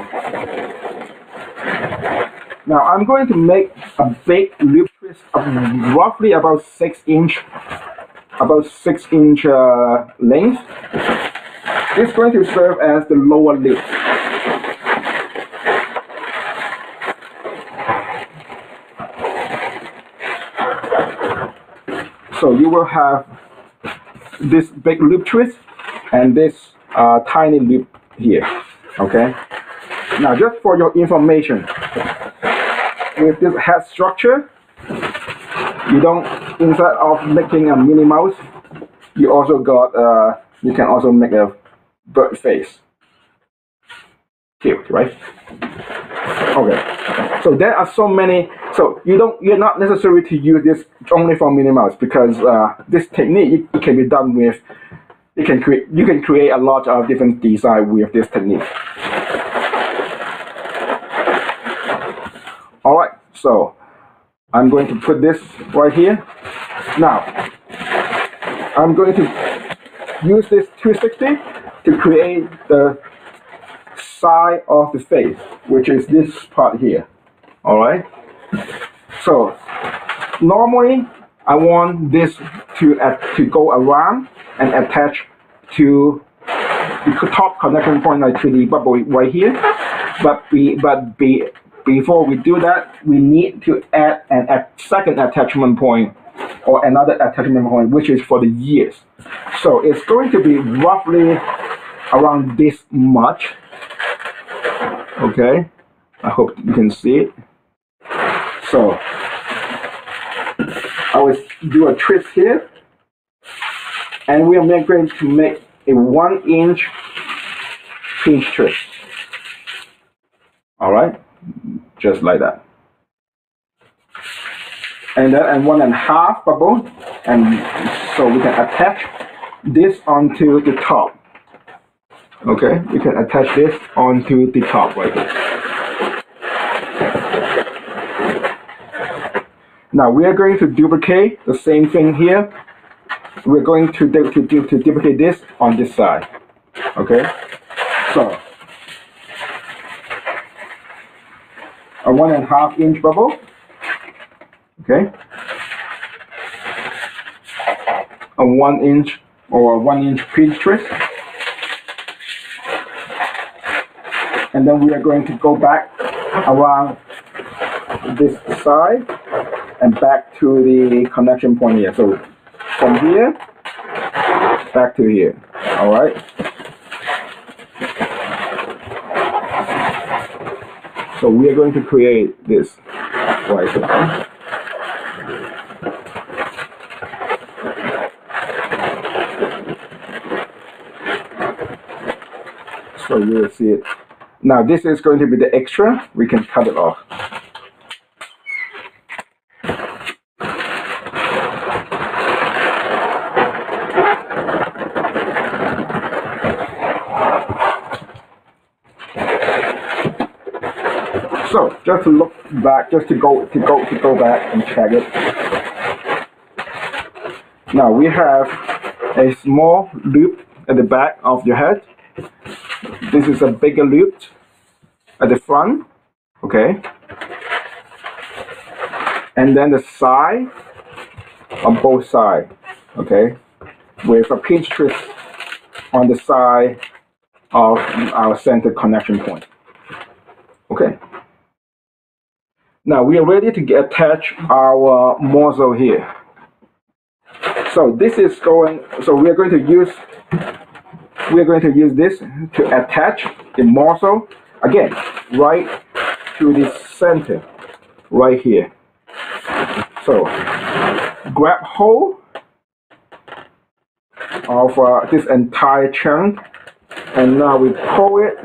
Now I'm going to make a big loop twist of roughly about 6 inch length. It's going to serve as the lower lip. So you will have this big loop twist and this tiny loop here. Okay. Now just for your information, with this head structure, you don't, instead of making a Minnie Mouse, you also got you can also make a bird face. Cute, right? Okay. So there are so many. So you're not necessary to use this only for Minnie Mouse, because this technique it can be done with. You can create a lot of different design with this technique. All right. So I'm going to put this right here. Now I'm going to use this 260 to create the side of the face, which is this part here. All right. So normally I want this to go around and attach to the top connection point, like to the bubble right here. Before we do that, we need to add a second attachment point or another attachment point, which is for the ears. So it's going to be roughly around this much. Okay, I hope you can see it. So I will do a twist here, and we are going to make a 1-inch pinch twist. All right, just like that. And then 1.5 bubble, and so we can attach this onto the top. Okay, we can attach this onto the top right here. Now we are going to duplicate the same thing here. We're going to duplicate this on this side. Okay, so a 1.5-inch bubble. Okay, a 1-inch or 1-inch pinch twist, and then we are going to go back around this side and back to the connection point here. So from here back to here. All right. So we are going to create this right here. So you will see it. Now this is going to be the extra. We can cut it off. just to look back, just to go back and check it. Now we have a small loop at the back of your head. This is a bigger loop at the front, okay? And then the side on both sides, okay? With a pinch twist on the side of our center connection point. Okay. Now we are ready to attach our muzzle here. So this is going. So we are going to use this to attach the muzzle again right to the center, right here. So grab hold of this entire chunk, and now we pull it.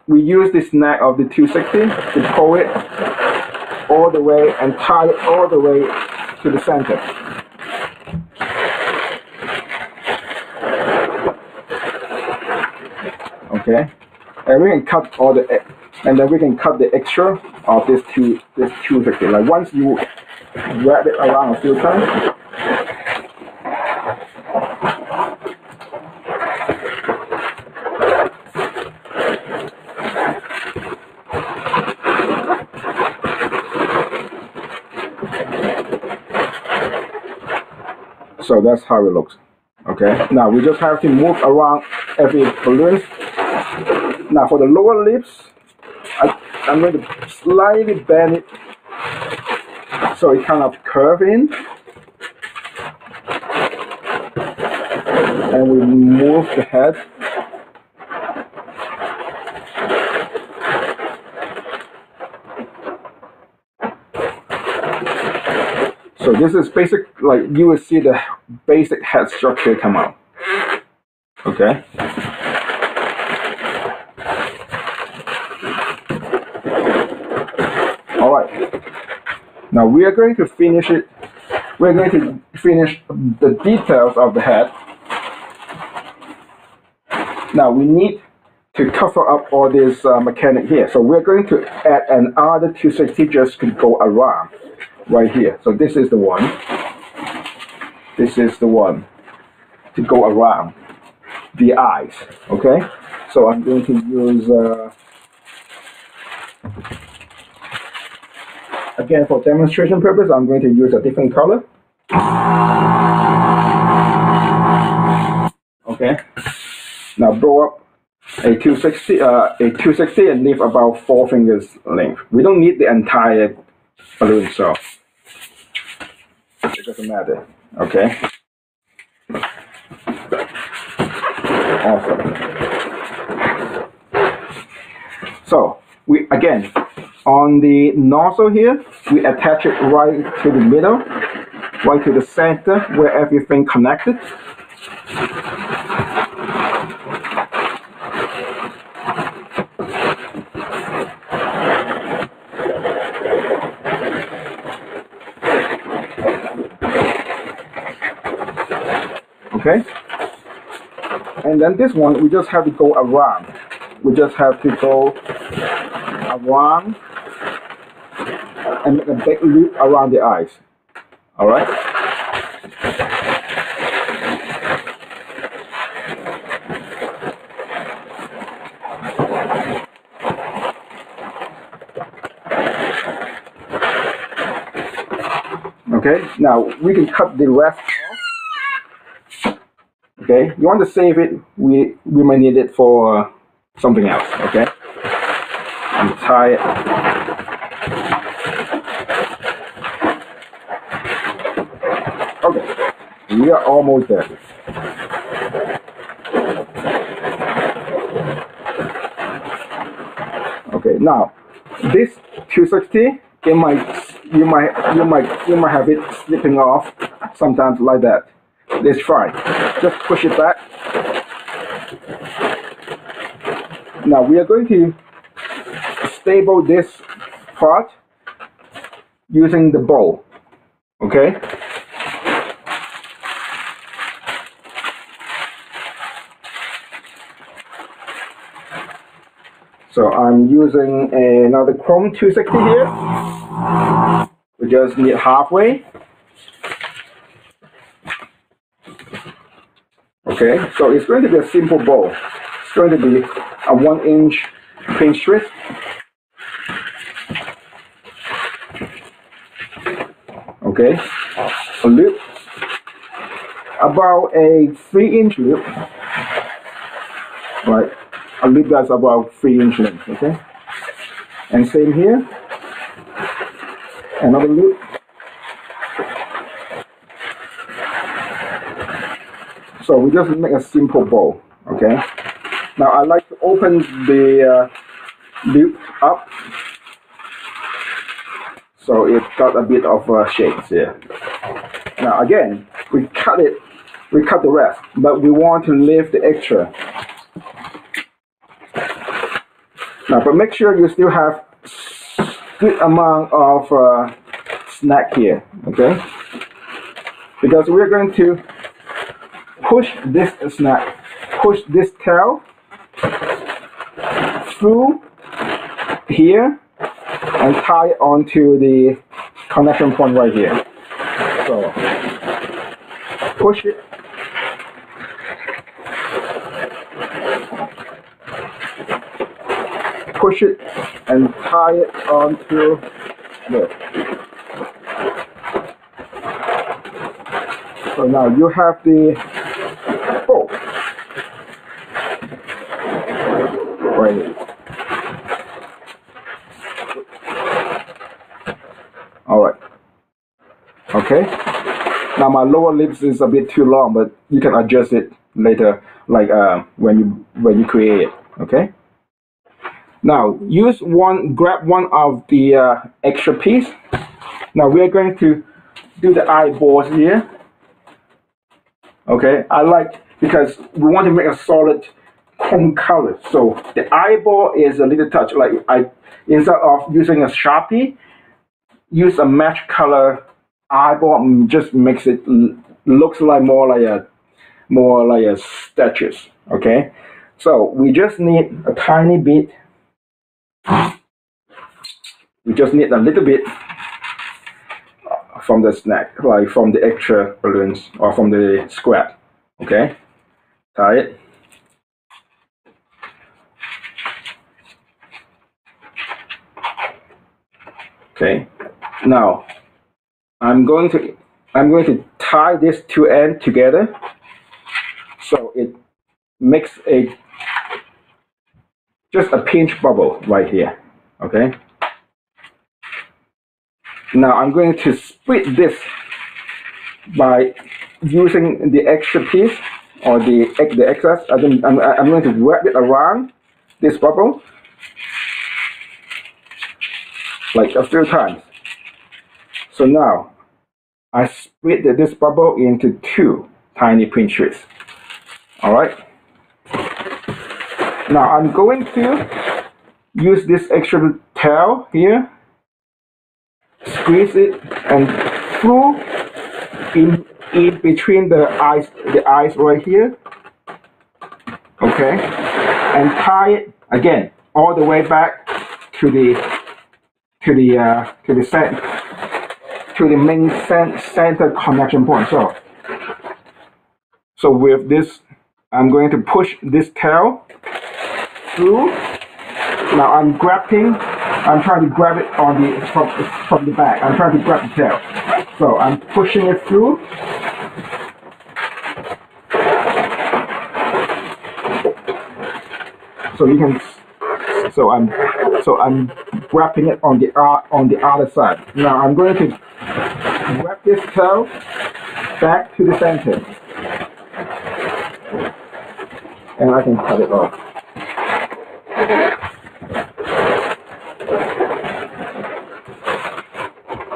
We use this neck of the 260 to pull it all the way and tie it all the way to the center. Okay, and we can cut all the, and then we can cut the extra of this 260. Like once you wrap it around a few times. So that's how it looks. Okay. Now we just have to move around every balloon. Now for the lower lips, I'm going to slightly bend it so it kind of curve in, and we move the head. So this is basic, like you will see the basic head structure come out. Okay. All right. Now we are going to finish it. We're going to finish the details of the head. Now we need to cover up all this mechanic here. So we're going to add another 260 just to go around. Right here. So this is the one. This is the one to go around the eyes. Okay. So I'm going to use again for demonstration purpose. I'm going to use a different color. Okay. Now blow up a 260 and leave about 4 fingers length. We don't need the entire balloon, so it doesn't matter. Okay. Awesome. So we again on the nozzle here, we attach it right to the middle, right to the center where everything connected. Okay, and then this one we just have to go around. We just have to go around and make a big loop around the eyes. All right. Okay, now we can cut the rest off. Okay, you want to save it, we might need it for something else, okay? And tie it. Okay, we are almost there. Okay, now this 260, you might have it slipping off sometimes like that. Let's try. Just push it back. Now we are going to stable this part using the bowl. Okay? So I'm using another Chrome 260 here. We just need halfway. Okay, so it's going to be a simple bowl. It's going to be a 1-inch pinch strip. Okay, a loop, about a 3-inch loop. Right, a loop that's about 3-inch length. Okay, and same here. Another loop. So we just make a simple bowl. Okay. Now I like to open the loop up, so it got a bit of shapes here. Now again, we cut the rest, but we want to leave the extra. Now, but make sure you still have good amount of snack here, okay? Because we're going to push this tail through here and tie it onto the connection point right here. So push it. Push it and tie it onto this. So now you have the bowl right here. All right. Okay. Now my lower lips is a bit too long, but you can adjust it later, like when you create it. Okay. Now grab one of the extra piece. Now we are going to do the eyeballs here. Okay, because we want to make a solid chrome color. So the eyeball is a little touch. Like instead of using a Sharpie, use a match color eyeball. And just makes it looks like more like a statues. Okay, so we just need a tiny bit. We just need a little bit from the snack, like from the extra balloons or from the scrap. Okay, tie it. Okay, now I'm going to tie this two ends together so it makes just a pinch bubble right here. Okay. Now I'm going to split this by using the extra piece or the excess. I'm going to wrap it around this bubble like a few times. So now I split this bubble into two tiny pinch strips. All right. Now I'm going to use this extra tail here, squeeze it and through in between the eyes right here. Okay, and tie it again all the way back to the main center connection point. So with this, I'm going to push this tail through. Now I'm trying to grab it from the back. I'm trying to grab the tail. So I'm pushing it through. So you can. So I'm wrapping it on the other side. Now I'm going to wrap this tail back to the center, and I can cut it off.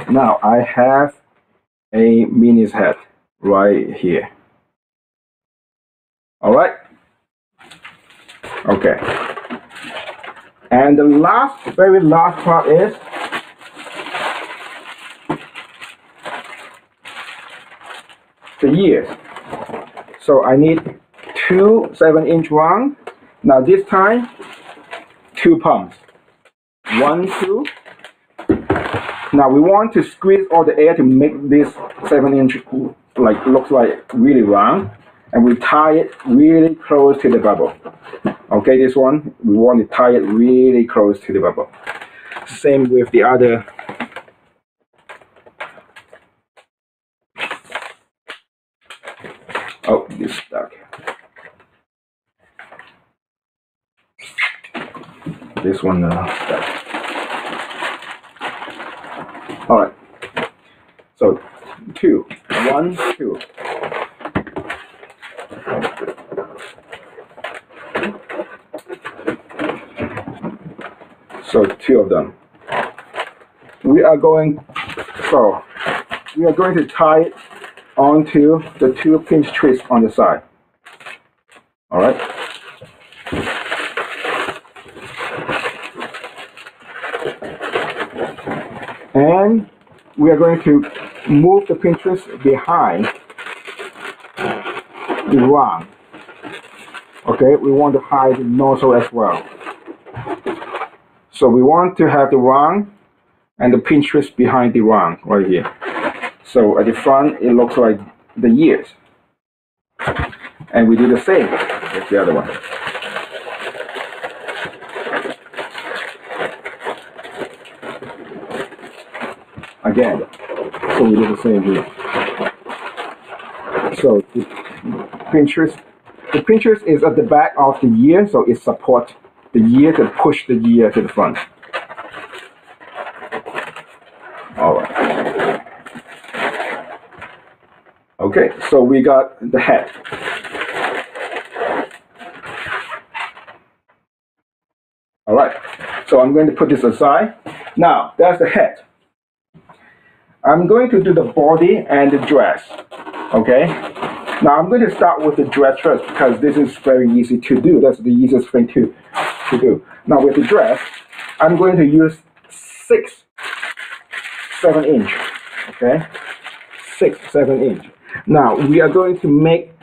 Now I have a Minnie's head right here. All right. Okay. And the very last part is the ears. So I need two 7-inch round. Now this time, 2 pumps. 1, 2. Now we want to squeeze all the air to make this 7-inch looks like really round, and we tie it really close to the bubble. Okay, this one we want to tie it really close to the bubble. Same with the other. Oh, this is stuck. This one stuck. All right. So 2, 1, 2. So 2 of them. We are going to tie it onto the 2 pinch twists on the side. All right. And we are going to move the pinch twist behind the rung. Okay, we want to hide the nozzle as well. So we want to have the rung and the pinch twist behind the rung right here. So at the front, it looks like the ears. And we do the same with the other one. Again, so we do the same here. So the pinch twist is at the back of the ear, so it supports the ear to push the ear to the front. All right. Okay, so we got the head. All right, so I'm going to put this aside. Now, that's the head. I'm going to do the body and the dress, okay? Now, I'm going to start with the dress first because this is very easy to do. That's the easiest thing to do. Now, with the dress, I'm going to use 6 7-inch, okay? 6 7-inch. Now, we are going to make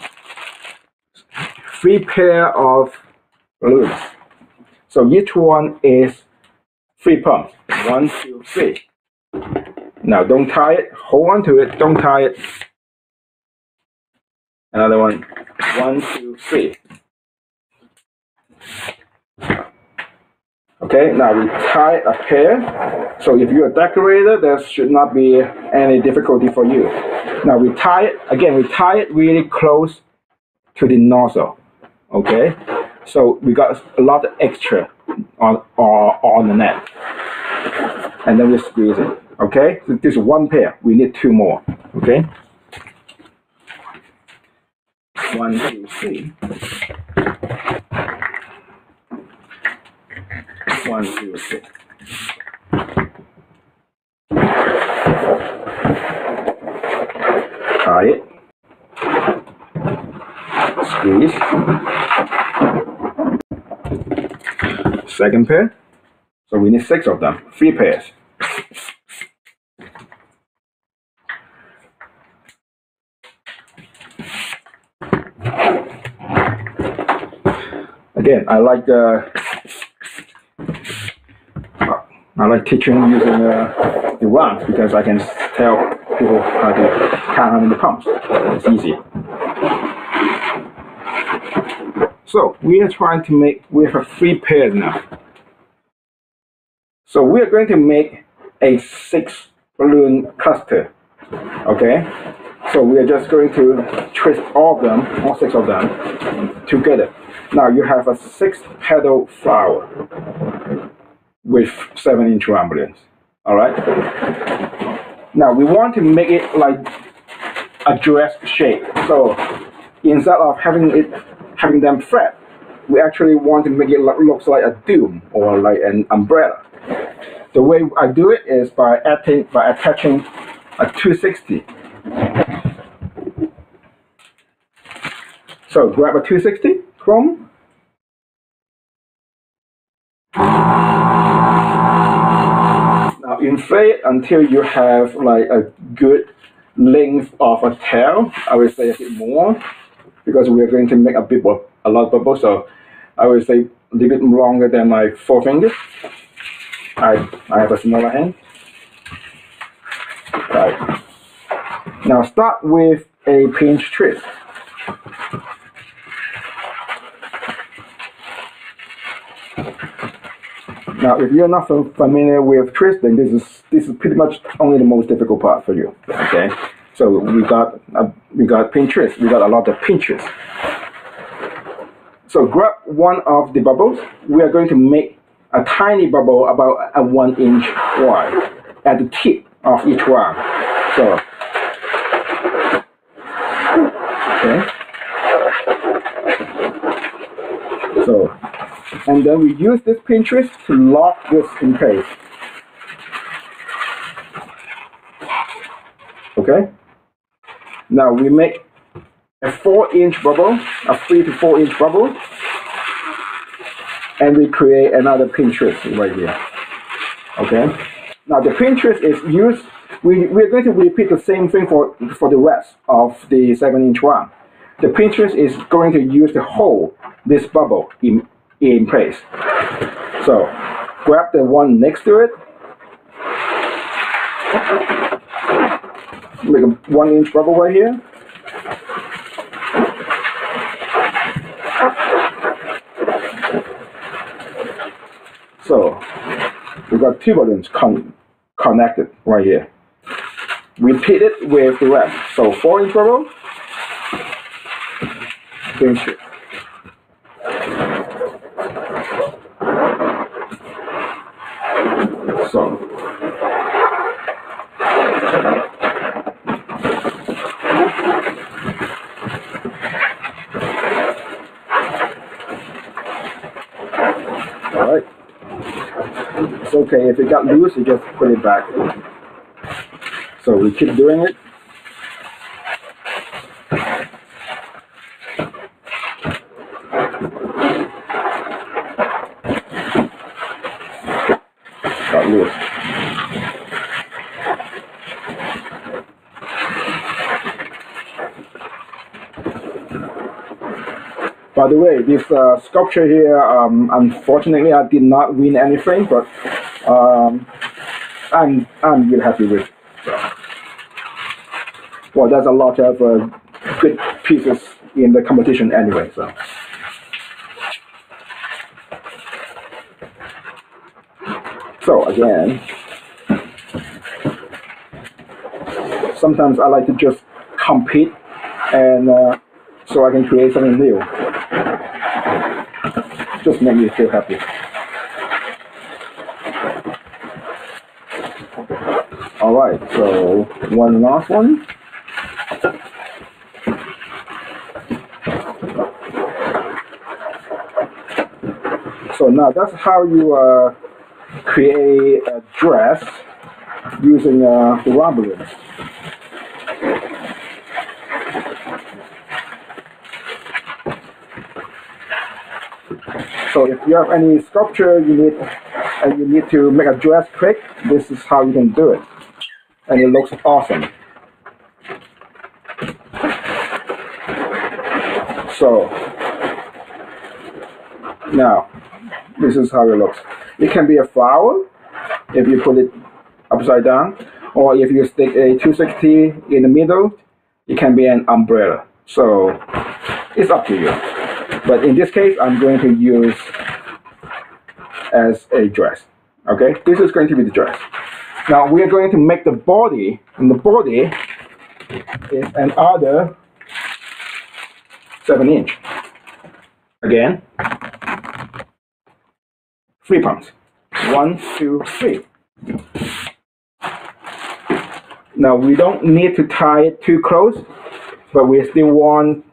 3 pair of balloons. So each one is 3 pumps. 1, 2, 3. Now don't tie it. Hold on to it. Don't tie it. Another one. 1, 2, 3. Okay. Now we tie a pair. So if you're a decorator, there should not be any difficulty for you. Now we tie it again. We tie it really close to the nozzle. Okay. So we got a lot of extra on the net, and then we squeeze it. Okay, so this is 1 pair. We need 2 more. Okay, 1, 2, 3. 1, 2, 3. Tie it. Squeeze. Second pair. So we need 6 of them. 3 pairs. Again, I like teaching using the runs because I can tell people how to count how many pumps. It's easy. So we are trying to make, we have 3 pairs now. So we are going to make a 6 balloon cluster. Okay? So we are just going to twist all of them, all 6 of them, together. Now you have a 6-petal flower with 7-inch round balloons. All right. Now we want to make it like a dress shape. So instead of having them flat, we actually want to make it looks like a dome or like an umbrella. The way I do it is by attaching a 260. So grab a 260 chrome. Now inflate until you have like a good length of a tail. I would say a bit more because we are going to make a lot of bubbles. So I would say little bit longer than my forefinger. I have a smaller hand. Right. Now start with a pinch twist. Now, if you're not familiar with twisting, this is pretty much only the most difficult part for you. Okay, so we got pinch twist. We got a lot of pinches. So grab one of the bubbles. We are going to make a tiny bubble about a 1 inch wide at the tip of each one. So, okay. So, and then we use this pinch twist to lock this in place. Okay. Now we make a 4-inch bubble, a 3 to 4 inch bubble, and we create another pinch twist right here. Okay. Now the pinch twist is used. We're going to repeat the same thing for the rest of the 7-inch one. The pinch twist is going to use to hold this bubble in place. So grab the one next to it. Make a 1-inch bubble right here. So we got 2 balloons connected right here. Repeat it with the rest. So 4-inch bubble, pinch it. So all right. It's okay if it got loose, you just put it back. So we keep doing it. Got loose. By the way, this sculpture here, unfortunately, I did not win anything, but I'm really happy with it. Well, there's a lot of good pieces in the competition anyway, so. So again, sometimes I like to just compete and so I can create something new. Just make me feel happy. All right, so one last one. So now that's how you create a dress using the rubber balloons. So if you have any sculpture you need to make a dress quick, this is how you can do it, and it looks awesome. So now this is how it looks. It can be a flower if you put it upside down, or if you stick a 260 in the middle, it can be an umbrella. So it's up to you. But in this case, I'm going to use as a dress. Okay, this is going to be the dress. Now we are going to make the body, and the body is another 7-inch. Again, 3 pumps. 1, 2, 3. Now we don't need to tie it too close, but we still want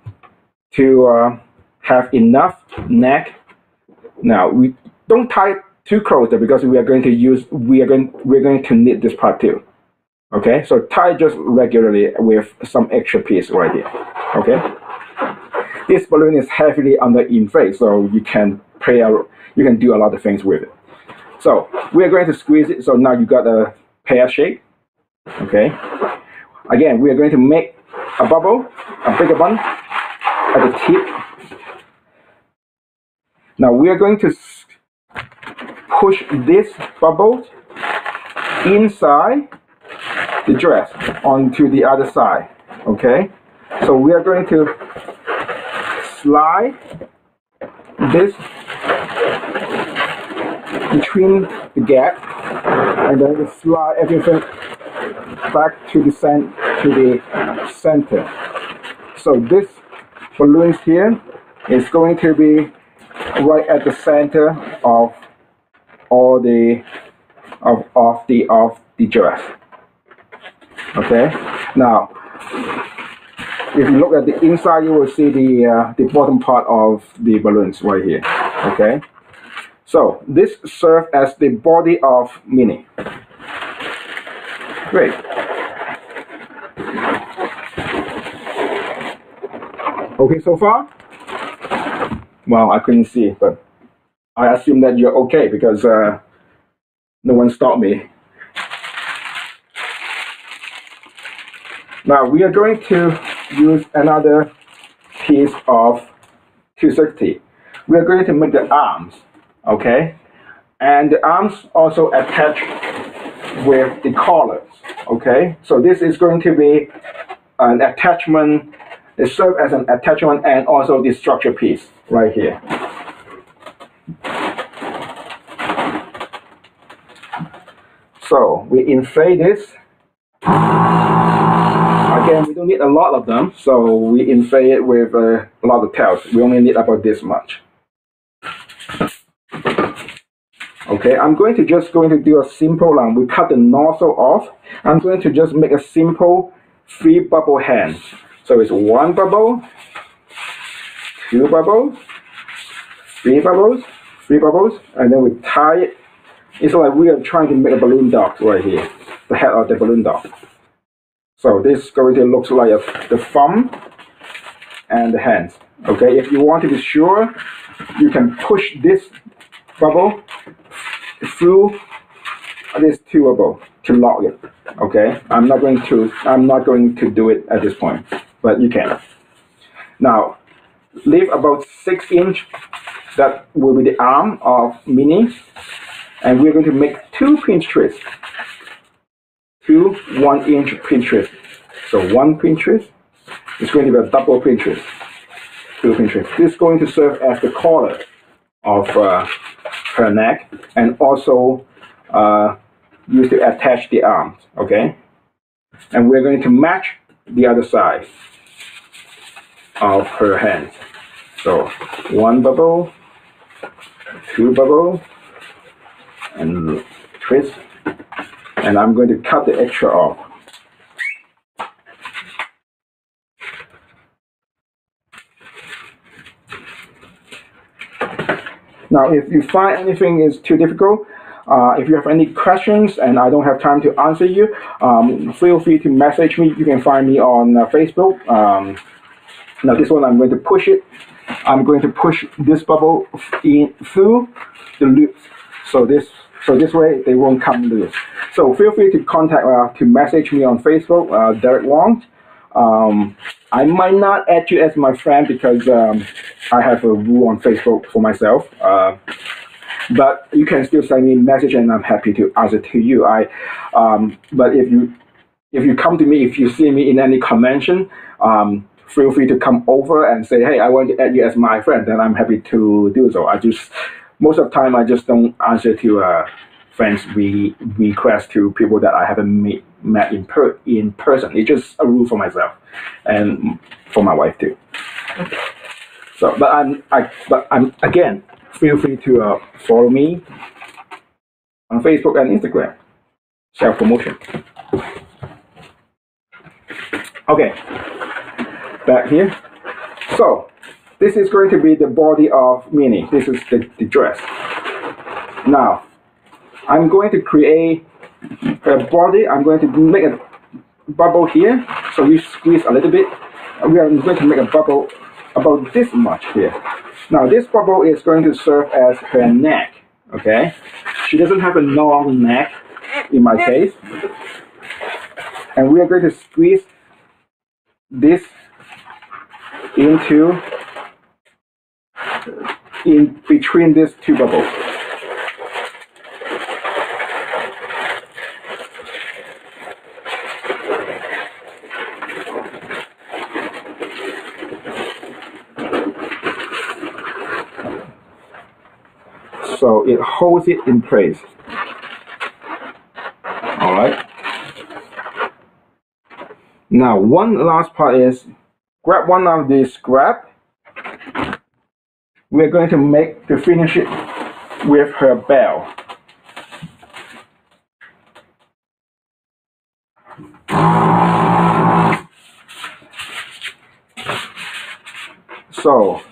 to have enough neck. Now we don't tie it too close because we are going to knit this part too. Okay, so tie just regularly with some extra piece right here. Okay, this balloon is heavily under inflate, so you can do a lot of things with it. So we are going to squeeze it. So now you got a pear shape. Okay. Again, we are going to make a bubble, a bigger one at the tip. Now we are going to push this bubble inside the dress onto the other side. Okay, so we are going to slide this between the gap, and then we slide everything back to the center. So this balloons here is going to be right at the center of all the of the dress. Okay. Now, if you look at the inside, you will see the bottom part of the balloons right here. Okay. So this serves as the body of Minnie. Great. Okay, so far? Well, I couldn't see, but I assume that you're okay because no one stopped me. Now we are going to use another piece of 260. We are going to make the arms, okay? And the arms also attach with the collars, okay? So this is going to be an attachment. It serves as an attachment and also the structure piece right here. So we inflate this. Again, we don't need a lot of them, so we inflate it with a lot of tails. We only need about this much. Okay, I'm going to do a simple line. We cut the nozzle off. I'm going to just make a simple 3 bubble hand. So it's 1 bubble, 2 bubbles, 3 bubbles, 3 bubbles, and then we tie it. It's like we are trying to make a balloon dog right here, the head of the balloon dog. So this is going to look like the thumb and the hands. Okay, if you want to be sure, you can push this bubble through this 2 bubble to lock it. Okay, I'm not going to do it at this point, but you can. Now, leave about 6 inch. That will be the arm of Minnie, and we're going to make 2 pinch twists. 2 1-inch pinch twists. So 1 pinch twist is going to be a double pinch twist. 2 pinch twists. This is going to serve as the collar of her neck, and also used to attach the arms. Okay, and we're going to match the other side of her hands. So 1 bubble, 2 bubble, and twist. And I'm going to cut the extra off. Now, if you find anything is too difficult, if you have any questions and I don't have time to answer you, feel free to message me. You can find me on Facebook. Now this one, I'm going to push it. I'm going to push this bubble in through the loop. So this way they won't come loose. So feel free to message me on Facebook, Derek Wong. I might not add you as my friend because I have a rule on Facebook for myself. But you can still send me a message and I'm happy to answer to you. But if you come to me, if you see me in any convention, feel free to come over and say, hey, I want to add you as my friend, then I'm happy to do so. Most of the time, I just don't answer to friends request to people that I haven't met in person. It's just a rule for myself and for my wife too. So, but I'm again, feel free to follow me on Facebook and Instagram. Self-promotion. Okay, back here. So this is going to be the body of Minnie. This is the dress. Now, I'm going to create her body. I'm going to make a bubble here. So you squeeze a little bit. We are going to make a bubble about this much here. Now, this bubble is going to serve as her neck. Okay? She doesn't have a long neck in my case. And we are going to squeeze this into in between these two bubbles. So it holds it in place. All right. Now, one last part is grab one of these scrap. We're going to finish it with her bell. So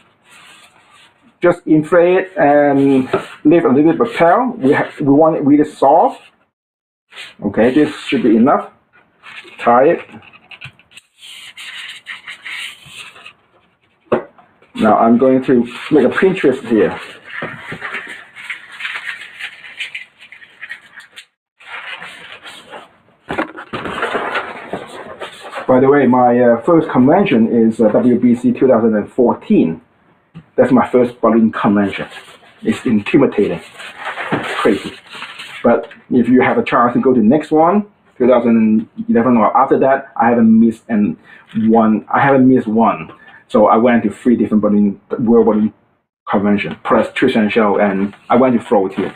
just inflate it and leave a little bit of tail. We want it really soft. Okay, this should be enough. Tie it. Now I'm going to make a pin twist here. By the way, my first convention is WBC 2014. That's my first balloon convention. It's intimidating, crazy. But if you have a chance to go to the next one, 2011 or after that, I haven't missed one. So I went to 3 different world balloon convention, plus Twist and Show, and I went to float here.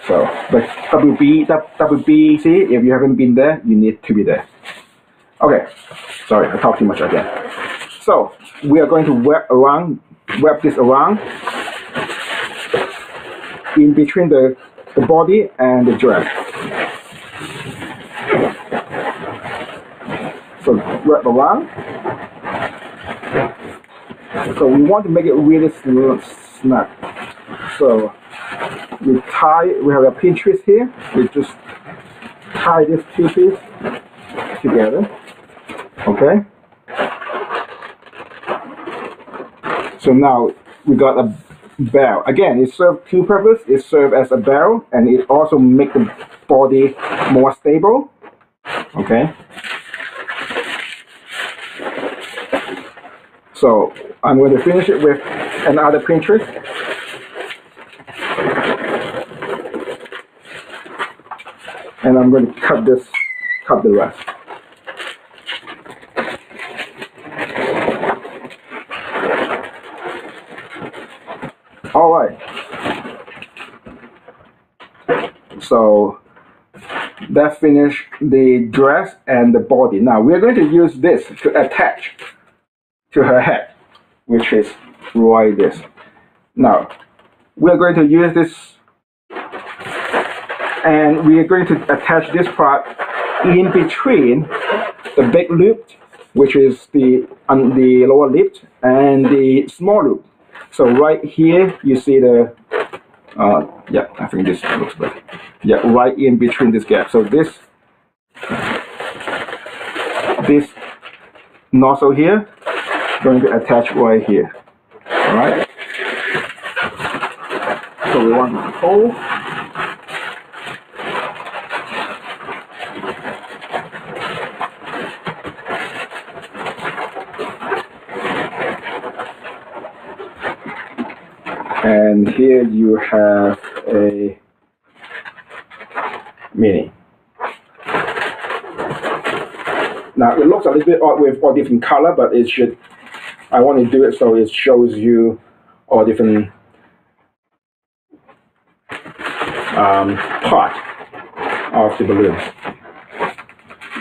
So, but WBC, if you haven't been there, you need to be there. Okay, sorry, I talked too much again. So we are going to wrap this around in between the body and the dress. So wrap around. So we want to make it really snug. So we have a pin twist here. We just tie these two pieces together. Okay. So now we got a bell. Again, it serves two purposes. It serves as a bell, and it also makes the body more stable. Okay. So I'm going to finish it with another pin twist. And I'm going to cut the rest. All right. So that finished the dress and the body. Now we're going to use this to attach to her head, which is right this. Now we're going to use this, and we are going to attach this part in between the big loop, which is the lower lip, and the small loop. So right here you see the yeah, I think this looks better. Yeah, right in between this gap. So this nozzle here going to attach right here. All right. So we want to hold. And here you have a mini. Now it looks a little bit odd with all different color, but it should. I want to do it so it shows you all different part of the balloon.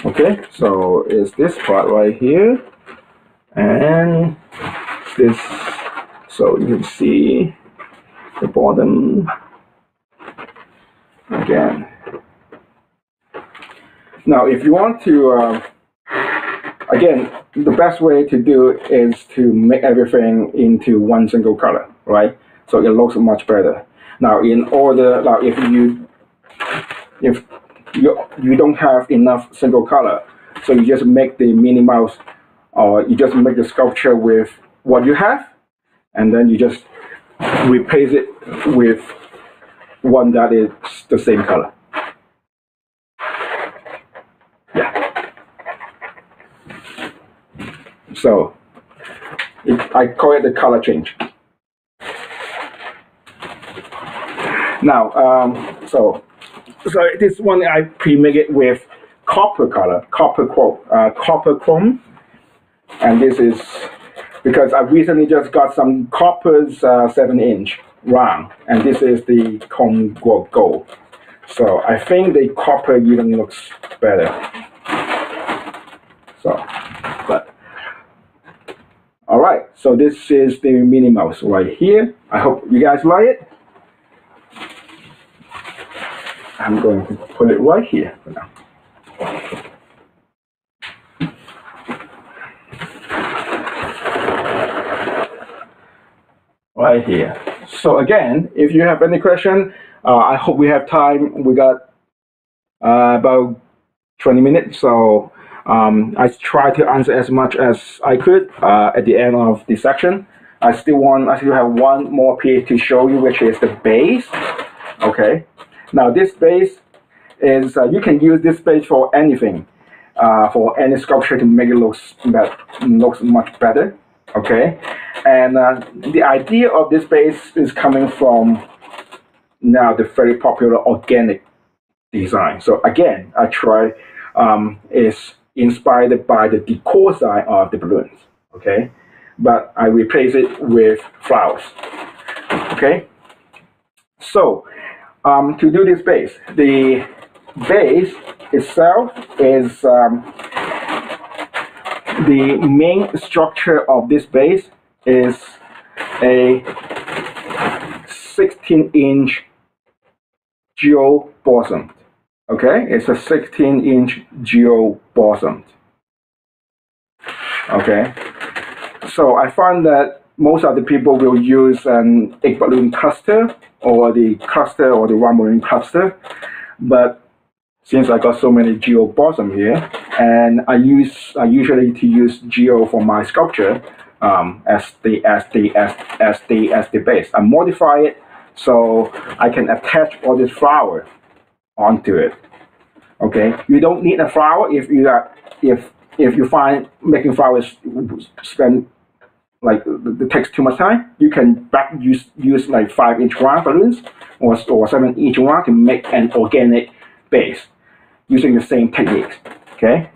Okay, so it's this part right here, and this. So you can see the bottom again. Now if you want to again, the best way to do it is to make everything into one single color, right? So it looks much better. Now in order, like if you don't have enough single color, so you just make the Minnie Mouse, or you just make the sculpture with what you have, and then you just replace it with one that is the same color. Yeah. So I call it the color change. Now, so this one I pre-make it with copper color, copper chrome, and this is because I recently just got some copper's 7-inch round, and this is the chrome gold. So I think the copper even looks better. So, but all right. So this is the Minnie Mouse right here. I hope you guys like it. I'm going to put it right here for now. Right here. So again, if you have any question, I hope we have time. We got about 20 minutes, so I try to answer as much as I could at the end of the section. I still have one more piece to show you, which is the base. Okay. Now this base is you can use this base for anything, for any sculpture to make it looks much better. Okay, and the idea of this base is coming from now the very popular organic design. So again, I try is inspired by the decor side of the balloons. Okay, but I replace it with flowers. Okay, so to do this base, the base itself is the main structure of this base is a 16-inch geo-boson. Okay, it's a 16-inch geo-boson. Okay, so I found that most of the people will use an egg balloon cluster or the round balloon cluster, but since I got so many geo-boson here, and I usually to use geo for my sculpture as the base. I modify it so I can attach all this flower onto it. Okay, you don't need a flower if you find making flowers spend like it takes too much time. You can use like 5-inch round balloons or 7-inch round to make an organic base using the same techniques. Okay.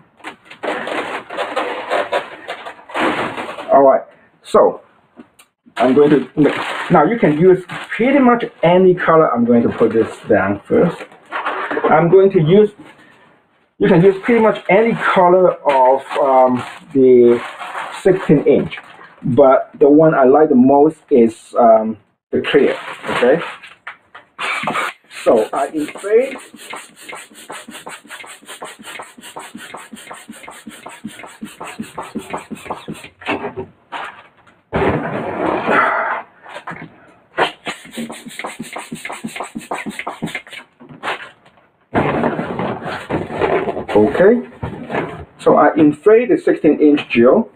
All right. So I'm going to now you can use pretty much any color. I'm going to put this down first. I'm going to use. You can use pretty much any color of the 16-inch, but the one I like the most is the clear. Okay. So I inflate. Okay, so I inflate the 16-inch geo.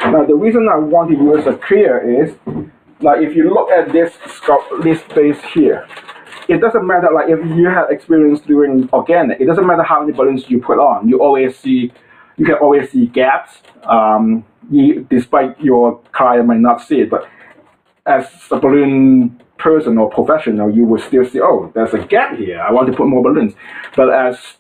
Now the reason I want to use a clear is, like if you look at this base here, it doesn't matter, like if you have experience doing organic, it doesn't matter how many balloons you put on, you can always see gaps. Despite your client might not see it, but as a balloon person or professional, you will still see, oh, there's a gap here, I want to put more balloons. But as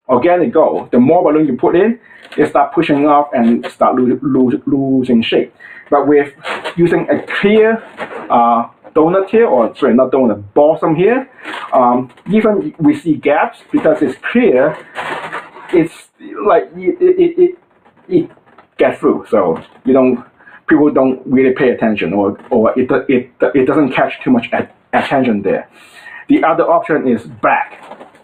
organic go, the more balloon you put in, it start pushing off and start losing shape. But with using a clear donut here, or sorry, not donut, boson here, even we see gaps because it's clear. It's like it gets through, so people don't really pay attention, or it doesn't catch too much attention there. The other option is black,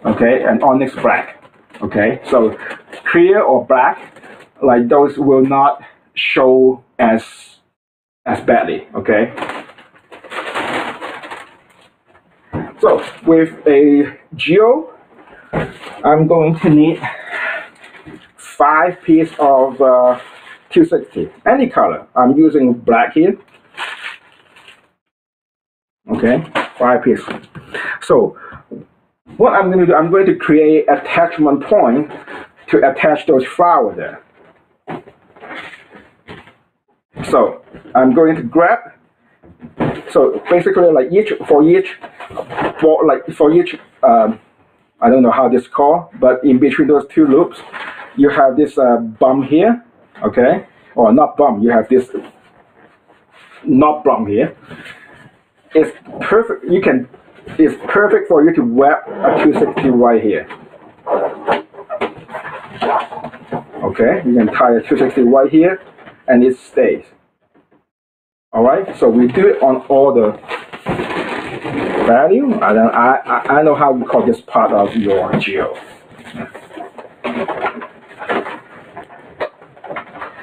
okay, and onyx black, okay. So clear or black, like those will not show as badly, okay. So with a geo, I'm going to need 5 pieces of 260, any color. I'm using black here. Okay, 5 pieces. So what I'm going to do, I'm going to create attachment point to attach those flowers there. So I'm going to grab So basically, like for each, I don't know how this called, but in between those two loops, you have this bump here, okay, or not bump. You have this not bump here. It's perfect. It's perfect for you to wrap a 260 right here. Okay, you can tie a 260 right here, and it stays. All right, so we do it on all the value. I know how you call this part of your geo.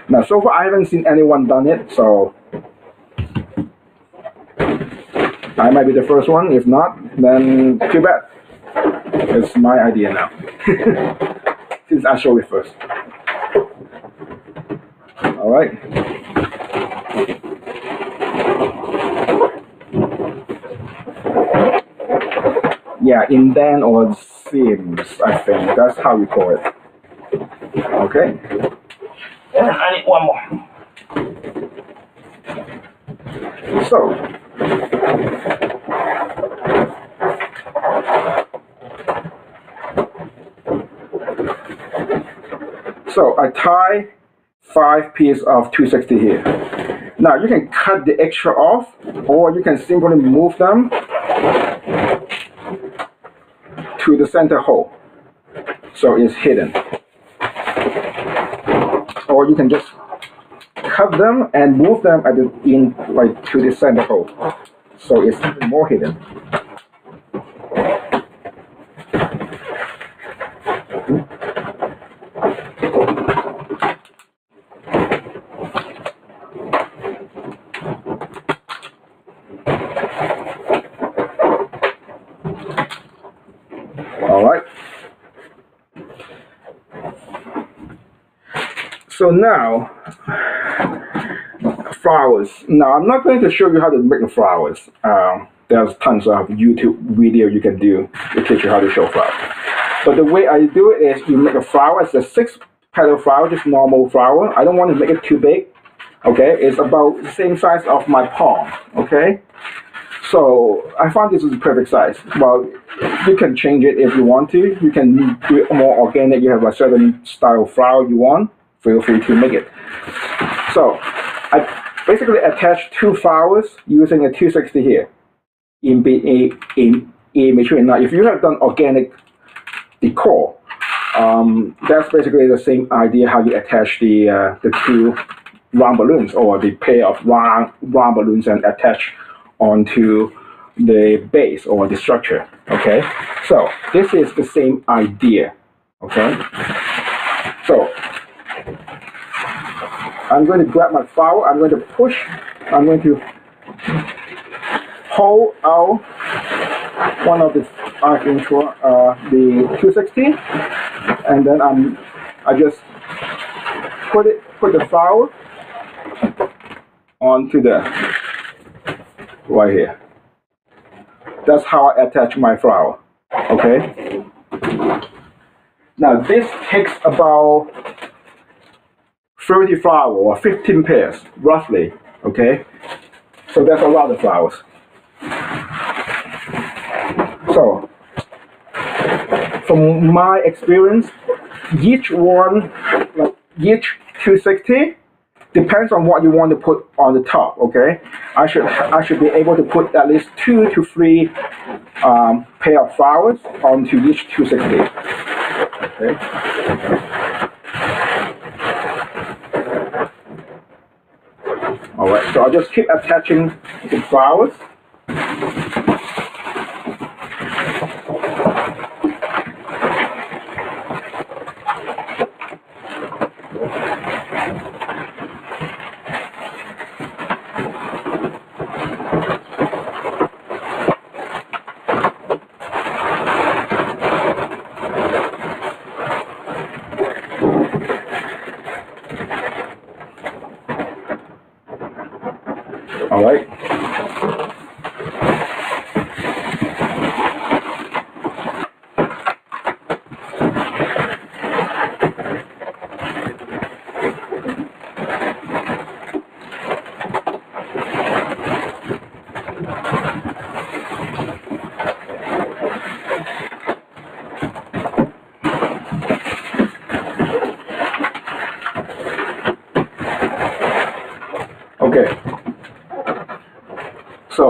Now, so far I haven't seen anyone done it, so I might be the first one. If not, then too bad. It's my idea now. Since I show it first. All right. Yeah, indent or seams, I think. That's how we call it. Okay. And I need one more. So I tie 5 pieces of 260 here. Now you can cut the extra off, or you can simply move them to the center hole, so it's hidden. Or you can just cut them and move them at the to the center hole, so it's even more hidden. So now, flowers. Now I'm not going to show you how to make the flowers. There's tons of YouTube video you can do to teach you how to show flowers. But the way I do it is you make a flower. It's a 6-petal flower, just normal flower. I don't want to make it too big. Okay, it's about the same size of my palm. Okay, so I found this is the perfect size. Well, you can change it if you want to. You can do it more organic. You have a certain style of flower you want. Feel free to make it. So I basically attach 2 flowers using a 260 here in between. Now, if you have done organic decor, that's basically the same idea how you attach the 2 round balloons, or the pair of round balloons, and attach onto the base or the structure. Okay, so this is the same idea. Okay, so I'm going to grab my flower, I'm going to push, I'm going to pull out one of the the 260, and then I just put the flower onto the right here. That's how I attach my flower. Okay. Now this takes about 30 flowers or 15 pairs, roughly, okay? So that's a lot of flowers. So, from my experience, each one, like each 260, depends on what you want to put on the top, okay? I should be able to put at least 2 to 3 pair of flowers onto each 260, okay? Alright, so I'll just keep attaching the flowers. All right.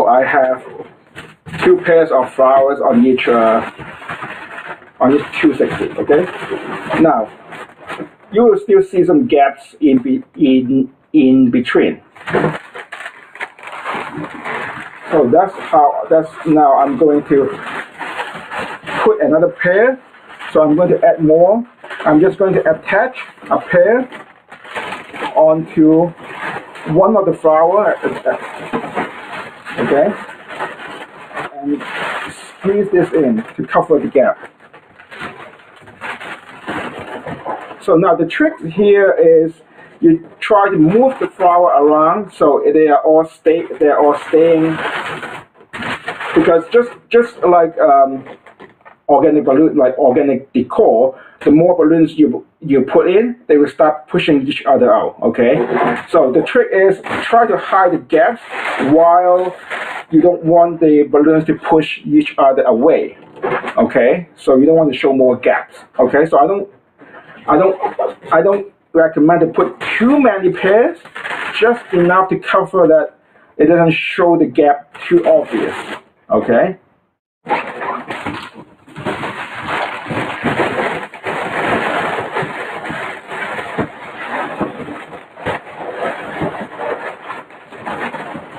I have 2 pairs of flowers on each 260. Okay. Now you will still see some gaps in between. So that's now I'm going to put another pair. So I'm going to add more. I'm just going to attach a pair onto one of the flower. Okay. And squeeze this in to cover the gap. So now the trick here is you try to move the flower around so they are all staying, because just like organic balloon, like organic decor, the more balloons you put in, they will start pushing each other out. Okay, so the trick is try to hide the gaps while you don't want the balloons to push each other away. Okay, so you don't want to show more gaps. Okay, so I don't recommend to put too many pairs, just enough to cover that it doesn't show the gap too obvious. Okay.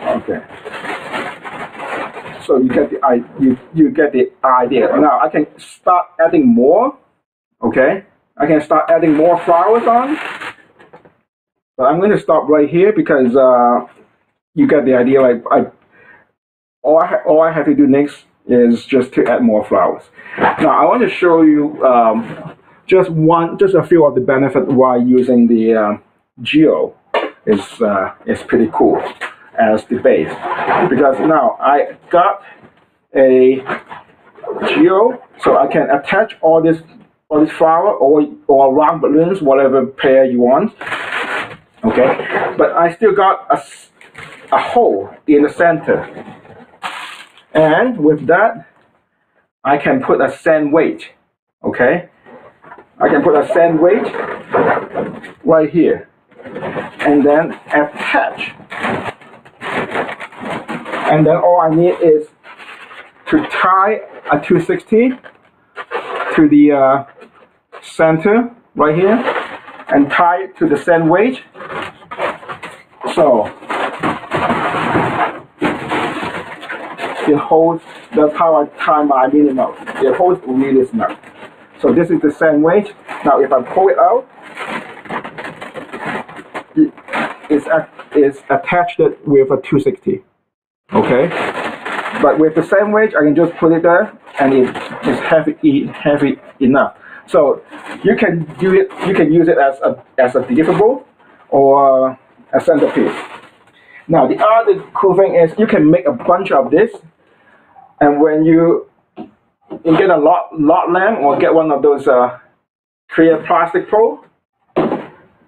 Okay. So you get the idea. Now I can start adding more. Okay. I can start adding more flowers on, but I'm going to stop right here because you get the idea. Like all I have to do next is just to add more flowers. Now I want to show you just a few of the benefits why using the geo is pretty cool as the base, because now I got a geo, so I can attach all this flower or round balloons, whatever pair you want. Okay, but I still got a hole in the center, and with that I can put a sand weight. Okay, I can put a sand weight right here and then attach, and then all I need is to tie a 260 to the center right here and tie it to the sand weight. So it holds. That's how I tie my mini knot. It holds really snug. So this is the sand weight. Now if I pull it out, it's attached with a 260. Okay, but with the sand weight, I can just put it there, and it is heavy enough. So you can do it. You can use it as a deliverable or a centerpiece. Now the other cool thing is you can make a bunch of this, and when you get a lot lamp or get one of those clear plastic pole.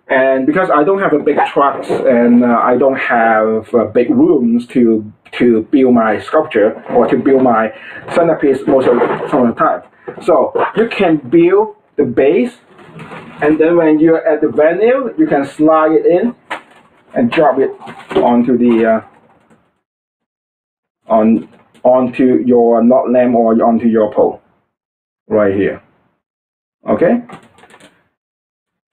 And because I don't have a big trucks and I don't have big rooms to build my sculpture or to build my centerpiece most of the time, so you can build the base, and then when you're at the venue, you can slide it in and drop it onto the onto your knot lamp or onto your pole right here. Okay.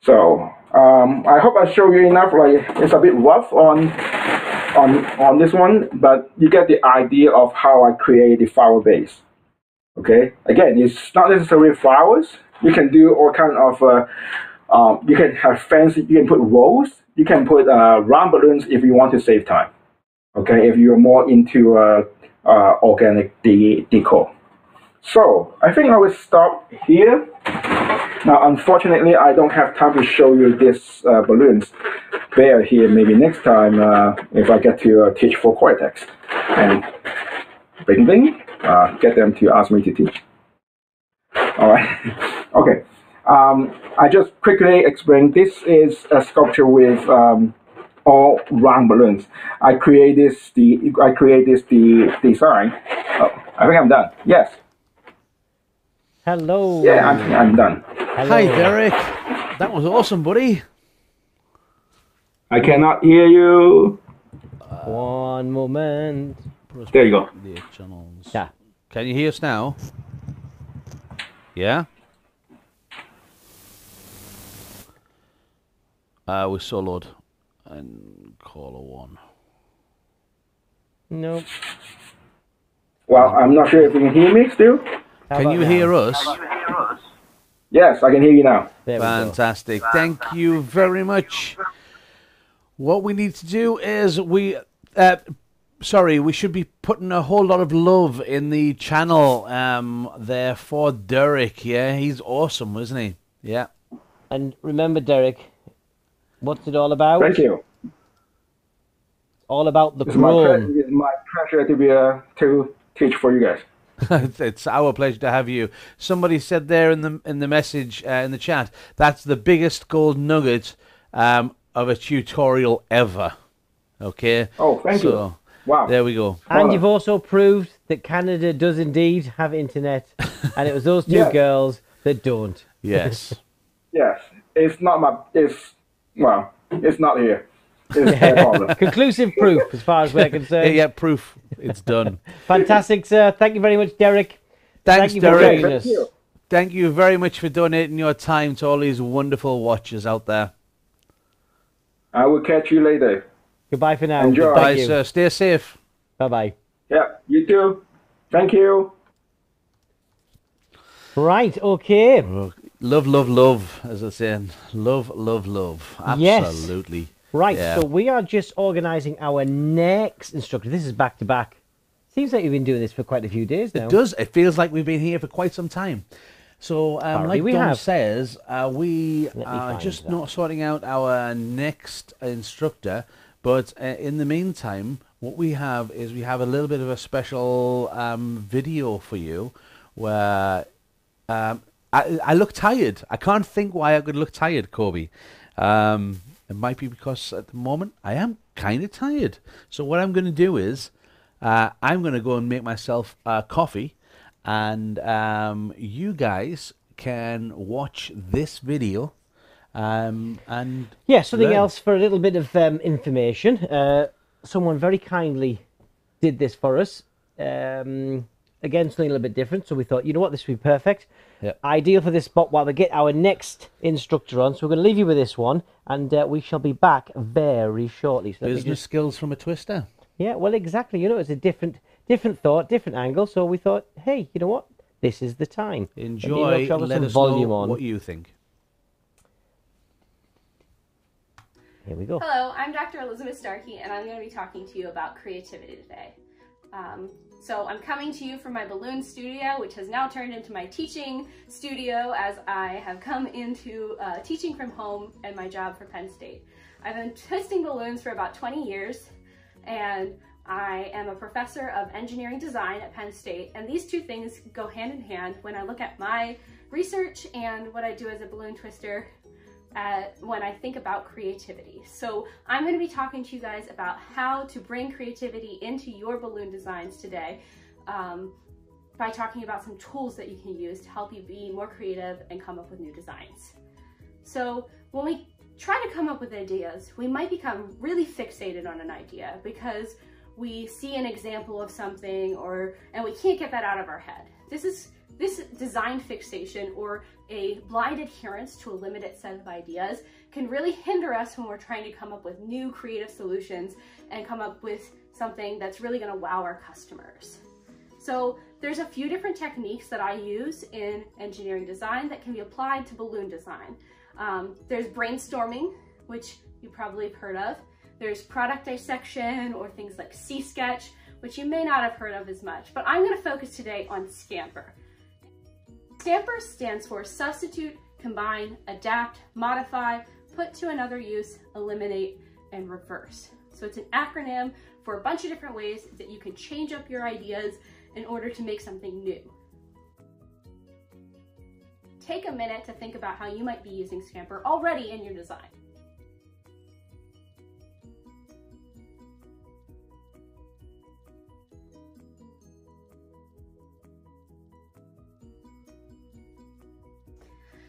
So I hope I show you enough. Like it's a bit rough on this one, but you get the idea of how I create the flower base. Okay. Again, it's not necessarily flowers. You can do all kind of. You can have fancy. You can put rose. You can put round balloons if you want to save time. Okay. If you're more into organic decor. So I think I will stop here. Now, unfortunately, I don't have time to show you this balloons bare here. Maybe next time, if I get to teach for qualatex, and bing bing, get them to ask me to teach. All right. Okay. I just quickly explain. This is a sculpture with all round balloons. I create this design. Oh, I think I'm done. Yes. Hello. Yeah, I'm done. Hello. Hi, Derek. That was awesome, buddy. I cannot hear you. One moment. There you go. The channels. Yeah. Can you hear us now? Yeah? We soloed and caller 1. Nope. Well, I'm not sure if you can hear me still. Can you hear us? Yes, I can hear you now. There we go. Fantastic. Thank you very much. What we need to do is we should be putting a whole lot of love in the channel there for Derek. Yeah, he's awesome, isn't he? Yeah. And remember, Derek, what's it all about? Thank you. All about the It's chrome. it's my pleasure to be to teach for you guys. It's our pleasure to have you. Somebody said there in the message in the chat, that's the biggest gold nugget of a tutorial ever. Okay. Oh, thank you. Wow. There we go. And you've also proved that Canada does indeed have internet, and it was those two girls that don't. Yes. Yes. It's not my. It's not here. It's conclusive proof, as far as we're concerned. Yeah, proof. It's done. Fantastic, sir. Thank you very much, Derek. Thanks, Thank you Derek. for joining us. Thank you very much for donating your time to all these wonderful watchers out there. I will catch you later. Goodbye for now. Enjoy. Bye, sir. Stay safe. Bye-bye. Yeah, you too. Thank you. Right, okay. Love, love, love, as I say. Love, love, love. Absolutely. Yes. Right, Yeah. so we are just organising our next instructor. This is back-to-back. Seems like we've been doing this for quite a few days now. It does. It feels like we've been here for quite some time. So, like Dom says, we are just not sorting out our next instructor. But in the meantime, what we have is we have a little bit of a special video for you where I look tired. I can't think why I could look tired, Kobe. It might be because at the moment I am kind of tired. So what I'm going to do is I'm going to go and make myself coffee, and you guys can watch this video. And yeah, something else for a little bit of information. Someone very kindly did this for us. Again, something a little bit different. So we thought, you know what, this would be perfect. Yep. Ideal for this spot while we get our next instructor on. So we're going to leave you with this one, and we shall be back very shortly. So business skills from a twister. Yeah, well, exactly. You know, it's a different thought, different angle. So we thought, hey, you know what? This is the time. Enjoy. Let us volume know on. what you think. Here we go. Hello, I'm Dr. Elizabeth Starkey, and I'm going to be talking to you about creativity today. So I'm coming to you from my balloon studio, which has now turned into my teaching studio as I have come into teaching from home and my job for Penn State. I've been twisting balloons for about 20 years, and I am a professor of engineering design at Penn State, and these two things go hand in hand when I look at my research and what I do as a balloon twister when I think about creativity. So I'm going to be talking to you guys about how to bring creativity into your balloon designs today by talking about some tools that you can use to help you be more creative and come up with new designs. So when we try to come up with ideas, we might become really fixated on an idea because we see an example of something and we can't get that out of our head. This design fixation, or a blind adherence to a limited set of ideas, can really hinder us when we're trying to come up with new creative solutions and come up with something that's really going to wow our customers. So there's a few different techniques that I use in engineering design that can be applied to balloon design. There's brainstorming, which you probably have heard of. There's product dissection, or things like C-sketch, which you may not have heard of as much, but I'm going to focus today on Scamper. Scamper stands for substitute, combine, adapt, modify, put to another use, eliminate, and reverse. So it's an acronym for a bunch of different ways that you can change up your ideas in order to make something new. Take a minute to think about how you might be using Scamper already in your design.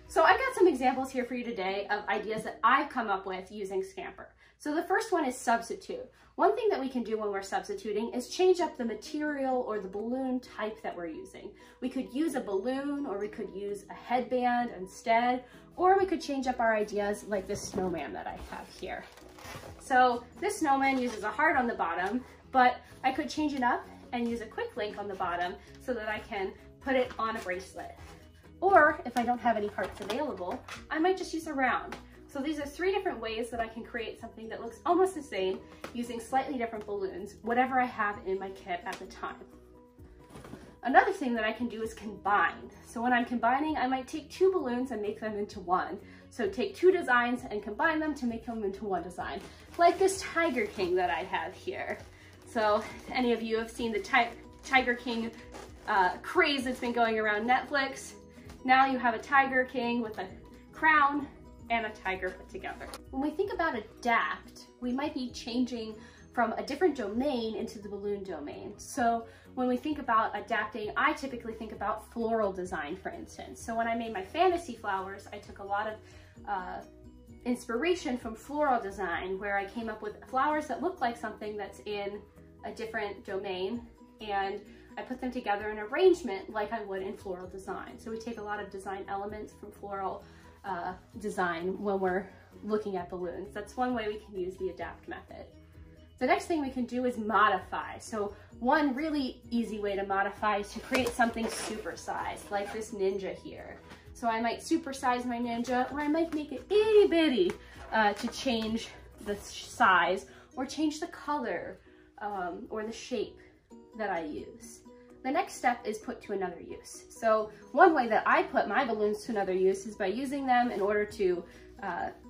So I've got some examples here for you today of ideas that I've come up with using Scamper. So the first one is substitute. One thing that we can do when we're substituting is change up the material or the balloon type that we're using. We could use a balloon, or we could use a headband instead, or we could change up our ideas like this snowman that I have here. So this snowman uses a heart on the bottom, but I could change it up and use a quick link on the bottom so that I can put it on a bracelet. Or if I don't have any hearts available, I might just use a round. So these are 3 different ways that I can create something that looks almost the same using slightly different balloons, whatever I have in my kit at the time. Another thing that I can do is combine. So when I'm combining, I might take 2 balloons and make them into one. So take 2 designs and combine them to make them into one design, like this Tiger King that I have here. So if any of you have seen the Tiger King craze that's been going around Netflix, now you have a Tiger King with a crown and a tiger put together. When we think about adapt, we might be changing from a different domain into the balloon domain. So when we think about adapting, I typically think about floral design, for instance. So when I made my fantasy flowers, I took a lot of inspiration from floral design, where I came up with flowers that look like something that's in a different domain, and I put them together in arrangement like I would in floral design. So we take a lot of design elements from floral design when we're looking at balloons. That's one way we can use the adapt method. The next thing we can do is modify. So one really easy way to modify is to create something supersized, like this ninja here. So I might supersize my ninja, or I might make it itty bitty to change the size, or change the color, or the shape that I use. The next step is put to another use. So one way that I put my balloons to another use is by using them in order to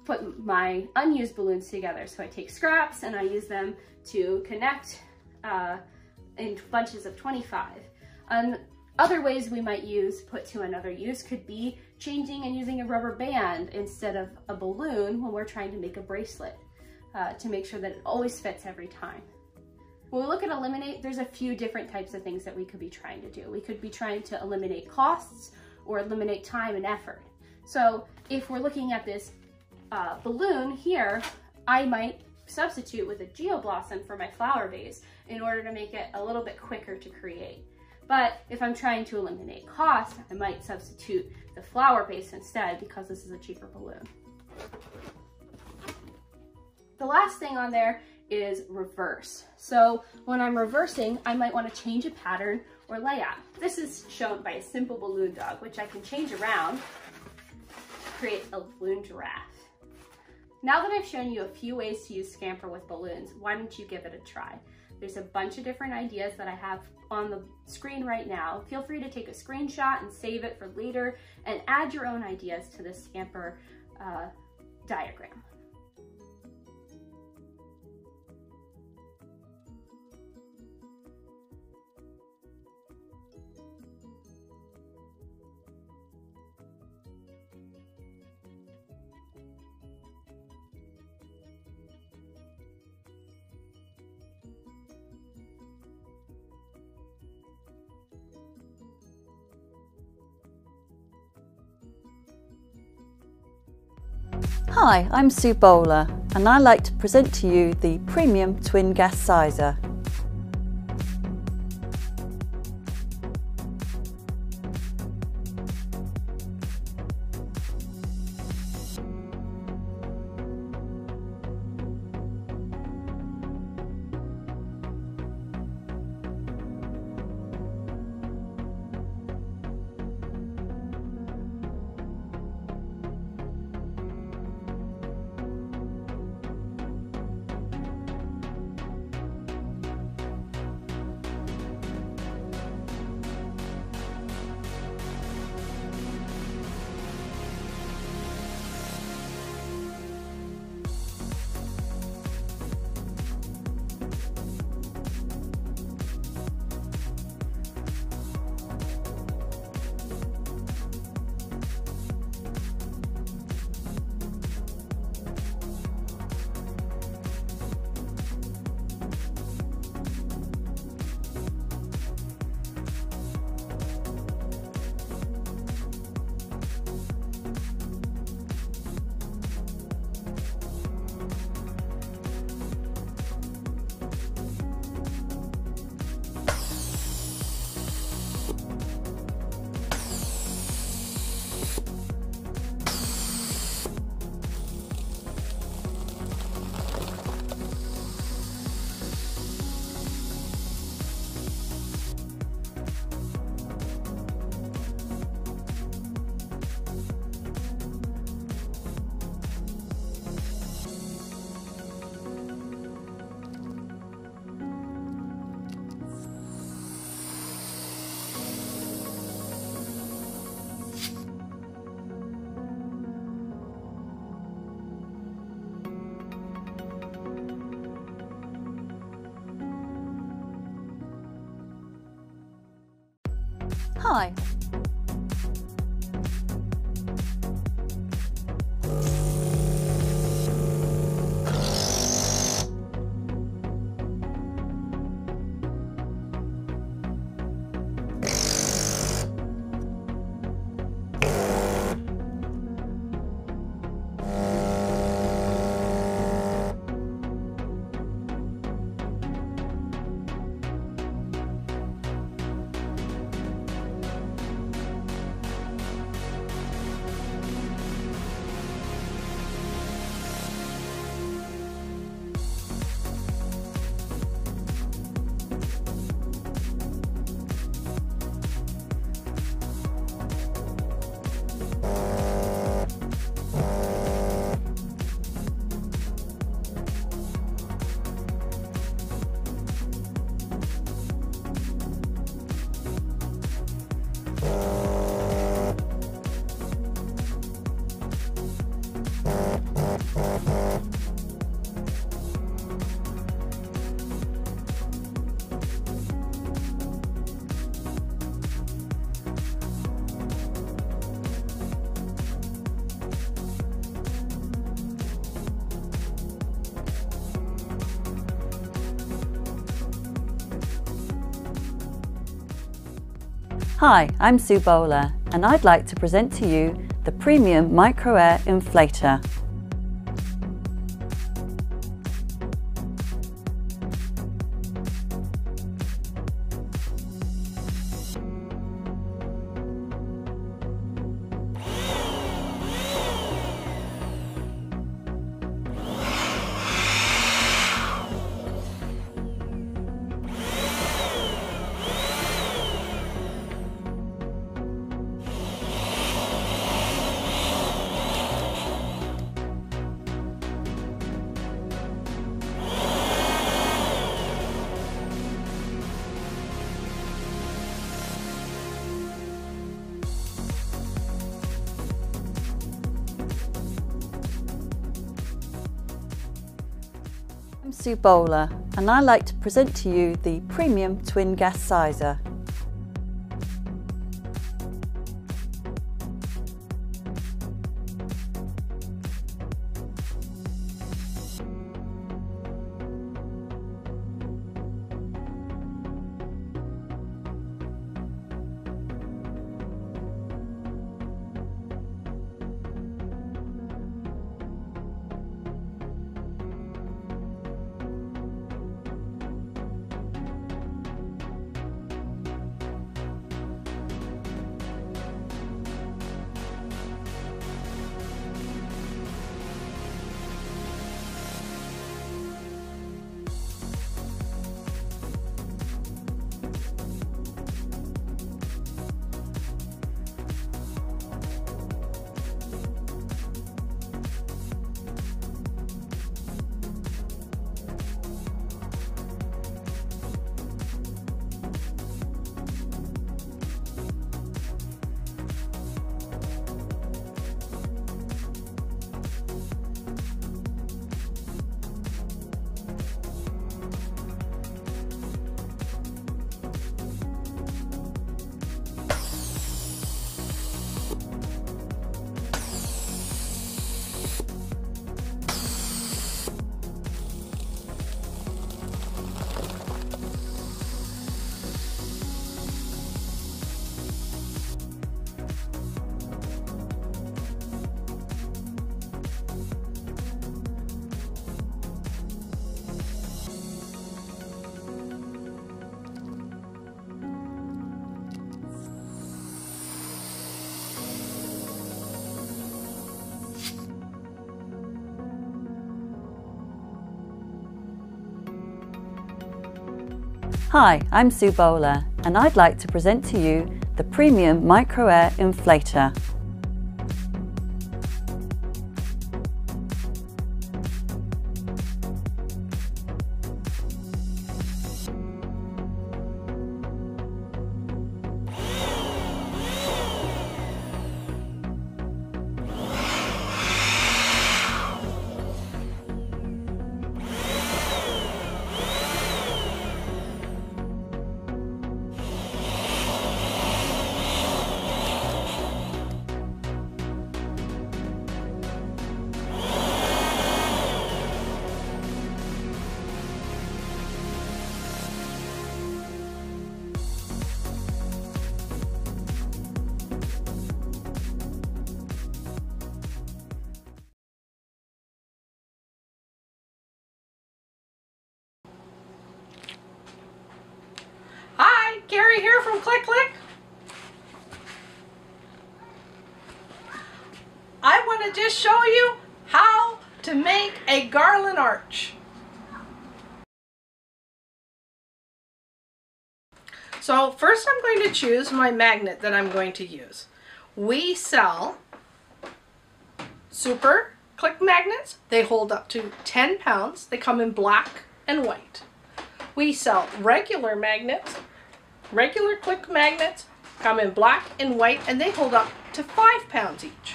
put my unused balloons together. So I take scraps and I use them to connect in bunches of 25. Other ways we might use put to another use could be changing and using a rubber band instead of a balloon when we're trying to make a bracelet to make sure that it always fits every time. When we look at eliminate, there's a few different types of things that we could be trying to do. We could be trying to eliminate costs or eliminate time and effort. So if we're looking at this balloon here, I might substitute with a geoblossom for my flower vase in order to make it a little bit quicker to create. But if I'm trying to eliminate cost, I might substitute the flower vase instead, because this is a cheaper balloon. The last thing on there is reverse. So when I'm reversing, I might want to change a pattern or layout. This is shown by a simple balloon dog, which I can change around to create a balloon giraffe. Now that I've shown you a few ways to use Scamper with balloons, why don't you give it a try? There's a bunch of different ideas that I have on the screen right now. Feel free to take a screenshot and save it for later and add your own ideas to this Scamper diagram. Hi, I'm Sue Bowler and I like to present to you the Premium Twin Gas Sizer. Hi. Hi, I'm Sue Bowler, and I'd like to present to you the Premium Micro Air Inflator. I'm Sue Bowler, and I like to present to you the Premium Twin Gas Sizer. Hi, I'm Sue Bowler, and I'd like to present to you the Premium Micro Air Inflator. Jerry here from Click Click. I want to just show you how to make a garland arch. So first I'm going to choose my magnet that I'm going to use. We sell super click magnets. They hold up to 10 pounds. They come in black and white. We sell regular magnets. Regular click magnets come in black and white, and they hold up to 5 pounds each.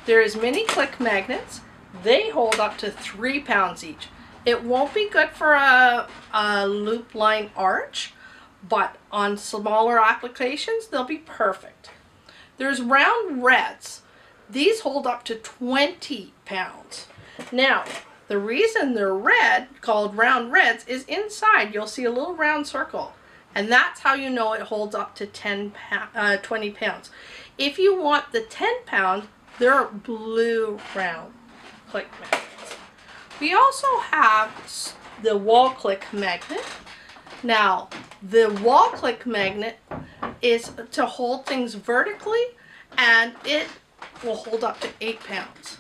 There is mini click magnets. They hold up to 3 pounds each. It won't be good for a loop line arch, but on smaller applications, they'll be perfect. There's round reds. These hold up to 20 pounds. Now, the reason they're red, called round reds, is inside you'll see a little round circle. And that's how you know it holds up to 20 pounds. If you want the 10 pound, they're blue round click magnets. We also have the wall click magnet. Now, the wall click magnet is to hold things vertically, and it will hold up to 8 pounds.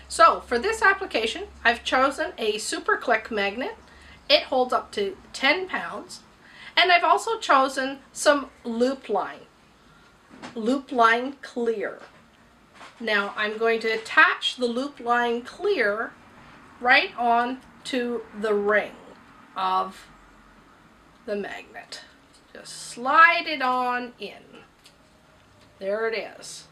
So for this application, I've chosen a super click magnet. It holds up to 10 pounds. And I've also chosen some loop line clear. Now I'm going to attach the loop line clear right on to the ring of the magnet. Just slide it on in. There it is.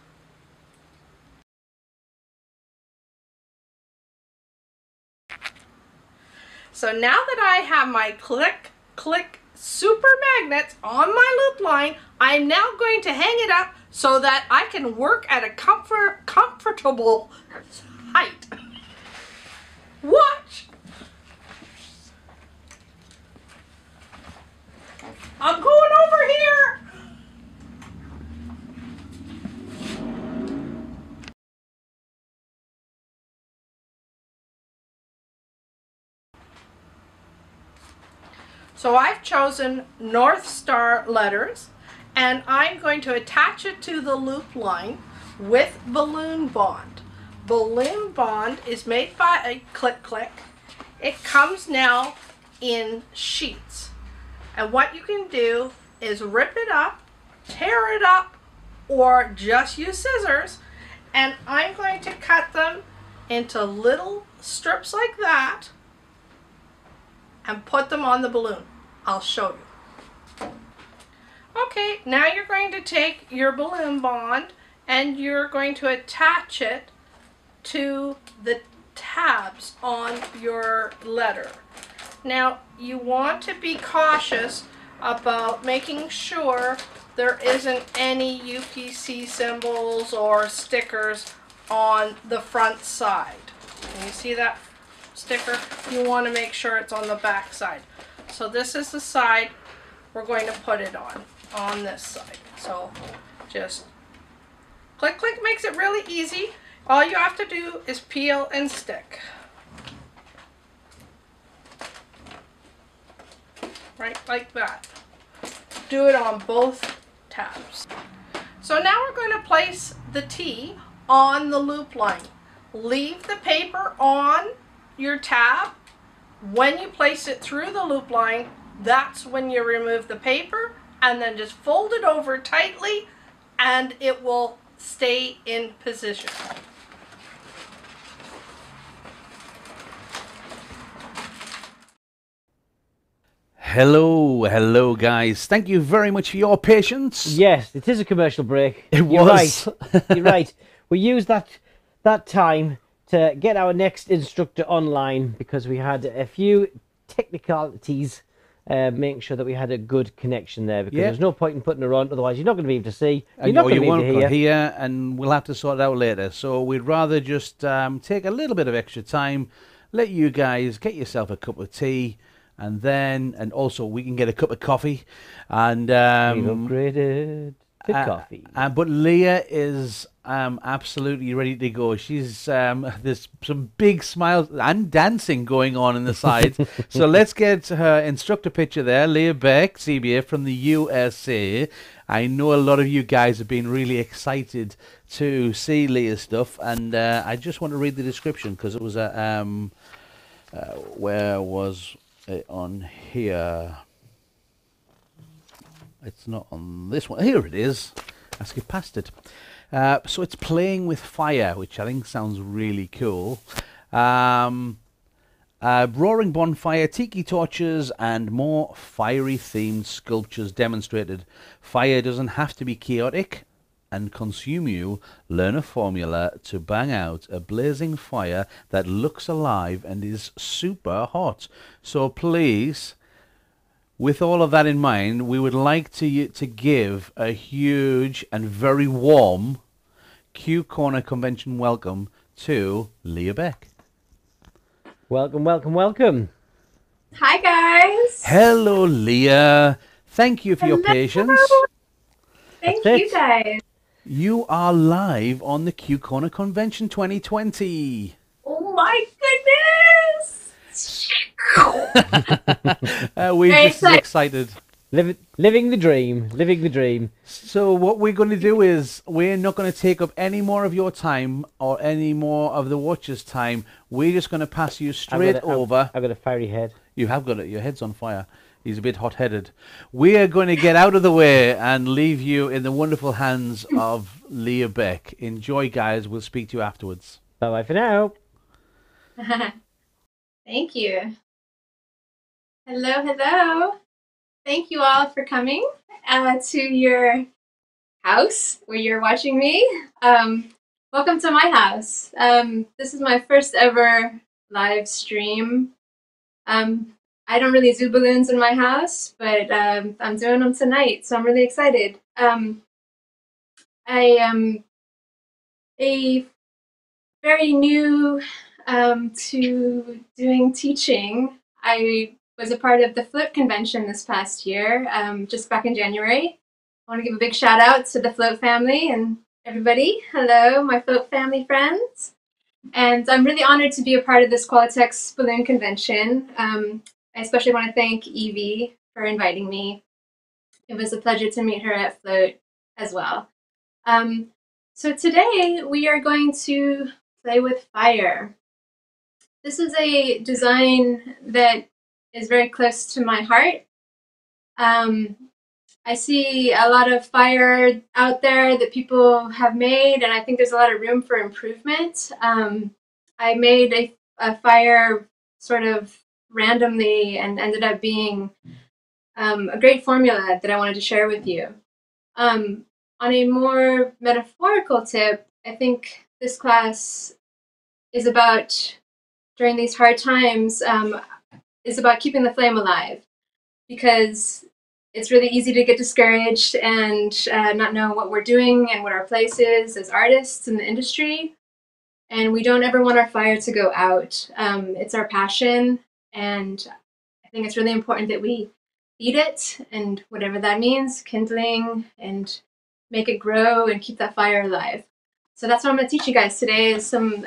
So now that I have my click super magnets on my loop line, I'm now going to hang it up so that I can work at a comfortable height. Watch! I'm going over here! So I've chosen North Star letters, and I'm going to attach it to the loop line with balloon bond. Balloon bond is made by a Click Click. It comes now in sheets. And what you can do is rip it up, tear it up, or just use scissors. And I'm going to cut them into little strips like that and put them on the balloon. I'll show you. Okay, now you're going to take your balloon bond and you're going to attach it to the tabs on your letter. Now, you want to be cautious about making sure there isn't any UPC symbols or stickers on the front side. Can you see that sticker? You want to make sure it's on the back side. So this is the side we're going to put it on this side. So just Click Click makes it really easy. All you have to do is peel and stick. Right, like that. Do it on both tabs. So now we're going to place the T on the loop line. Leave the paper on your tab. When you place it through the loop line, that's when you remove the paper, and then just fold it over tightly and it will stay in position. Hello guys. Thank you very much for your patience. Yes, it is a commercial break. It You're was. Right. You're right. We used that time to get our next instructor online because we had a few technicalities making sure that we had a good connection there, because there's no point in putting her on, otherwise you're not going to be able to see, you're not going to be able to hear, and we'll have to sort it out later. So we'd rather just take a little bit of extra time, let you guys get yourself a cup of tea, and also we can get a cup of coffee, and we've upgraded. to coffee. But Leah is absolutely ready to go. She's there's some big smiles and dancing going on in the sides. So let's get her instructor picture there. Lea Beck, CBA from the USA. I know a lot of you guys have been really excited to see Leah's stuff, and I just want to read the description because it was a where was it on here? It's not on this one. Here it is. I skipped past it. So it's playing with fire, which I think sounds really cool. Roaring bonfire, tiki torches, and more fiery themed sculptures demonstrated. Fire doesn't have to be chaotic and consume you. Learn a formula to bang out a blazing fire that looks alive and is super hot. So please, with all of that in mind, we would like to give a huge and very warm Q Corner Convention welcome to Lea Beck. Welcome, welcome, welcome. Hi, guys. Hello, Leah. Thank you for your patience. Thank you, guys. You are live on the Q Corner Convention 2020. Oh, my goodness. We're just so excited. Living the dream. Living the dream. So what we're going to do is we're not going to take up any more of your time or any more of the watchers' time. We're just going to pass you straight over. I've got a fiery head. You have got it. Your head's on fire. He's a bit hot-headed. We are going to get out of the way and leave you in the wonderful hands of Lea Beck. Enjoy, guys. We'll speak to you afterwards. Bye-bye for now. Thank you. Hello, hello. Thank you all for coming to your house where you're watching me. Welcome to my house. This is my first ever live stream. I don't really do balloons in my house, but I'm doing them tonight, so I'm really excited. I am a very new to doing teaching. I was a part of the Float convention this past year, just back in January. I want to give a big shout out to the Float family and everybody. Hello, my Float family friends. And I'm really honored to be a part of this qualatex balloon convention. I especially want to thank Evie for inviting me. It was a pleasure to meet her at Float as well. So today we are going to play with fire. This is a design that is very close to my heart. I see a lot of fire out there that people have made, and I think there's a lot of room for improvement. I made a fire sort of randomly and ended up being a great formula that I wanted to share with you. On a more metaphorical tip, I think this class is about, during these hard times, is about keeping the flame alive, because it's really easy to get discouraged and not know what we're doing and what our place is as artists in the industry. And we don't ever want our fire to go out. It's our passion, and I think it's really important that we feed it, and whatever that means, kindling, and make it grow and keep that fire alive. So that's what I'm going to teach you guys today, is some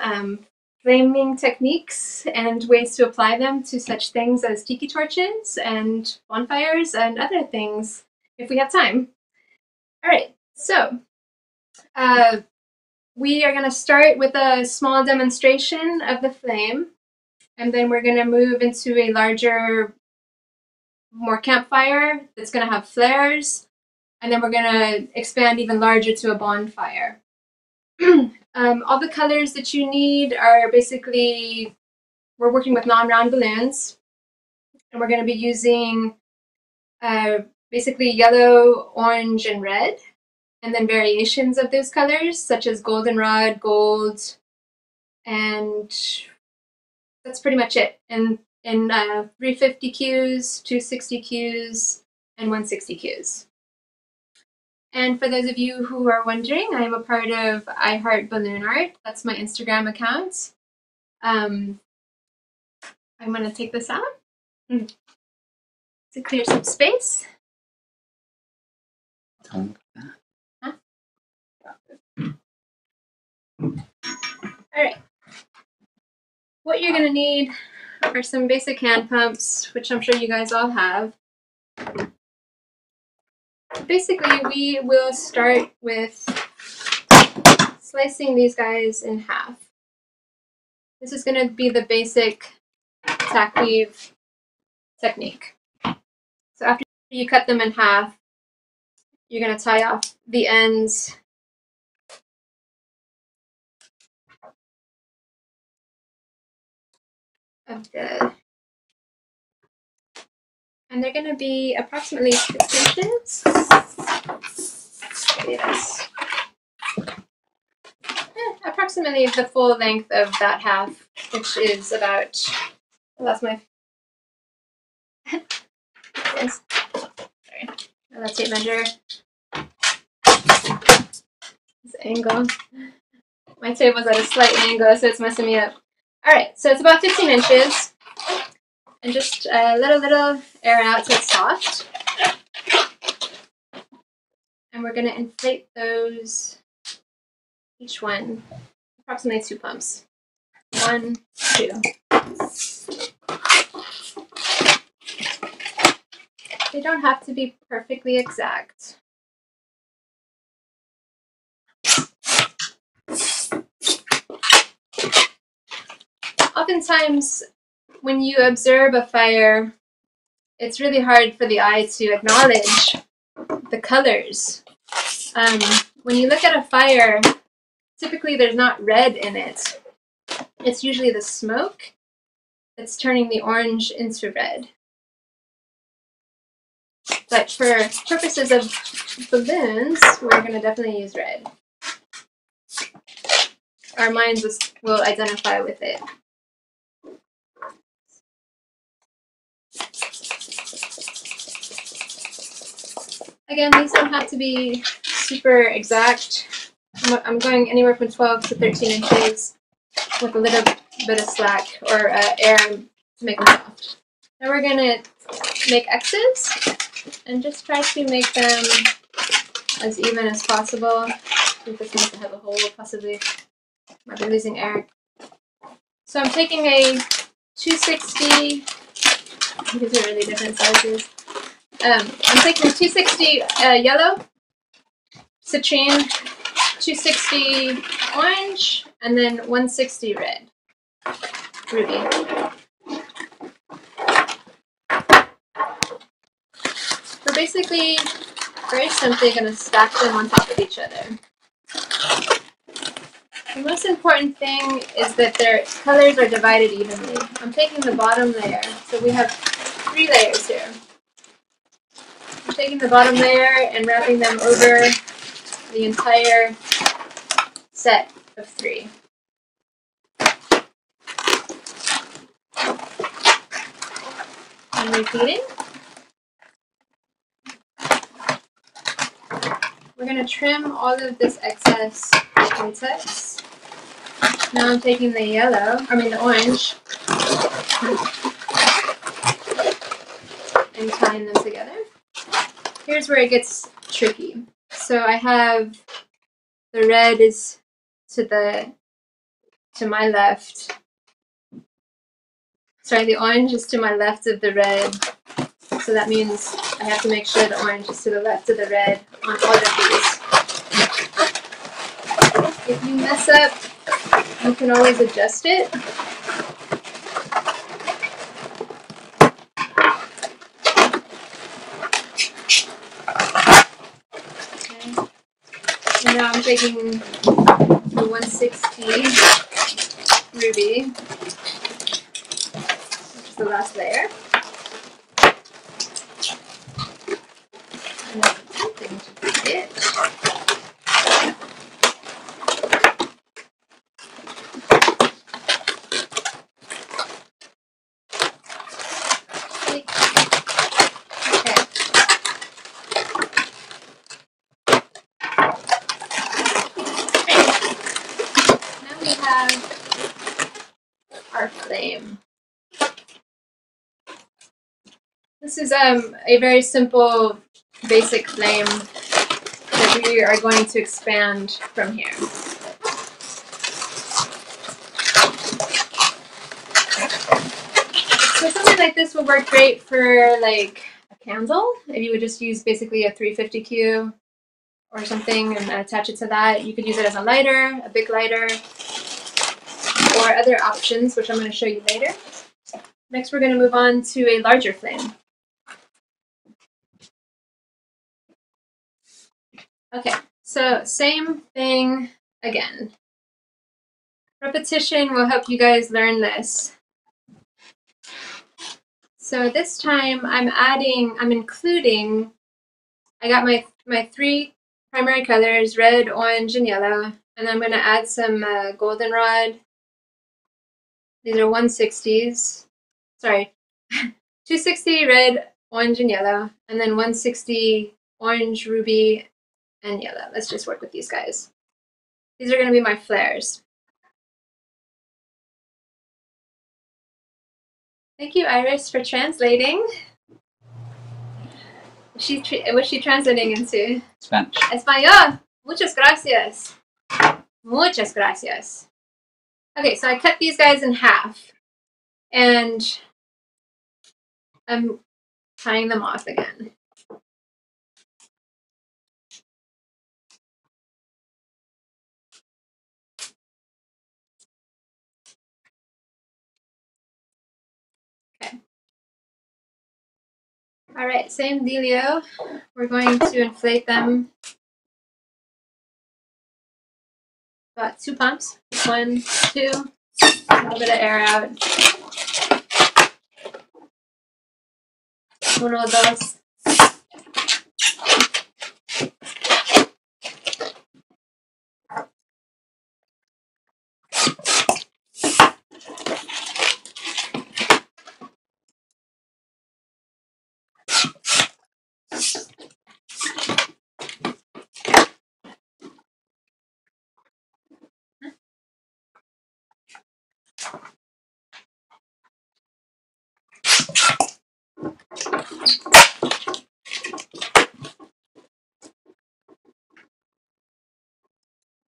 flaming techniques and ways to apply them to such things as tiki torches and bonfires and other things if we have time. All right, so we are going to start with a small demonstration of the flame, and then we're going to move into a larger, more campfire that's going to have flares, and then we're going to expand even larger to a bonfire. All the colors that you need are basically, we're working with non-round balloons, and we're going to be using basically yellow, orange, and red, and then variations of those colors, such as goldenrod, gold, and that's pretty much it. And 350 Qs, 260 Qs, and 160 Qs. And for those of you who are wondering, I am a part of I Heart Balloon Art. That's my Instagram account. I'm going to take this out to clear some space. Alright. What you're going to need are some basic hand pumps, which I'm sure you guys all have. Basically, we will start with slicing these guys in half. This is going to be the basic tack weave technique. So after you cut them in half, you're going to tie off the ends of the, and they're going to be approximately 6 inches. Yes. Approximately the full length of that half, which is about, I lost my, yes. Sorry, that's tape measure. This angle. My tape was at a slight angle, so it's messing me up. Alright, so it's about 15 inches. And just let a little air out so it's soft. And we're going to inflate those, each one, approximately 2 pumps. 1, 2. They don't have to be perfectly exact. Oftentimes, when you observe a fire, it's really hard for the eye to acknowledge the colors. When you look at a fire, typically there's not red in it. It's usually the smoke that's turning the orange into red. But for purposes of balloons, we're going to definitely use red. Our minds will identify with it. Again, these don't have to be super exact. I'm going anywhere from 12 to 13 inches with a little bit of slack or air to make them soft. Now we're going to make X's and just try to make them as even as possible. I think this needs to have a hole, possibly. Might be losing air. So I'm taking a 260, these are really different sizes. I'm taking 260 yellow, citrine, 260 orange, and then 160 red, ruby. We're basically very simply going to stack them on top of each other. The most important thing is that their colors are divided evenly. I'm taking the bottom layer, so we have 3 layers here. I'm taking the bottom layer and wrapping them over the entire set of 3. And repeating. We're going to trim all of this excess latex. Now I'm taking the orange, and tying them together. Here's where it gets tricky. So I have the red is to my left. Sorry, the orange is to my left of the red. So that means I have to make sure the orange is to the left of the red on all of these. If you mess up, you can always adjust it. Okay. And now I'm taking the 160 ruby, which is the last layer. And that's something to forget. This is a very simple, basic flame that we are going to expand from here. like this would work great for like a candle. If you would just use basically a 350Q or something and attach it to that. You could use it as a lighter, a big lighter, or other options, which I'm going to show you later. Next, we're going to move on to a larger flame. Okay, so same thing again. Repetition will help you guys learn this. So this time I'm including, I got my three primary colors, red, orange, and yellow, and I'm going to add some goldenrod. These are 160s, sorry, 260 red, orange, and yellow, and then 160 orange, ruby, and yellow. Let's just work with these guys. These are going to be my flares. Thank you, Iris, for translating. What's she translating into? Spanish. Español. Muchas gracias. Muchas gracias. Okay, so I cut these guys in half, and I'm tying them off again. Okay. All right, same dealio. We're going to inflate them about 2 pumps. 1, 2, a little bit of air out. 1, 2.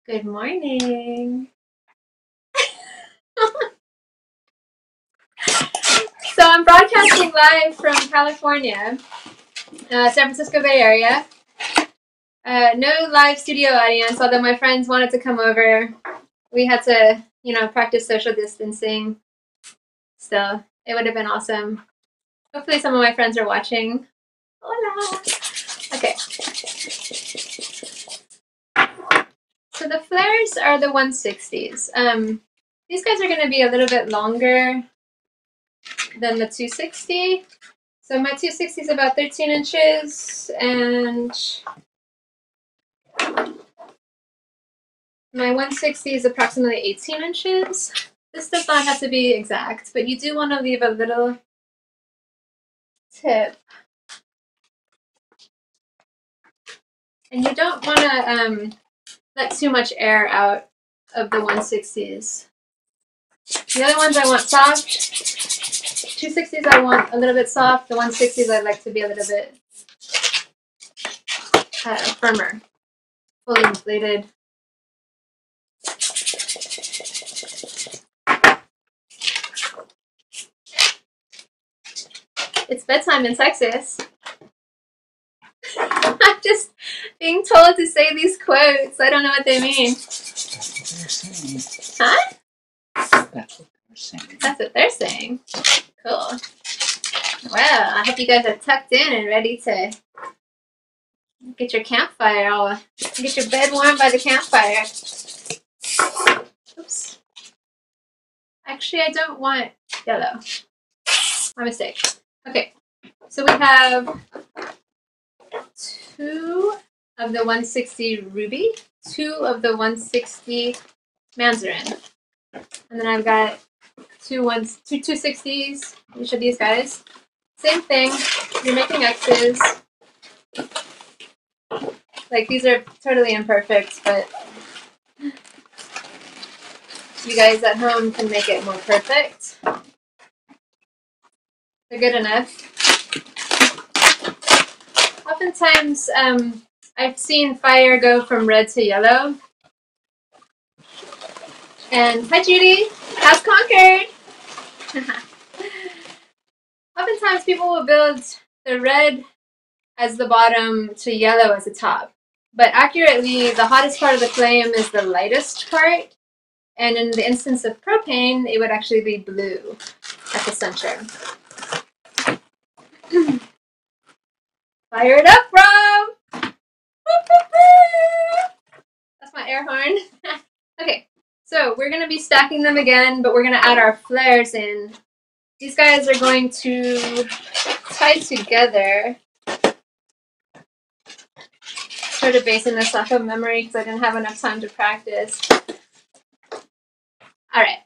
Good morning. So I'm broadcasting live from California, San Francisco Bay Area. No live studio audience, although my friends wanted to come over. We had to, practice social distancing. Still, it would have been awesome. Hopefully some of my friends are watching. Hola! Okay. So the flares are the 160s. These guys are going to be a little bit longer than the 260. So my 260 is about 13 inches, and my 160 is approximately 18 inches. This does not have to be exact, but you do want to leave a little tip. And you don't want to let too much air out of the 160s. The other ones I want soft. 260s I want a little bit soft. The 160s I'd like to be a little bit firmer, fully inflated. It's bedtime in Texas. I'm just being told to say these quotes. I don't know what they mean. Huh? That's what they're saying. That's what they're saying. Cool. Well, I hope you guys are tucked in and ready to get your campfire all, get your bed warm by the campfire. Oops. Actually, I don't want yellow. My mistake. Okay, so we have 2 of the 160 ruby, 2 of the 160 mandarin, and then I've got 2 260s, each of these guys. Same thing, you're making X's. Like, these are totally imperfect, but you guys at home can make it more perfect. They're good enough. Oftentimes, I've seen fire go from red to yellow. And hi, Judy. House conquered. Oftentimes people will build the red as the bottom to yellow as the top. But accurately, the hottest part of the flame is the lightest part. And in the instance of propane, it would actually be blue at the center. Fire it up, Rob! That's my air horn. Okay, so we're going to be stacking them again, but we're going to add our flares in. These guys are going to tie together. Sort of basing this off of memory because I didn't have enough time to practice. Alright.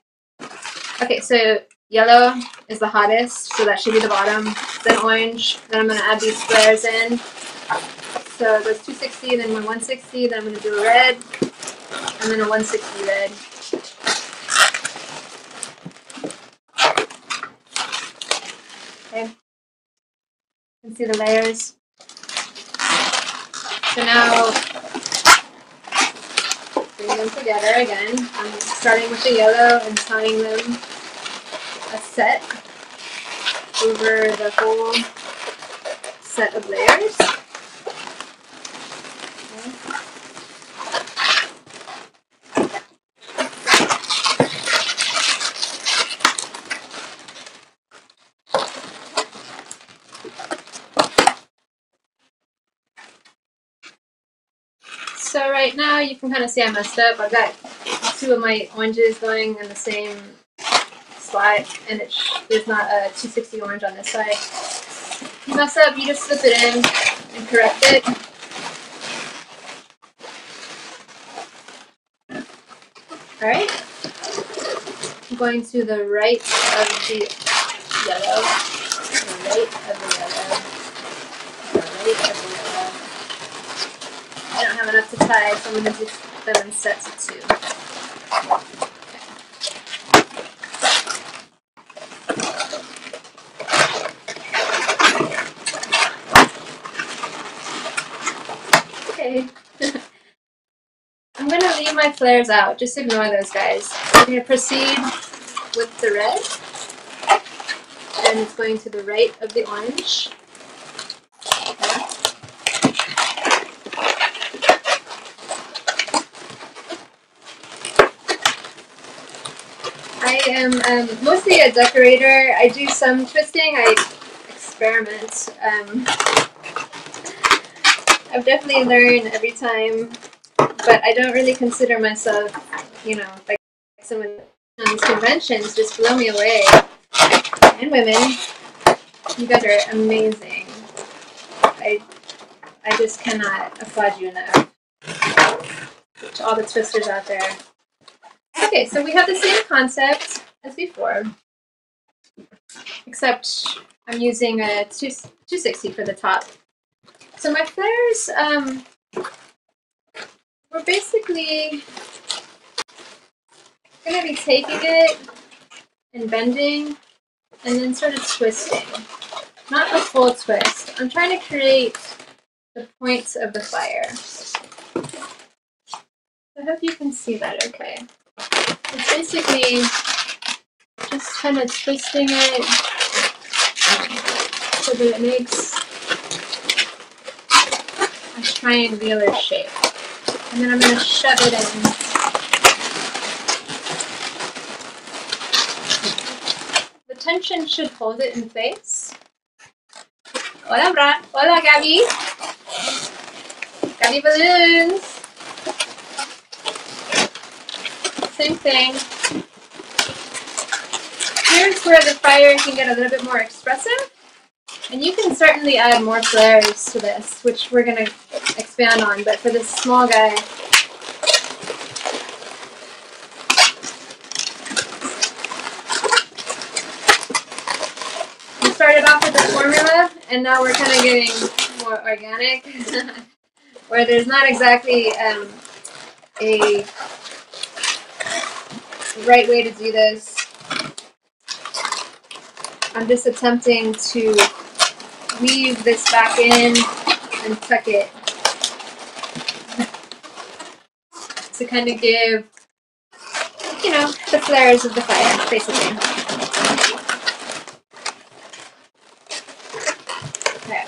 Okay, so yellow is the hottest, so that should be the bottom. Then orange. Then I'm going to add these flares in. So it goes 260, then 160, then I'm going to do a red, and then a 160 red. Okay. You can see the layers. So now, bring them together again. I'm starting with the yellow and tying them a set over the whole set of layers. So right now you can kind of see I messed up. I've got two of my oranges going in the same spot, and there's not a 260 orange on this side. If you mess up, you just slip it in and correct it. Alright. I'm going to the right of the yellow, the right of the yellow, the right of the yellow. I don't have enough to tie, so I'm going to do them in sets of 2. Okay. I'm going to leave my flares out. Just ignore those guys. I'm going to proceed with the red. And it's going to the right of the orange. I am mostly a decorator. I do some twisting. I experiment. I've definitely learned every time, but I don't really consider myself, you know, like some of these conventions just blow me away. And women, you guys are amazing. I just cannot applaud you enough. To all the twisters out there. Okay, so we have the same concept as before, except I'm using a 260 for the top. So my flares, we're basically going to be taking it and bending and then sort of twisting. Not the full twist. I'm trying to create the points of the fire. I hope you can see that okay. It's basically just kind of twisting it so that it makes a triangular shape. And then I'm going to shove it in. The tension should hold it in place. Hola, Brad. Hola, Gabby. Gabby Balloons. Same thing. Here's where the fire can get a little bit more expressive. And you can certainly add more flares to this, which we're going to expand on. But for this small guy, we started off with the formula, and now we're kind of getting more organic, where there's not exactly a right way to do this. I'm just attempting to weave this back in and tuck it to kind of give, you know, the flares of the fire, basically. Okay.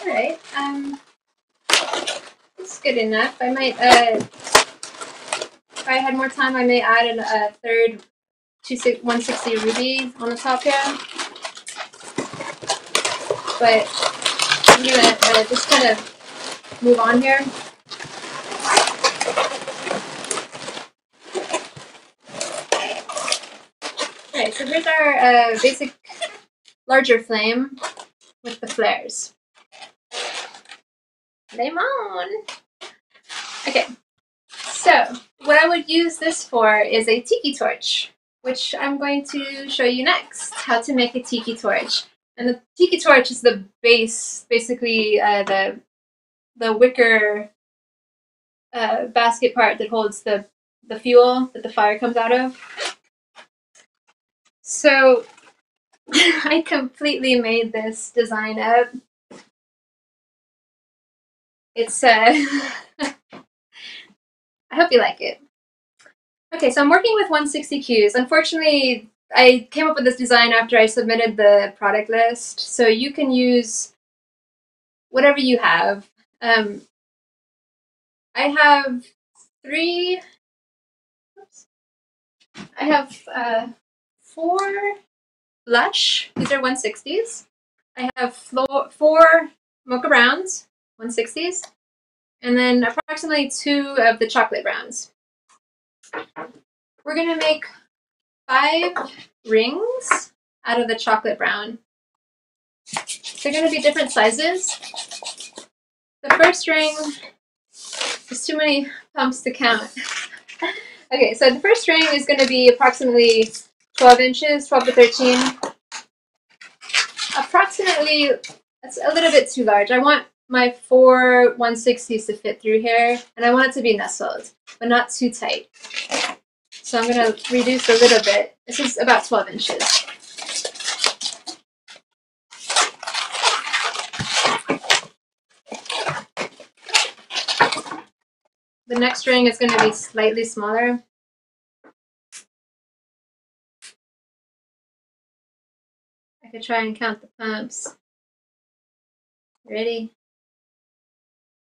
Alright, it's good enough. I might, if I had more time, I may add a third 160 ruby on the top here. But I'm gonna just kind of move on here. Alright, so here's our basic larger flame with the flares. Flame on! Okay, so what I would use this for is a tiki torch, which I'm going to show you next, how to make a tiki torch. And the tiki torch is the base, basically the wicker basket part that holds the fuel that the fire comes out of. So I completely made this design up. It's I hope you like it. Okay, so I'm working with 160 Qs. Unfortunately, I came up with this design after I submitted the product list, so you can use whatever you have. I have I have 4 Lush. These are 160s. I have 4 Mocha Browns, 160s, and then approximately 2 of the chocolate browns. We're going to make 5 rings out of the chocolate brown. They're going to be different sizes. The first ring, there's too many pumps to count. Okay, so the first ring is going to be approximately 12 inches, 12 to 13. Approximately, that's a little bit too large. I want my 4 160s to fit through here, and I want it to be nestled, but not too tight. So I'm going to reduce a little bit. This is about 12 inches. The next ring is going to be slightly smaller. I could try and count the pumps. Ready?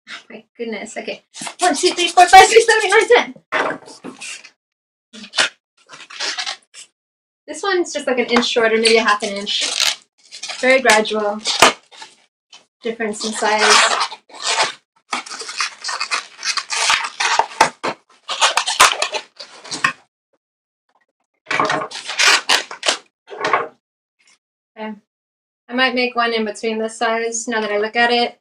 Oh my goodness. Okay. 1, 2, 3, 4, 5, 6, 7, 8, 9, 10. This one's just like an inch shorter, maybe a half an inch. Very gradual difference in size. Okay. I might make one in between this size now that I look at it.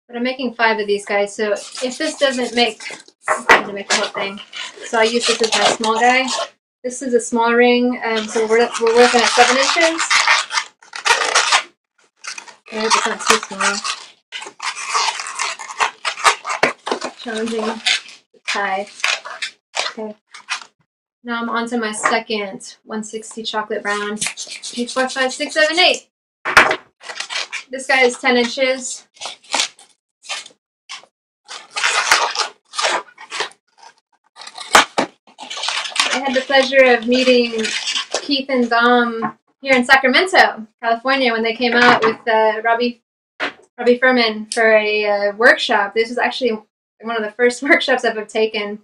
But I'm making 5 of these guys, so if this doesn't make, I'm going to make the whole thing. So I'll use this as my small guy. This is a small ring, so we're working at 7 inches. I hope it's not too small. Challenging the tie. Okay. Now I'm on to my second 160 chocolate brown. 3, 4, 5, 6, 7, 8. This guy is 10 inches. I had the pleasure of meeting Keith and Dom here in Sacramento, California, when they came out with Robbie Furman for a workshop. This was actually one of the first workshops I've ever taken.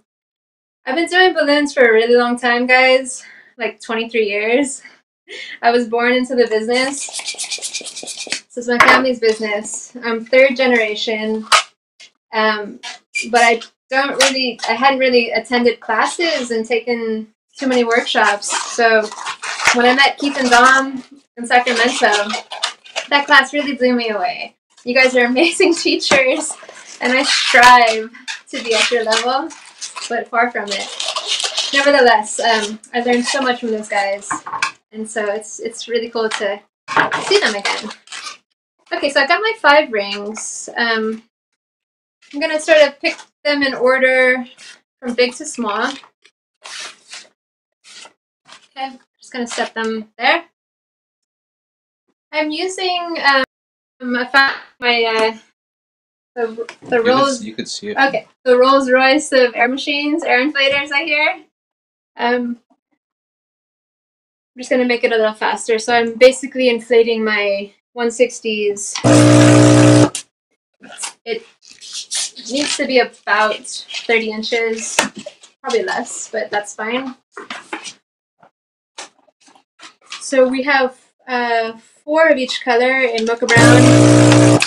I've been doing balloons for a really long time, guys, like 23 years. I was born into the business. This is my family's business. I'm 3rd generation, but I hadn't really attended classes and taken too many workshops. So when I met Keith and Dom in Sacramento, that class really blew me away. You guys are amazing teachers, and I strive to be at your level, but far from it. nevertheless, I learned so much from those guys, and so it's really cool to see them again. Okay, so I got my 5 rings. I'm gonna sort of pick them in order from big to small. Okay, just gonna set them there. I'm using I found my the Rolls. You could see it. Okay, the Rolls Royce of air machines, air inflators. I hear. I'm just gonna make it a little faster. So I'm basically inflating my 160s. It needs to be about 30 inches, probably less, but that's fine. So we have 4 of each color in mocha brown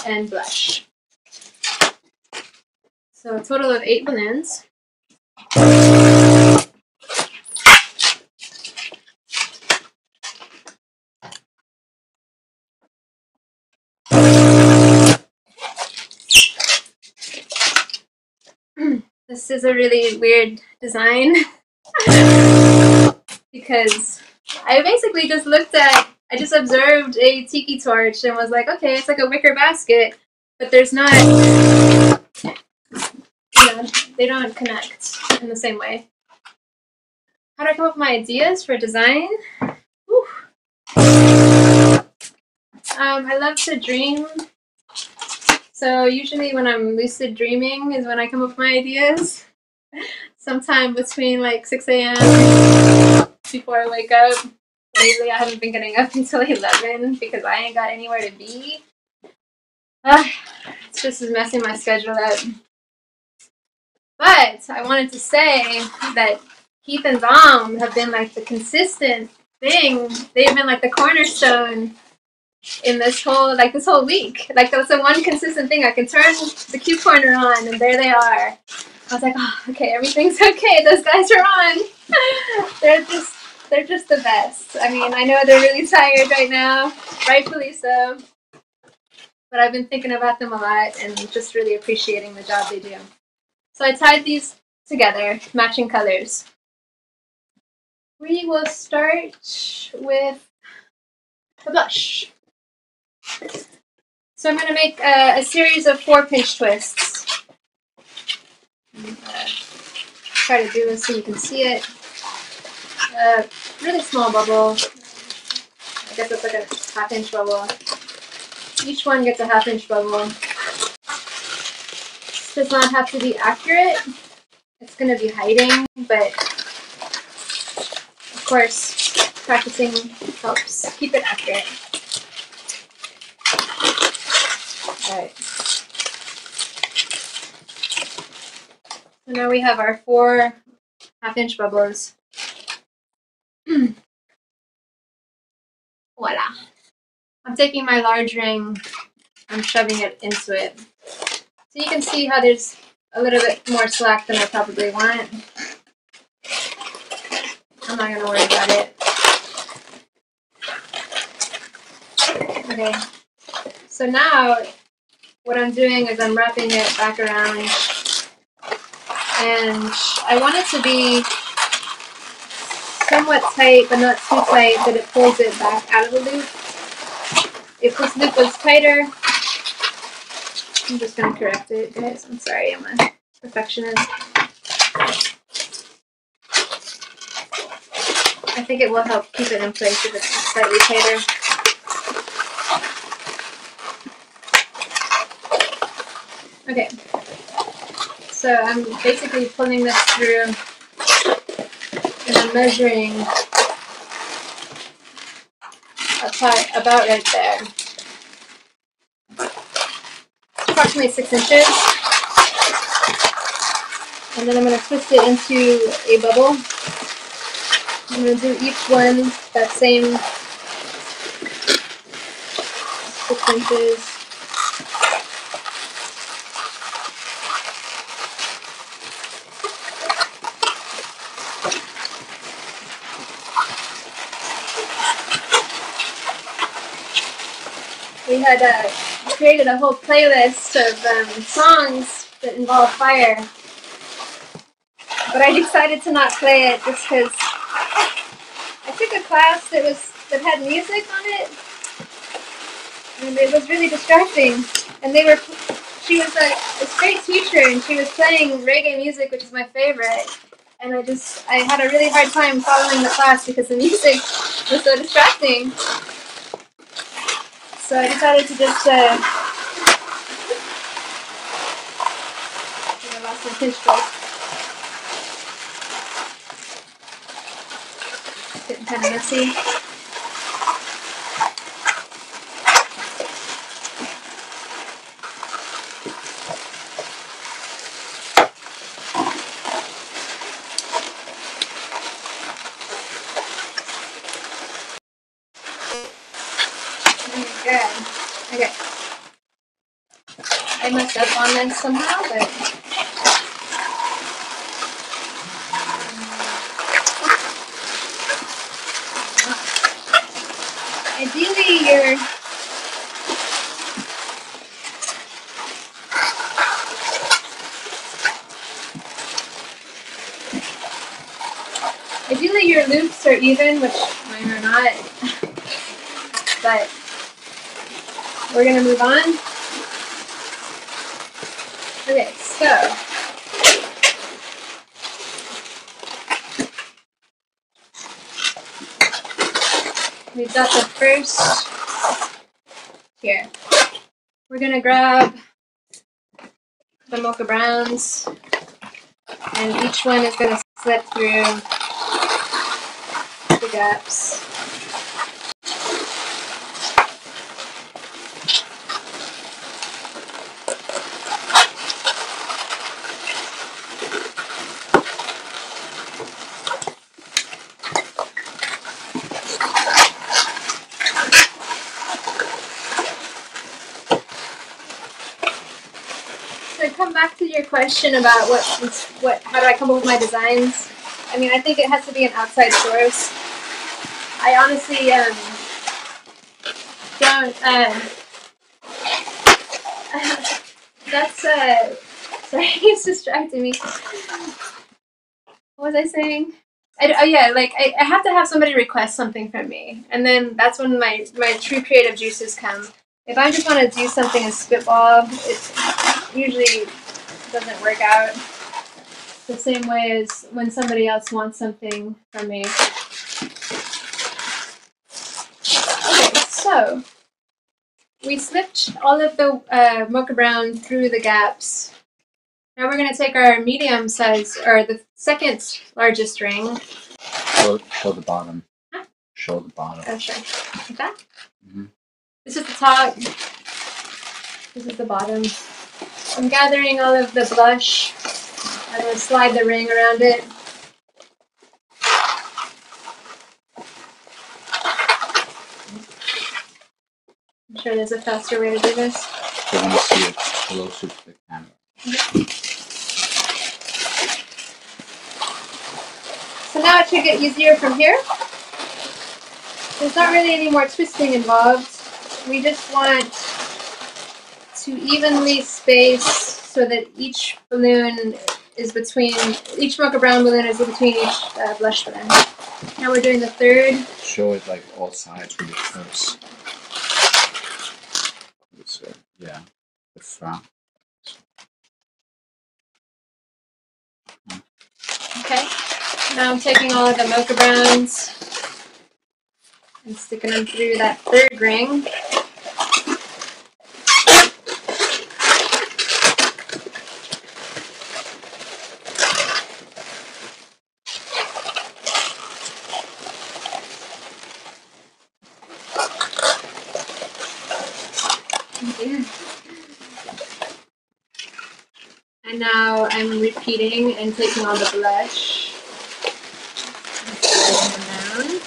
and blush. So a total of 8 balloons. This is a really weird design because I basically just I just observed a tiki torch and was like, okay, it's like a wicker basket, but there's not, they don't connect in the same way. How do I come up with my ideas for design? Whew. I love to dream. So usually when I'm lucid dreaming is when I come up with my ideas. Sometime between like 6 a.m. before I wake up. Lately I haven't been getting up until 11 because I ain't got anywhere to be. It's just messing my schedule up. But I wanted to say that Keith and Dom have been like the consistent thing. They've been like the cornerstone in this whole week. Like that's the one consistent thing. I can turn the cue corner on and there they are. I was like, oh, okay, everything's okay. Those guys are on. They're just the best. I mean, I know they're really tired right now, rightfully so. But I've been thinking about them a lot and just really appreciating the job they do. So I tied these together, matching colors. We will start with the blush. So I'm going to make a series of 4 pinch twists. Try to do this so you can see it. Really small bubble. I guess it's like a 1/2 inch bubble. Each one gets a 1/2 inch bubble. This does not have to be accurate. It's going to be hiding, but of course, practicing helps keep it accurate. Alright. So now we have our 4 1/2 inch bubbles. Voila. I'm taking my large ring, I'm shoving it into it. So you can see how there's a little bit more slack than I probably want. I'm not going to worry about it. Okay. So now what I'm doing is I'm wrapping it back around, and I want it to be somewhat tight, but not too tight that it pulls it back out of the loop. If this loop was tighter, I'm just going to correct it, guys. I'm sorry, I'm a perfectionist. I think it will help keep it in place if it's slightly tighter. Okay, so I'm basically pulling this through and I'm measuring about right there. Approximately 6 inches. And then I'm going to twist it into a bubble. I'm going to do each one that same 6 inches. We had created a whole playlist of songs that involve fire. but I decided to not play it just because I took a class that had music on it, and it was really distracting. And she was a great teacher, and she was playing reggae music, which is my favorite. And I had a really hard time following the class because the music was so distracting. So I decided to just I lost my pinch tool. Getting kind of messy. Good. Okay. I messed up on this somehow, but ideally your loops are even, which mine are not. But we're gonna move on. Okay, so we've got the first here. We're gonna grab the mocha browns, and each one is gonna slip through the gaps. Back to your question about how do I come up with my designs? I mean, I think it has to be an outside source. I honestly don't. That's sorry, it's distracting me. What was I saying? Oh yeah, like I have to have somebody request something from me, and then that's when my true creative juices come. If I just want to do something and spitball, it usually doesn't work out the same way as when somebody else wants something from me. Okay, so we slipped all of the mocha brown through the gaps. Now we're going to take our medium size, or the second largest ring. Show the bottom. Huh? Show the bottom. Oh, sure. Like that? Mm-hmm. This is the top. This is the bottom. I'm gathering all of the blush. I'm going to slide the ring around it. I'm sure there's a faster way to do this. I want to see it closer to the camera. Okay. So now it should get easier from here. There's not really any more twisting involved. We just want to evenly space so that each balloon is between, each mocha brown balloon is between each blush balloon. Now we're doing the third. Show it like all sides really close. Yeah, the front. Okay. Now I'm taking all of the mocha browns and sticking them through that third ring. And now I'm repeating and taking all the blush and sliding them down.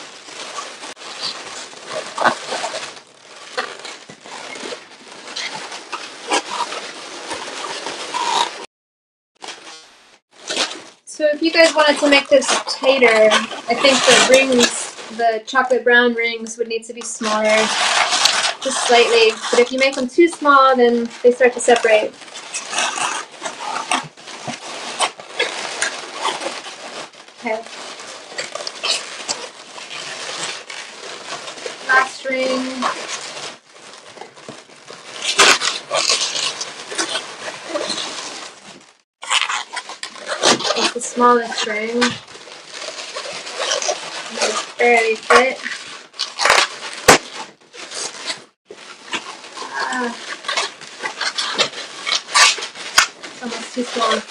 So if you guys wanted to make this tighter, I think the rings, the chocolate brown rings would need to be smaller, just slightly. But if you make them too small, then they start to separate. Okay. Last ring. It's the smallest ring. It barely fit. It's almost too small.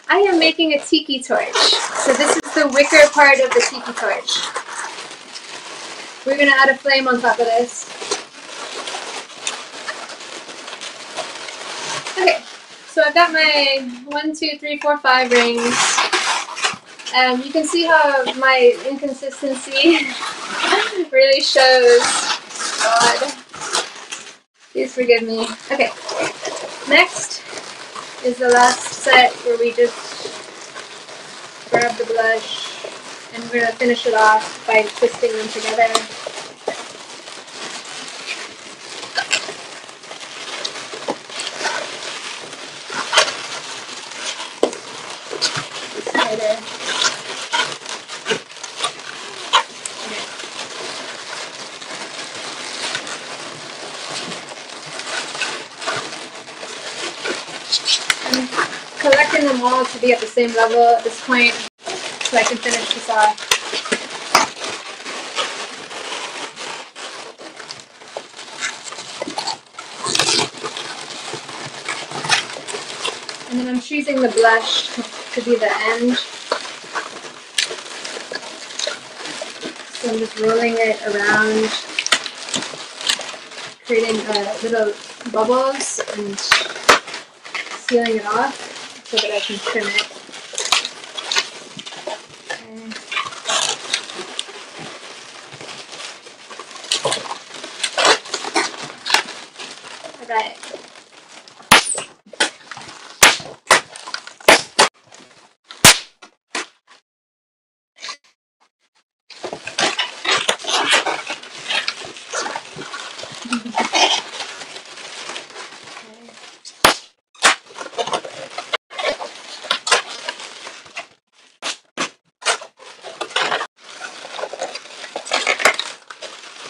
I am making a tiki torch. So this is the wicker part of the tiki torch. We're going to add a flame on top of this. Okay, so I've got my 1, 2, 3, 4, 5 rings. You can see how my inconsistency really shows. God. Please forgive me. Okay, next is the last set where we just grab the blush and we're going to finish it off by twisting them together. Tighter. Collecting them all to be at the same level at this point so I can finish this off. And then I'm choosing the blush to be the end. So I'm just rolling it around, creating little bubbles and sealing it off so that I can trim it. Alright.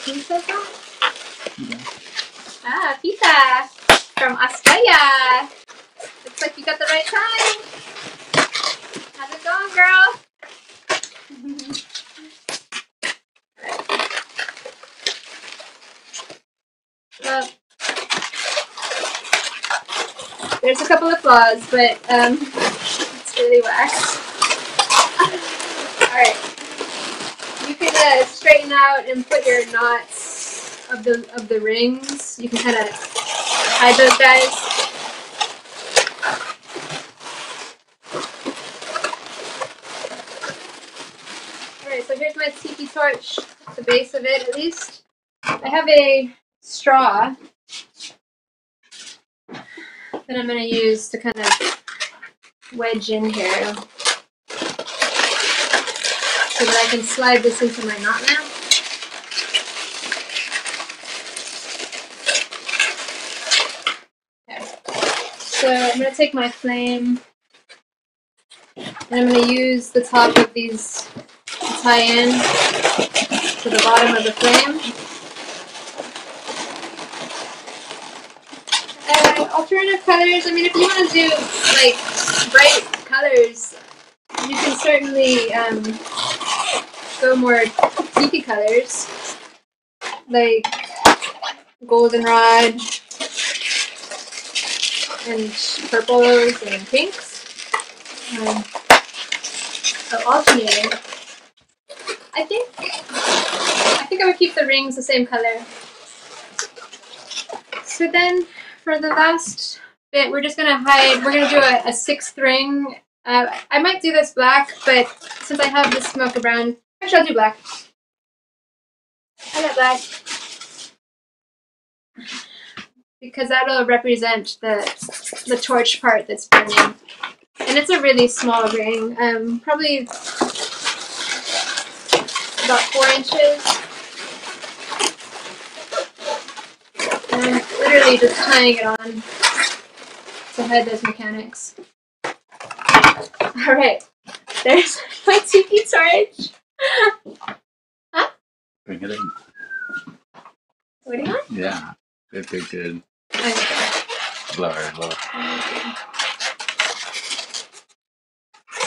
Who said that? Ah, pizza from Australia. Looks like you got the right time. How's it going, girl? Well, there's a couple of flaws, but it's really waxed. Alright. You can straighten out and put your knots of the rings. You can kind of hide those guys. Alright, so here's my tiki torch, the base of it at least. I have a straw that I'm going to use to kind of wedge in here so that I can slide this into my knot now. Okay. So I'm going to take my flame and I'm going to use the top of these to tie in to the bottom of the flame. Alternative colors, I mean, if you want to do like bright colors, you can certainly go more tiki colors, like goldenrod and purples and pinks. So alternating. I think I would keep the rings the same color. So then, for the last bit, we're just going to hide, we're going to do a sixth ring. I might do this black, but since I have this mocha brown, actually I'll do black. I got black. Because that'll represent the torch part that's burning. And it's a really small ring, probably about 4 inches. And I'm literally just tying it on to hide those mechanics. All right, there's my tiki torch. Huh? Bring it in. What do you want? Yeah. Good. Okay. Lower.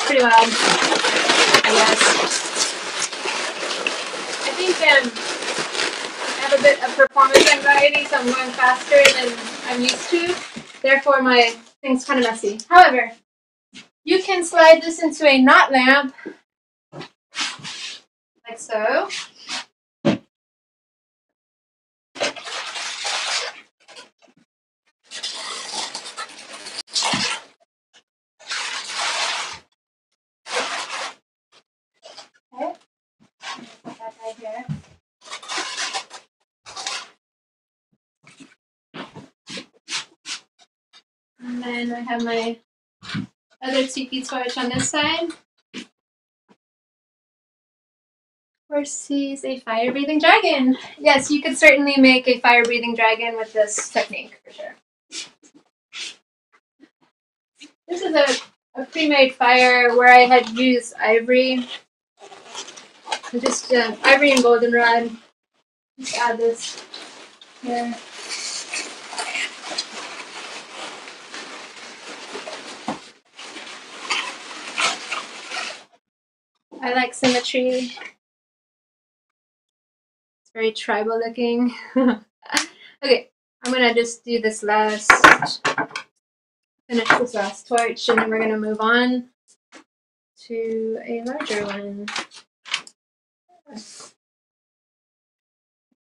Pretty loud, I guess. I think I have a bit of performance anxiety, so I'm going faster than I'm used to. Therefore, my thing's kind of messy. However, you can slide this into a knot lamp, like so. Okay. Put that right here. And then I have my other tiki torch on this side. Horse sees a fire-breathing dragon. Yes, you could certainly make a fire-breathing dragon with this technique, for sure. This is a pre-made fire where I had used ivory. Just ivory and goldenrod. Just add this here. I like symmetry. It's very tribal looking. Okay, I'm gonna just do this finish this last torch, and then we're gonna move on to a larger one.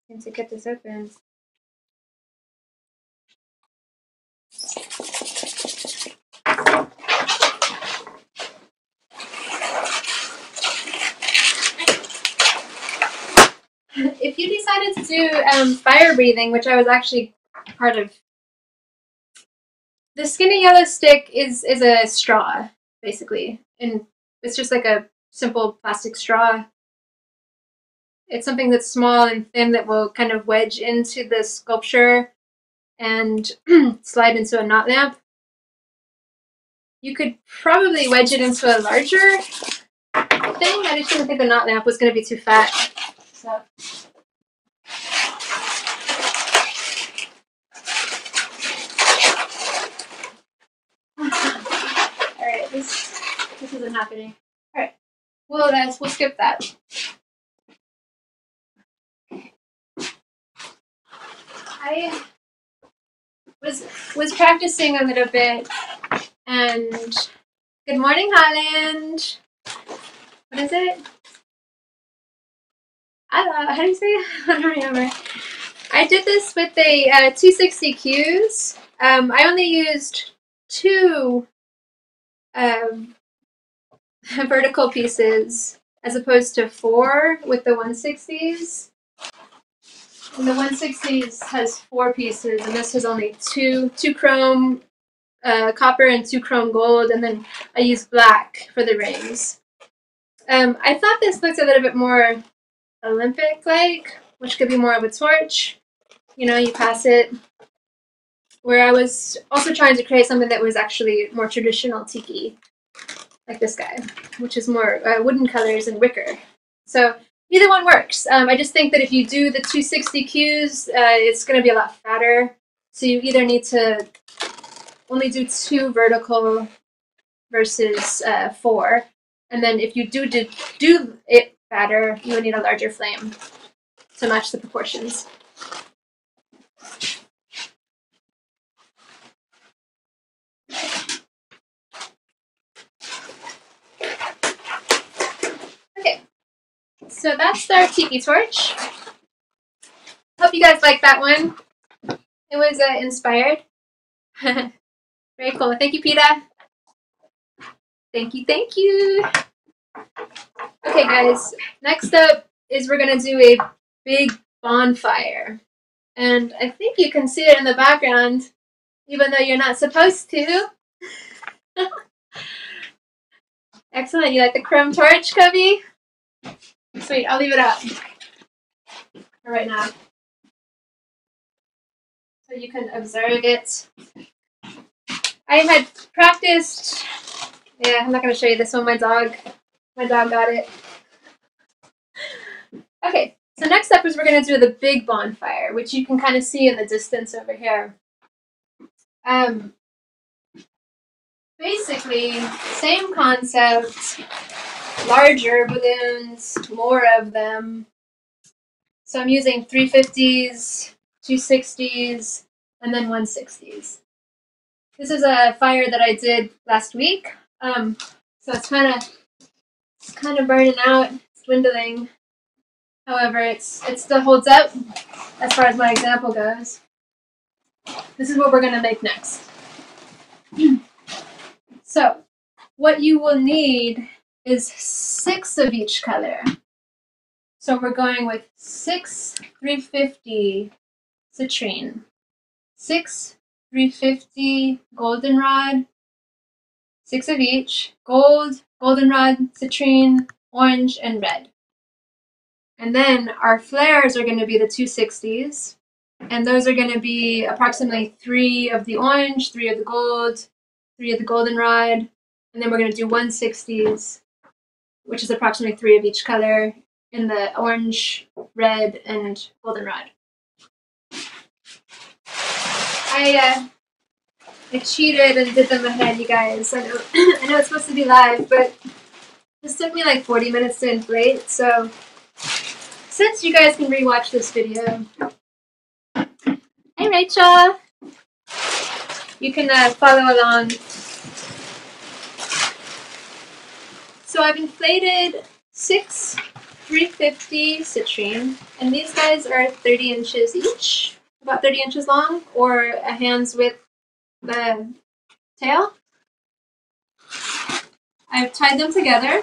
And to get this open. If you decided to do fire breathing, which I was actually part of, the skinny yellow stick is a straw, basically. And it's just like a simple plastic straw. It's something that's small and thin that will kind of wedge into the sculpture and slide into a knot lamp. You could probably wedge it into a larger thing. I just didn't think the knot lamp was going to be too fat. So. Alright, this isn't happening. Alright, we'll skip that. I was practicing a little bit, and good morning, Holland. What is it? How do you say it? I don't remember. I did this with a 260 Qs. I only used 2 vertical pieces as opposed to 4 with the 160s. And the 160s has 4 pieces, and this has only 2 chrome copper and 2 chrome gold, and then I used black for the rings. I thought this looked a little bit more Olympic-like, which could be more of a torch. You know, you pass it. Where I was also trying to create something that was actually more traditional tiki, like this guy, which is more wooden colors and wicker. So either one works. I just think that if you do the 260 Qs, it's going to be a lot fatter. So you either need to only do 2 vertical versus 4. And then if you do it fatter, you would need a larger flame to match the proportions. Okay, so that's our tiki torch. Hope you guys like that one. It was inspired. Very cool. Thank you, Peta. Thank you. Okay, guys. Next up is we're going to do a big bonfire. And I think you can see it in the background, even though you're not supposed to. Excellent. You like the chrome torch, Cubby? Sweet. I'll leave it up for right now. so you can observe it. I had practiced. Yeah, I'm not going to show you this one. My dog got it. Okay, so next up is we're going to do the big bonfire, which you can kind of see in the distance over here. Basically, same concept, larger balloons, more of them. So I'm using 350s, 260s, and then 160s. This is a fire that I did last week. So it's kind of burning out, it's dwindling. However, it still holds up as far as my example goes. This is what we're going to make next. So, what you will need is 6 of each color. So we're going with 6 350 citrine, 6 350 goldenrod, 6 of each, gold, goldenrod, citrine, orange, and red. And then our flares are going to be the 260s, and those are going to be approximately 3 of the orange, 3 of the gold, 3 of the goldenrod, and then we're going to do 160s, which is approximately 3 of each color in the orange, red, and goldenrod. I cheated and did them ahead, you guys. I know it's supposed to be live, but this took me like 40 minutes to inflate, so since you guys can rewatch this video. Hey Rachel! You can follow along. So I've inflated 6 350 citrine, and these guys are 30 inches each, about 30 inches long, or a hand's width the tail. I've tied them together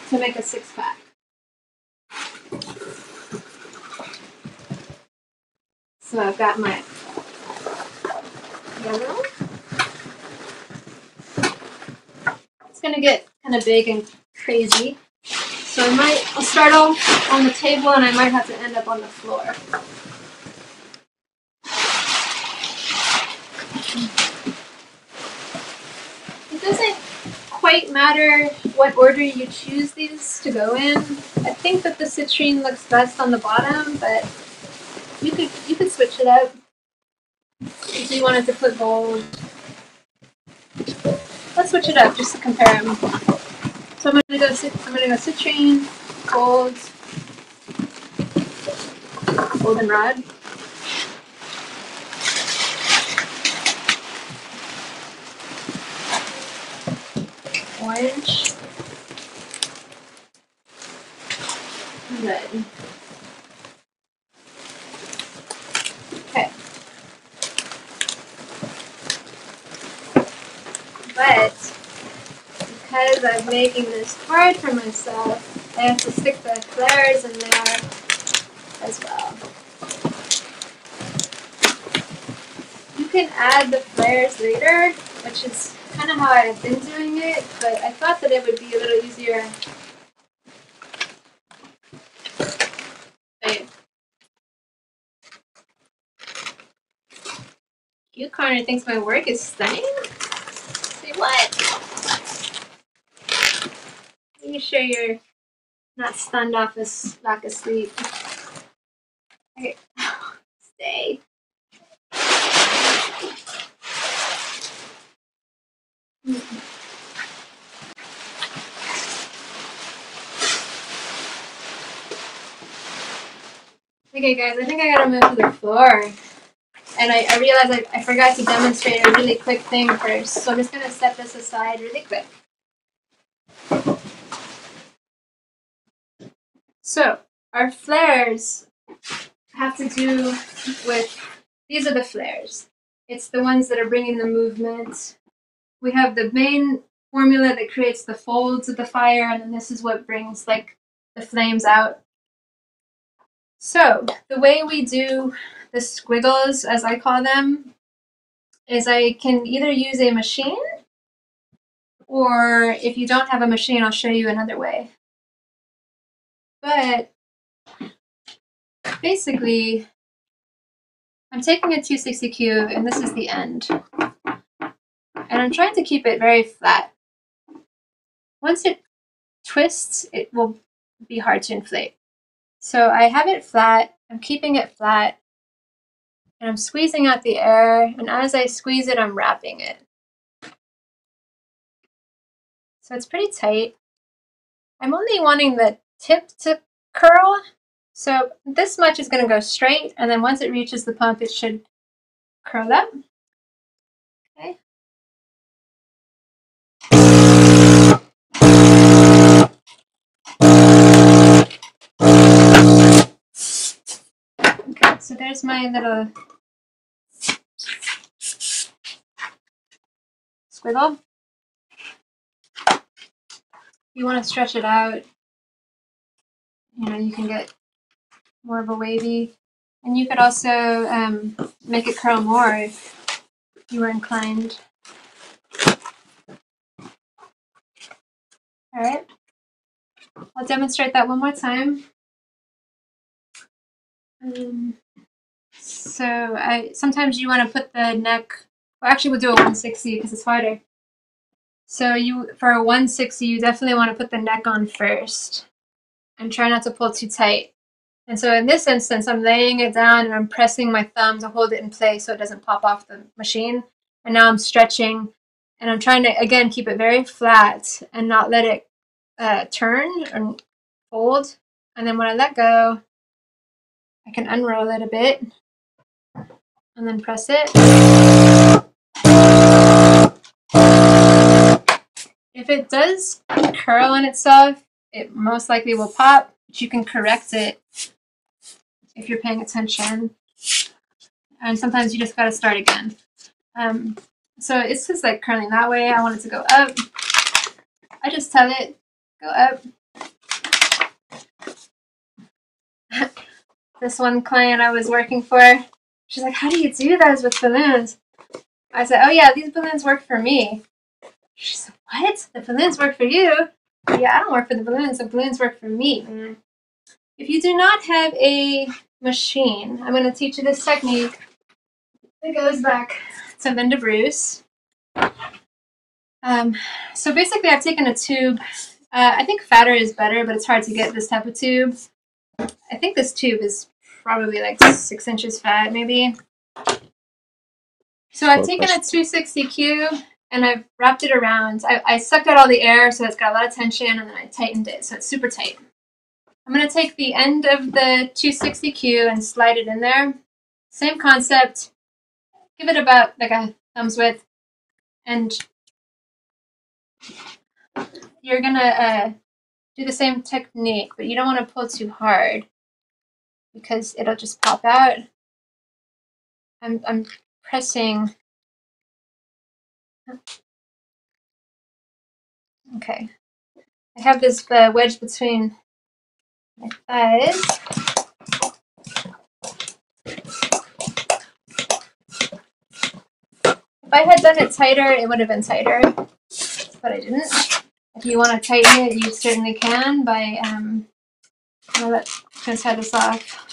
to make a 6-pack. So I've got my yellow. It's gonna get kind of big and crazy. So I'll start off on the table and I might have to end up on the floor. It doesn't quite matter what order you choose these to go in. I think that the citrine looks best on the bottom, but you could switch it up if you wanted to put gold. Let's switch it up just to compare them. So I'm gonna go citrine, gold, goldenrod. Orange, and red. Okay. But because I'm making this hard for myself, I have to stick the flares in there as well. You can add the flares later, which is kind of how I've been doing it, but I thought that it would be a little easier. Wait. You Connor thinks my work is stunning? Say what? Are you sure you're not stunned off this lack of sleep? Okay. Stay. Okay guys, I think I gotta move to the floor. And I realized I forgot to demonstrate a really quick thing first, so I'm just gonna set this aside really quick. So, our flares have to do with, these are the flares. It's the ones that are bringing the movement. We have the main formula that creates the folds of the fire, and then this is what brings like the flames out. So, the way we do the squiggles, as I call them, is I can either use a machine, or if you don't have a machine, I'll show you another way. But basically, I'm taking a 260 cube, and this is the end. And I'm trying to keep it very flat. Once it twists, it will be hard to inflate. So I have it flat, I'm keeping it flat, and I'm squeezing out the air, and as I squeeze it, I'm wrapping it. So it's pretty tight. I'm only wanting the tip to curl, so this much is going to go straight, and then once it reaches the pump, it should curl up. Okay. Okay, so there's my little squiggle. You want to stretch it out, you know, you can get more of a wavy, and you could also make it curl more if you were inclined. All right, I'll demonstrate that one more time. So sometimes you want to put the neck, well, actually we'll do a 160 because it's harder. So for a 160, you definitely want to put the neck on first and try not to pull too tight. And so in this instance, I'm laying it down and I'm pressing my thumb to hold it in place so it doesn't pop off the machine. And now I'm stretching and I'm trying to, again, keep it very flat and not let it turn or fold. And then when I let go, I can unroll it a bit and then press it. If it does curl on itself, it most likely will pop, but you can correct it if you're paying attention. And sometimes you just gotta start again. So it's just like curling that way. I want it to go up. I just tell it, go up. This one client I was working for, she's like, how do you do those with balloons? I said, oh yeah, these balloons work for me. She said, what? The balloons work for you? Yeah, I don't work for the balloons work for me. If you do not have a machine, I'm going to teach you this technique. It goes back to Linda Bruce. So basically I've taken a tube. I think fatter is better, but it's hard to get this type of tube. I think this tube is probably like 6 inches fat, maybe. So I've taken a 260 cube and I've wrapped it around. I sucked out all the air, so it's got a lot of tension, and then I tightened it, so it's super tight. I'm going to take the end of the 260 cube and slide it in there. Same concept. Give it about like a thumb's width, and you're going to do the same technique, but you don't want to pull too hard because it'll just pop out. I'm pressing. Okay. I have this wedge between my thighs. If I had done it tighter, it would have been tighter, but I didn't. If you want to tighten it, you certainly can by, I'm going to tie this off.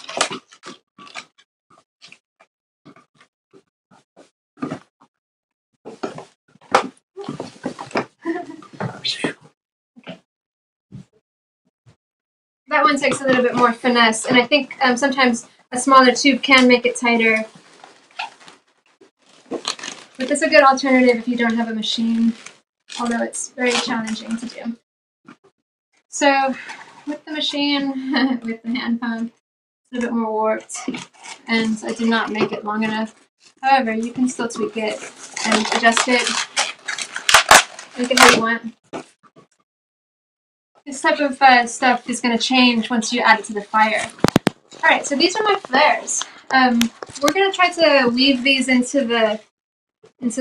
That one takes a little bit more finesse, and I think sometimes a smaller tube can make it tighter. But it's a good alternative if you don't have a machine, although it's very challenging to do. So with the machine, with the hand pump, it's a little bit more warped, and I did not make it long enough. However, you can still tweak it and adjust it, make it how you want. This type of stuff is going to change once you add it to the fire. All right, so these are my flares. We're going to try to weave these into the base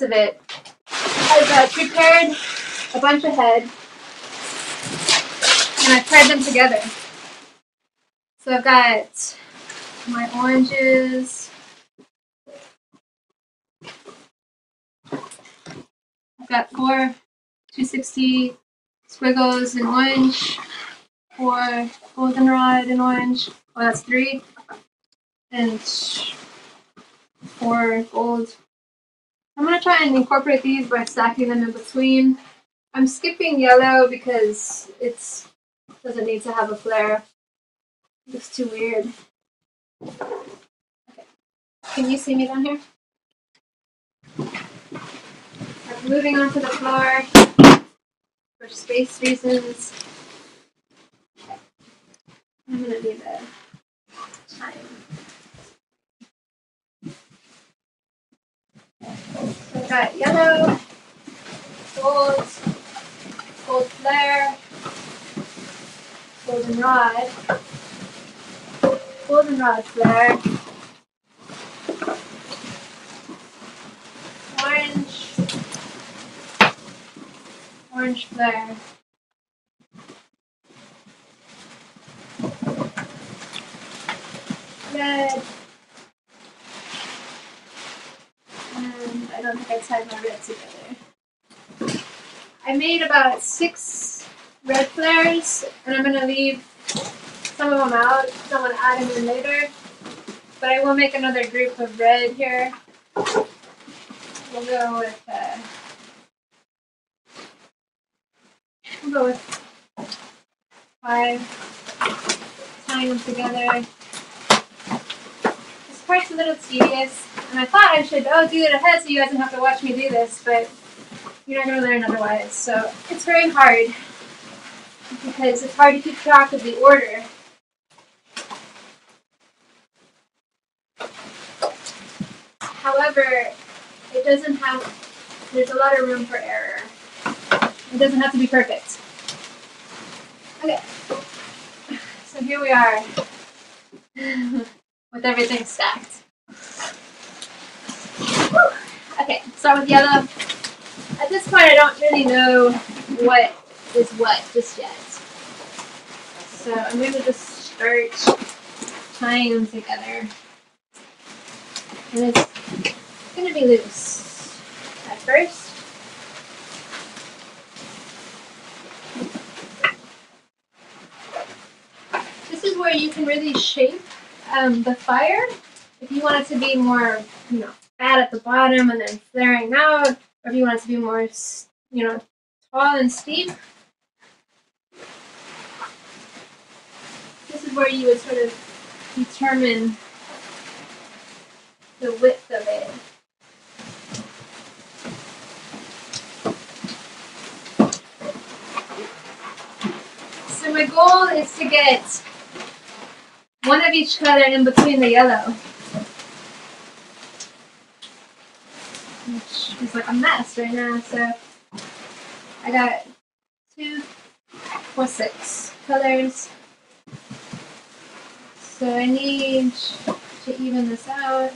of it. I've prepared a bunch of head, and I've tied them together. So I've got my oranges. I've got 4 260 squiggles in orange, 4 goldenrod in orange. Oh, that's 3. and 4 gold. I'm going to try and incorporate these by stacking them in between. I'm skipping yellow because it doesn't need to have a flare. It looks too weird. Okay. Can you see me down here? I'm moving onto the floor for space reasons. I'm going to need a time. So I've got yellow, gold, gold flare, goldenrod flare, orange flare, red, and I don't think I tied my red together. I made about 6 red flares, and I'm going to leave some of them out, so I'm going to add them in later. But I will make another group of red here. We'll go with 5, tying them together. This part's a little tedious, and I thought I should do it ahead so you guys don't have to watch me do this, but you're not going to learn otherwise. So it's very hard because it's hard to keep track of the order. However, it doesn't have, there's a lot of room for error. It doesn't have to be perfect. Okay, so here we are with everything stacked. Okay, start with yellow. At this point, I don't really know what is what just yet. So I'm going to just start tying them together. And it's going to be loose at first. This is where you can really shape the fire. If you want it to be more, fat at the bottom and then flaring out, or if you want it to be more, tall and steep. This is where you would sort of determine the width of it. So my goal is to get one of each color in between the yellow, which is like a mess right now. So I got 2, 4, 6 colors. So I need to even this out.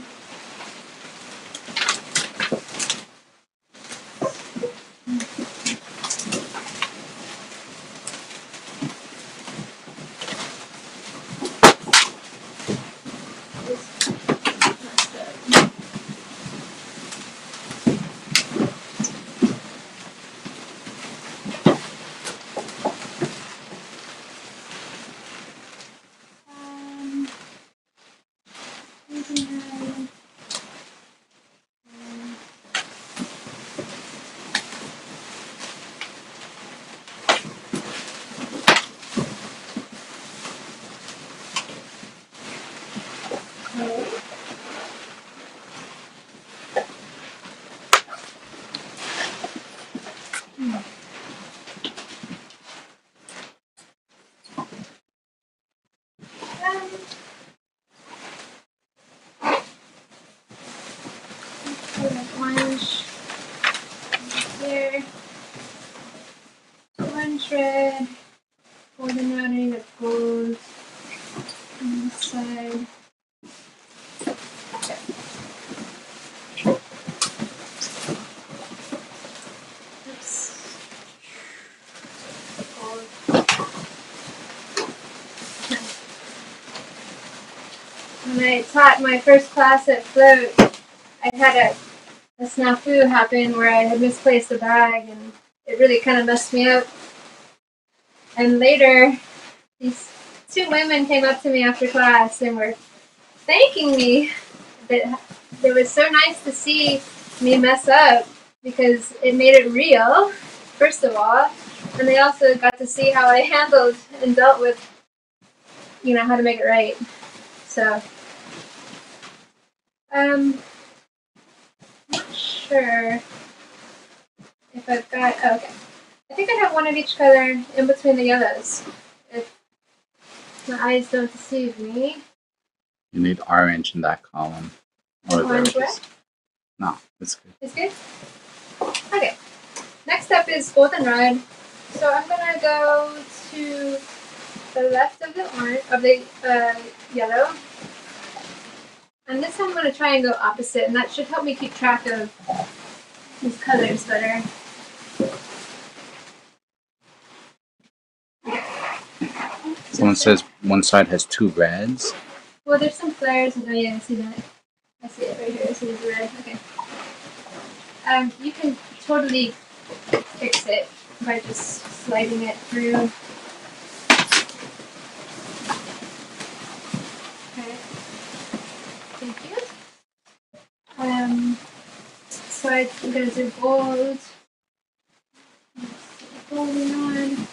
Red, golden routing that goes on this side. Okay. Oops. When I taught my first class at Float, I had a snafu happen where I had misplaced a bag and it really kind of messed me up. And later, these 2 women came up to me after class and were thanking me. That it was so nice to see me mess up because it made it real, first of all, and they also got to see how I handled and dealt with, how to make it right. So, not sure if I've got. Oh, okay, I think I have one of each color in between the yellows. If my eyes don't deceive me. You need orange in that column. Or Orange where? No, it's good. It's good? Okay. Next up is goldenrod. So I'm gonna go to the left of the yellow. And this time I'm gonna try and go opposite, and that should help me keep track of these colors better. Someone says one side has 2 reds. Well, there's some flares. Oh yeah, I see that. I see it right here. I see the red. Okay. You can totally fix it by just sliding it through. Okay. Thank you. So I'm gonna do gold. Golden one.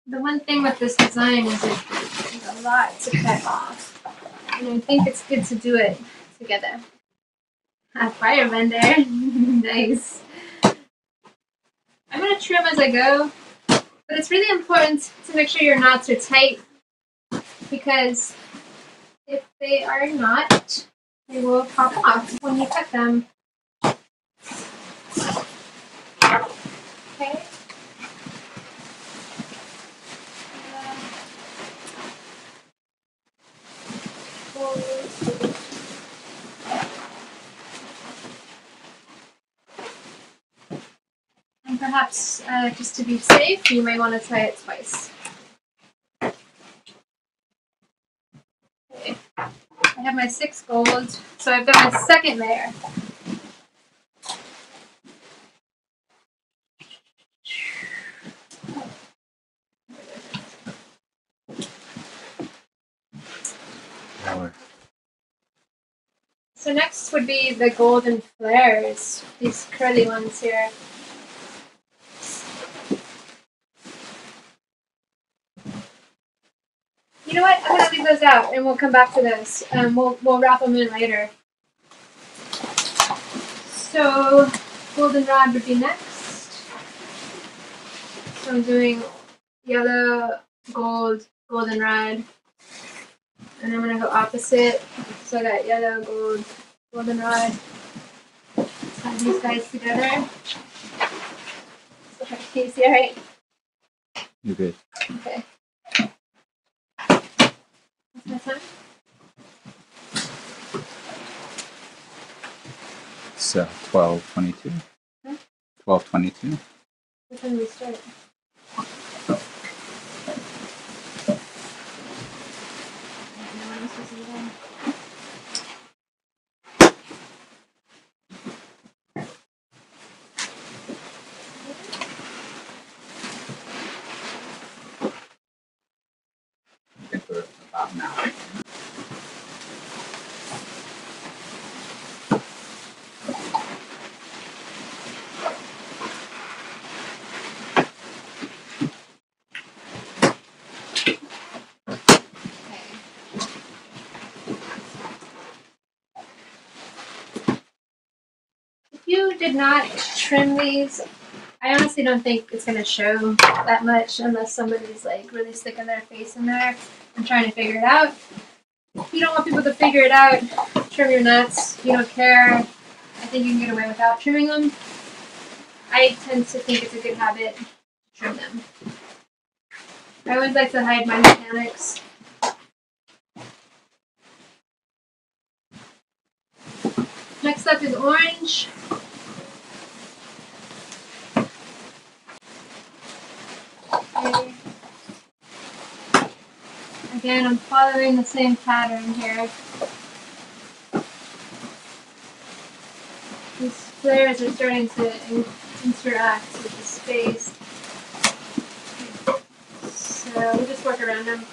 The one thing with this design is there's a lot to cut off, and I think it's good to do it together. A firebender, nice. I'm gonna trim as I go, but it's really important to make sure your knots are tight, because if they are not, they will pop off when you cut them. Okay. And perhaps, just to be safe, you may want to try it twice. Okay. I have my 6 gold, so I've got my second layer. So next would be the golden flares, these curly ones here. You know what? I'm going to leave those out, and we'll come back to those. We'll wrap them in later. So goldenrod would be next. So I'm doing yellow, gold, goldenrod. And I'm going to go opposite. So I got yellow, gold, goldenrod. Let's have these guys together. So can you see it right? You're good. Okay. What's my time? It's 12:22. Huh? 12:22. What time do we start? I think we're about now. If you did not trim these, I honestly don't think it's going to show that much unless somebody's like really sticking their face in there and trying to figure it out. If you don't want people to figure it out, trim your nuts. You don't care. I think you can get away without trimming them. I tend to think it's a good habit to trim them. I always like to hide my mechanics. Next up is orange. Okay. Again, I'm following the same pattern here. flares are starting to interact with the space. So we'll just work around them.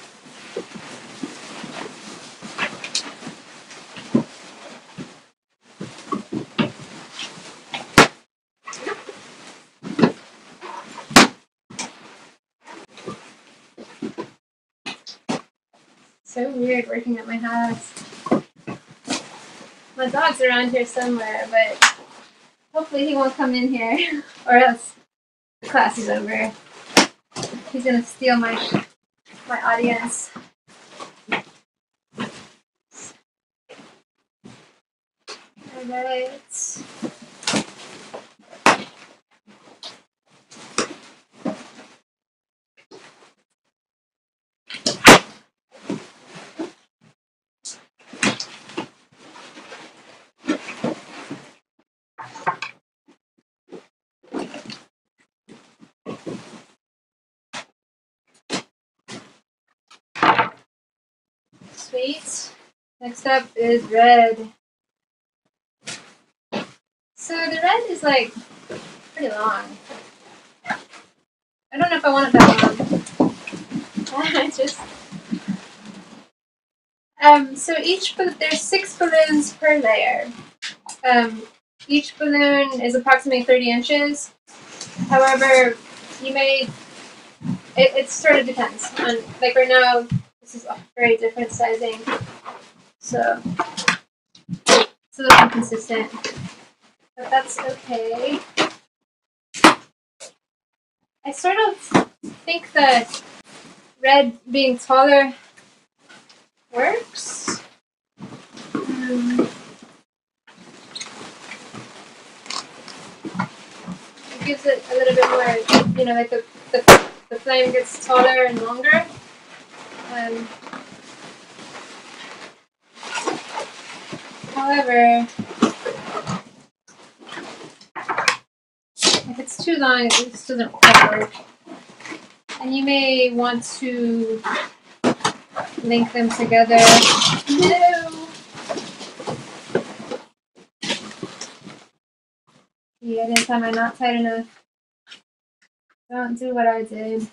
So weird working at my house. My dog's around here somewhere, but hopefully he won't come in here, or else the class is over. He's gonna steal my audience. Alright. Sweet. Next up is red. So the red is like pretty long. I don't know if I want it that long. I just so there's 6 balloons per layer. Each balloon is approximately 30 inches. However, you may it sort of depends on, like right now this is a very different sizing, so it's a little inconsistent, but that's okay. I sort of think that red being taller works. It gives it a little bit more, like the flame gets taller and longer. However, if it's too long, it just doesn't quite work. And you may want to link them together. No! Yeah, I didn't tie my knot tight enough. Don't do what I did.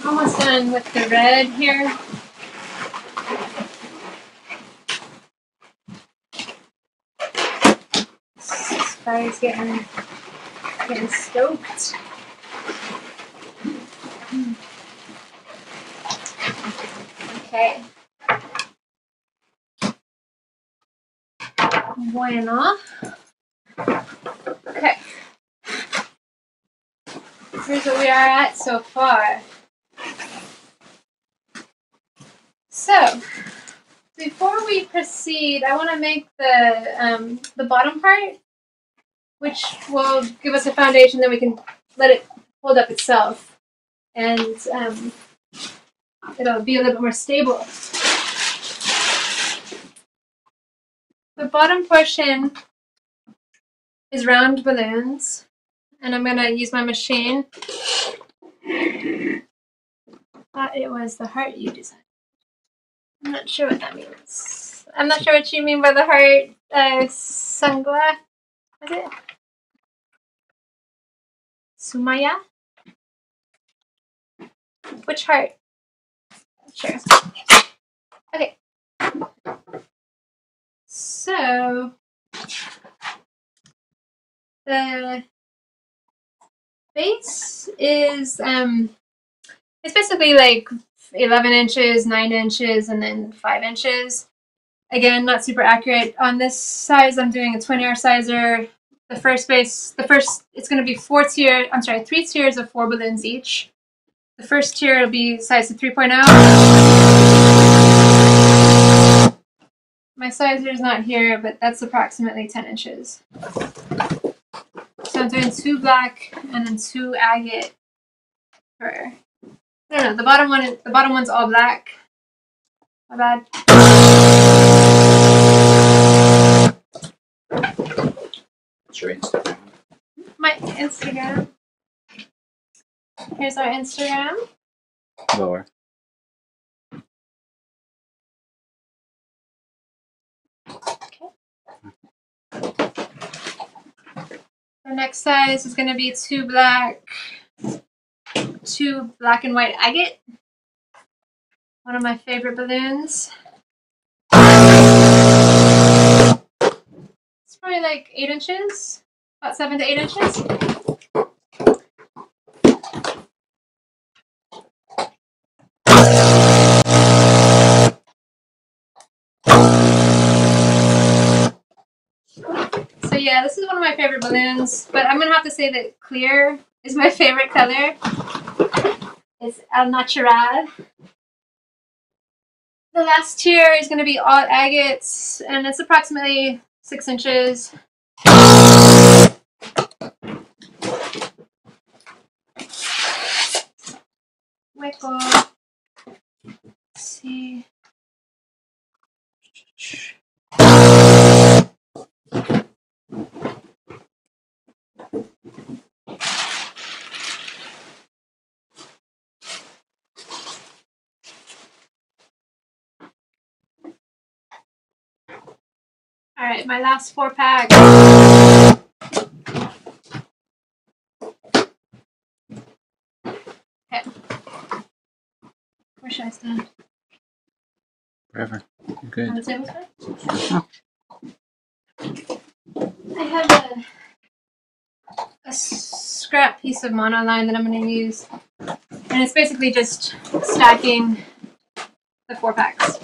Almost done with the red here. This fire's getting stoked. Okay. Bueno. Okay. Here's what we are at so far. So, before we proceed, I want to make the bottom part, which will give us a foundation that we can let it hold up itself, and it'll be a little bit more stable. The bottom portion is round balloons, and I'm going to use my machine. Thought it was the heart you designed. I'm not sure what that means. I'm not sure what you mean by the heart, Sungla. Is it? Sumaya? Which heart? Sure. Okay. So, the base is, it's basically like 11 inches, 9 inches, and then 5 inches. Again, not super accurate. On this size, I'm doing a 20R sizer. The first base, it's going to be 3 tiers of 4 balloons each. The first tier will be sized to 3.0. My sizer is not here, but that's approximately 10 inches. So I'm doing 2 black and then 2 agate for. No, no, the bottom one's all black. My bad. What's your Instagram? My Instagram. Here's our Instagram. Lower. The next size is going to be 2 black and white agate. One of my favorite balloons. It's probably like 8 inches, about 7 to 8 inches. So yeah, this is one of my favorite balloons, but I'm gonna have to say that clear is my favorite color. It's al natural. The last tier is gonna be all agates, and it's approximately 6 inches. Hueco. Let's see. All right, my last 4-pack. Okay. Where should I stand? Wherever. You're good. On the table side? Oh. I have a scrap piece of monoline that I'm going to use. And it's basically just stacking the 4 packs.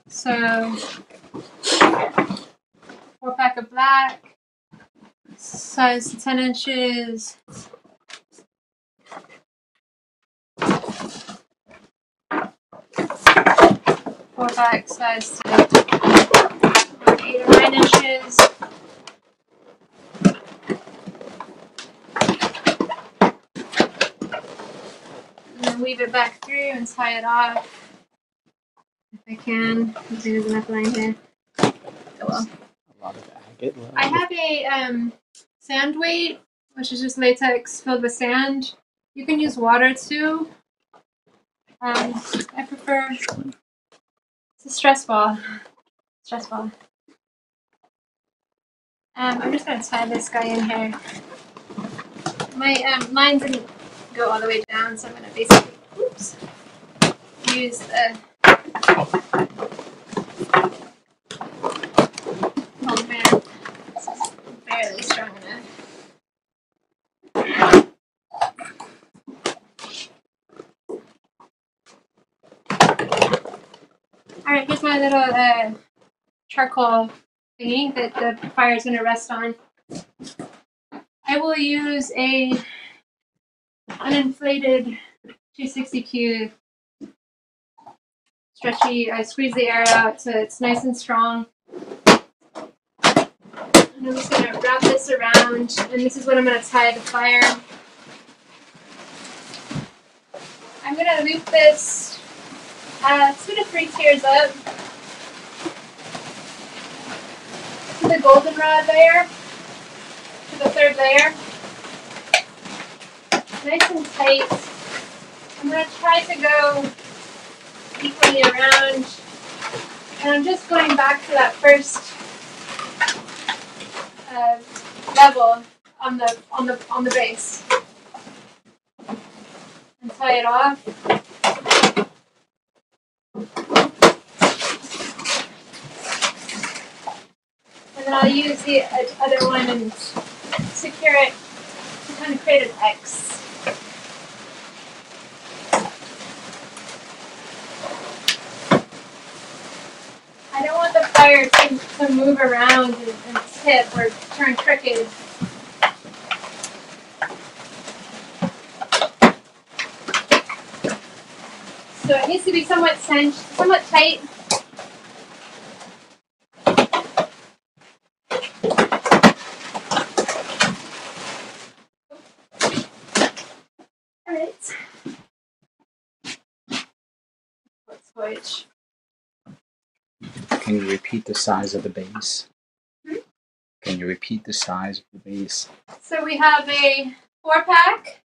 So, 4-pack of black, size 10 inches. Four-pack size 8 or 9 inches. And then weave it back through and tie it off. If I can. There's enough line here. Oh well. A lot of agate. I have a sand weight, which is just latex filled with sand. You can use water too. I prefer. It's a stress ball. Stress ball. I'm just gonna tie this guy in here. My line didn't go all the way down, so I'm gonna basically, oops, use the. Oh man, this is barely strong enough. Alright, here's my little charcoal thingy that the fire is going to rest on. I will use a uninflated 260Q stretchy. I squeeze the air out so it's nice and strong. And I'm just going to wrap this around, and this is what I'm going to tie the fire. I'm going to loop this 2 to 3 tiers up to the goldenrod layer, to the 3rd layer. Nice and tight. I'm going to try to go equally around, and I'm just going back to that first level on the base and tie it off. And then I'll use the other one and secure it to kind of create an X. I don't want the fire to move around and tip or turn crooked. So it needs to be somewhat cinched, somewhat tight. foliage. Can you repeat the size of the base? Hmm? Can you repeat the size of the base? So we have a 4-pack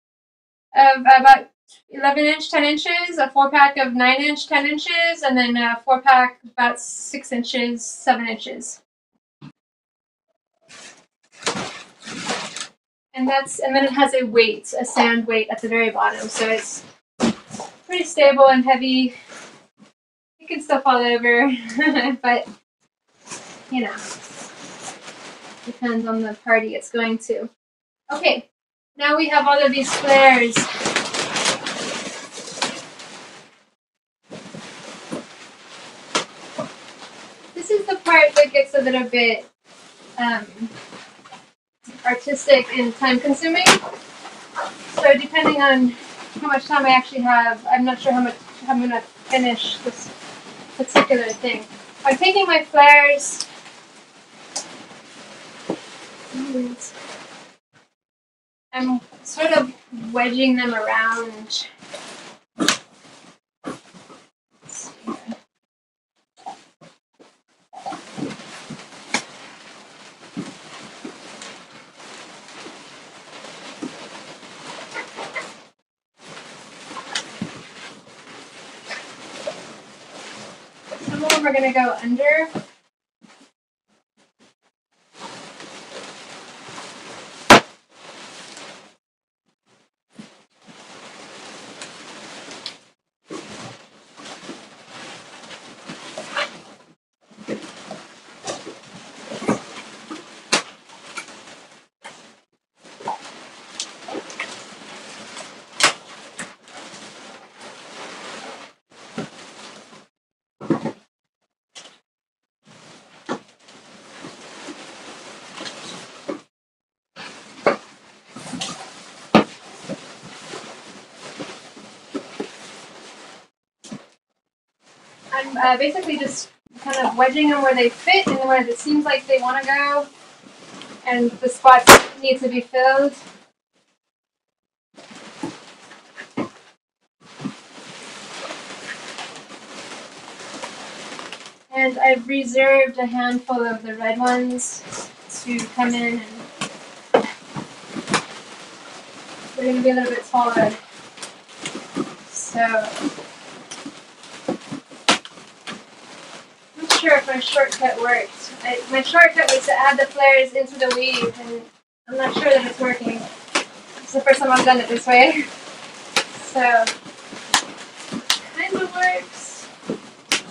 of about 11 inch, 10 inches, a 4-pack of 9 inch, 10 inches, and then a 4-pack about 6 inches, 7 inches. And then it has a weight, a sand weight at the very bottom, so it's pretty stable and heavy. It can still fall over, but you know, depends on the party it's going to. Okay, now we have all of these flares. This is the part that gets a little bit artistic and time consuming. So depending on how much time I actually have, I'm not sure how much I'm going to finish this particular thing. I'm taking my flares and I'm sort of wedging them around. Some of them are going to go under. I'm basically just kind of wedging them where they fit and where it seems like they want to go, and the spots need to be filled. And I've reserved a handful of the red ones to come in, and they're going to be a little bit taller. So sure if my shortcut worked. My shortcut was to add the flares into the weave, and I'm not sure that it's working. It's the first time I've done it this way. So, kind of works,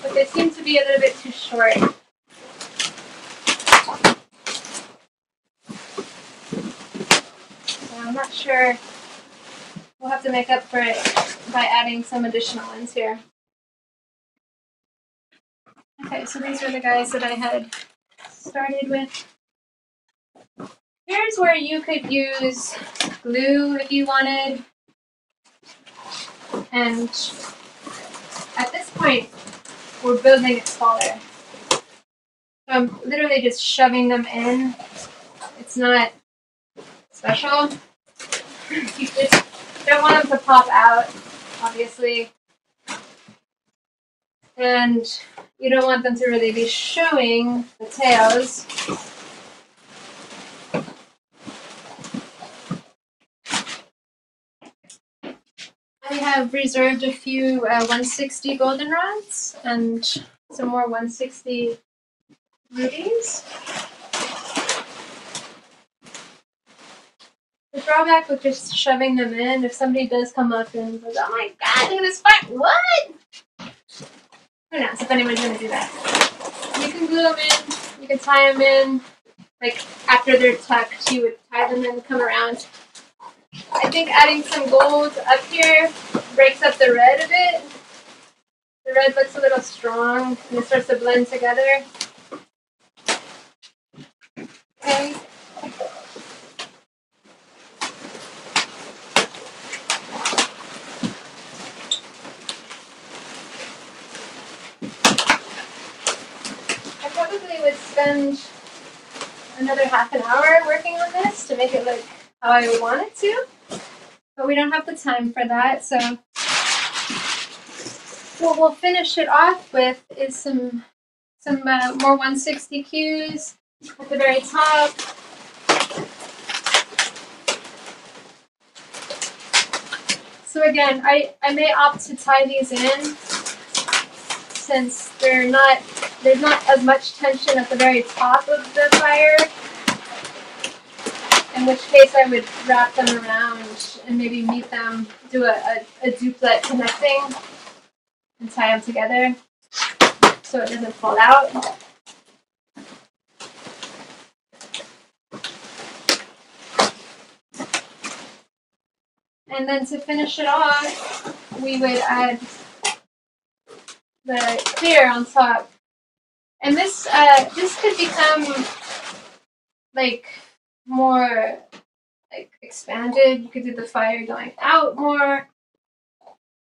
but they seem to be a little bit too short. So I'm not sure. We'll have to make up for it by adding some additional ones here. Okay, so these are the guys that I had started with. Here's where you could use glue if you wanted. And at this point, we're building it smaller. So I'm literally just shoving them in. It's not special. You just don't want them to pop out, obviously. And you don't want them to really be showing the tails. I have reserved a few 160 goldenrods and some more 160 rubies. The drawback with just shoving them in, if somebody does come up and goes, oh my god, look at this fight, what? Who knows if anyone's going to do that. You can glue them in, you can tie them in, like after they're tucked, you would tie them in and come around. I think adding some gold up here breaks up the red a bit. The red looks a little strong and it starts to blend together. Okay. I probably would spend another half an hour working on this to make it look how I would want it to, but we don't have the time for that, so what we'll finish it off with is some more 160 Qs at the very top. So again, I may opt to tie these in since there's not as much tension at the very top of the fire, in which case I would wrap them around and maybe meet them, do a duplet connecting and tie them together so it doesn't fall out. And then to finish it off, we would add the clear on top. And this could become like more like expanded. You could do the fire going out more.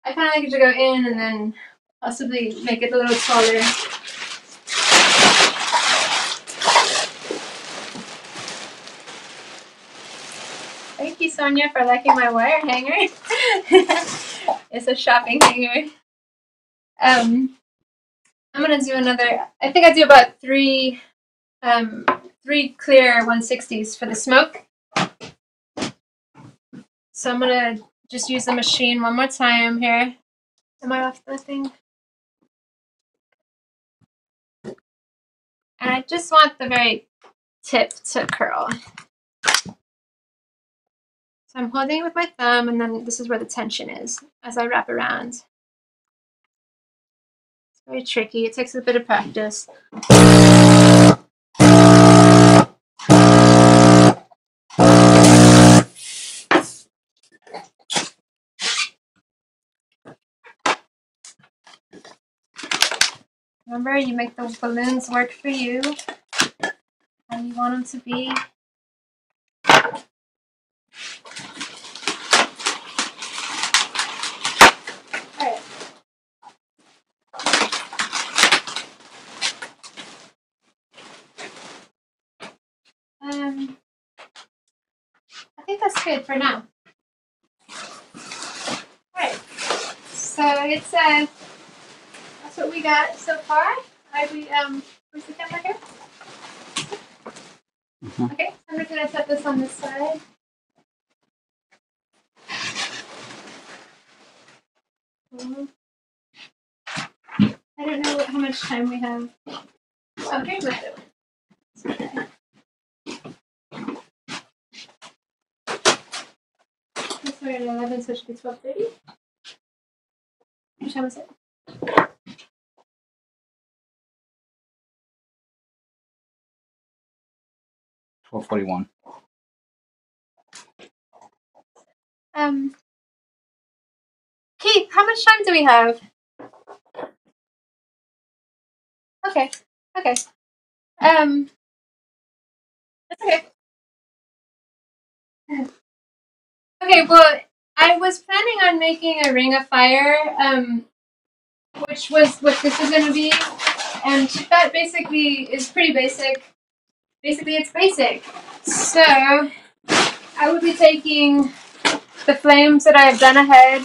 I kind of like it to go in and then possibly make it a little taller. Thank you, Sonia, for liking my wire hanger. It's a shopping hanger. I'm gonna do another. I think I do about three clear 160s for the smoke. So I'm gonna just use the machine one more time here. Am I off the thing? And I just want the very tip to curl. So I'm holding it with my thumb, and then this is where the tension is as I wrap around. It's very tricky. It takes a bit of practice. Remember, you make the balloons work for you, how you want them to be. Alright. I think that's good for now. Alright. So it's that's what we got so far. Where's the camera here? Okay, I'm just gonna set this on this side. I don't know how much time we have. Oh, here's my other one. Okay. We're at 11, so it should be 12:30. What time is it? $12:41. Keith, how much time do we have? Okay. Okay. That's okay. Okay, well, I was planning on making a ring of fire, which was what this is going to be, and that basically is pretty basic. Basically, it's basic. So, I would be taking the flames that I've done ahead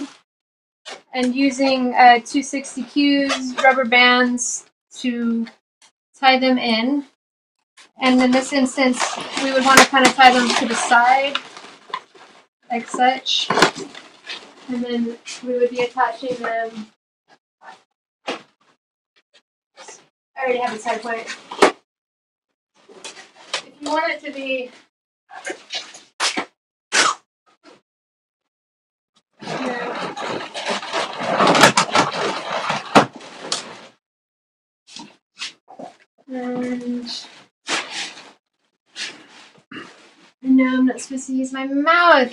and using 260 Qs, rubber bands to tie them in. And in this instance, we would want to kind of tie them to the side, like such. And then we would be attaching them. I already have the tie point. If you want it to be and no, I'm not supposed to use my mouth.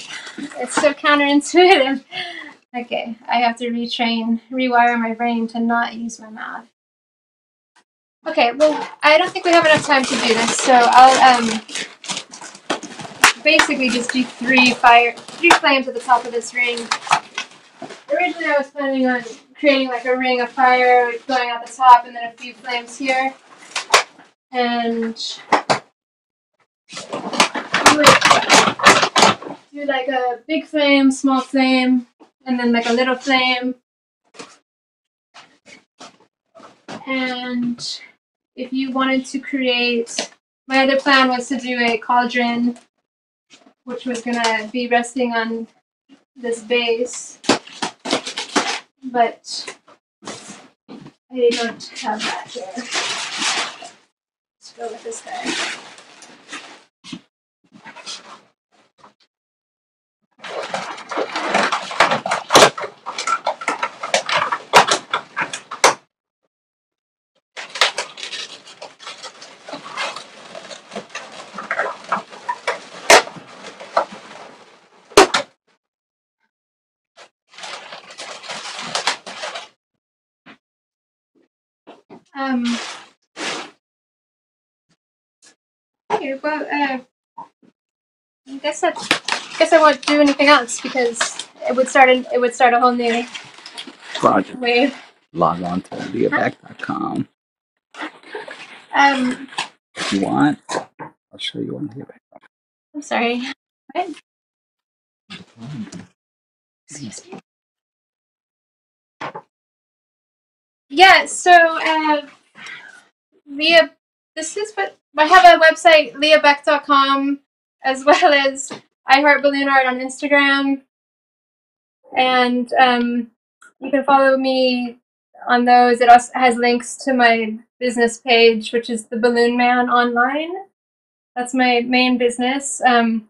It's so counterintuitive. Okay, I have to rewire my brain to not use my mouth. Okay, well, I don't think we have enough time to do this, so I'll basically just do three flames at the top of this ring. Originally, I was planning on creating like a ring of fire going out the top and then a few flames here. And you would do like a big flame, small flame, and then like a little flame. And if you wanted to create, my other plan was to do a cauldron, which was gonna be resting on this base, but I don't have that here. Let's go with this guy. Okay, well, I guess I won't do anything else because it would start a whole new Project. wave. Log on to leabeck.com. If you want, I'll show you on here. I'm sorry. What? Excuse me. Yeah, so Lea, this is what I have a website, leabeck.com, as well as I Heart Balloon Art on Instagram, and you can follow me on those. It also has links to my business page, which is the Balloon Man Online. That's my main business. I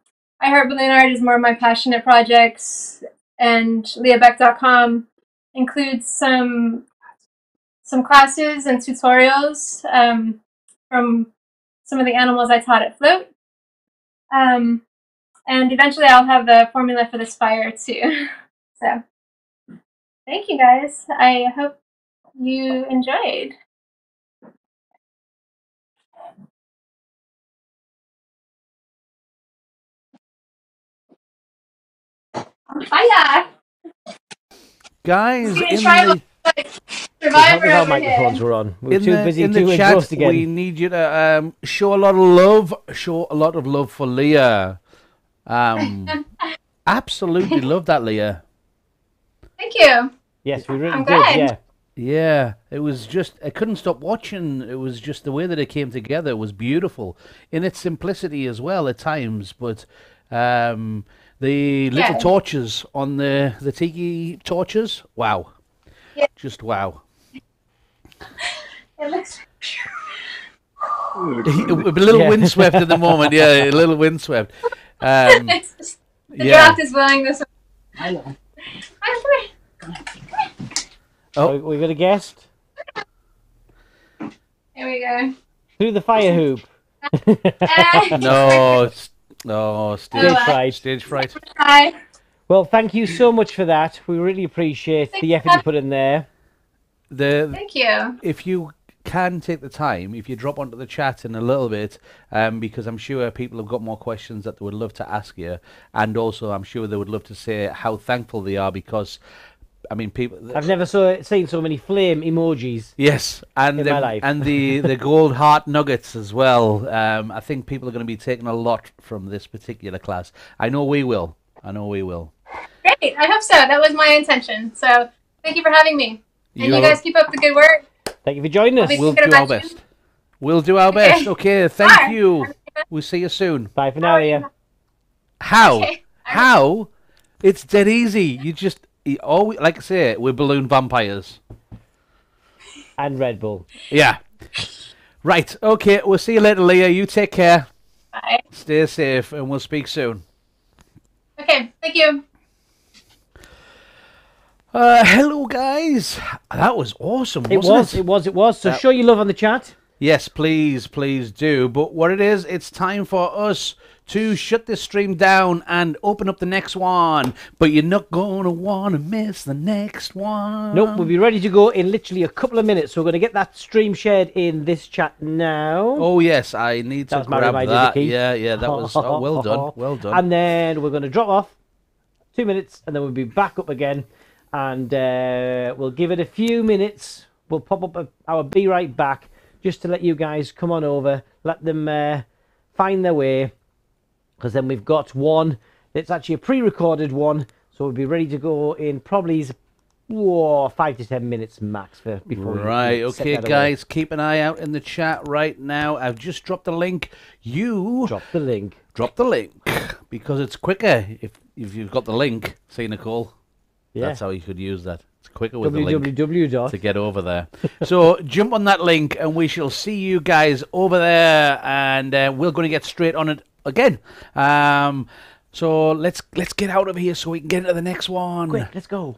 Heart Balloon Art is more of my passionate projects, and leabeck.com includes some classes and tutorials from some of the animals I taught at Float. And eventually I'll have a formula for this fire too. So thank you guys. I hope you enjoyed. Hiya! Guys, in Survivor over microphones here. were on. We were in too the, busy in doing the chat, roast again. we need you to show a lot of love for Lea. Absolutely love that, Lea. Thank you. Yes, we really I'm did. glad. Yeah. Yeah, it was just, I couldn't stop watching. It was just the way that it came together was beautiful in its simplicity as well at times. But the little torches on the tiki torches, wow, just wow. It looks. A little windswept at the moment, yeah, a little windswept. The draft is blowing this way. I know. Come Oh, we got a guest. here we go. Through the fire hoop. No, stage fright. Hi. Well, thank you so much for that. We really appreciate the effort you put in there. Thank you. If you can take the time, if you drop onto the chat in a little bit, because I'm sure people have got more questions that they would love to ask you, and also I'm sure they would love to say how thankful they are because, I mean, people. I've never seen so many flame emojis. Yes, and in my life. and the gold heart nuggets as well. I think people are going to be taking a lot from this particular class. I know we will. Great. I hope so. That was my intention. So thank you for having me. And you guys keep up the good work. Thank you for joining us. We'll do our best. We'll do our best. Okay, thank you. We'll see you soon. Bye for now, Lea. How? Okay. How? It's dead easy. Like I say, we're balloon vampires. And Red Bull. Yeah. Right. Okay. We'll see you later, Lea. You take care. Bye. Stay safe, and we'll speak soon. Okay. Thank you. Hello, guys. That was awesome. Wasn't it? It was. So show your love on the chat. Yes, please do. But what it is, it's time for us to shut this stream down and open up the next one. But you're not going to want to miss the next one. Nope, we'll be ready to go in literally a couple of minutes. So we're going to get that stream shared in this chat now. Oh, yes, I need to grab that. Yeah, that was well done. Well done. And then we're going to drop off 2 minutes, and then we'll be back up again. And we'll give it a few minutes. We'll pop up our Be Right Back just to let you guys come on over, let them find their way. Because then we've got one that's actually a pre-recorded one. So we'll be ready to go in probably Whoa, 5 to 10 minutes max before Right, you set okay, that away. guys, keep an eye out in the chat right now. I've just dropped the link. You drop the link. Drop the link because it's quicker if you've got the link. See, Nicole? Yeah. That's how you could use that. It's quicker with the link www. to get over there. So jump on that link and we shall see you guys over there, and we're going to get straight on it again. So let's get out of here so we can get into the next one. Quick, let's go.